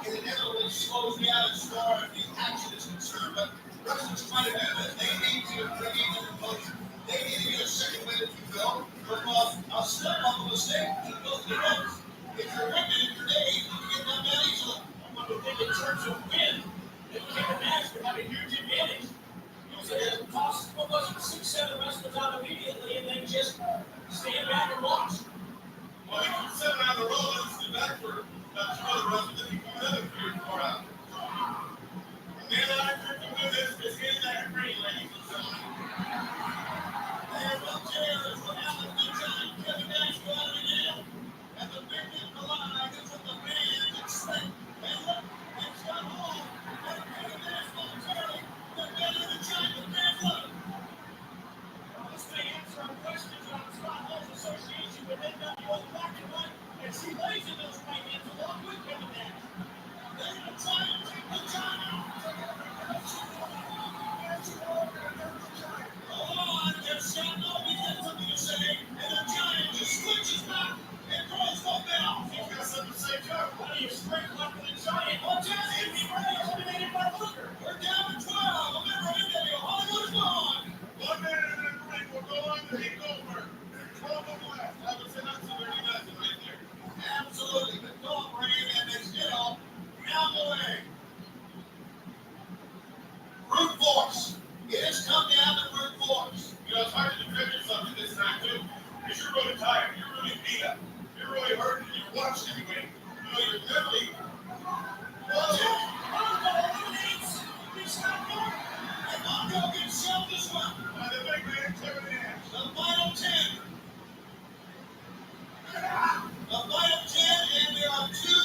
it inevitably slows down as far as the action is concerned. But wrestlers trying to do that. They need to bring in their composure. They need to get a second win if you will. Because a slip up a mistake can go to the ropes. If you're wicked in your day, you can get that bad easily. One would think in terms of win, that Kevin Nash would have a huge advantage. It cost what was it, 6-7 wrestlers out immediately and then just stand back and watch. Well, he can sit around the roll and sit back for 2 other wrestlers and he can another 3 or 4 out. And then I think to win this is in that ring, ladies and gentlemen. There's no chairs. What happened to the Giant? Kevin Nash go out of the jail. And the big man collide. That's what the fans expect. And look, it's got all. And Kevin Nash will turn. force. It has come down to brute force. You know, it's hard to defend yourself in this time, too. Because you're really tired. You're really beat up. You're really hurting. You're watching everybody. You know, you're literally. And Mongo gets shelved as well. By the big man, Kevin Nash. The final 10. The final 10, and there are two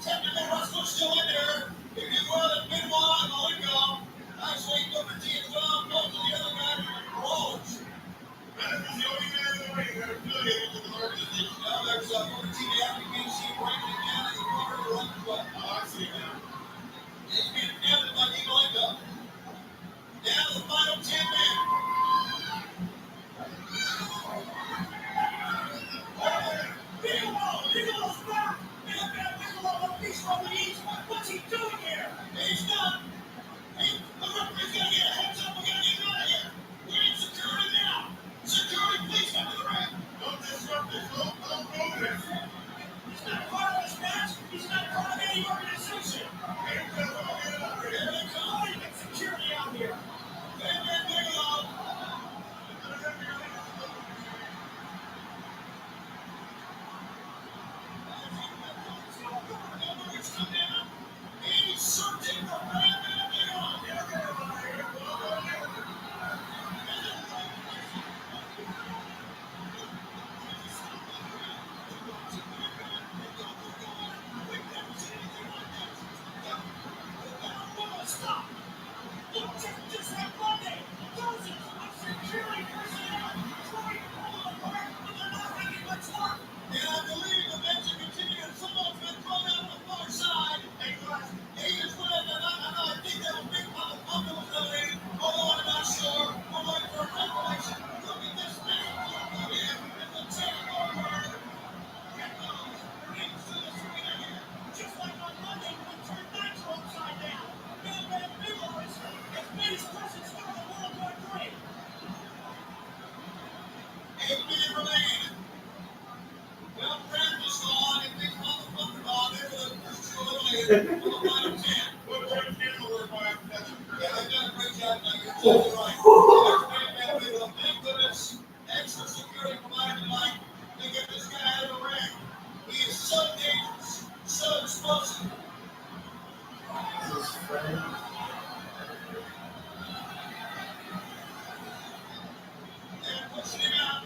technical wrestlers still in there. If you will, and Benoit and Malenko. Actually, Booker T as well. Most of the other guys are brawlers. That is the only man in the ring that affiliated with the organization. Now there's Booker T, the FBC, breaking it down as a corner to run the club. Oh, I see it now. It's being handled by Dean Malenko. Down to the final 10 men. Bigelow's back! Man, Bigelow, the beast from the east. What's he doing here? He's done. Hey, the referee's gonna get a heads up. We're gonna get out of here. We need security now. Security, please come to the ring. Don't disrupt this. Don't move this. He's not part of this match. He's not part of any organization. Hey, Bigelow, get it up here. Here they come. How do you get security out here? Big man Bigelow. It's come down. He's searching for Big man Bigelow. Stop! Just like Monday, dozens of security personnel trying to pull them apart, but they're not having much luck. And I believe the match will continue, and someone's been thrown out on the far side. He is winning, and I think that was Big Papa Pumper was eliminated, although I'm not sure. We're waiting for a confirmation. Look at this man. Look at him. It's a takeover. Here goes. Into the arena here. Just like on Monday when we turned Nitro upside down. Big Man Bigelow has made his presence known the worldwide ring. 8 minutes remain. Well, Brad was gone, and Big Papa Pumper gone. They were the first two eliminated for the final 10. What a great camera work by him. That's Yeah, they've done a great job. Now you're totally right. There's Big Man Bigelow. Thank goodness. Extra security provided tonight to get this guy out of the ring. He is so dangerous, so explosive. They're pushing him out.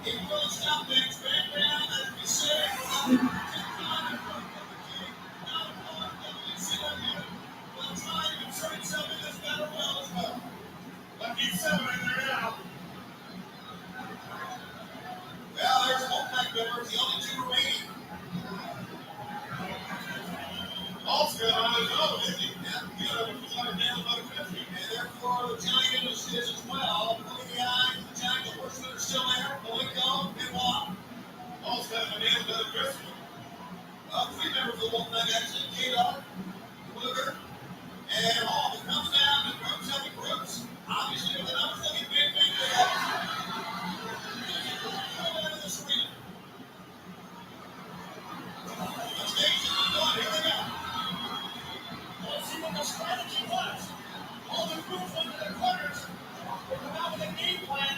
He really stopped things back down, as we said. We'll try to insert himself in this battle well as well. Lucky 7 in there now. Well, there's Wolfpack members, the only two remaining. All's good on his own, isn't he? Yeah, he's got a nail about a country. And therefore, the giant is as well. Look at the eye, the giant, the horsemen are still there. Malenko, Benoit. All's got a nail about a Christmas. 3 members of the Wolfpack actually, K-Dog, Luger, and Hall. It comes down to groups having groups. Obviously, with the numbers looking big, big, big. Into this arena. The stage is done. Here we go. Let's see what the strategy was. All the groups went to their corners. They come out with a game plan.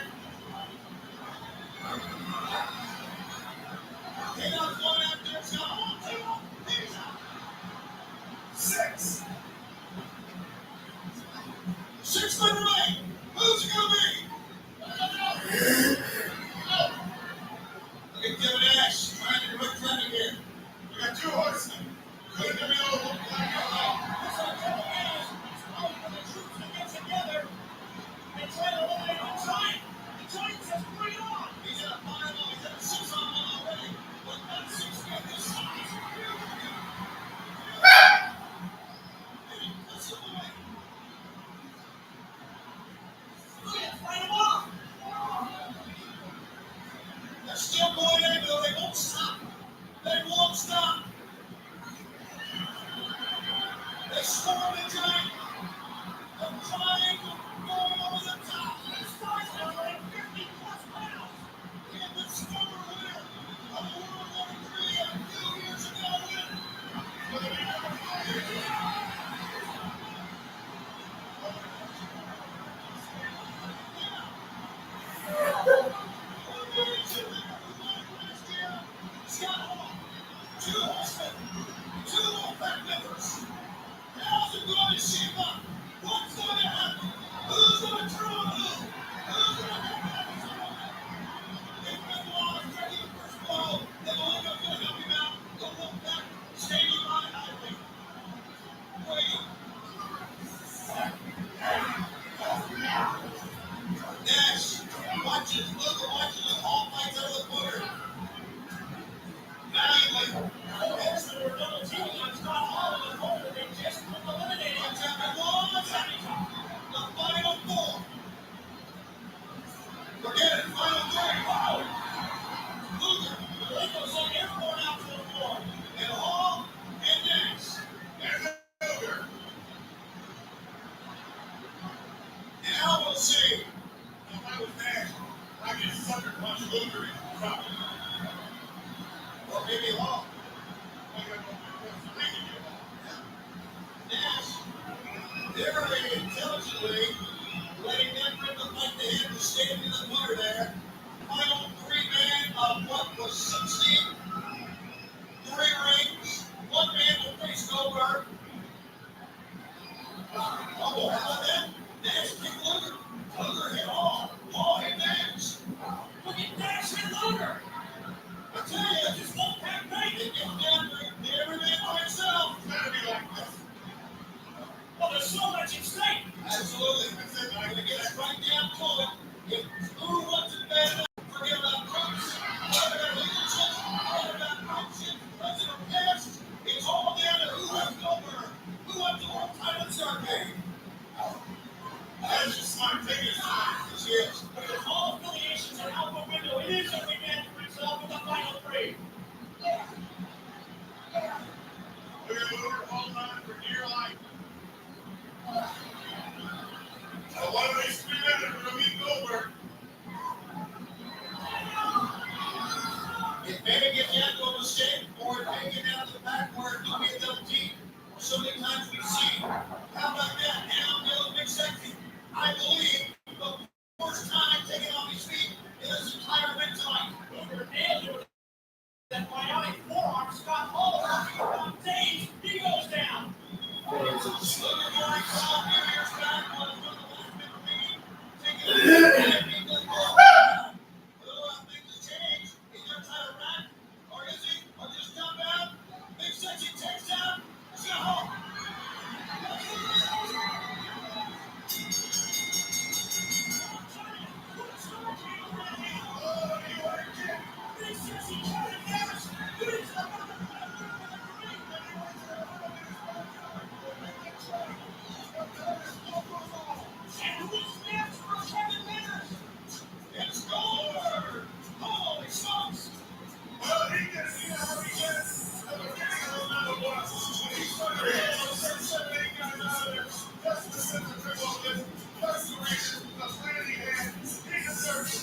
K-Dog's going out there. It's got one, two, he's out. 6. 6 men remain. Who's it going to be? Look at Kevin Nash trying to quit trending here. We got 2 horsemen. Couldn't have been over. Looks like Kevin Nash is calling for the troops to get together and try to eliminate the Giant. The Giant says, bring it on. He's at a 5 on, he's at a 6 on one already. But that 6 get this size. Maybe puts him away. Look at fight him off. They're still going in, though. They won't stop. They won't stop. They swarm the giant. The giant going over the top. These guys are like 50 plus pounds. And the Well, maybe long. Very intelligently letting them rip the fight to him to stand in the corner there. Final 3-man of what was 16. 3 rings. 1 man will face Goldberg. Oh, how about that? Nash kicked Luger. Luger hit all. Paul hit Nash. Look at Nash hit Luger. I tell you, it just won't have faith. It gets down to every man by himself. It's gotta be like this. Well, there's so much at stake. Absolutely. I'm going to get right down to it. If who wants it bad enough, forget about Brooks. Forget about leadership. Forget about friendship. President past. It's all down to who has Goldberg. Who wants the world title in Starcade. That is just smart thinking. Yes. But if all affiliations are out the window, it is every man for himself in the final 3. We're going to hold on for dear life. Now, one of these 3 men are going to meet Goldberg. If Bennett gets down to a mistake, or if they get down to the back where it'll be a double team, so many times we've seen. How about that? Now, Bill, big sexy. I believe the first time taking off his feet in this entire event tonight. Goldberg nailed you with that bionic forearm. Scott Hall on days. He goes down. Look at Mike Hall, years back, was one of the last men remaining. Taking a things change. Is there title back? Or is he? Or just jump out? Big sexy takes down. Scott Hall. It's Goldberg! Holy smokes! Well, he gets, you know, he gets the beginning of the battle was when he started to hit those 7, 8 guys out of there. That's the center dribble of this. That's the reason the plan he had. He deserves it.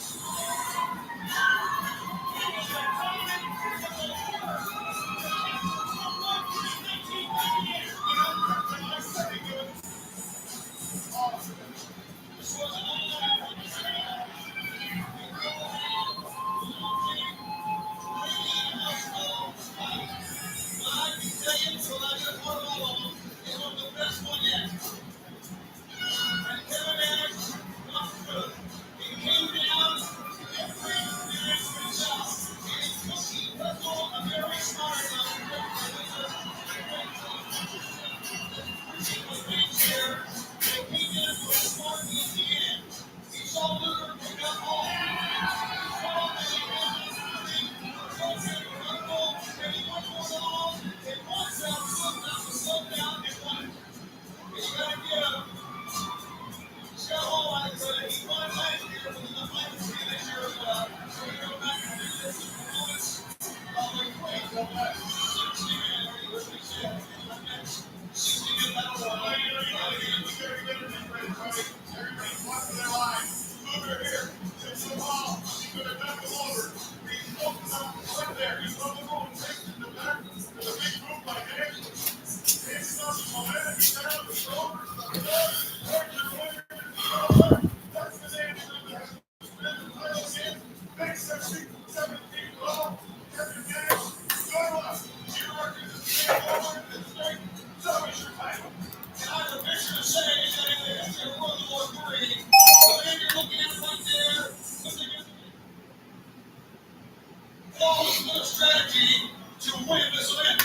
Strategy to win this event.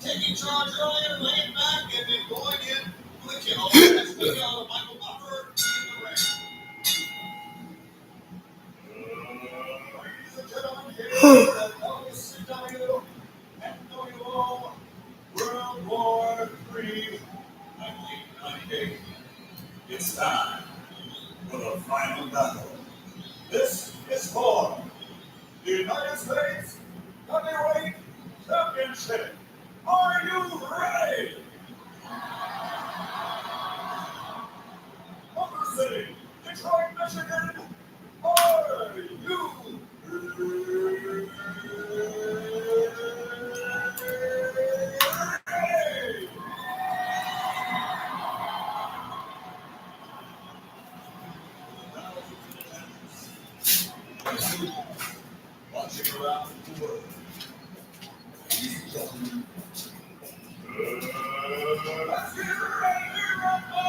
Taking charge earlier, laying back, and then going in with a kill. Let's go, Michael Buffer in the ring. Ladies and gentlemen, here is WCW NWO World War III 1998. It's time for the final battle. This is for the United States Heavyweight Championship. Are you ready? Motor City, Detroit, Michigan. Are you ready? watching around the world. Ladies and gentlemen, let's get ready to rumble!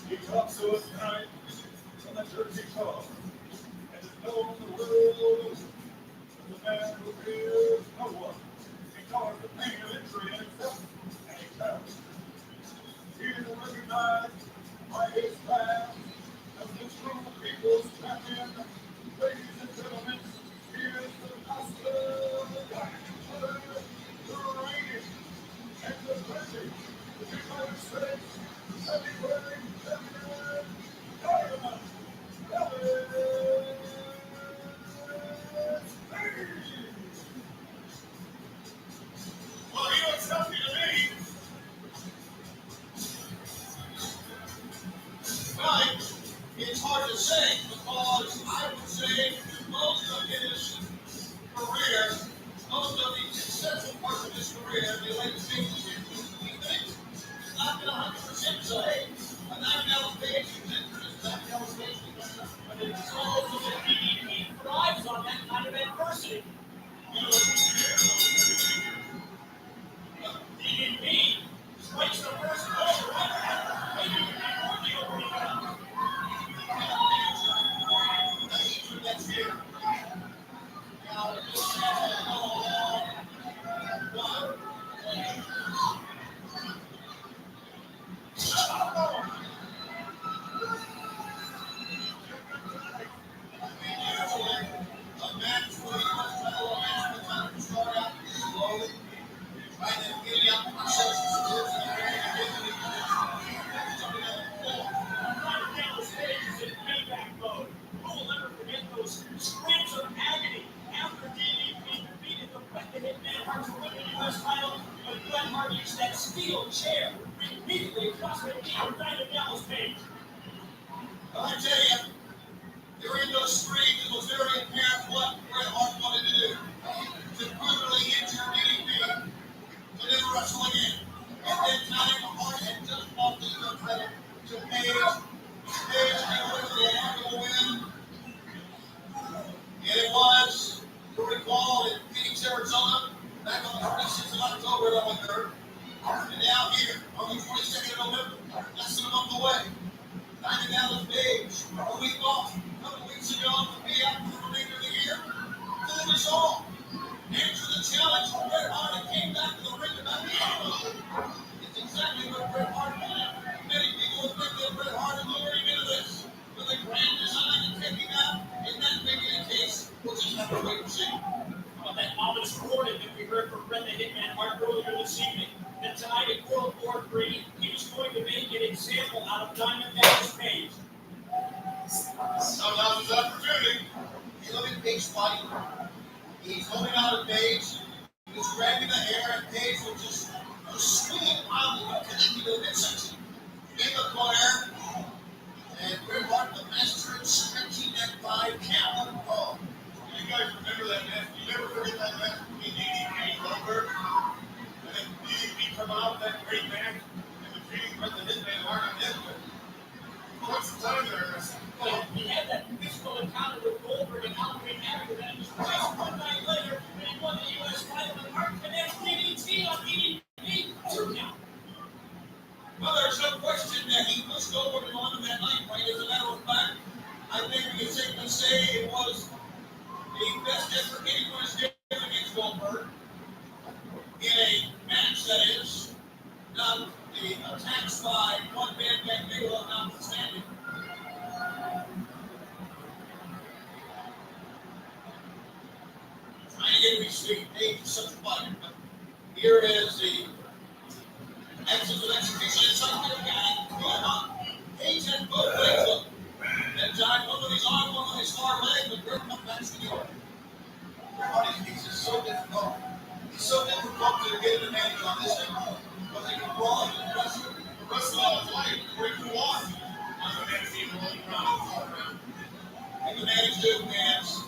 He talks to us tonight on the Jersey Club, and is known the world as the man who fears no one, because the pain of injury in himself and his family. He is recognized by his fans as the true people's champion. Ladies and gentlemen, he is the master of the Dynamite, the reigning and defending the United States heavyweight champion, Dynamite, Valadez. Well, you know something to me. Right, it's hard to say because I would say most of his career, most of the successful parts of his career, the late 50s, he thinks not been 100% say. A 9-ounce page, you mentioned his 9-ounce page, but it's also that he thrives on that kind of adversity. You know, DDP strikes the first ball, right? Maybe even before the opening round. That's here. Now, that steel chair repeatedly across the knee of Dallas Page. I tell you, during those screams, it was very apparent what Bret Hart wanted to do. To brutally injure DDP, to never wrestle again. And then time Hart had just lost the title to Page. Page had went to a remarkable win. And it was, you'll recall, in Phoenix, Arizona, back on the 26th of October, that 3rd. And now here, on the 22nd of November, less than a month away. Dallas Page, a week off, a couple weeks ago. About that ominous warning that we heard from Brett the Hitman Hart earlier this evening, that tonight at World War III, he was going to make an example out of Diamondback's Page. Sometimes it's opportunity. You look at Page's body. He's holding out a Page. He's grabbing the hair, and Page will just swinging wildly connecting to the midsection. In the corner, and Bret Hart, the master of stretching that thigh, count. Oh, you guys remember that match? You never forget that match between DDP and Goldberg? And then DDP come out with that great match, and the Dream Bret the Hitman Hart and Edwin. What's the time there? Well, he had that physical encounter with Goldberg and Halloween after that. It was just one night later when he won the U.S. title and Hart connects DDT on DDP. Well, there's no question that he pushed Goldberg onto that night fight. As a matter of fact, I think we can safely say it was the best effort anyone has given against Goldberg in a match that is not the attacks by one man back Bigelow notwithstanding. Trying to get me sweet. Page is such a fighter, but here is the axis of execution. It's like a guy going on. Page had both legs up. And John, one with his arm, one with his far leg, but Bret comes back to the other. Bret Hart is just so difficult. It's so difficult to get an advantage on this thing. Because they can brawl and wrestle. Wrestle all his life. Where you want. I'm the man team rolling around all around. And the managed to advance.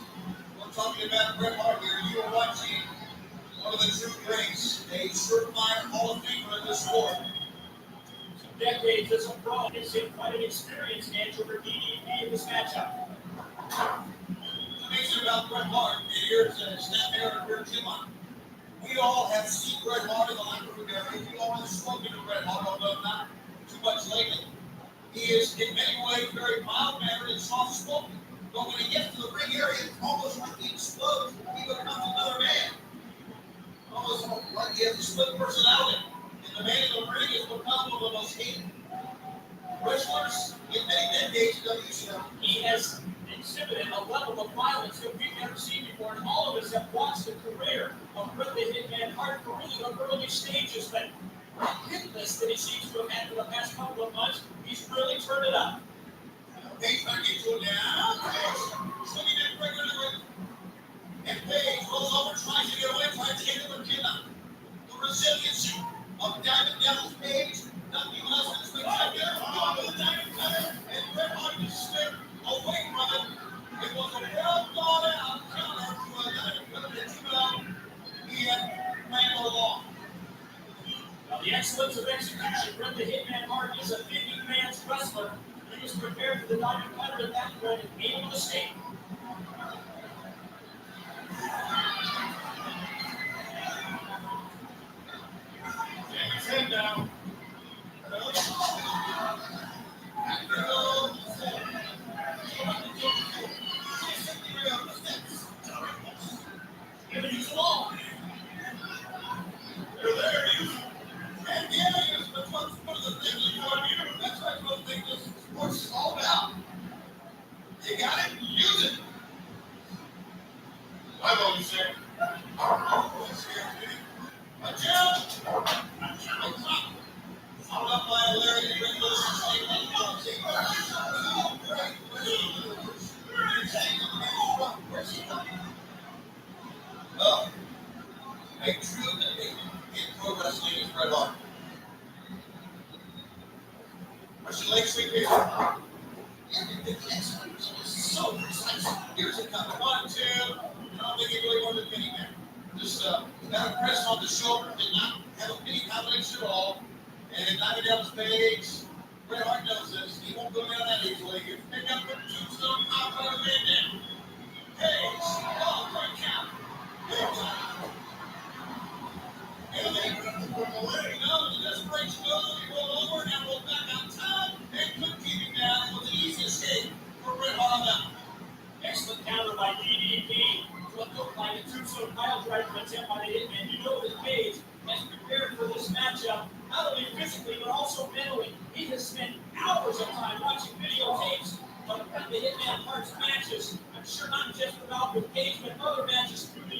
We're talking about Bret Hart here. You are watching one of the true greats, a surefire Hall of Famer in this sport. Decades as a pro, gives him quite an experience edge over DDP in this matchup. The thing about Bret Hart, and here's a snap there and here's Jim on. We all have seen Bret Hart in the locker room area. We all have spoken to Bret Hart, although not too much lately. He is in many ways very mild-mannered and soft-spoken. But when he gets to the ring area, it's almost like he explodes. He becomes another man. Almost like he has a split personality. And the man in the ring has become one of the most hated wrestlers in many decades of WCW. He has exhibited a level of violence that we've never seen before, and all of us have watched the career of Bret the Hitman Hart for really the early stages, but that hitless that he seems to have had for the past couple of months, he's really turned it up. Page back into it now. Swinging that regularly. And Page rolls over, tries to get away, tries to hit him, but cannot. The resiliency of Diamond Devil's Page, nothing less than swing out there, going to the Diamond Cutter, and Bret Hart just slipped away from it. It was a well thought out counter to a Diamond Cutter that he had planned all along. Now, the excellence of execution, Bret the Hitman Hart is a thinking man's wrestler. He was prepared for the Diamond Cutter at that point and able to escape. Take his head down. Giving you some all. There he is. And the aliens, that's one of the things that you want to do. That's what most things this sports is all about. You got it, use it. I've always said, a jump. Followed up by Larry Ringles and Steve Oh, a true in pro wrestling is Bret Hart. Russian leg sweep here. So precise. Here's a count. 1, 2. I don't think he really wanted a penny there. Just got a press on the shoulder. Did not have a penny combination at all. And Diamond Devil's Page. Bret Hart knows this. He won't go down that easily. You pick up the tombstone, I'll put a man down. Page. Oh, for a count. And then he knows the desperation goes. He rolled over, now rolled back on top, and couldn't keep him down. It was an easy escape for Bret Hart now. Excellent counter by DDP. What looked like a tombstone pile driver attempt by the Hitman. You know that Page has prepared for this matchup, not only physically, but also mentally. He has spent hours of time watching videotapes of the Hitman Hart's matches. I'm sure not just about with Page, but other matches through the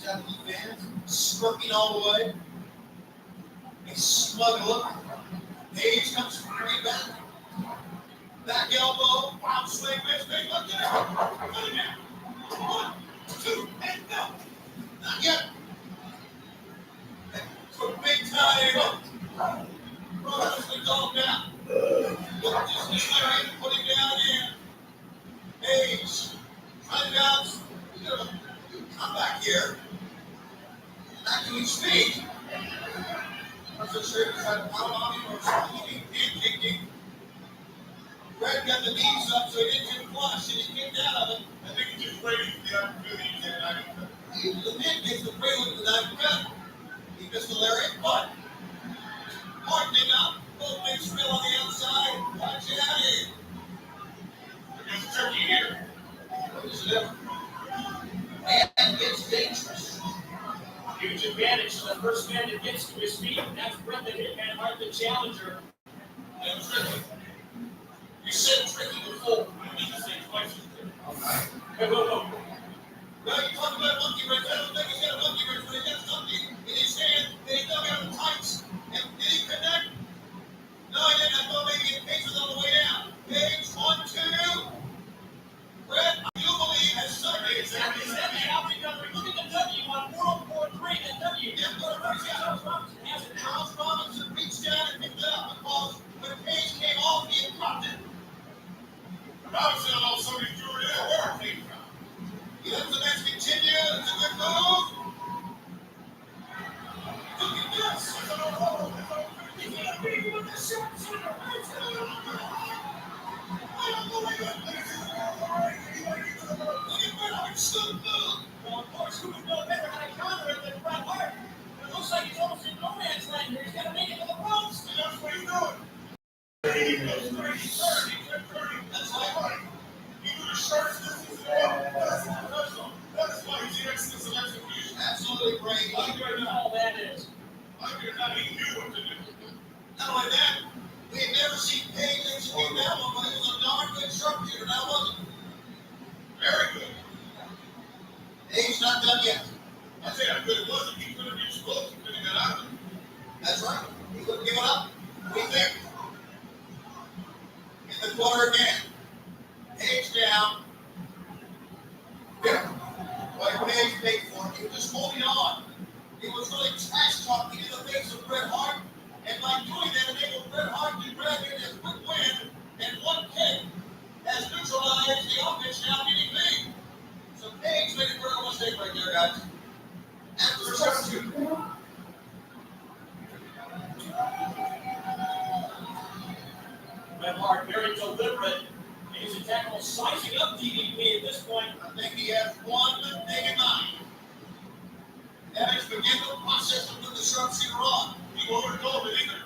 Japanese fans, smirking all the way. A smug look. Page comes firing back. Back elbow, wild swing, wrist, big look at it. Put it down. 1, 2, and no. Not yet. For big time. Brothers, we go down. Look, this is Larry, put him down here. Page, trying down. Come back here. Back to his feet. I'm so sure he's had a pound on him or something. He kicked him. Red got the knees up so he didn't get flush and he kicked out of it. I think he just waited for the opportunity to get knife cut. The man gets the prelude to the knife cut. He missed the lariat, but Mark did not. Both big spill on the outside. Watch it out here. There's turkey here. What is it? And it's dangerous. Huge advantage to the first man that gets to his feet. That's Brett the Hitman Hart, the challenger. And tricky. You said tricky before. I need to say twice. Hey, whoa. Well, you talk about monkey wrench. I don't think he's got a monkey wrench, but he got something in his hand that he dug out of tights. And did he connect? No, he didn't. I thought maybe it Page was on the way down. Page, 1, 2. Brett, you believe has something. Exactly. Look at the W on World War III. The W. Charles Robinson reached down and picked it up because when Page came off, he had dropped it. Robinson and all somebody threw it in. Where it came from? Let the match continue. It's a good move. Look at this. He's going to beat you with the short center. I don't believe it. Look at Bret Hart's still move. Well, of course, who would know better how to counter it than Bret Hart? But it looks like he's almost in no man's land here. He's got to make it to the ropes. And that's what he's doing. That's like You do the shortest distance in the world. That's professional. That is why he's the excellence of execution. absolutely great. Look at all that is. I figured out he knew what to do. Not only that, we had never seen Page execute that one, but it was a darn good sharpshooter. Now wasn't it? Very good. Page not done yet. I say how good it was. He could have reached close and couldn't get out of it. That's right. He couldn't give it up. We think. In the corner again. Page down. Yeah. Like Page paid for it. He was just holding on. He was really trash talking in the face of Bret Hart. And by doing that, enabled Bret Hart to grab in a quick win. And one kick has neutralized the offense now getting big. So Page made a real mistake right there, guys. After the substitute. Bret Hart very deliberate. He's attacking, sizing up DDP at this point. I think he has one thing in mind. That is begin the process to put the sharpshooter on. He won't let go of it either.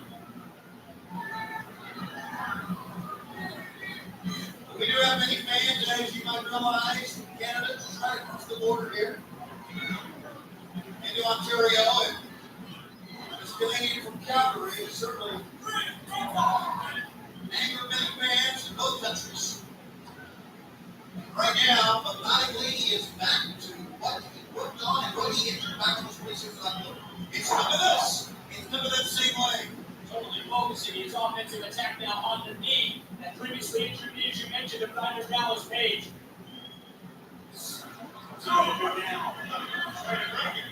We do have many fans, as you might realize, in Canada, just right across the border here, into Ontario, and this Canadian from Calgary is certainly angered many fans in both countries. Right now, methodically, he is back to what he worked on and what he injured back on his 26th October. It's none of this. It's none of that same way. Totally focusing his offensive attack now on the knee. That previously injured knee, as you mentioned, of Ryder Dallas Page. So good now. Trying to break it.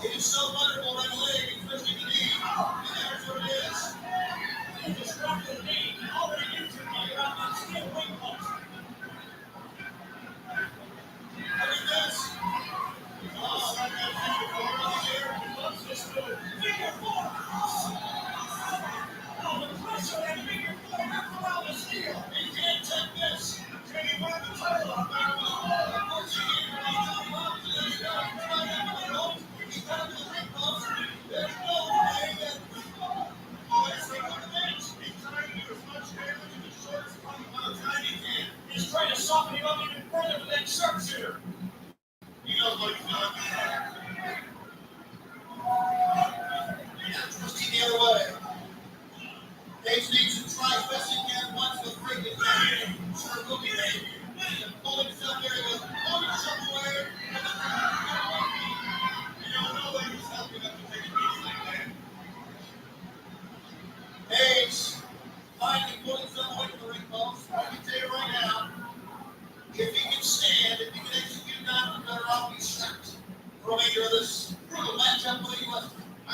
It is so wonderful right leg, especially the knee. And there's what it is. He disrupted the knee. He already injured me around that steel wing post. Look at this. Oh, right there. He loves this move. Figure four. Oh, the pressure that figure four wrapped around the steel. He can't take this. Can he win the title? I'm not going There's no way that He's trying to do as much damage in the shortest amount of time he can.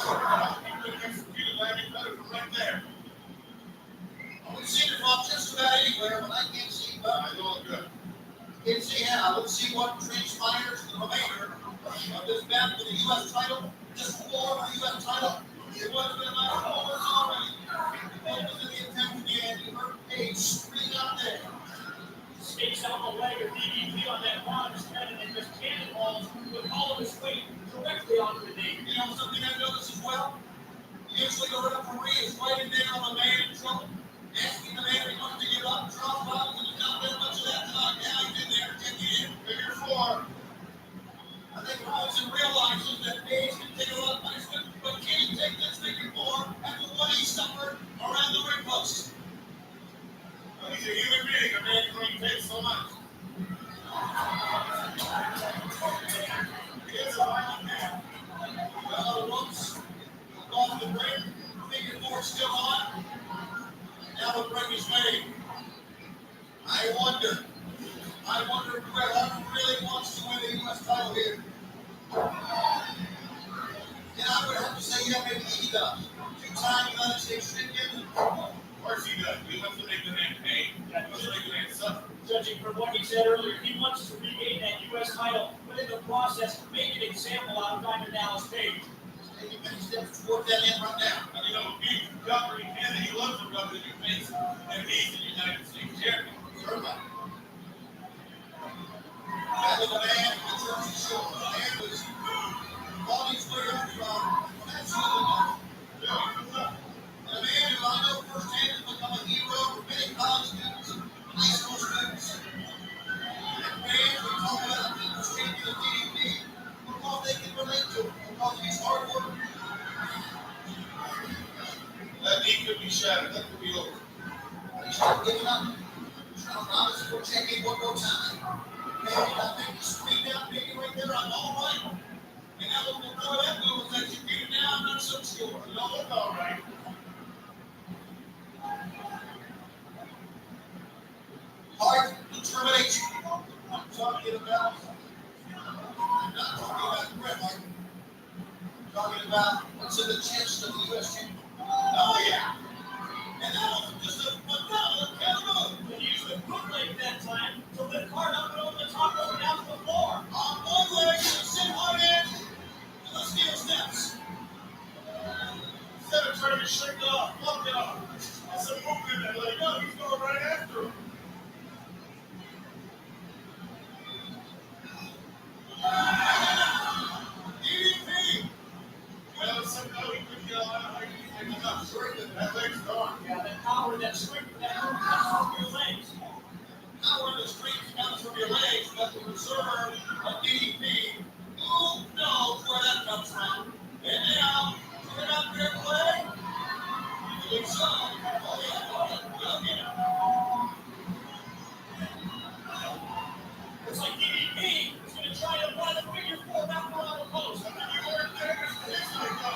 Executed like it better from right there. We've seen it from just about anywhere, but I can't see much. I know good. Can't see how. Let's see what transpires in the remainder of this battle for the U.S. title. Just war for the U.S. title. It wasn't been like 4 months already. What was in the attempt again? You heard Page scream out there. Stakes out the leg of DDP on that bottom spread and just cannonballs with all of his weight directly onto the knee. You know something I noticed as well? Usually the referee is writing down the man in trouble, asking the man if he wants to give up, drop bottles, and there's not that much of that tonight. Now he's in there, taking in, figure 4. I think Robinson realizes that Page can take a lot of punishment, but can he take this figure 4 after what he suffered around the ring post? Well, he's a human being, a man can only take so much. He is a violent man. Well, the ropes off the break, figure 4 still on. Now the break is made. I wonder if Bret Hart really wants to win the U.S. title here. And I would have to say, yeah, maybe he does. 2-time United States champion. Of course he does. He wants to make the man pay. He wants to make the man suffer. Judging from what he said earlier, he wants to regain that U.S. title, but in the process, make an example out of Dr. Dallas Page. Taking many steps toward that end right now. And you know, he's governing Canada. He loves to rub it in your face. And he's the United States champion. Certainly. That was a man who deserves his show. A man who was on his way up from absolutely nothing. And a man who I know firsthand has become a hero for many college students and high school students. And fans who talk about the people's champion of DDP because they can relate to him, because he's hard work. That knee could be shattered. That could be over. He's not giving up. John Robinson will check in one more time. And I think he screamed out maybe right there, I'm all right. And now look before that move was executed. Now I'm not so sure. No, it's all right. Hard determination. I'm talking about. I'm not talking about Bret Hart. I'm talking about what's in the chest of the U.S. champion. Oh, yeah. And that was just a phenomenal counter. He used the foot leg that time to lift Hart up and over the top rope and down to the floor. On one leg, sit Hart in to the steel steps. Instead of trying to shake it off, block it off. That's a movement that leg. No, he's going right after him. DDP. Well, somehow he couldn't get out of height. He's enough strength. That leg's gone. Yeah, that power, that strength, that move comes from your legs. Power in the strength comes from your legs, but the reserve of DDP, who knows where that comes from? And now, put it up there, play. You believe so? Oh, yeah. It's like DDP is going to try to run a figure 4 back around the post. And then you weren't there to this thing go.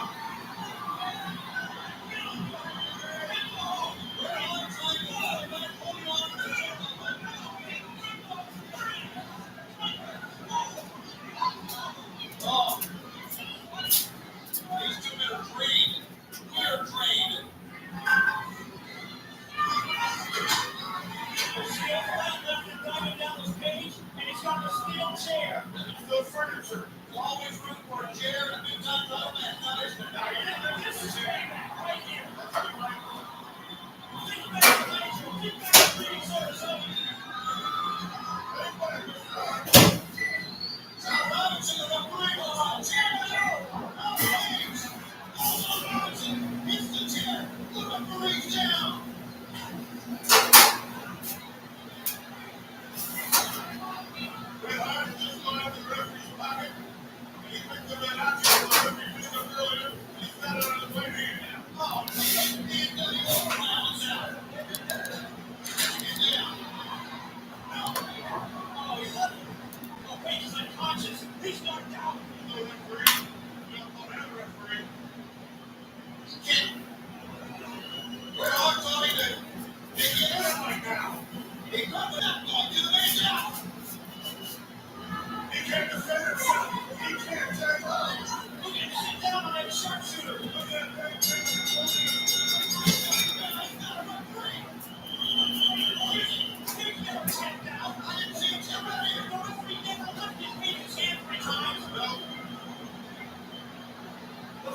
The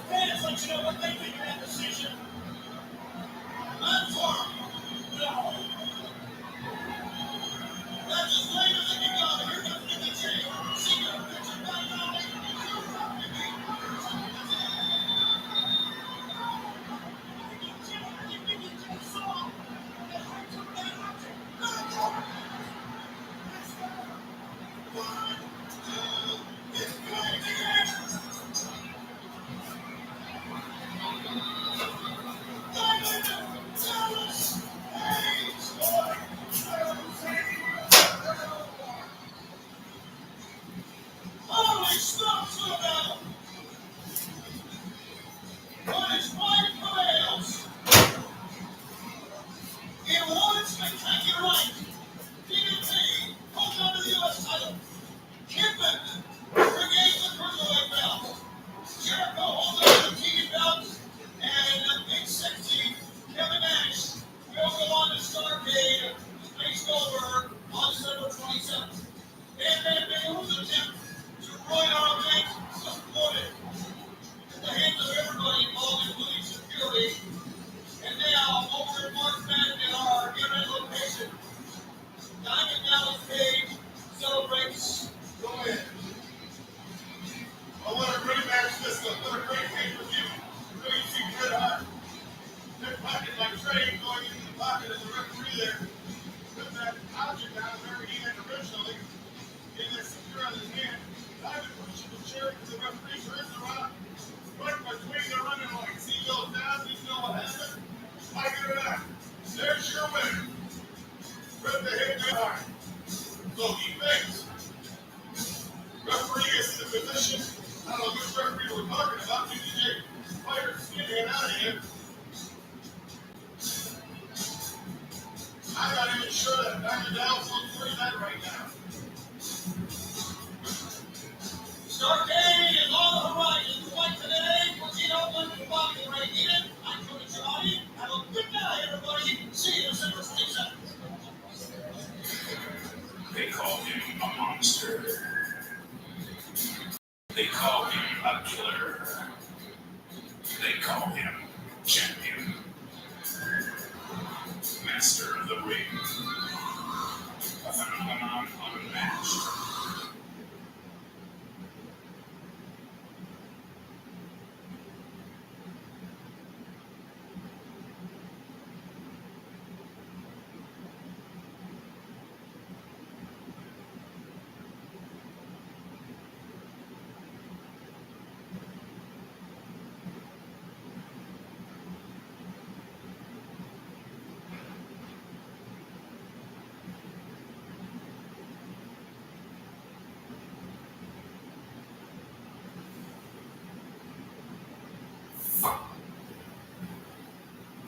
fans let you know what they think of that decision. Unformed. No. That's as late as it can go. Here comes the DJ. Singer, pitcher, back down. Holy smokes, look out! What is white prevails? In one spectacular night, DDT holds on to the U.S. title. Kidman regains the cruiserweight belt. Jericho holds on to the TV belt. And the big sexy Kevin Nash will go on to Starcade Space Goldberg on December 27th. And then Bale's attempt to ruin our event was thwarted at the hands of everybody involved, including security. And now, over at Mark Madden at our event location, Diamond Dallas Page celebrates the win. Oh, what a great match this was. What a great pay-per-view. Really see Bret Hart. They're pocket like Trey going into the pocket as a referee there. Put that object down where he had originally. Getting that secure on his hand. Diamond pushes the chair to the referee, turns around. Right between the running legs. He goes down. You know what happened? Like it or not. There's your winner. Bret the Hitman Hart. So he thinks. Referee is in the position. I don't know which referee we're talking about. DJ Fighters getting out of here. I'm not even sure that Diamond Dallas looks pretty bad right now. Starcade is on the horizon. Fight today for the Oakland Bobby Ray Eden. I'm Tony Giovanni. Have a good night, everybody. See you December 27th. They call him a monster. They call him a killer. They call him champion. Master of the ring. A phenomenon unmatched.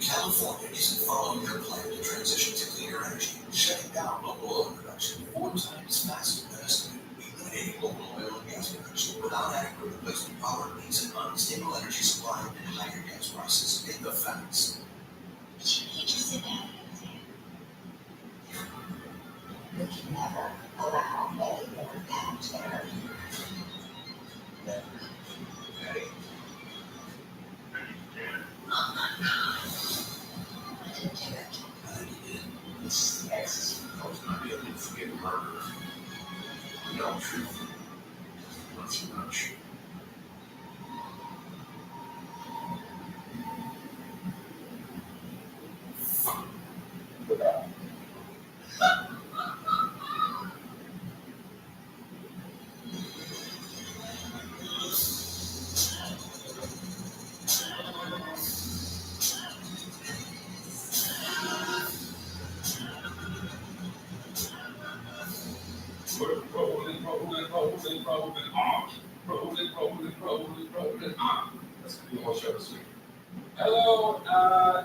California isn't following their plan to transition to cleaner energy, shutting down local oil production 4 times faster than estimated. Eliminating local oil and gas production without adequate replacement power means an unstable energy supply and higher gas prices. In the facts. Changes in everything. We can never allow any more bad air. Never. Ready? I didn't do it. Yes. I was not able to forget murder. No truth. Not too much. Rolling on. That's going to be the whole show this week. Hello,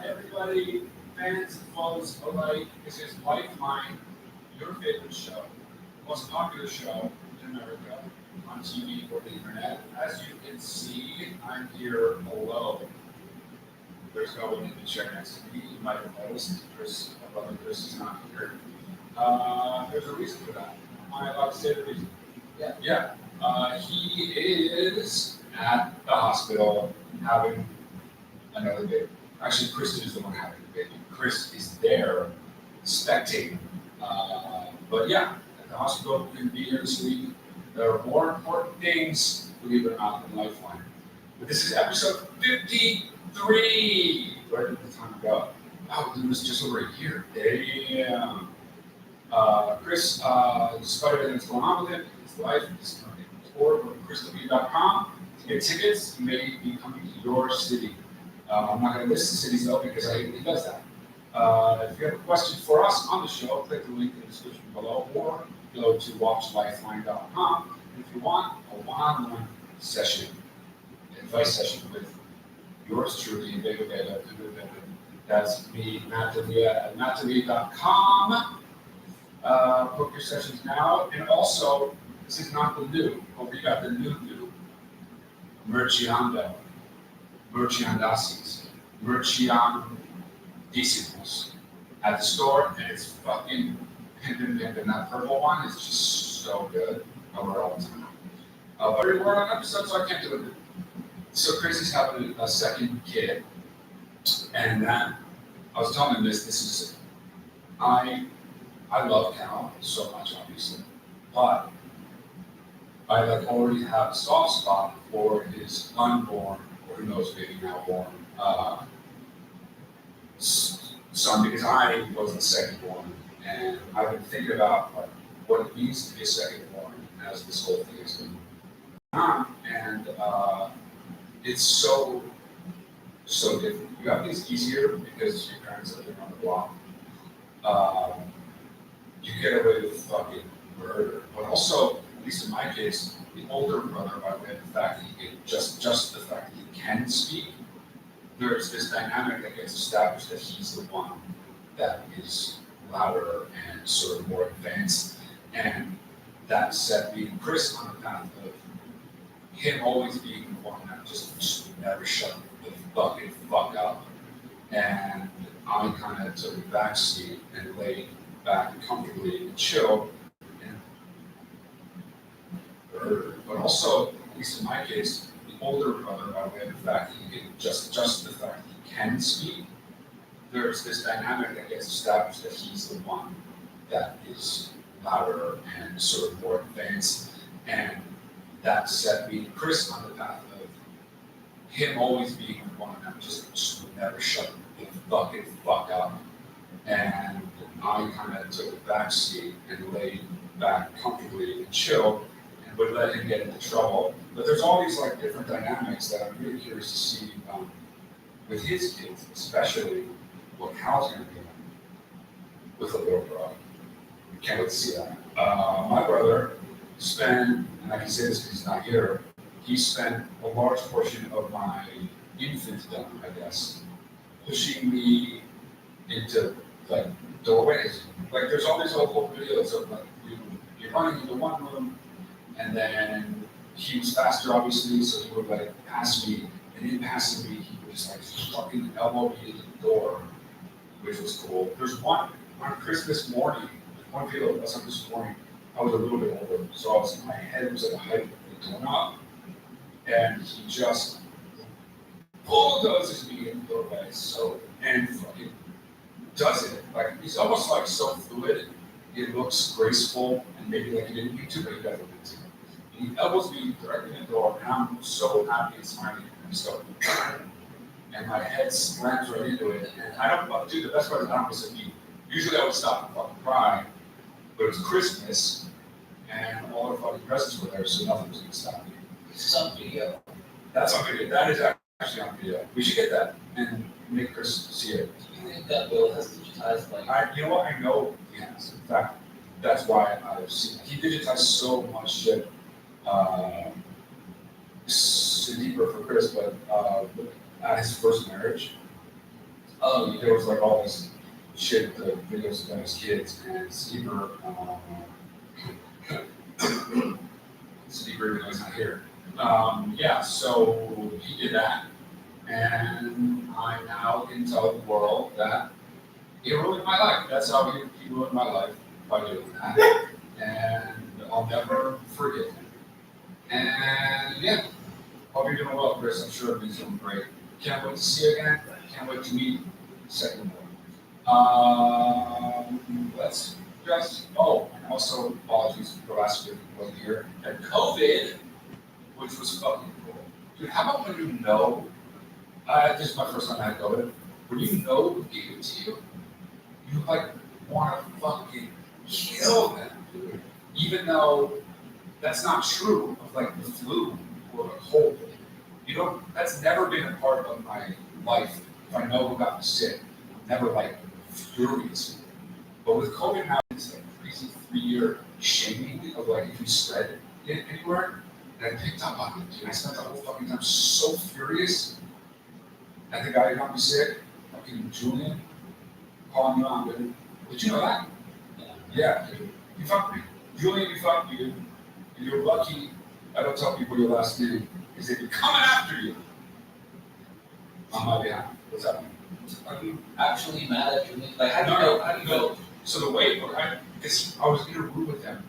everybody, fans and foes alike. This is Lifeline, your favorite show, most popular show in America. on TV or the internet. As you can see, I'm here alone. There's no one in the chair next to me. You might have noticed Chris, my brother Chris is not here. There's a reason for that. Am I allowed to say the reason? Yeah. He is at the hospital having another baby. Actually, Kristen is the one having the baby. Chris is there spectating. But yeah, at the hospital, couldn't be here this week. There are more important things, believe it or not, than Lifeline. But this is episode 53. Where did the time go? Oh, it was just over a year. Damn. Chris, despite everything that's going on with him, his life is currently explored on christophe.com to get tickets. He may be coming to your city. I'm not going to list the cities though because I hate when he does that. If you have a question for us on the show, click the link in the description below or go to watchlifeline.com. And if you want a one-on-one session, advice session with yours truly, that's me, Matt Delia at mattdelia.com. Book your sessions now. And also, this is not the new, but we got the new merchandising at the store, and it's fucking pimpin'. That purple one is just so good. I wear it all the time. But we're on an episode, so I can't do it. So Chris is having a second kid, and that I was telling him this is I love Cal so much, obviously, but I already have a soft spot for his unborn, or who knows, maybe now born, son, because I was the second born, and I've been thinking about what it means to be a second born as this whole thing has been on, and it's so different. You got things easier because your parents have been on the block. You get away with fucking murder, but also, at least in my case, the older brother, by way of the fact that he can just the fact that he can speak, there's this dynamic that gets established that he's the one that is louder and sort of more advanced, and that set me and Chris on the path of him always being the one that just never shut the fucking fuck up, and I kind of took a backseat and laid back comfortably and chilled. But also, at least in my case, the older brother, by way of the fact that he can just the fact that he can speak, there's this dynamic that gets established that he's the one that is louder and sort of more advanced, and that set me and Chris on the path of him always being the one that just never shut the fucking fuck up. And I kind of took a backseat and laid back comfortably and chilled and would let him get into trouble. But there's all these different dynamics that I'm really curious to see with his kids, especially what Cal's going to do with a little girl. Can't wait to see that. My brother spent, and I can say this because he's not here, he spent a large portion of my infantdom, I guess, pushing me into doorways. There's all these old videos of you're running into one room, and then he was faster, obviously, so he would pass me, and in passing me, he would just fucking elbow me into the door, which was cool. There's one on Christmas morning, one video that's on Christmas morning. I was a little bit older, so my head was at the height of the doorknob, and he just bulldozes me in the doorway, and fucking does it. He's almost so fluid, it looks graceful, and maybe he didn't mean to, but he definitely meant to. He elbows me directly in the door, and I'm so happy and smiling, and my head slams right into it, and I don't, dude, the best part is I don't miss a beat. Usually I would stop and fucking cry, but it was Christmas, and all our fucking presents were there, so nothing was gonna stop me. This is on video. That's on video. That is actually on video. We should get that and make Chris see it. Do you think that Bill has digitized You know what? I know he has. In fact, that's why I've seen it. He digitized so much shit. Deeper for Chris, but at his first marriage, there was all this shit, the videos of his kids, and it's deeper. Speaker, even though he's not here. Yeah, so he did that, and I now can tell the world that he ruined my life. That's how he ruined my life by doing that, and I'll never forget him. And yeah, hope you're doing well, Chris. I'm sure everything's doing great. Can't wait to see you again. Can't wait to meet second one. Let's just, and also apologies for the last week wasn't here. And COVID, which was fucking cool. Dude, how about when you know, this is my first time I had COVID, when you know who gave it to you, you like want to fucking kill them, dude. Even though that's not true of like the flu or the cold. You know, that's never been a part of my life. If I know who got me sick, I'm never like furious. But with COVID now, it's like crazy 3-year shaming of like if you spread it anywhere. And I picked up on it, dude. I spent the whole fucking time so furious at the guy who got me sick, fucking Julian, calling you out, dude. Did you know that? Yeah, dude. You fucked me. Julian, you fucked me, dude. And you're lucky I don't tell people your last name, because they'd be coming after you. On my behalf. What's happening? Are you actually mad at Julian? Like, how do you know? So the way, because I was in a room with him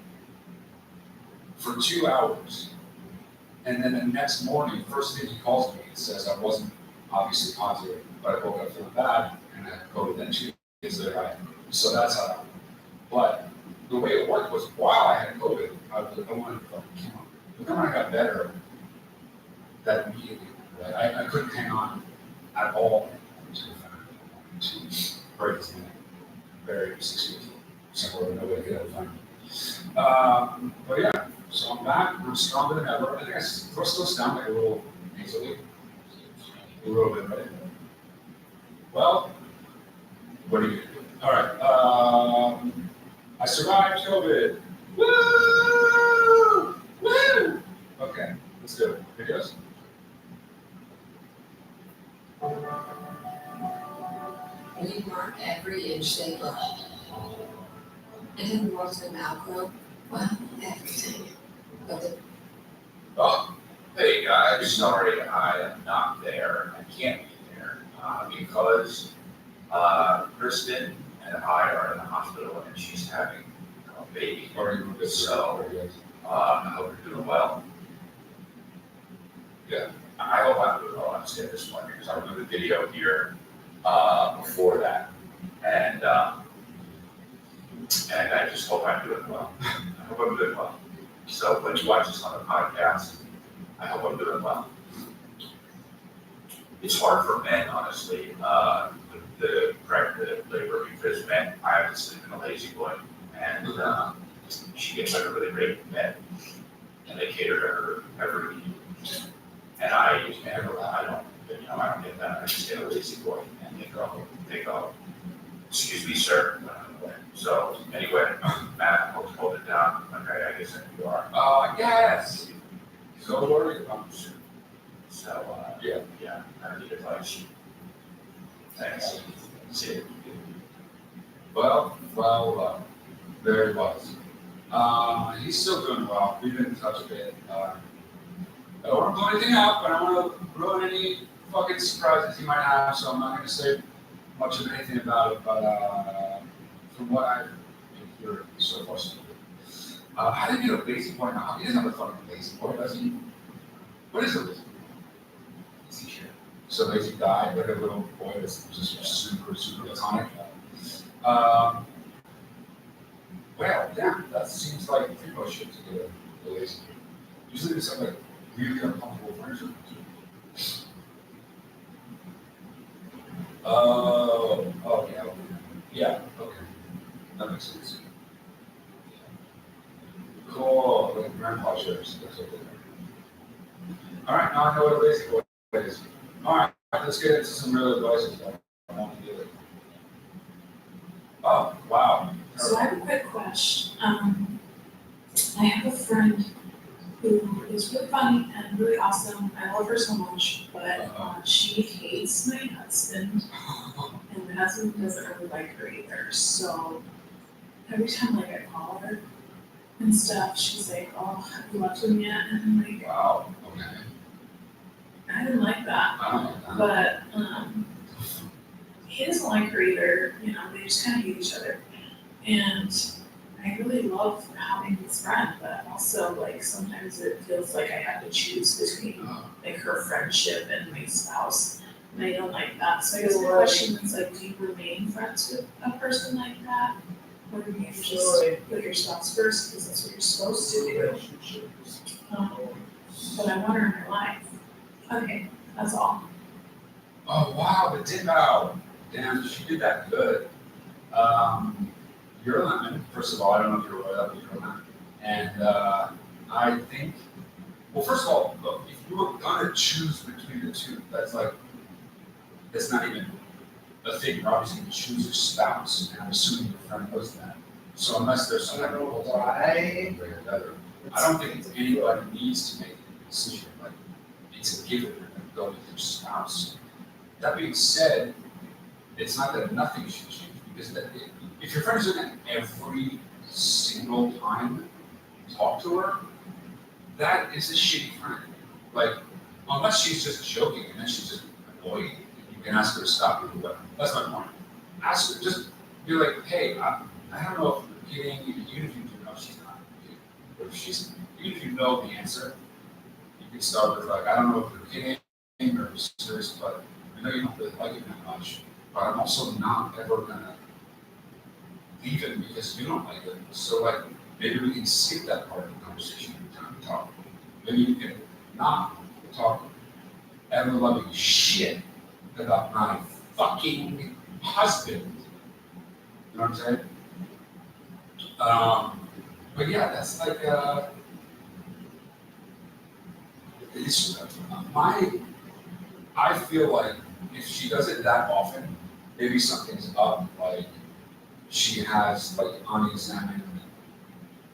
for 2 hours. And then the next morning, first thing he calls me and says I wasn't obviously positive, but I woke up feeling bad and I had COVID. Then 2 days later, so that's how that went. But the way it worked was while I had COVID, I wanted to fucking kill him. But then when I got better, that immediately, right? I couldn't hang on at all to break his neck. Buried 6 years old. Somewhere nobody could ever find me. But yeah, so I'm back. I'm stronger than ever. I think I still sound like a little nasally. A little bit, right? Well, what are you gonna do? All right. I survived COVID. Woo! Woo! Okay, let's do it. Videos? We mark every inch they grow. And what's an outgrow? Well, everything. But the Oh, hey guys, sorry I am not there. I can't be there because Kristen and I are in the hospital and she's having a baby. So I hope you're doing well. Yeah. I hope I'm doing well. I'm saying this morning because I was doing the video here before that, and I just hope I'm doing well. I hope I'm doing well. So when you watch this on the podcast, I hope I'm doing well. It's hard for men, honestly, the pregnant labor, because men, I have to sleep in a lazy boy, and she gets like a really great bed, and they cater to her every week. And I don't get that. I just get a lazy boy, and they go, excuse me, sir. So anyway, Matt, I'll hold it down. Okay, I guess you are. Yes. So worried about you. So yeah, I need advice. Thanks. See you. Well, very wise. He's still doing well. We've been in touch a bit. I don't want to blow anything out, but I don't want to ruin any fucking surprises he might have, so I'm not going to say much of anything about it, but from what I've been hearing so far, so good. How did he get a lazy boy now? He doesn't have a fucking lazy boy, does he? What is a lazy boy? So lazy guy, like a little boy that's just super platonic. Well, yeah, that seems like pretty much shit to get a lazy boy. Usually there's some like really uncomfortable furniture. Yeah, okay. Yeah, okay. That makes sense. Cool, like grandpa chairs. That's okay. All right, now I know what a lazy boy is. All right, let's get into some real advice. I want to do it. Oh, wow. So I have a quick question. I have a friend who is really funny and really awesome. I love her so much, but she hates my husband, and my husband doesn't really like her either. So every time I call her, and stuff. She's like, "Oh, have you left him yet?" And I'm like, Wow, okay. I didn't like that. I don't know that. But he doesn't like her either. You know, they just kind of hate each other. And I really love having this friend, but also like sometimes it feels like I have to choose between like her friendship and my spouse. And I don't like that. So I guess my question is like, do you remain friends with a person like that? Or do you just put your spouse first because that's what you're supposed to do? But I want her in my life. Okay, that's all. Oh wow, the dip out. Damn, she did that good. You're a lemon, first of all. I don't know if you're aware that, but you're a lemon. And I think, well, first of all, look, if you were gonna choose between the two, that's not even a thing. You're obviously gonna choose your spouse, and I'm assuming your friend knows that. So unless there's some why, I don't think anybody needs to make a decision. Like, it's a given, you're gonna go with your spouse. That being said, it's not that nothing should change, because if your friend is gonna every single time talk to her, that is a shitty friend. Like, unless she's just joking and then she's just annoying, you can ask her to stop or whatever. That's my point. Ask her, just be like, hey, I don't know if you're kidding, even if you do know she's not kidding, but if she's, even if you know the answer, you can start with like, I don't know if you're kidding or serious, but I know you don't really like it that much, but I'm also not ever gonna leave it because you don't like it. So like, maybe we can skip that part of the conversation every time we talk. Maybe you can not talk ever loving shit about my fucking husband. You know what I'm saying? But yeah, that's like it's I feel like if she does it that often, maybe something's up. Like she has like unexamined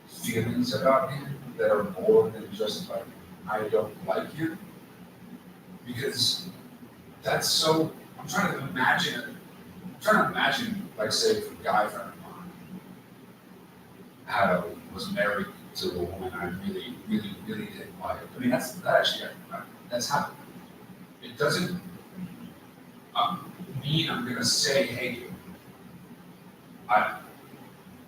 feelings about him that are more than just like I don't like him. Because that's so. I'm trying to imagine like say if a guy friend of mine was married to a woman I really, really, really didn't like. I mean that's happened. It doesn't mean I'm gonna say, hey,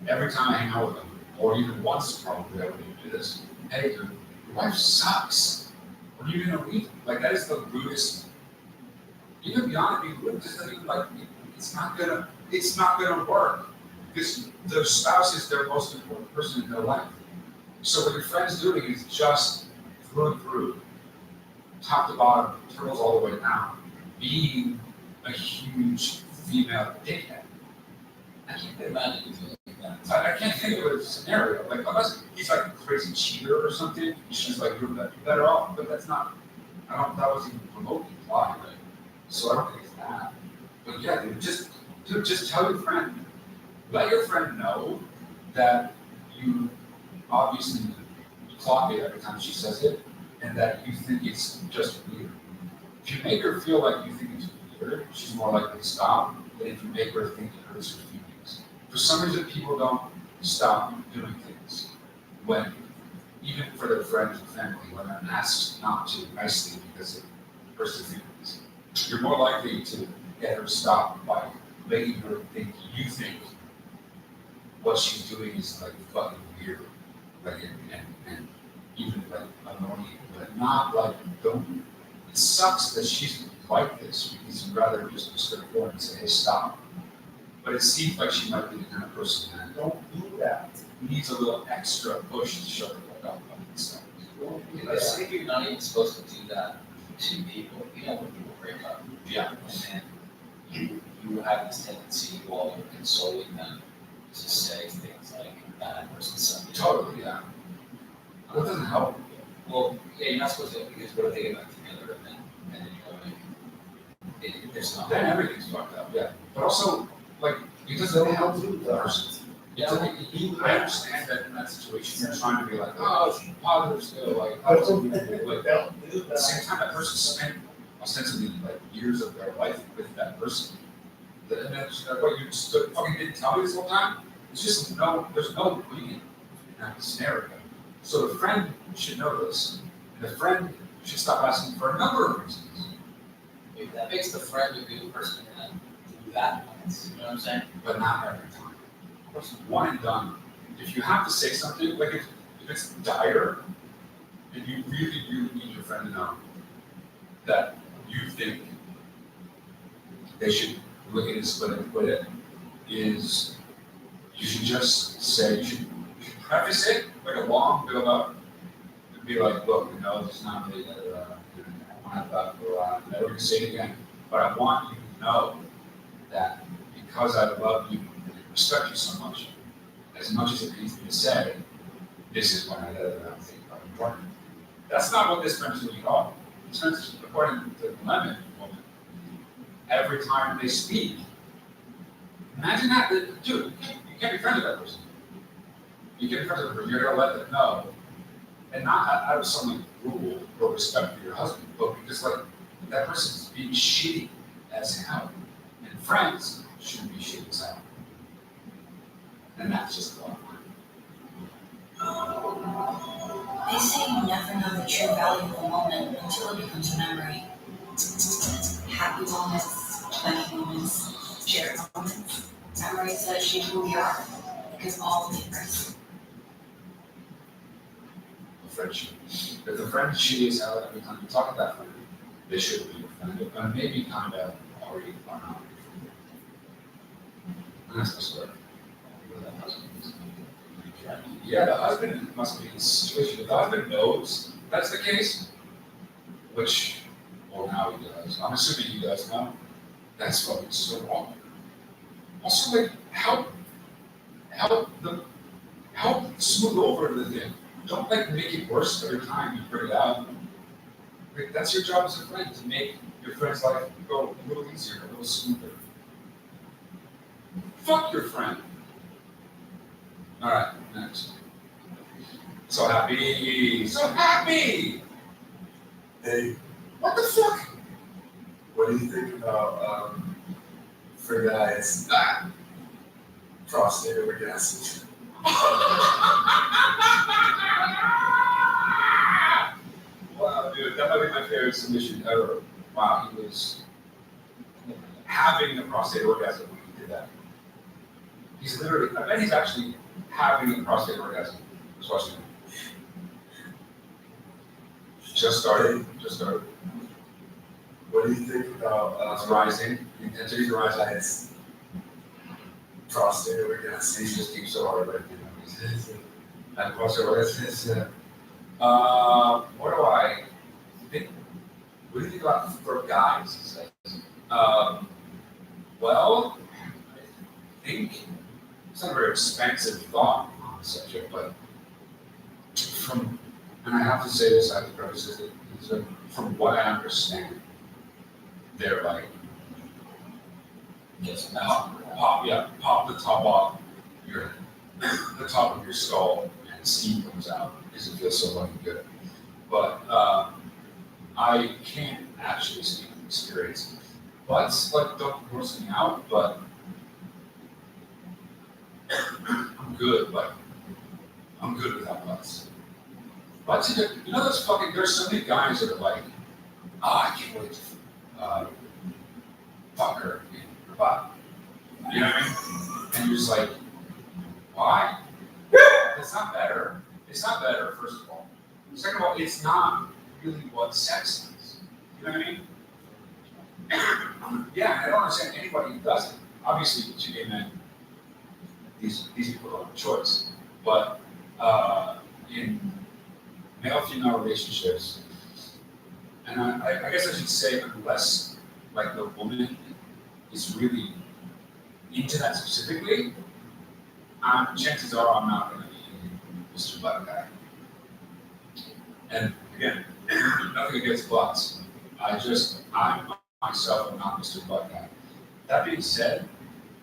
every time I hang out with them, or even once probably I would even do this. Hey, your wife sucks. When are you gonna leave? Like that is the rudest. Even beyond being rude, just even like it's not gonna work because the spouse is their most important person in their life. So what your friend's doing is just through and through, top to bottom, turtles all the way down, being a huge female dickhead. I can't imagine that. I can't think of a scenario, like unless he's like a crazy cheater or something, she's like, you're better off, but that's not, that wasn't even remotely implied, right? So I don't think it's that. But yeah, dude, just tell your friend, let your friend know that you obviously clock it every time she says it, and that you think it's just weird. If you make her feel like you think it's weird, she's more likely to stop than if you make her think it hurts her feelings. For some reason, people don't stop doing things when, even for their friends and family, when they're asked not to nicely because it hurts their feelings. You're more likely to get her to stop by making her think you think what she's doing is like fucking weird, like and even like annoying, but not like don't. It sucks that she's like this because you'd rather just be straightforward and say, hey, stop. But it seems like she might be the kind of person that don't do that. Needs a little extra push to show the fuck up about this stuff. Well, I think you're not even supposed to do that to people. You know, when people break up. Yeah. And then you have this tendency while you're consoling them to say things like that person something. Totally, yeah. That doesn't help. Well, yeah, you're not supposed to, because what if they get back together and then you're like, there's not. Then everything's fucked up, yeah. But also, like, it doesn't help the person. Yeah, I understand that in that situation, you're trying to be like, oh, she's positive still, like, at the same time, that person spent ostensibly like years of their life with that person. And then she's like, what, you just fucking didn't tell me this whole time? It's just there's no agreement. that scenario. So the friend should know this, and the friend should stop asking for a number of reasons. If that makes the friend a good person to do that once, you know what I'm saying? But not every time. One and done. If you have to say something, like if it's dire, and you really, really need your friend to know that you think they should look at it, split it, quit it, is you should just say, you should preface it like a long build up and be like, look, you know, this is not really, I want to have that for a while, I'm never going to say it again, but I want you to know that because I love you and respect you so much as it pains me to say, this is when I think are important. That's not what this friend is doing at all. This friend is, according to the lemon woman, every time they speak. Imagine that, dude, you can't be friends with that person. You can't be friends with that person, you're gonna let them know. And not out of some like rule or respect for your husband, but because like that person's being shitty as hell. And friends shouldn't be shitty as hell. And that's just the bottom line. They say you never know the true value of a moment until it becomes a memory. Happy moments, funny moments, shared moments, memories that shape who we are, because all different. Friendship. If the friend is shitty as hell every time you talk to that friend, they should be your friend. And maybe kind of already are not. And that's the story. Yeah, the husband must be in a situation. If the husband knows that's the case, which, well, now he does. I'm assuming he does now. That's fucking so wrong. Also, like, help smooth over the thing. Don't like make it worse every time you bring it out. Like, that's your job as a friend, to make your friend's life go a little easier, a little smoother. Fuck your friend. All right, next. So happy, so happy. Hey, What the fuck? what do you think about for guys prostate orgasms? Wow, dude, that might be my favorite submission ever. Wow, he was having a prostate orgasm when he did that. He's literally, I bet he's actually having a prostate orgasm. Just watching him. Just started. What do you think about It's rising. The intensity's rising. guys prostate orgasms? He just keeps so hard right now. And prostate orgasm. What do I think? What do you think about for guys? He says. Well, I think it's not a very expensive thought on the subject, but and I have to say this, I have to preface it, from what I understand, they're like, just pop the top off the top of your skull and steam comes out because it feels so fucking good. But I can't actually speak from experience. Butts, like, don't gross me out, but I'm good without butts. Butts, you know those fucking, there's so many guys that are like, I can't wait to fuck her in her butt. You know what I mean? And you're just like, why? It's not better. It's not better, first of all. Second of all, it's not really what sex is. You know what I mean? Yeah, I don't understand anybody who doesn't. Obviously, two gay men, these people don't have a choice. But in male-female relationships, and I guess I should say unless like the woman is really into that specifically, chances are I'm not going to be Mr. Butt Guy. And again, nothing against butts. I myself am not Mr. Butt Guy. That being said,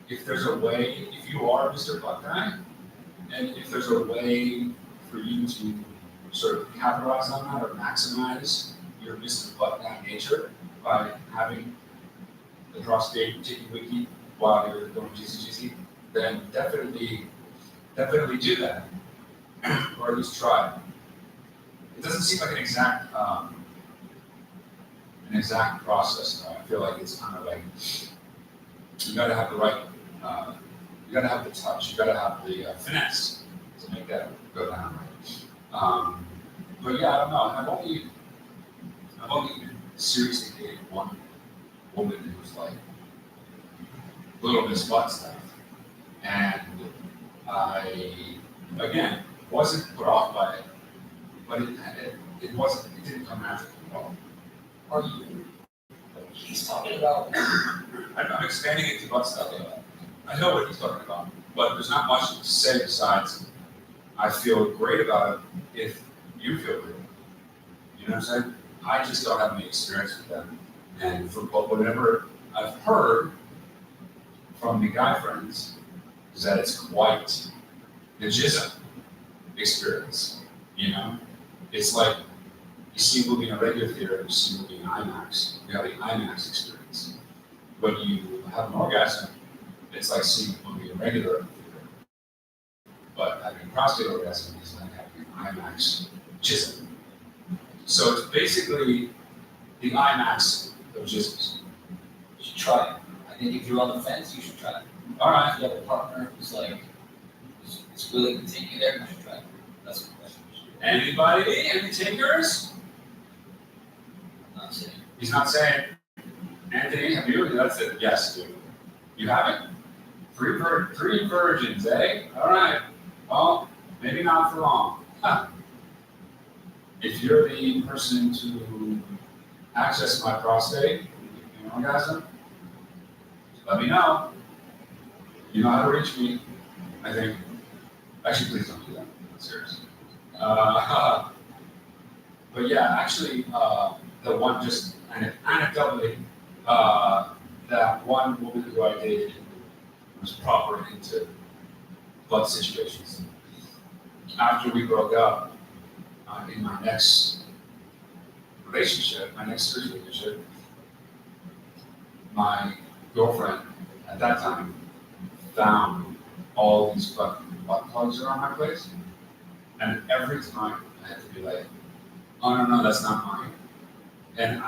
if there's a way, if you are Mr. Butt Guy, and if there's a way for you to sort of capitalize on that or maximize your Mr. Butt Guy nature by having the prostate ticky wicky while you're going GC, then definitely do that. or at least try. It doesn't seem like an exact process. Though. I feel like it's kind of like you got to have the right, you got to have the touch, you got to have the finesse to make that go down right. But yeah, I don't know. I've only seriously dated one woman who was like little Miss Butt stuff, and I again wasn't put off by it, but it wasn't. It didn't come after me at all. Are you? He's talking about. I'm expanding into butt stuff. I know what he's talking about, but there's not much to say besides I feel great about it if you feel great. You know what I'm saying? I just don't have any experience with them. And from whatever I've heard from the guy friends is that it's quite the jism experience. You know? It's like you see a movie in a regular theater, you see a movie in IMAX. You have the IMAX experience. When you have an orgasm, it's like seeing a movie in a regular theater. But having a prostate orgasm is like having an IMAX jism. So it's basically the IMAX of jisms. You should try it. I think if you're on the fence, you should try it. All right. If you have a partner who's like, is willing to take you there, you should try it. That's what question. Anybody? Any takers? I'm not saying. He's not saying. Anthony, have you? That's it. Yes, dude. You haven't? Three virgins, eh? All right. Well, maybe not for long. Huh. If you're the person to access my prostate, an orgasm, let me know. You know how to reach me, I think. Actually, please don't do that. I'm serious. But yeah, actually, the one just anecdotally, that one woman who I dated was proper into butt situations. After we broke up, in my next relationship, my next serious relationship, my girlfriend at that time found all these fucking butt plugs around my place, and every time I had to be like, oh no, that's not mine. And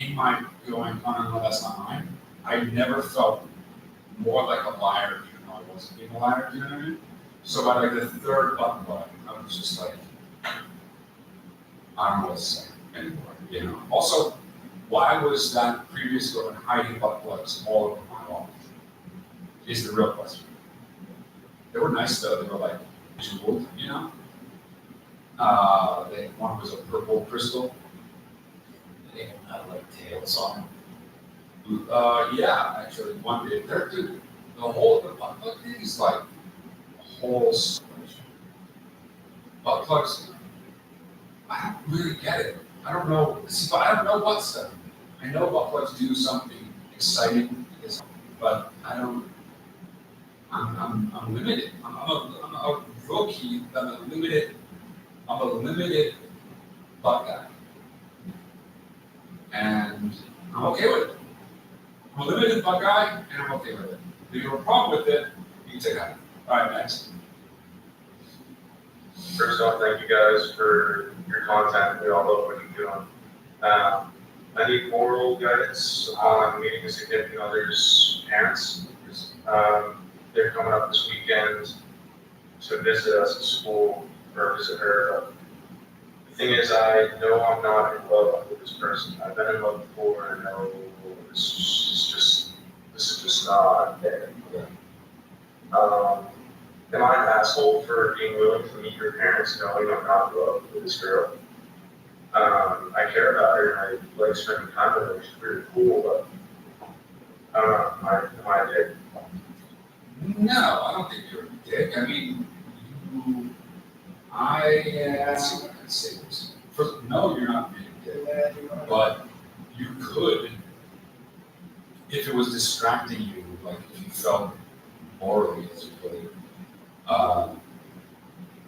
in my going, oh no, that's not mine, I never felt more like a liar even though I wasn't being a liar, you know what I mean? So by like the third butt plug, I was just like, I don't know what to say anymore, you know. Also, why was that previous girlfriend hiding butt plugs all over my wall? Is the real question. They were nice though, they were like jeweled, you know. One was a purple crystal. They even had like tails on them. Yeah, actually, one did. Dude, the butt plug thing is like a whole situation. Butt plugs, I don't really get it. I don't know. See, but I don't know what stuff. I know butt plugs do something exciting, but I don't. I'm limited. I'm a rookie. I'm a limited butt guy, and I'm okay with it. I'm a limited butt guy, and I'm okay with it. If you have a problem with it, you can take it out. All right, next. First off, thank you guys for your content. We all love what you're doing. I need moral guidance on meeting a significant other's parents. They're coming up this weekend to visit us at school or visit her. The thing is, I know I'm not in love with this person. I've been in love before, and I know this is just not there. Am I an asshole for being willing to meet your parents knowing I'm not in love with this girl? I care about her and I like spending time with her. She's pretty cool, but I don't know. Am I a dick? No, I don't think you're a dick. I mean, let's see what I can say this. First, no, you're not being a dick. But you could, if it was distracting you, like if you felt morally, as you put it,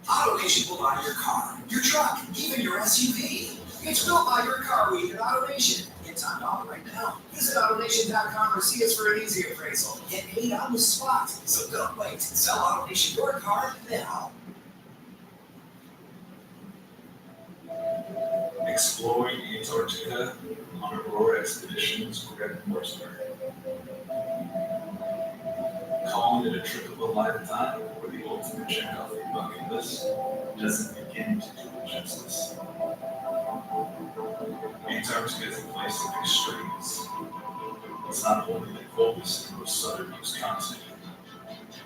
AutoNation will buy your car, your truck, even your SUV. It's built by your car week at AutoNation. It's on offer right now. Visit AutoNation.com or see us for an easy appraisal. Get paid on the spot. So don't wait. Sell AutoNation your car now. Exploring Antarctica on Aurora expeditions for Red Horseberry. Calling it a trip of a lifetime or the ultimate check off your bucket list doesn't begin to do it justice. Antarctica is a place of extremes. It's not only the coldest and most southernmost continent,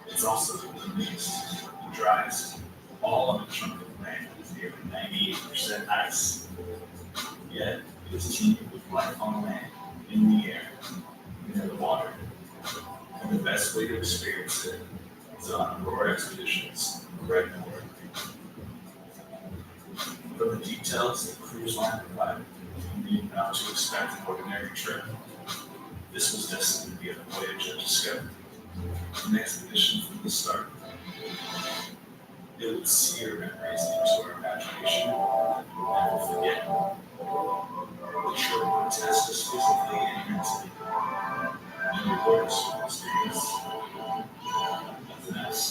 it's also the windiest, the driest. All on a chunk of land is nearly 98% ice. Yet, it is teeming with life on land, in the air, and in the water. And the best way to experience it is on Aurora Expeditions, Red Port. From the details the cruise line provided, you need not to expect an ordinary trip. This was destined to be a voyage of discovery, an expedition from the start. It would sear memories into our imagination and never forget. The trip would test us physically and mentally, and reward us with experience. Nothing else.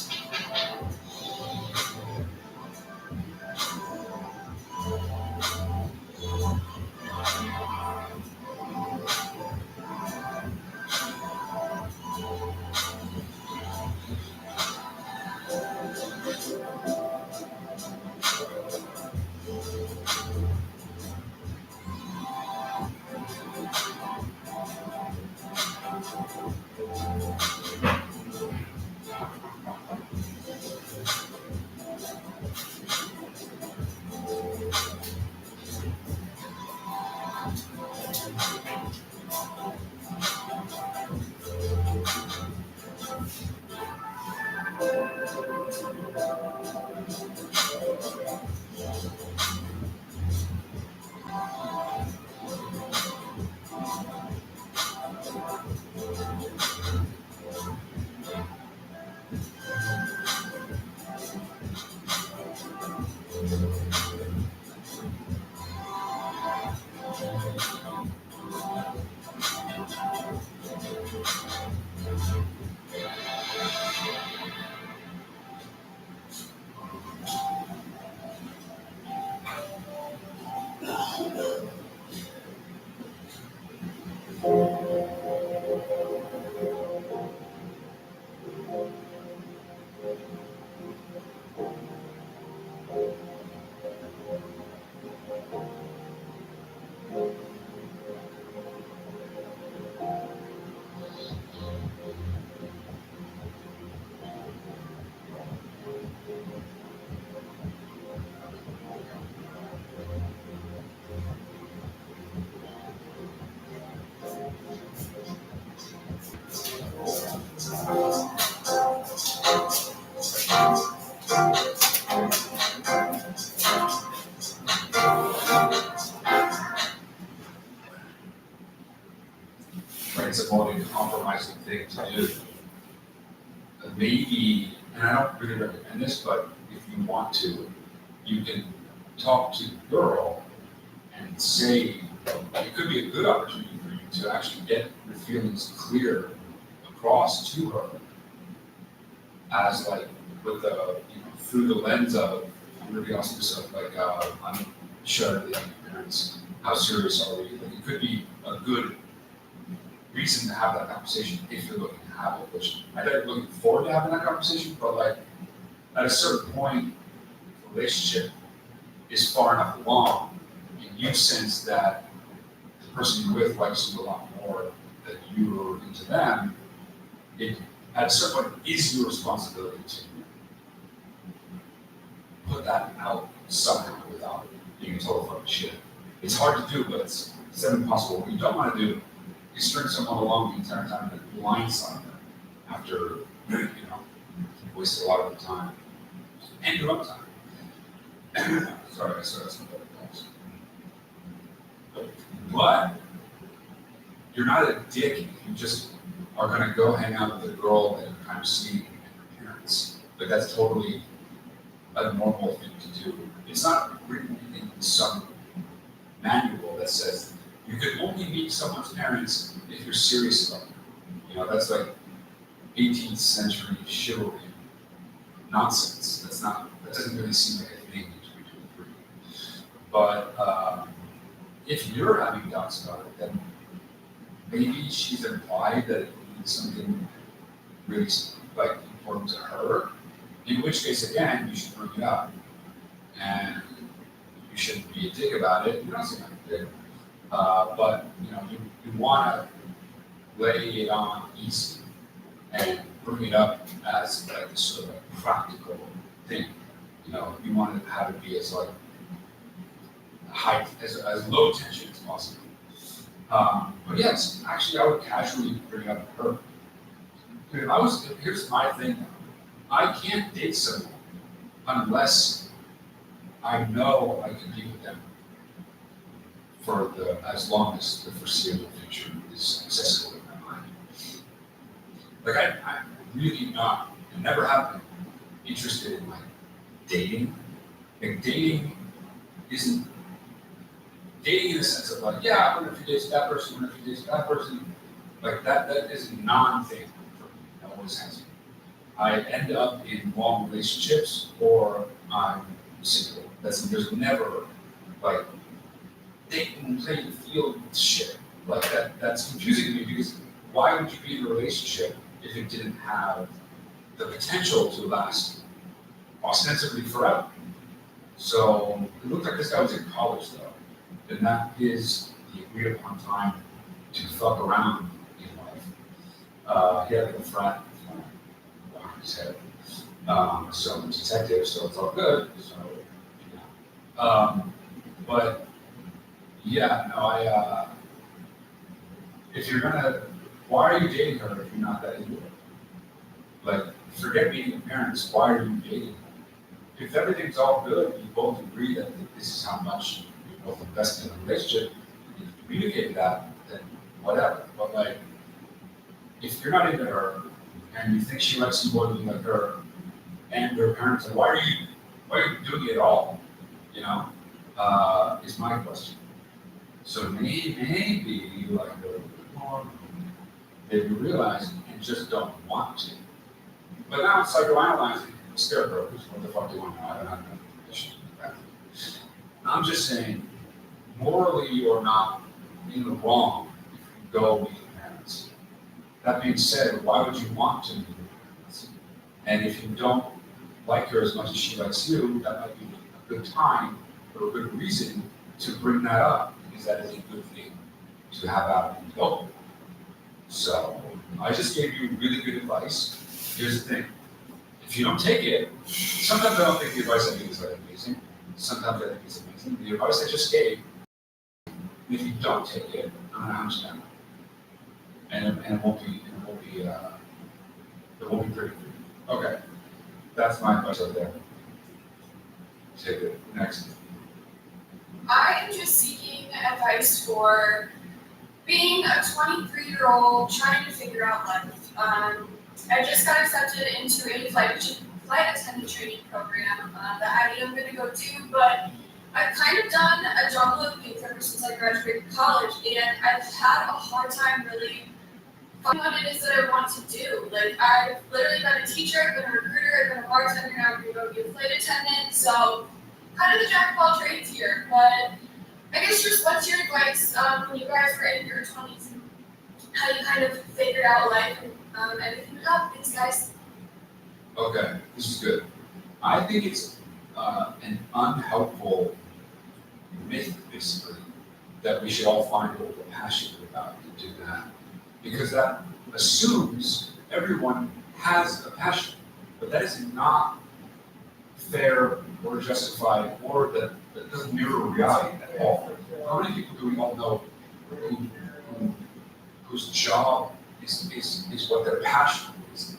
It's a more compromising thing to do. Maybe, and I don't really recommend this, but if you want to, you can talk to the girl and say, it could be a good opportunity for you to actually get your feelings clear across to her as like with the, through the lens of really auspice of like, I'm sure that your parents, how serious are we? Like, it could be a good reason to have that conversation if you're looking to have it, which I think you're looking forward to having that conversation, but like at a certain point, the relationship is far enough along, and you sense that the person you're with likes you a lot more than you're into them, it at a certain point is your responsibility to put that out somehow without being a total fucking shit. It's hard to do, but it's impossible. What you don't want to do is string someone along the entire time and blindside them after, wasted a lot of their time and your own time. Sorry, I said some better things. But you're not a dick if you just are going to go hang out with a girl that you're kind of seeing and her parents. Like, that's totally a normal thing to do. It's not written in some manual that says you can only meet someone's parents if you're serious about them. That's like 18th century chivalry nonsense. That doesn't really seem like a thing in 2023. But if you're having doubts about it, then maybe she's implied that it means something really like important to her. In which case, again, you should bring it up, and you shouldn't be a dick about it. You don't seem like a dick, but you want to lay it on easy and bring it up as like sort of a practical thing. You want to have it be as like high, as low tension as possible. But yes, actually, I would casually bring up her. Here's my thing. I can't date someone unless I know I can be with them for as long as the foreseeable future is accessible in my mind. Like I'm really not, and never have been interested in like dating. Like dating isn't dating in the sense of like, yeah, what if you date that person, what if you date that person? Like that is a non-thing for me. That always has been. I end up in long relationships or I'm single. There's never like dating and playing the field shit. Like that's confusing to me because why would you be in a relationship if it didn't have the potential to last ostensibly forever? So it looked like this guy was in college though, and that is the agreed upon time to fuck around in life. He had like a frat behind his head. So he's a detective, so it's all good. So but yeah, no, if you're gonna, why are you dating her if you're not that into it? Like, forget meeting your parents, why are you dating her? If everything's all good, you both agree that this is how much you're both invested in a relationship, and you communicate that, then whatever. But like, if you're not into her, and you think she likes you more than you like her, and your parents are, why are you doing it at all? Is my question. So maybe you like her a little bit more than you realize and just don't want to. But now it's psychoanalyzing scarecrows. What the fuck do you want to know? I don't have no condition. I'm just saying, morally you're not in the wrong if you go meet your parents. That being said, why would you want to meet your parents? And if you don't like her as much as she likes you, that might be a good time or a good reason to bring that up, because that is a good thing to have out in the open. So I just gave you really good advice. Here's the thing. If you don't take it, sometimes I don't think the advice I give is like amazing. Sometimes I think it's amazing. The advice I just gave, if you don't take it, I'm gonna hunch down. And it won't be pretty for you. Okay. That's my advice right there. Take it. Next. I am just seeking advice for being a 23-year-old trying to figure out life. I just got accepted into a flight attendant training program that I am going to go do, but I've kind of done a jungle of things ever since I graduated college, and I've had a hard time really finding what it is that I want to do. Like, I've literally been a teacher, I've been a recruiter, I've been a bartender, now I'm going to go be a flight attendant, so kind of the jack of all trades here. But I guess just what's your advice when you guys were in your 20s and how you kind of figured out life and everything up? Thanks, guys. Okay, this is good. I think it's an unhelpful myth, basically, that we should all find what we're passionate about and do that. Because that assumes everyone has a passion, but that is not fair or justified, or that doesn't mirror reality at all. How many people do we all know whose job is what their passion is?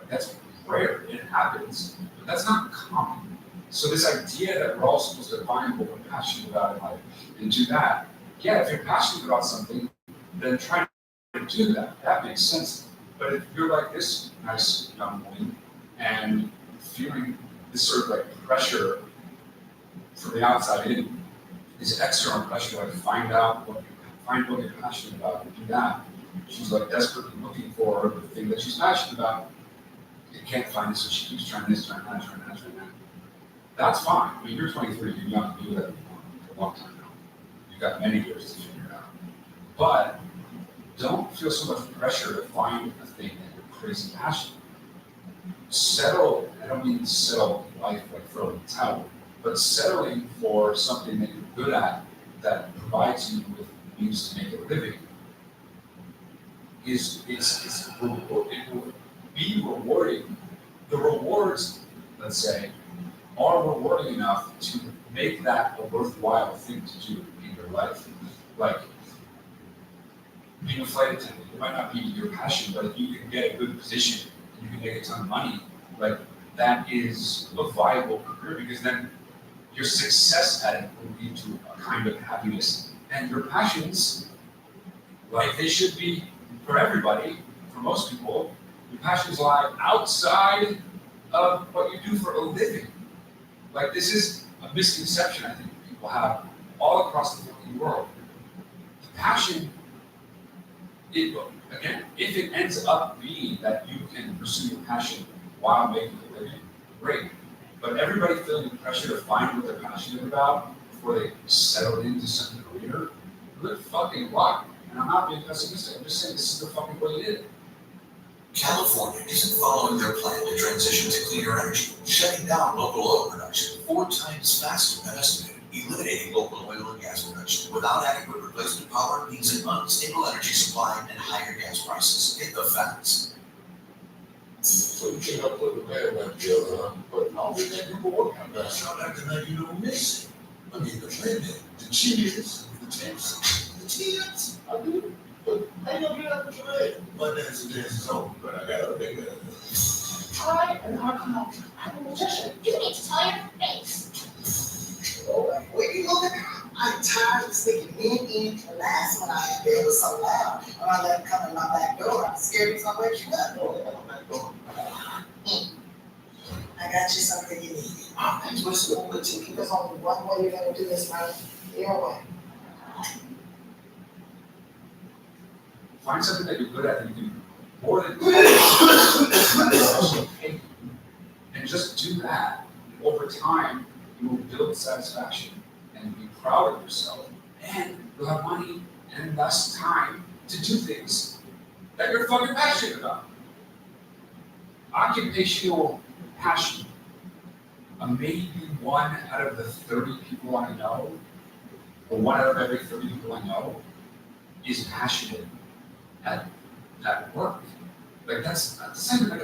That's rare. It happens, but that's not common. So this idea that we're all supposed to find what we're passionate about in life and do that, yeah, if you're passionate about something, then try to do that. That makes sense. But if you're like this nice young woman and feeling this sort of like pressure from the outside in, this external pressure, like find what you're passionate about and do that. She's like desperately looking for the thing that she's passionate about. And can't find it, so she keeps trying this, trying that, trying that, trying that. That's fine. I mean, you're 23, you're young, you do that for a long time now. You've got many years to figure it out. But don't feel so much pressure to find a thing that you're crazy passionate. Settle, I don't mean settle life like throw in the towel, but settling for something that you're good at that provides you with means to make a living it will be rewarding. The rewards, let's say, are rewarding enough to make that a worthwhile thing to do in your life. Like being a flight attendant, it might not be your passion, but if you can get a good position and you can make a ton of money, like that is a viable career because then your success at it will lead to a kind of happiness. And your passions, like they should be for everybody, for most people, your passions lie outside of what you do for a living. Like this is a misconception I think people have all across the fucking world. The passion, again, if it ends up being that you can pursue your passion while making a living, great. But everybody feeling the pressure to find what they're passionate about before they settle into some career, good fucking luck. And I'm not being pessimistic, I'm just saying this is the fucking way it is. California isn't following their plan to transition to cleaner energy, shutting down local oil production 4 times faster than estimated. Eliminating local oil and gas production without adequate replacement power means an unstable energy supply and higher gas prices. Hit the facts. So you should have put the bad back together, huh? But no, we can't do work on that. Shout out tonight, you don't miss it. I mean, the trending, the cheers, the tips, the tips. I do, but I ain't gonna get up for today. But that's is over, but I got a big one. I am not I'm a magician. You need to tell your face. All right, where you looking at? I'm tired of sticking men in. The last one I had there was so loud. When I let him come in my back door, I'm scared he's gonna wake you up. I got you something you need. Oh, thanks, what's the one to keep us on one way you're gonna do this, man. Your way. Find something that you're good at that you can more than and just do that. Over time, you will build satisfaction and be proud of yourself, and you'll have money and less time to do things that you're fucking passionate about. Occupational passion. Maybe 1 out of the 30 people I know, or 1 out of every 30 people I know, is passionate at work. Like that's the same thing.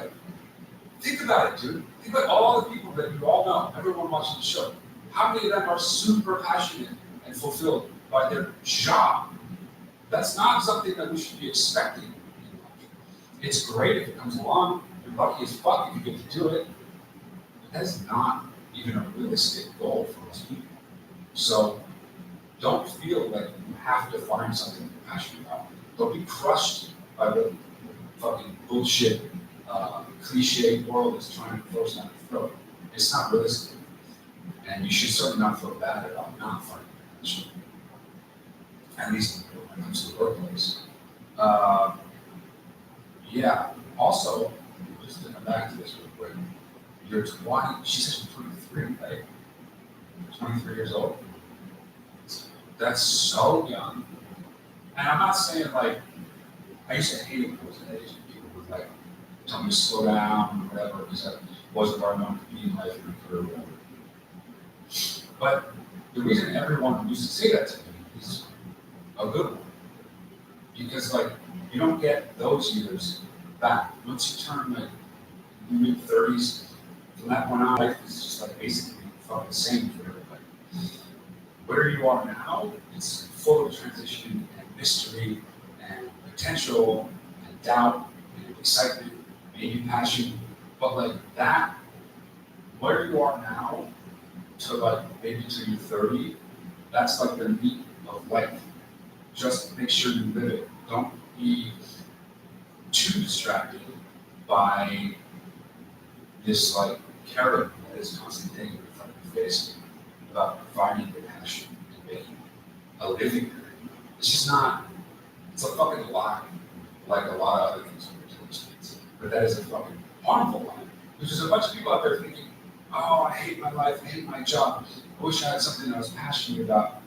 Think about it, dude. Think about all the people that you all know, everyone watching the show. How many of them are super passionate and fulfilled by their job? That's not something that we should be expecting. It's great if it comes along. You're lucky as fuck if you get to do it. But that is not even a realistic goal for most people. So don't feel like you have to find something you're passionate about. Don't be crushed by the fucking bullshit cliche world that's trying to force down your throat. It's not realistic. And you should certainly not feel bad about not finding passion. At least when it comes to the workplace. Yeah, also, just to come back to this real quick, you're 20, she said she's 23, right? 23 years old. That's so young. And I'm not saying like, I used to hate when I was that age, people would like, tell me to slow down or whatever, because I wasn't where I wanted to be in life or whatever. But the reason everyone used to say that to me is a good one. Because like, you don't get those years back. Once you turn like mid-30s, from that point on, life is just like basically fucking the same for everybody. Where you are now, it's full of transition and mystery and potential and doubt and excitement, maybe passion. But like that, where you are now to like maybe till you're 30, that's like the meat of life. Just make sure you live it. Don't be too distracted by this like carrot that is constantly hanging in front of your face about finding your passion and making a living. It's just not, it's a fucking lie, like a lot of other things we're doing. But that is a fucking harmful lie. There's just a bunch of people out there thinking, oh, I hate my life, I hate my job, I wish I had something I was passionate about.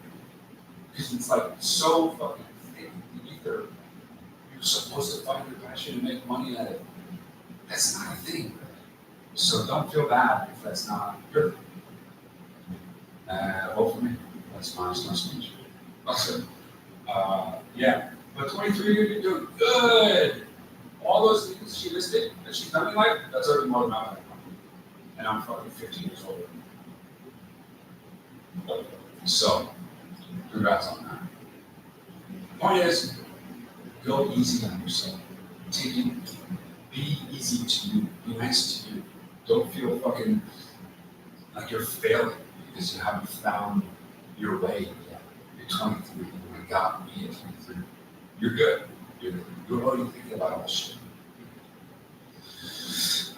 Because it's like so fucking thick either you're supposed to find your passion and make money at it. That's not a thing. So don't feel bad if that's not your thing. Hopefully, that's my speech. Awesome. Yeah, but 23, you're doing good. All those things she listed that she's done in life, that's already more than I. And I'm fucking 15 years old. So, congrats on that. Point is, go easy on yourself. Be easy to you. Be nice to you. Don't feel fucking like you're failing because you haven't found your way yet. You're 23. Oh my God, me at 23. You're good. You're already thinking about all shit.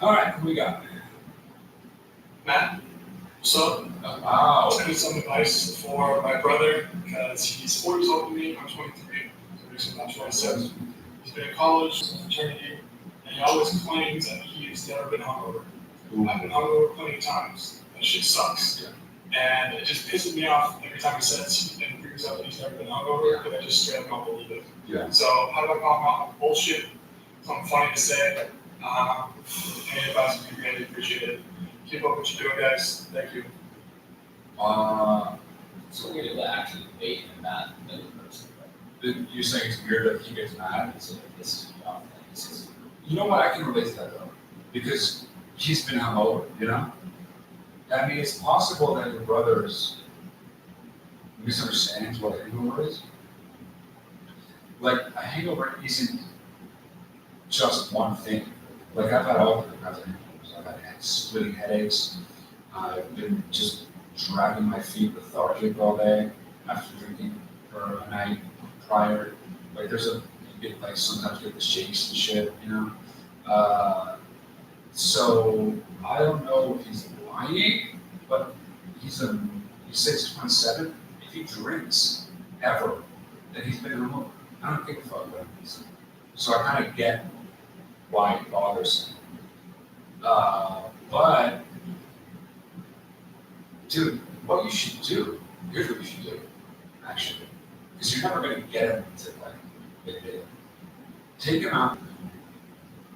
All right, who we got? Matt, so wow. I need some advice for my brother because he's 4 years older than me. I'm 23. So I'm 26. He's been in college, fraternity, and he always claims that he's never been hungover. I've been hungover plenty of times. That shit sucks. Yeah. And it just pisses me off every time he says and brings up that he's never been hungover because I just straight up don't believe it. Yeah. So how do I call him out? Bullshit. Something funny to say. Any advice would be greatly appreciated. Keep up what you're doing, guys. Thank you. So weird to actually debate and not know the person. You're saying it's weird that he gets mad? So this is off things. You know what? I can relate to that though, because he's been hungover. You know. I mean, it's possible that your brother's misunderstands what a hangover is. Like a hangover isn't just one thing. Like I've had all different kinds of hangovers. I've had splitting headaches. I've been just dragging my feet lethargic all day after drinking for a night prior. Like you get like sometimes get the shakes and shit, you know. So I don't know if he's lying, but he's 6.7. If he drinks ever, then he's been hungover. I don't give a fuck what it is. So I kind of get why it bothers him. But dude, what you should do, here's what you should do, actually. Because you're never going to get him to like, take him out,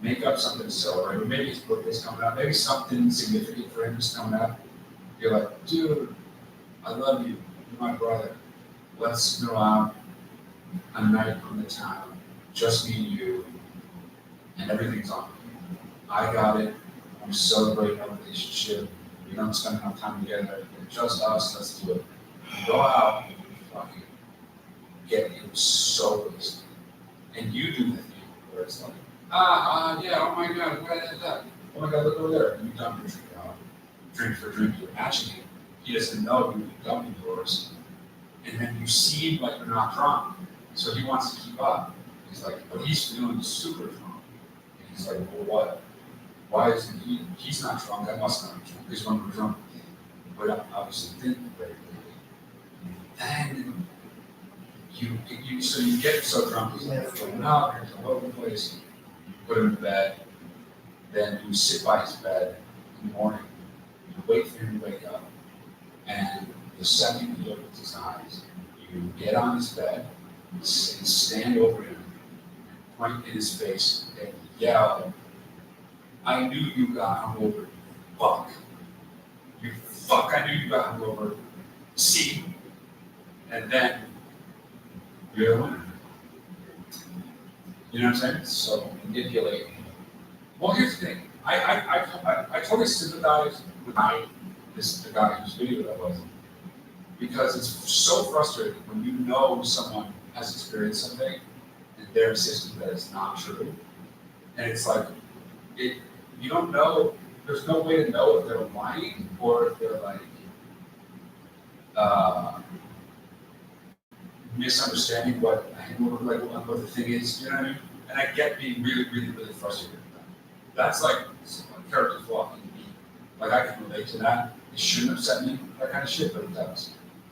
make up something to celebrate. Or maybe his birthday's coming up, maybe something significant for him is coming up. You're like, dude, I love you, you're my brother. Let's go out a night on the town, just me and you, and everything's on me. I got it, I'm celebrating our relationship. We don't spend enough time together. It's just us. Let's do it. Go out and fucking get him so wasted. And you do the thing where it's like, yeah, oh my God, why did that? Oh my God, look over there. And you dump your drink out. Drink for drink, you're matching him. He doesn't know you're dumping yours. And then you seem like you're not drunk. So he wants to keep up. He's like, but he's feeling super drunk. And he's like, well, what? Why isn't he? He's not drunk. I must not be drunk. Because when we're drunk, but I'm obviously thinking very clearly. Then you get so drunk, he's like, going out, here's all over the place. You put him to bed. Then you sit by his bed in the morning. You wait for him to wake up. And the second he opens his eyes, you get on his bed and stand over him, point in his face, and yell, I knew you got hungover, fuck. You fuck, I knew you got hungover. See? And then you're the winner. You know what I'm saying? So manipulate. Well, here's the thing. I totally sympathize with the guy whose video that was. Because it's so frustrating when you know someone has experienced something and they're insisting that it's not true. And it's like, you don't know, there's no way to know if they're lying or if they're like misunderstanding what the thing is, you know what I mean? And I get being really, really, really frustrated with that. That's like a character flaw in me. Like I can relate to that. It shouldn't upset me, that kind of shit, but it does.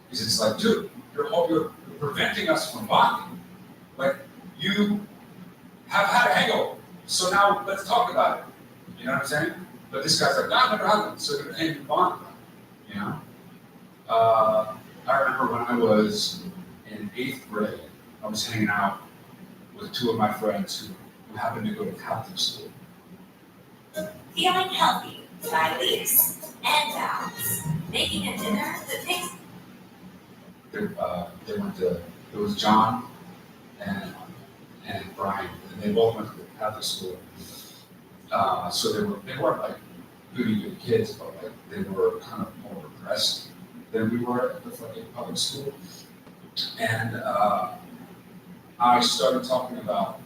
Because it's like, dude, you're preventing us from bonding. Like, you have had a hangover, so now let's talk about it. You know what I'm saying? But this guy's like, no, I've never had one, so you're going to bond about it. You know? I remember when I was in 8th grade, I was hanging out with two of my friends who happened to go to Catholic school. Feeling healthy by leaps and bounds. Making a dinner that tastes. They went to, it was John and Brian, and they both went to the Catholic school. So they weren't like goody good kids, but like they were kind of more repressed than we were at the fucking public school. And I started talking about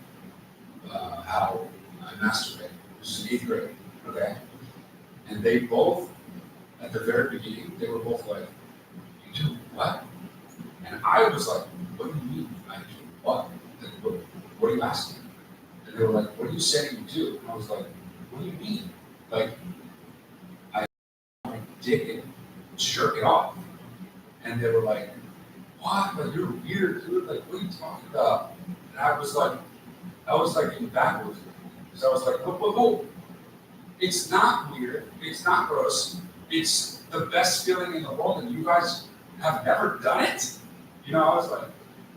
how I masturbate, which is in 8th grade, okay? And they both, at the very beginning, they were both like, "You do what?" And I was like, "What do you mean I do what? Like, what are you asking?" And they were like, "What are you saying you do?" And I was like, "What do you mean? Like, I dig it, jerk it off." And they were like, "What? Like, you're weird, dude. Like, what are you talking about?" And I was like in backwards. Because I was like, whoa. It's not weird. It's not gross. It's the best feeling in the world, and you guys have never done it? You know, I was like,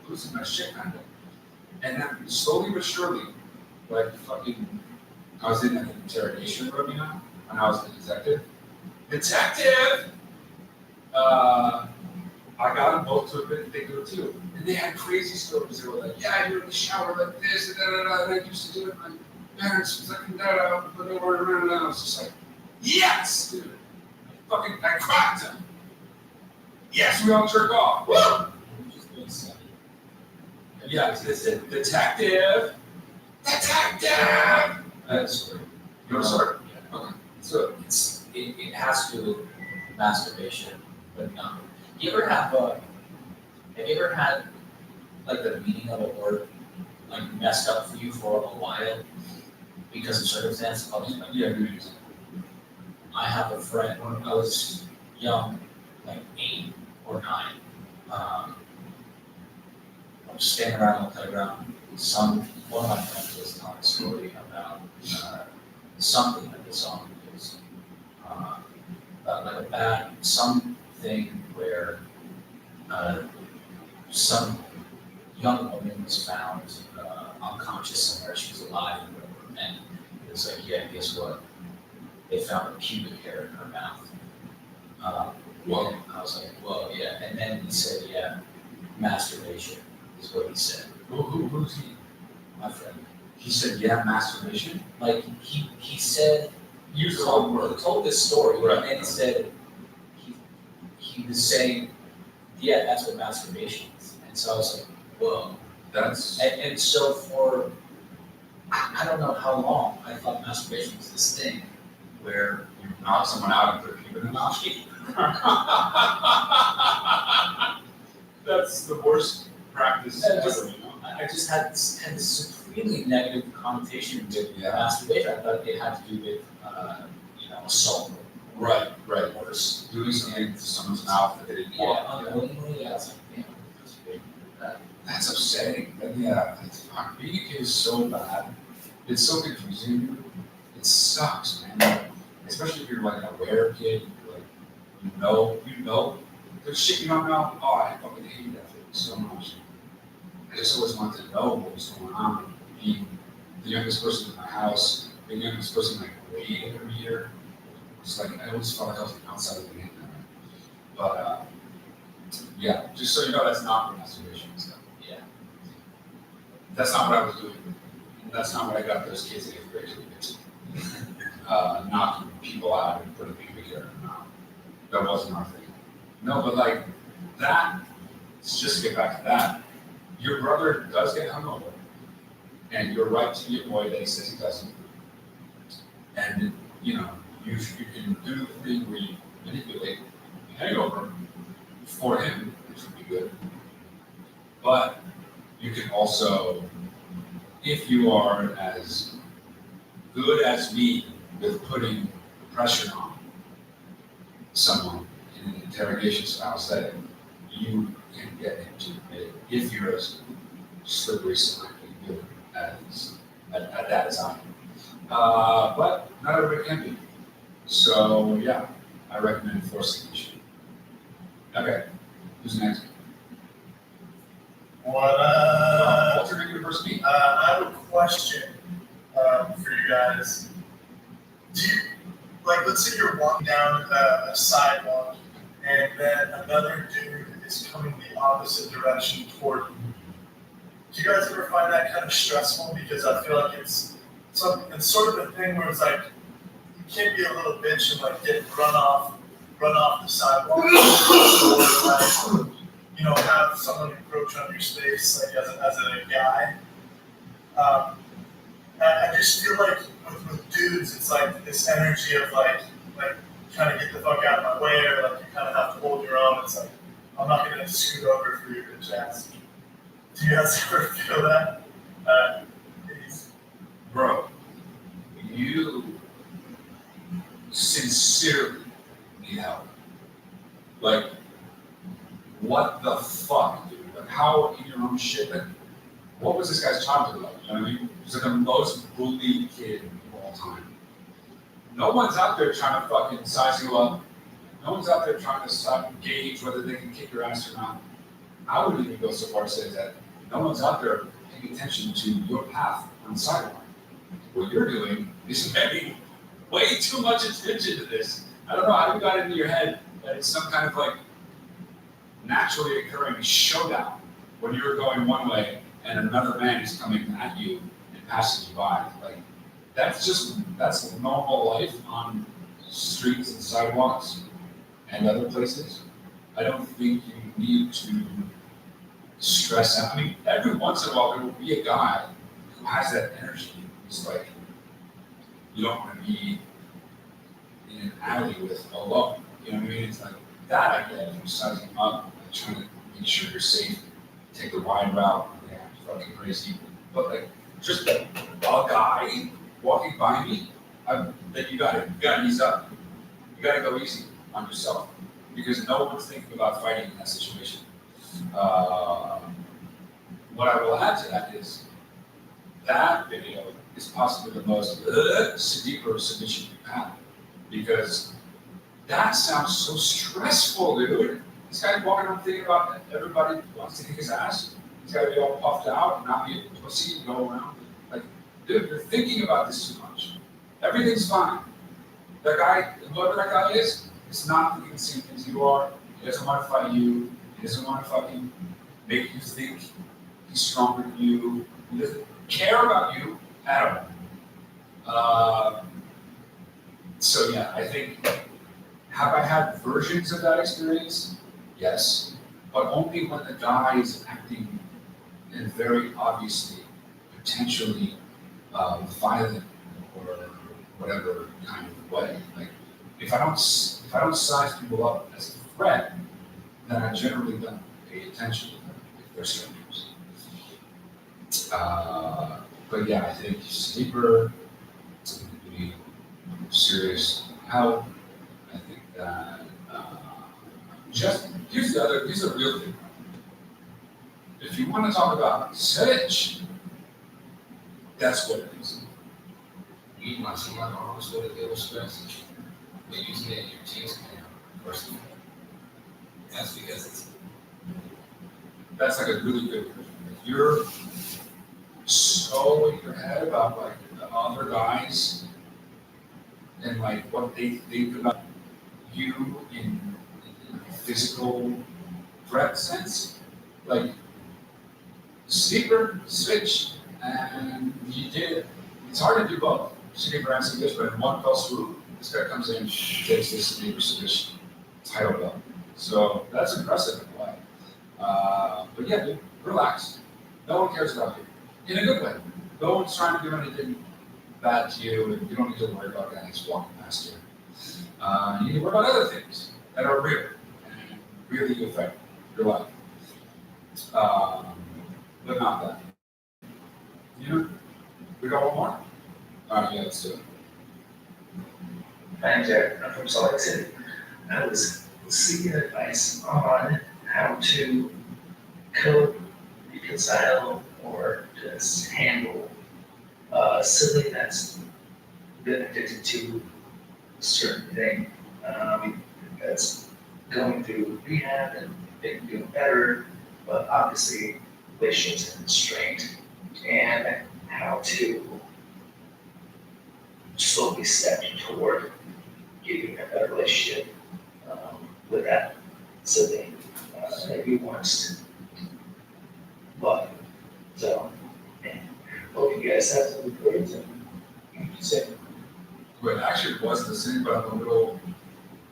losing my shit kind of. And then slowly but surely, like fucking, I was in like an interrogation room, you know, and I was the detective. I got them both to admit that they do it too. And they had crazy stories. They were like, "Yeah, you're in the shower like this, and and I used to do it. My parents was like, but they were, and I was just like, yes, dude. I cracked them. Yes, we all jerk off. Woo! Yeah, it's a detective. That's you're sorry. Okay. So it has to do with masturbation, but not. You ever have you ever had like the meaning of a word like messed up for you for a while because of circumstance? I have a friend when I was young, like 8 or 9. I was standing around on the playground. One of my friends was telling a story about something that the song is like a bad something where some young woman was found unconscious somewhere. She was alive or whatever. And it was like, yeah, guess what? They found a pubic hair in her mouth. Whoa. And I was like, whoa, yeah. And then he said, yeah, masturbation is what he said. Who's he? My friend. He said, yeah, masturbation? Like, he said, he told this story, right. And then he said, he was saying, yeah, that's what masturbation is. And so I was like, whoa. And so for, I don't know how long, I thought masturbation was this thing where you knock someone out and put a pubic in the mouth. That's the worst practice ever, you know? I just had this supremely negative connotation with masturbation. I thought it had to do with, assault. Right. Or doing something to someone's mouth that they didn't want. Unknowingly, I was like, damn, that's upsetting. But yeah, being a kid is so bad. It's so confusing. It sucks, man. Especially if you're like an aware kid, you're like, you know, there's shit in my mouth. Oh, I fucking hate that thing so much. I just always wanted to know what was going on. Being the youngest person in my house, being the youngest person in my grade every year. It's like, I always felt like I was outside of the game. But, yeah, just so you know, that's not what masturbation is. Yeah. That's not what I was doing. That's not what I got those kids in 8th grade to do. Knocking people out and putting pubic hair in their mouth. That wasn't our thing. No, but like that, just to get back to that, your brother does get hungover. And you're right to be annoyed that he says he doesn't. And, you can do the thing where you manipulate the hangover for him, which would be good. But you can also, if you are as good as me with putting pressure on someone in an interrogation style setting, you can get into it if you're as slippery slimy good at that as I am. But not everybody can be. So yeah, I recommend forcing the issue. Okay, who's next? What Walter University. I have a question for you guys. Do you, like, let's say you're walking down a sidewalk and then another dude is coming the opposite direction toward you. Do you guys ever find that kind of stressful? Because I feel like it's sort of a thing where it's like, you can't be a little bitch and like get run off the sidewalk, or like, you know, have someone encroach on your space, like as a guy. I just feel like with dudes, it's like this energy of like trying to get the fuck out of my way, or like you kind of have to hold your own. It's like, I'm not gonna scoot over for your bitch ass. Do you guys ever feel that? Bro, you sincerely need help. Like, what the fuck, dude? Like, how in your own shit? Like, what was this guy's childhood like? You know what I mean? He's like the most bullied kid of all time. No one's out there trying to fucking size you up. No one's out there trying to gauge whether they can kick your ass or not. I wouldn't even go so far as to say that no one's out there paying attention to your path on the sidewalk. What you're doing is paying way too much attention to this. I don't know how you got into your head that it's some kind of like naturally occurring showdown when you're going one way and another man is coming at you and passing you by. Like, that's normal life on streets and sidewalks and other places. I don't think you need to stress out. I mean, every once in a while there will be a guy who has that energy. It's like, you don't want to be in an alley with alone. You know what I mean? It's like that I get from sizing up, like trying to make sure you're safe, take the wide route, yeah, fucking crazy. But like, just a guy walking by me, that you gotta ease up. You gotta go easy on yourself because no one's thinking about fighting in that situation. What I will add to that is that video is possibly the most deeper submission you've had because that sounds so stressful, dude. This guy's walking around thinking about everybody wants to kick his ass. He's got to be all puffed out and not be a pussy and go around. Like, dude, you're thinking about this too much. Everything's fine. That guy, whoever that guy is not thinking the same things you are. He doesn't want to fight you. He doesn't want to fucking make you think he's stronger than you. He doesn't care about you at all. So yeah, I think, have I had versions of that experience? Yes, but only when the guy is acting in very obviously, potentially violent or whatever kind of way. Like, if I don't size people up as a threat, then I generally don't pay attention to them if they're strangers. But yeah, I think sleeper, be serious help. I think that here's the real thing. If you want to talk about switch, that's what it is. You want someone always with a little stress, but using it in your team's personally. That's because that's like a really good question. If you're so in your head about like the other guys and like what they think about you in a physical threat sense, like sleeper, switch, and you did it. It's hard to do both. Sleeper and switch, but in one fell swoop, this guy comes in, takes this sleeper switch title belt. So that's impressive in a way. But yeah, dude, relax. No one cares about you. In a good way. No one's trying to do anything bad to you, and you don't need to worry about guys walking past you. You need to worry about other things that are real and really affect your life. But not that. You know? We got one more? All right, yeah, let's do it. Hi, Jack. I'm from Salt Lake City. I was seeking advice on how to cope, reconcile, or just handle sibling that's been addicted to a certain thing. That's going through rehab and making feel better, but obviously relationships and constraint, and how to slowly step toward getting a better relationship with that sibling that you once loved. So, hope you guys have some words and say. Well, actually, it was the same, but I'm a little.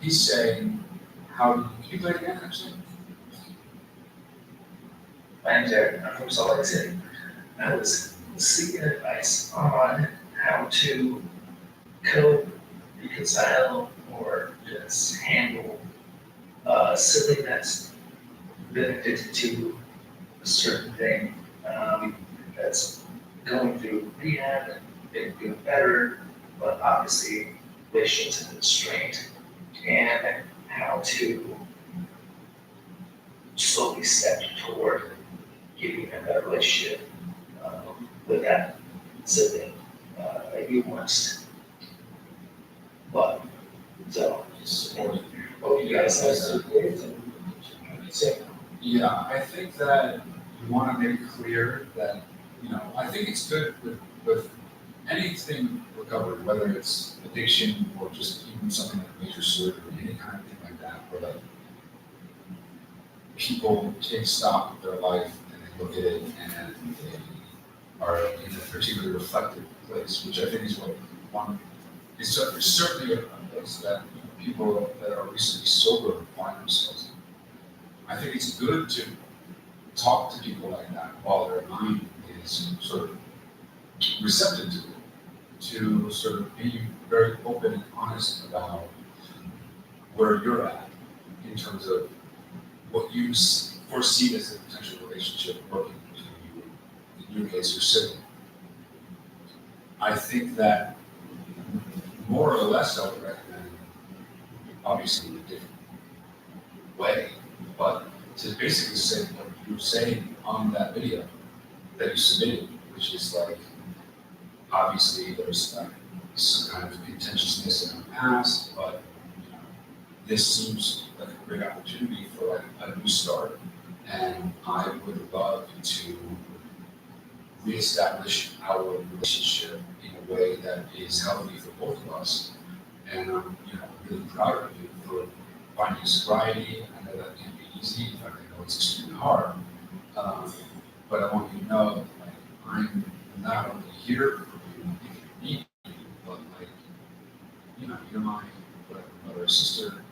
He's saying, "How do you play it again?" Actually, My name's Eric. I'm from Salt Lake City. I was seeking advice on how to cope, reconcile, or just handle a sibling that's been addicted to a certain thing, that's going through rehab and been doing better, but obviously relationships and constraint, and how to slowly step toward getting a better relationship with that sibling that you once loved. So, hope you guys have some words and say. yeah, I think that you want to make it clear that I think it's good with anything recovery, whether it's addiction or just even something like major surgery, any kind of thing like that, where like people take stock of their life and they look at it and they are in a particularly reflective place, which I think is what one is certainly a place that people that are recently sober find themselves in. I think it's good to talk to people like that while their mind is sort of receptive to it, to sort of be very open and honest about where you're at in terms of what you foresee as a potential relationship working between you, in your case, your sibling. I think that more or less I would recommend, obviously in a different way, but to basically say what you were saying on that video that you submitted, which is like, obviously there's some kind of contentiousness in the past, but this seems like a great opportunity for like a new start, and I would love to reestablish our relationship in a way that is healthy for both of us. And I'm, really proud of you for finding sobriety. I know that can be easy. In fact, I know it's extremely hard. But I want you to know, like, I'm not only here for you if you need me, but like, you're my brother or sister,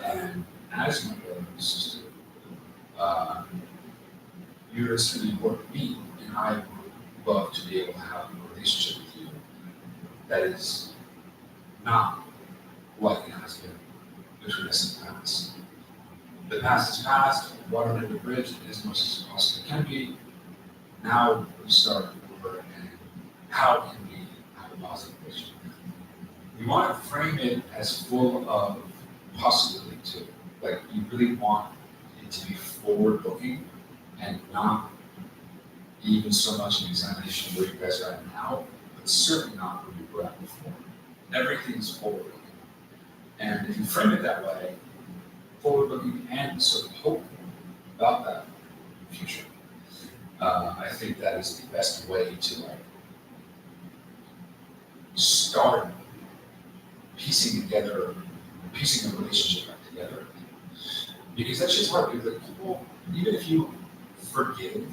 and as my brother or sister, you're extremely important to me, and I would love to be able to have a relationship with you that is not like it has been between us in the past. The past is past, water under the bridge as much as it possibly can be. Now we start over, and how can we have a positive relationship? We want to frame it as full of possibility too. Like, you really want it to be forward-looking and not even so much an examination of where you guys are at now, but certainly not where you were at before. Everything's forward-looking. And if you frame it that way, forward-looking and sort of hopeful about that future, I think that is the best way to start piecing a relationship back together. Because that's just hard, because like, people, even if you forgive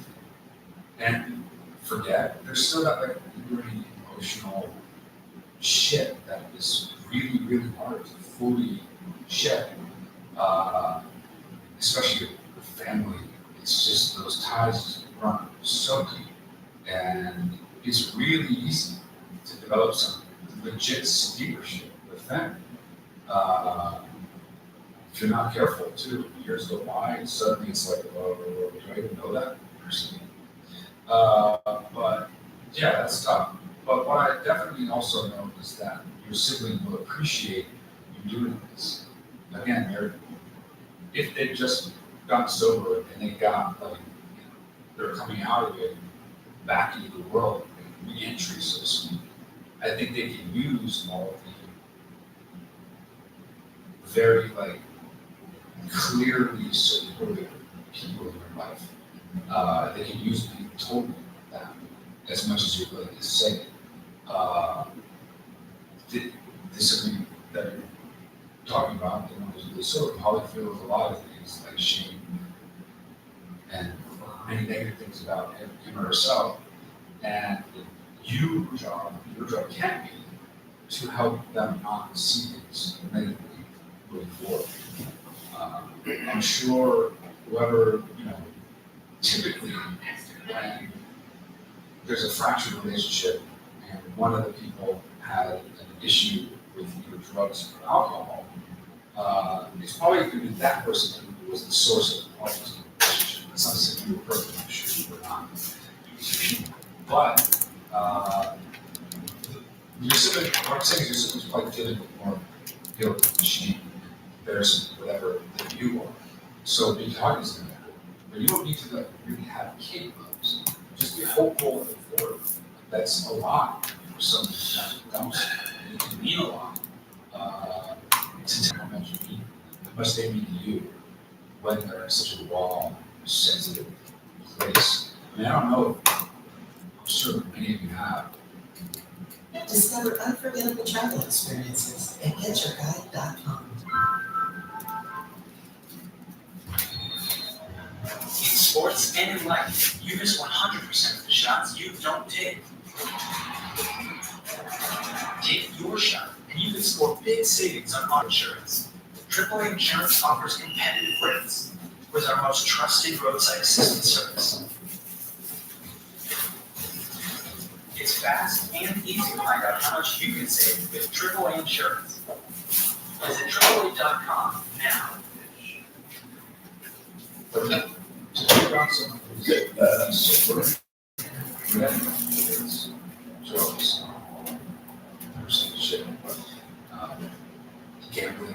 and forget, there's still that like lingering emotional shit that is really, really hard to fully shed. Especially with family. It's just those ties run so deep. And it's really easy to develop some legit severe shit with family. If you're not careful too, years go by and suddenly it's like, oh, do I even know that person? But yeah, that's tough. But what I definitely also know is that your sibling will appreciate you doing this. Again, if they just got sober and they got they're coming out of it back into the world, re-entry, so to speak, I think they can use all of the very clearly supportive people in their life They can use me totally that as much as you're willing to say it. Disagreement that you're talking about, they sort of probably feel a lot of things like shame and many negative things about him or herself. And your job can be to help them not see things negatively moving forward. I'm sure whoever, typically when there's a fractured relationship and one of the people had an issue with either drugs or alcohol, it's probably going to be that person who was the source of the problems in the relationship. It's not saying you were perfect, I'm sure you were not. But your sibling, what I'm saying is your sibling's probably feeling more guilt, shame, embarrassment, whatever, than you are. So be cognizant of that. But you don't need to really have kid gloves. Just be hopeful and forward. That's a lot for someone who comes. It can mean a lot. To how much you mean, how much they mean to you when they're in such a raw, sensitive place. I mean, I don't know if I'm sure many of you have. Discover unforgettable travel experiences at getyourguide.com. In sports and in life, you miss 100% of the shots you don't take. Take your shot, and you can score big savings on auto insurance. AAA Insurance offers competitive rates with our most trusted roadside assistance service. It's fast and easy to find out how much you can save with AAA Insurance. Visit AAA.com now. To figure out someone who's drugs, shit, gambling.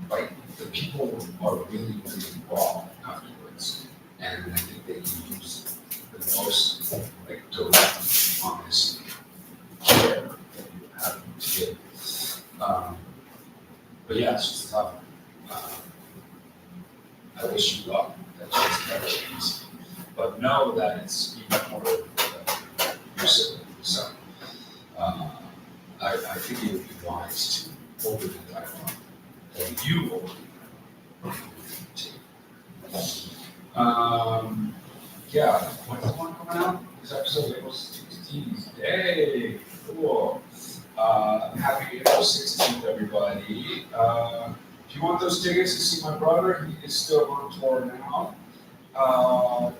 Like, the people are really, really raw afterwards, and I think they can use the most, direct, honest care that you have to give. But yeah, it's just tough. I wish you luck. That's just never easy. But know that it's even more your sibling. So I think it would be wise to open the dialogue. That you open yeah, when's the one coming out? This episode April 16th. Hey, cool. Happy April 16th, everybody. If you want those tickets to see my brother, he is still on tour now.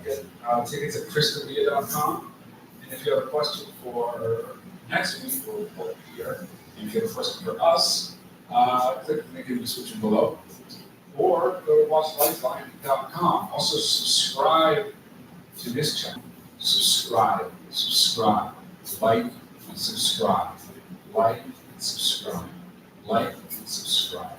Get tickets at christopia.com. And if you have a question for next week, we'll be here. And if you have a question for us, click the link in the description below. Or go to watchlifeline.com. Also, subscribe to this channel. Subscribe, like, and subscribe. Like, subscribe. Like and subscribe.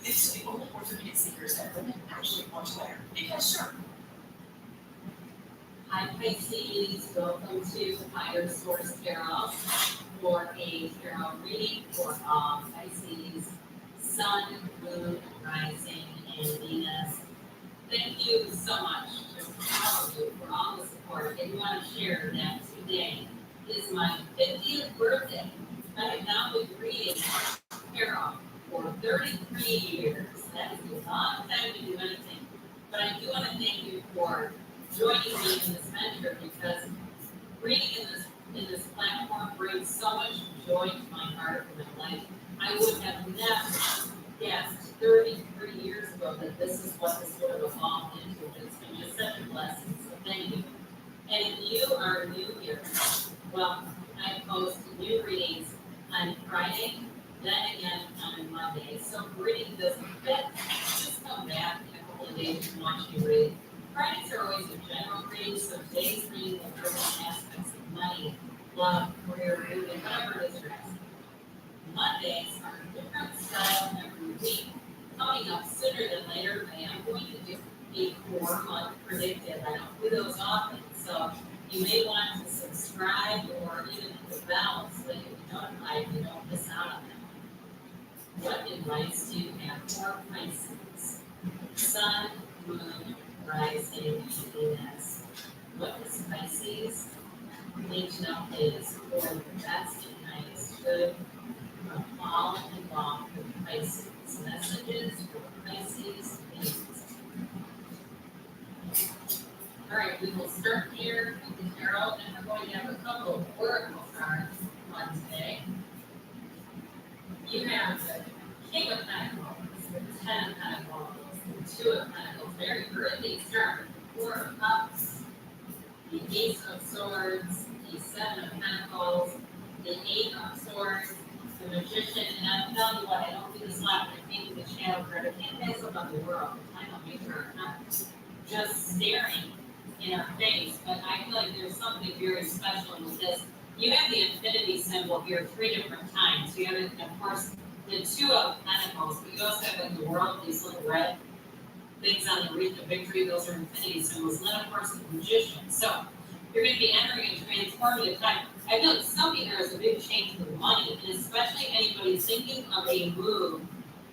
It's the only orthopedic sneakers that women actually want to wear. Because sure. Hi Pisces, welcome to Fire Source Tarot for a tarot reading for all Pisces, Sun, Moon, Rising, and Venus. Thank you so much to all of you for all the support. And want to share that today is my 50th birthday. I have now been reading tarot for 33 years. That is a long time to do anything. But I do want to thank you for joining me in this venture because reading in this platform brings so much joy to my heart and my life. I would have never guessed 33 years ago that this is what this would have evolved into. It's been just such a blessing. So thank you. And if you are new here, well, I post new readings on Friday, then again on Monday. So if reading doesn't fit, just come back in a couple of days and watch me read. Fridays are always a general reading, so today's reading will cover aspects of money, love, career, movement, whatever it is you're asking. Mondays are a different style every week. Coming up sooner than later, I am going to do a 4-month predictive. I don't do those often, so you may want to subscribe or even hit the bell so that you'll be notified and you don't miss out on them. What advice do you have for Pisces? Sun, Moon, Rising, and Venus. What is Pisces? Need to know is for the best and highest good from all involved with Pisces. Messages for Pisces Venus. All right, we will start here with the tarot, and we're going to have a couple of oracle cards on today. You have the King of Pentacles, the 10 of Pentacles, the 2 of Pentacles. Very early start with the 4 of Cups, the Ace of Swords, the 7 of Pentacles, the 8 of Swords, the Magician. And I'm telling you what, I don't do this a lot, but I think the Shadow card, I can't pass up on the world. I don't make her not just staring in our face, but I feel like there's something very special with this. You have the infinity symbol here 3 different times. You have, it, of course, the 2 of Pentacles, but you also have in the world these little red things on the wreath of victory. Those are infinity symbols. And then, of course, the Magician. So you're going to be entering a transformative time. I feel like something there is a big change with money, and especially anybody thinking of a move.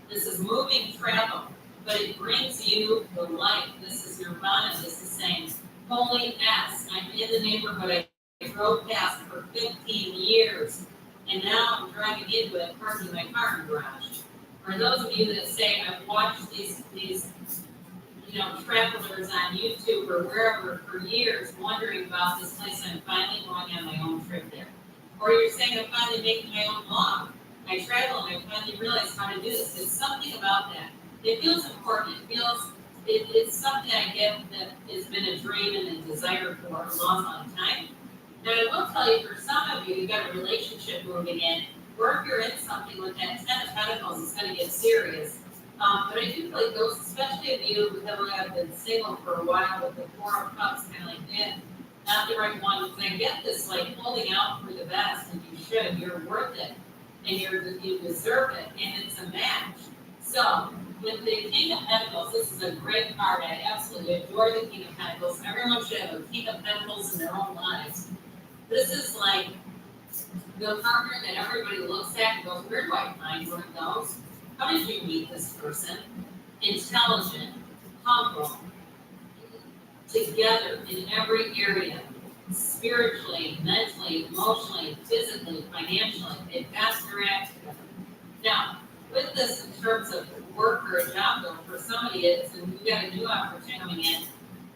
This is moving travel, but it brings you the light. This is Nirvana. This is saying, holy S, I'm in the neighborhood I drove past for 15 years, and now I'm driving into it, parking my car in the garage. For those of you that say, I've watched these travelers on YouTube or wherever for years, wondering about this place, I'm finally going on my own trip there. Or you're saying, I'm finally making my own blog. I travel and I finally realized how to do this. There's something about that. It feels important. It's something I get that has been a dream and a desire for a long, long time. Now, I will tell you, for some of you, you've got a relationship moving in, or if you're in something with that 10 of Pentacles, it's going to get serious. But I do feel like those, especially if you have been single for a while with the 4 of Cups, kind of like, not the right one, because I get this, like, holding out for the best, and you should. You're worth it, and you deserve it, and it's a match. So, with the King of Pentacles, this is a great card. I absolutely adore the King of Pentacles. Everyone should have a King of Pentacles in their own lives. This is like the partner that everybody looks at and goes, where do I find one of those? How did you meet this person? Intelligent, humble, together in every area. spiritually, mentally, emotionally, physically, financially. They've got their act together. Now, with this in terms of work or a job, though, for somebody it's, and we've got a new opportunity coming in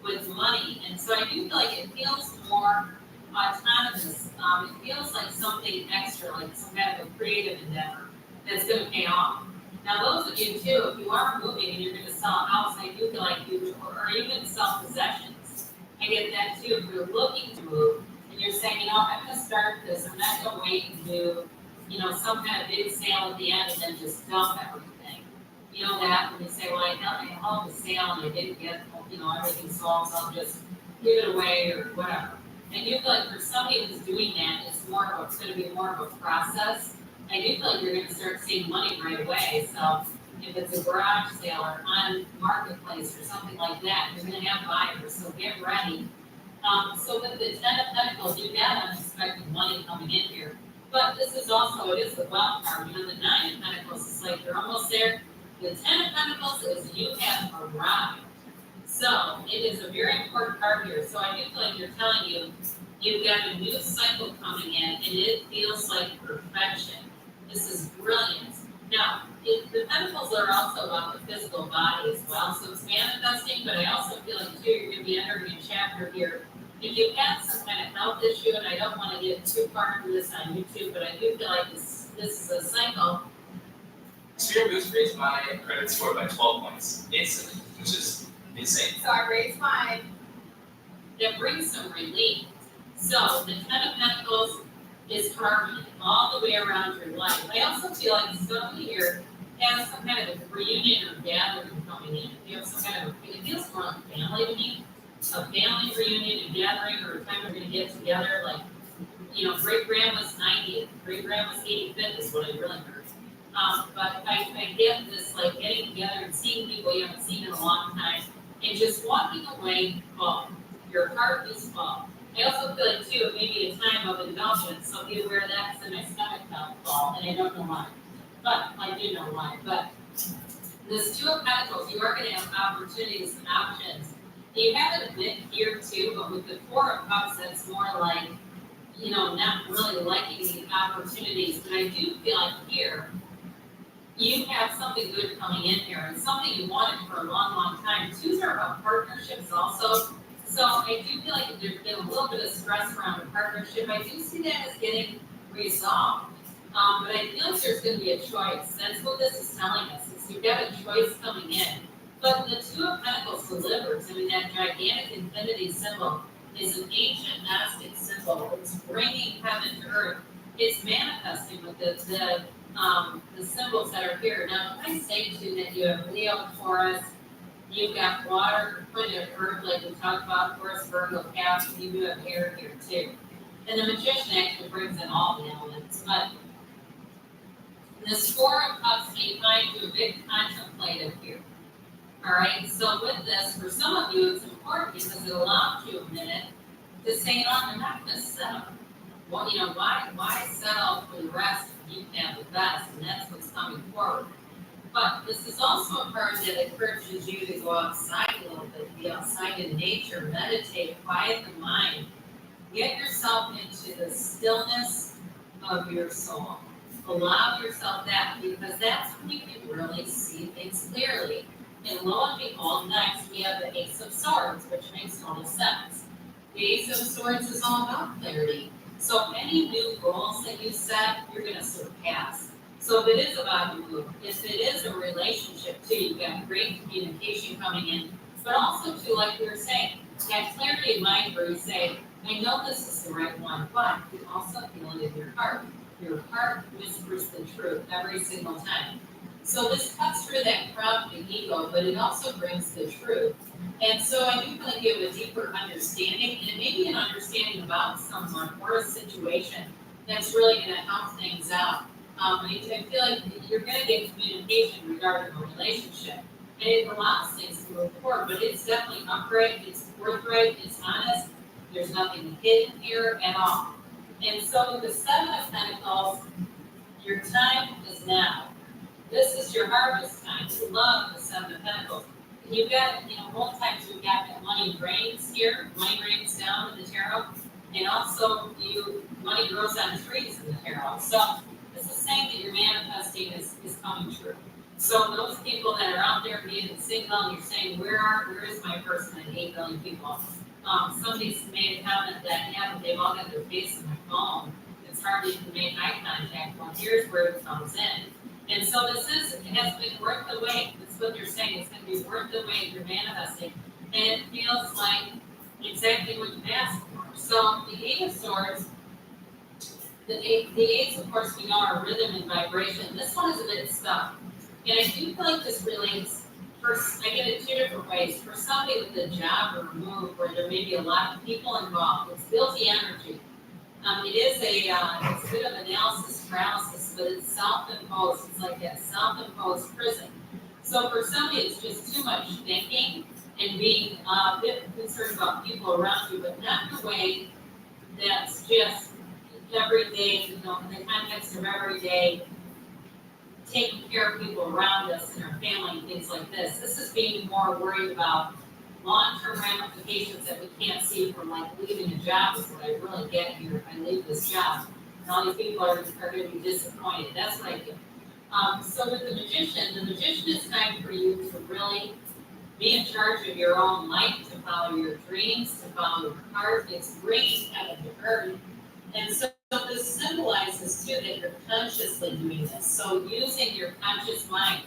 with money. And so I do feel like it feels more autonomous. It feels like something extra, like some kind of a creative endeavor that's going to pay off. Now, those of you too, if you are moving and you're going to sell a house, I do feel like you, or even sell possessions, I get that too. If you're looking to move and you're saying, you know, I'm going to start this, I'm not going to wait and do, you know, some kind of big sale at the end and then just dump everything. You know that when you say, well, I held the sale and I didn't get, you know, everything sold, so I'll just give it away or whatever. And you feel like for somebody who's doing that, it's going to be more of a process. I do feel like you're going to start seeing money right away. So if it's a garage sale or on marketplace or something like that, you're going to have buyers. So get ready. So with the 10 of Pentacles, you've got unexpected money coming in here. But this is also, it is the wild card. You know, the 9 of Pentacles is like you're almost there. The 10 of Pentacles is you have arrived. So it is a very important card here. So I do feel like you're telling you, you've got a new cycle coming in and it feels like perfection. This is brilliant. Now, the Pentacles are also about the physical body as well. So it's manifesting, but I also feel like too, you're going to be entering a chapter here. If you've had some kind of health issue, and I don't want to get too far into this on YouTube, but I do feel like this is a cycle. Sphere Boost raised my credit score by 12 points instantly, which is insane. So I raised mine. That brings some relief. So the 10 of Pentacles is harmony all the way around your life. I also feel like somebody here has some kind of a reunion or gathering coming in. You have some kind of, it feels more like family to me. A family reunion, a gathering, or a time we're going to get together. Like, you know, great grandma's 90th, great grandma's 85th is what I really heard. But I get this, like, getting together and seeing people you haven't seen in a long time and just walking away full. Your heart is full. I also feel like, too, it may be a time of indulgence, so be aware that's in my stomach felt full, and I don't know why. But I do know why. But this 2 of Pentacles, you are going to have opportunities and options. You have it a bit here, too, but with the 4 of Cups, that's more like, you know, not really liking the opportunities. But I do feel like here, you have something good coming in here and something you wanted for a long, long time. 2s are about partnerships also. So I do feel like there's been a little bit of stress around a partnership. I do see that as getting resolved. But I feel like there's going to be a choice. That's what this is telling us. Is you've got a choice coming in. But the 2 of Pentacles delivers. I mean, that gigantic infinity symbol is an ancient Gnostic symbol. It's bringing heaven to earth. It's manifesting with the symbols that are here. Now, if I say too that you have Leo, Taurus, you've got water, put it earth, like we talked about, of course, Virgo, Cap, you do have air here too. And the Magician actually brings in all the elements. But this 4 of Cups may find you a bit contemplative here. All right, so with this, for some of you, it's important because it allows you a minute to say, no, I'm not going to settle. Well, you know, why settle for the rest if you can have the best? And that's what's coming forward. But this is also a card that encourages you to go outside a little bit, be outside in nature, meditate, quiet the mind, get yourself into the stillness of your soul. Allow yourself that, because that's when you can really see things clearly. And lo and behold, next we have the Ace of Swords, which makes total sense. The Ace of Swords is all about clarity. So any new goals that you set, you're going to surpass. So if it is about your move, if it is a relationship too, you've got great communication coming in, but also too, like we were saying, that clarity of mind where you say, I know this is the right one, but you also feel it in your heart. Your heart whispers the truth every single time. So this cuts through that proud ego, but it also brings the truth. And so I do feel like you have a deeper understanding, and maybe an understanding about someone or a situation that's really going to help things out. I feel like you're going to get communication regarding a relationship, and it allows things to move forward, but it's definitely upright, it's forthright, it's honest, there's nothing hidden here at all. And so with the 7 of Pentacles, your time is now. This is your harvest time. You love the 7 of Pentacles. You've got, you know, most times we've got that money rains here, money rains down in the tarot, And also, money grows on trees in the tarot. So this is saying that your manifesting is coming true. So those people that are out there being single, and you're saying, where is my person in 8 billion people? Somebody's made a comment that, yeah, but they've all got their face in my phone. It's hard to even make eye contact. Well, here's where it comes in. And so it has been worth the wait. That's what they're saying. It's going to be worth the wait. You're manifesting. And it feels like exactly what you asked for. So the Eight of Swords, the eights, of course, we know are rhythm and vibration. This one is a bit stuck. And I do feel like this relates, I get it 2 different ways. For somebody with a job or a move where there may be a lot of people involved, it's guilty energy. It is it's a bit of analysis paralysis, but it's self-imposed. It's like that self-imposed prison. So for somebody, it's just too much thinking and being a bit concerned about people around you, but not in a way that's just every day, in the context of every day, taking care of people around us and our family and things like this. This is being more worried about long-term ramifications that we can't see from like leaving a job is what I really get here. If I leave this job, and all these people are going to be disappointed. That's what I get. So with the magician is time for you to really be in charge of your own life, to follow your dreams, to follow your heart. It's bringing heaven to earth. And so this symbolizes too that you're consciously doing this. So using your conscious mind,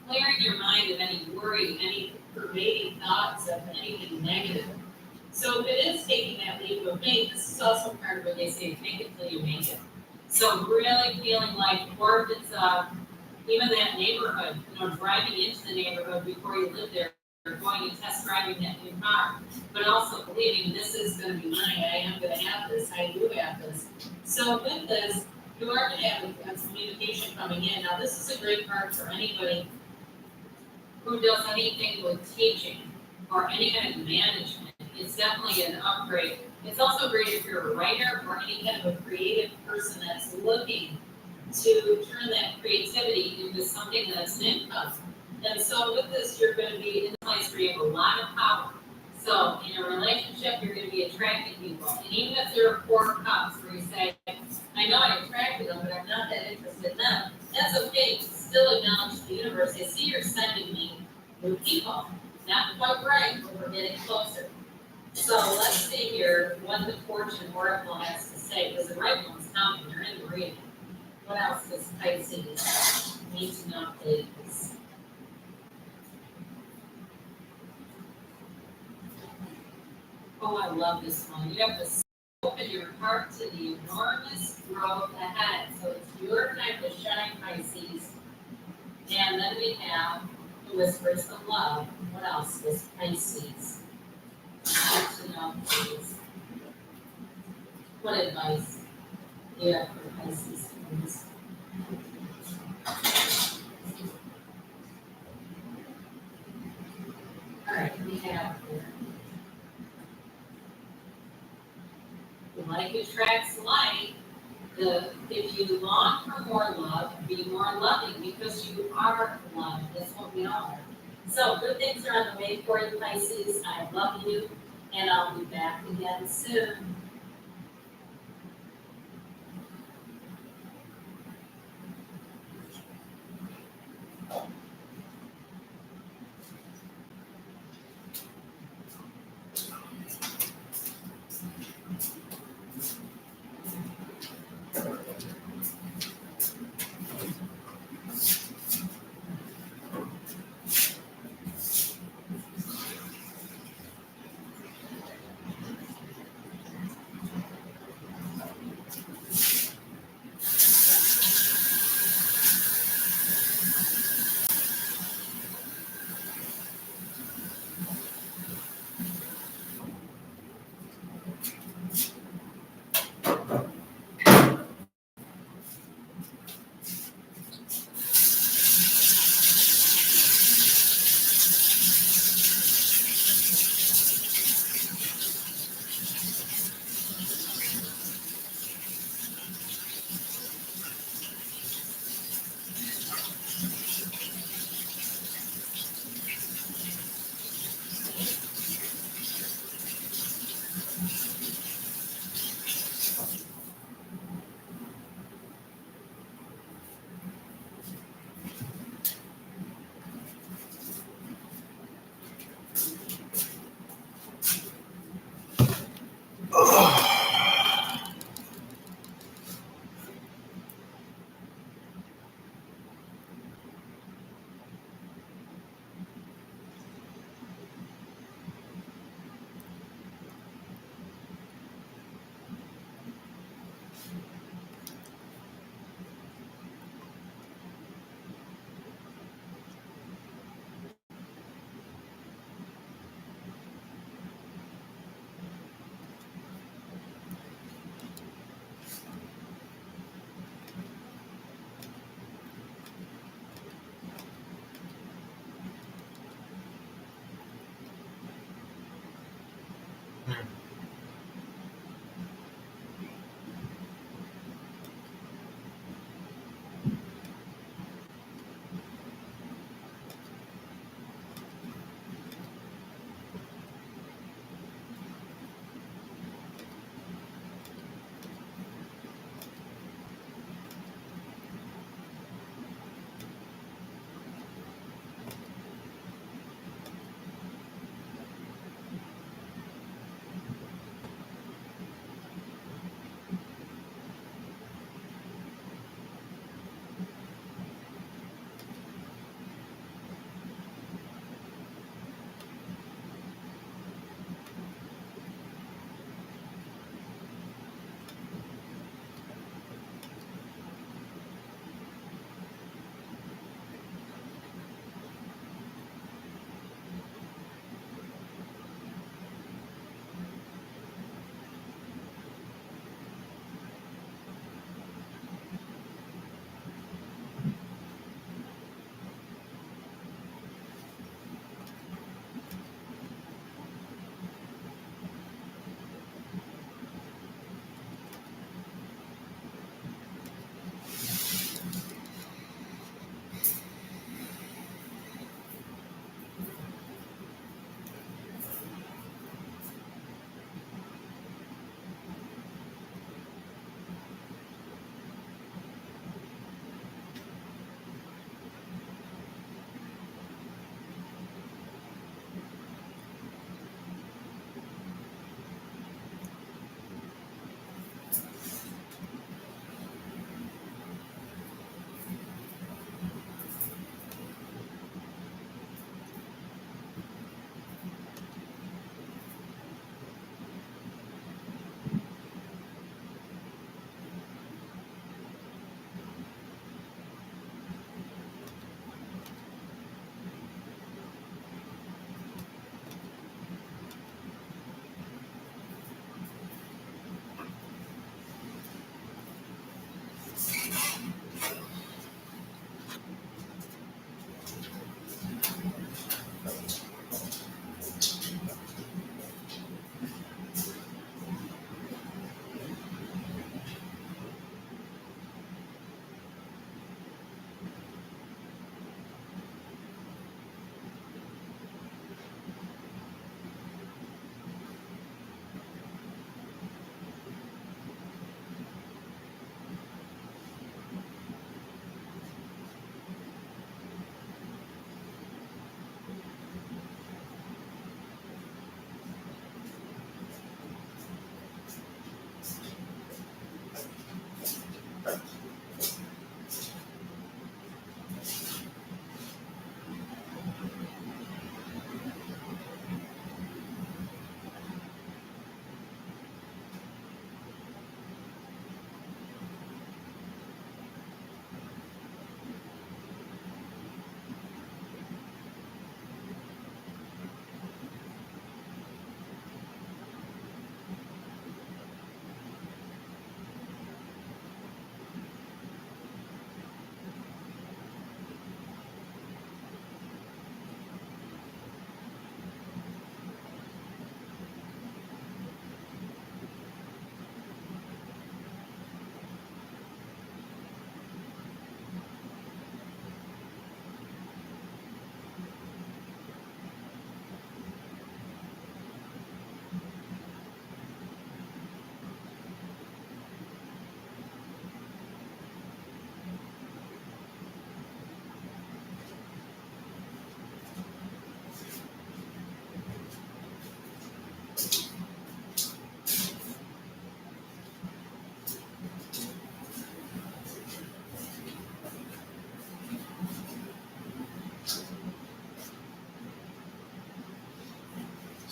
clearing your mind of any worry, any pervading thoughts of anything negative. So if it is taking that leap of faith, this is also part of what they say, take it till you make it. So really feeling like, or if it's even that neighborhood, driving into the neighborhood before you live there, or going and test driving that new car, but also believing this is going to be mine, I am going to have this, I do have this. So with this, you are going to have communication coming in. Now this is a great card for anybody who does anything with teaching or any kind of management. It's definitely an upgrade. It's also great if you're a writer or any kind of a creative person that's looking to turn that creativity into something that's an income. And so with this, you're going to be in a place where you have a lot of power. So in a relationship, you're going to be attracting people. And even if there are 4 cups where you say, I know I attracted them, but I'm not that interested in them, that's okay. Still acknowledge the universe. I see you're sending me new people. Not quite right, but we're getting closer. So let's see here what the Fortune Oracle has to say, because the right one's coming. You're in the reading. What else does Pisces need to know, please? Oh, I love this one. You have to open your heart to the enormous growth ahead. So it's your time to shine, Pisces. And then we have the Whispers of Love. What else is Pisces? Need to know, please. What advice do you have for Pisces, please? All right, we have here. Like attracts like. If you long for more love, be more loving because you are love. That's what we are. So good things are on the way for you, Pisces. I love you, and I'll be back again soon.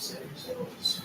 Save yourselves.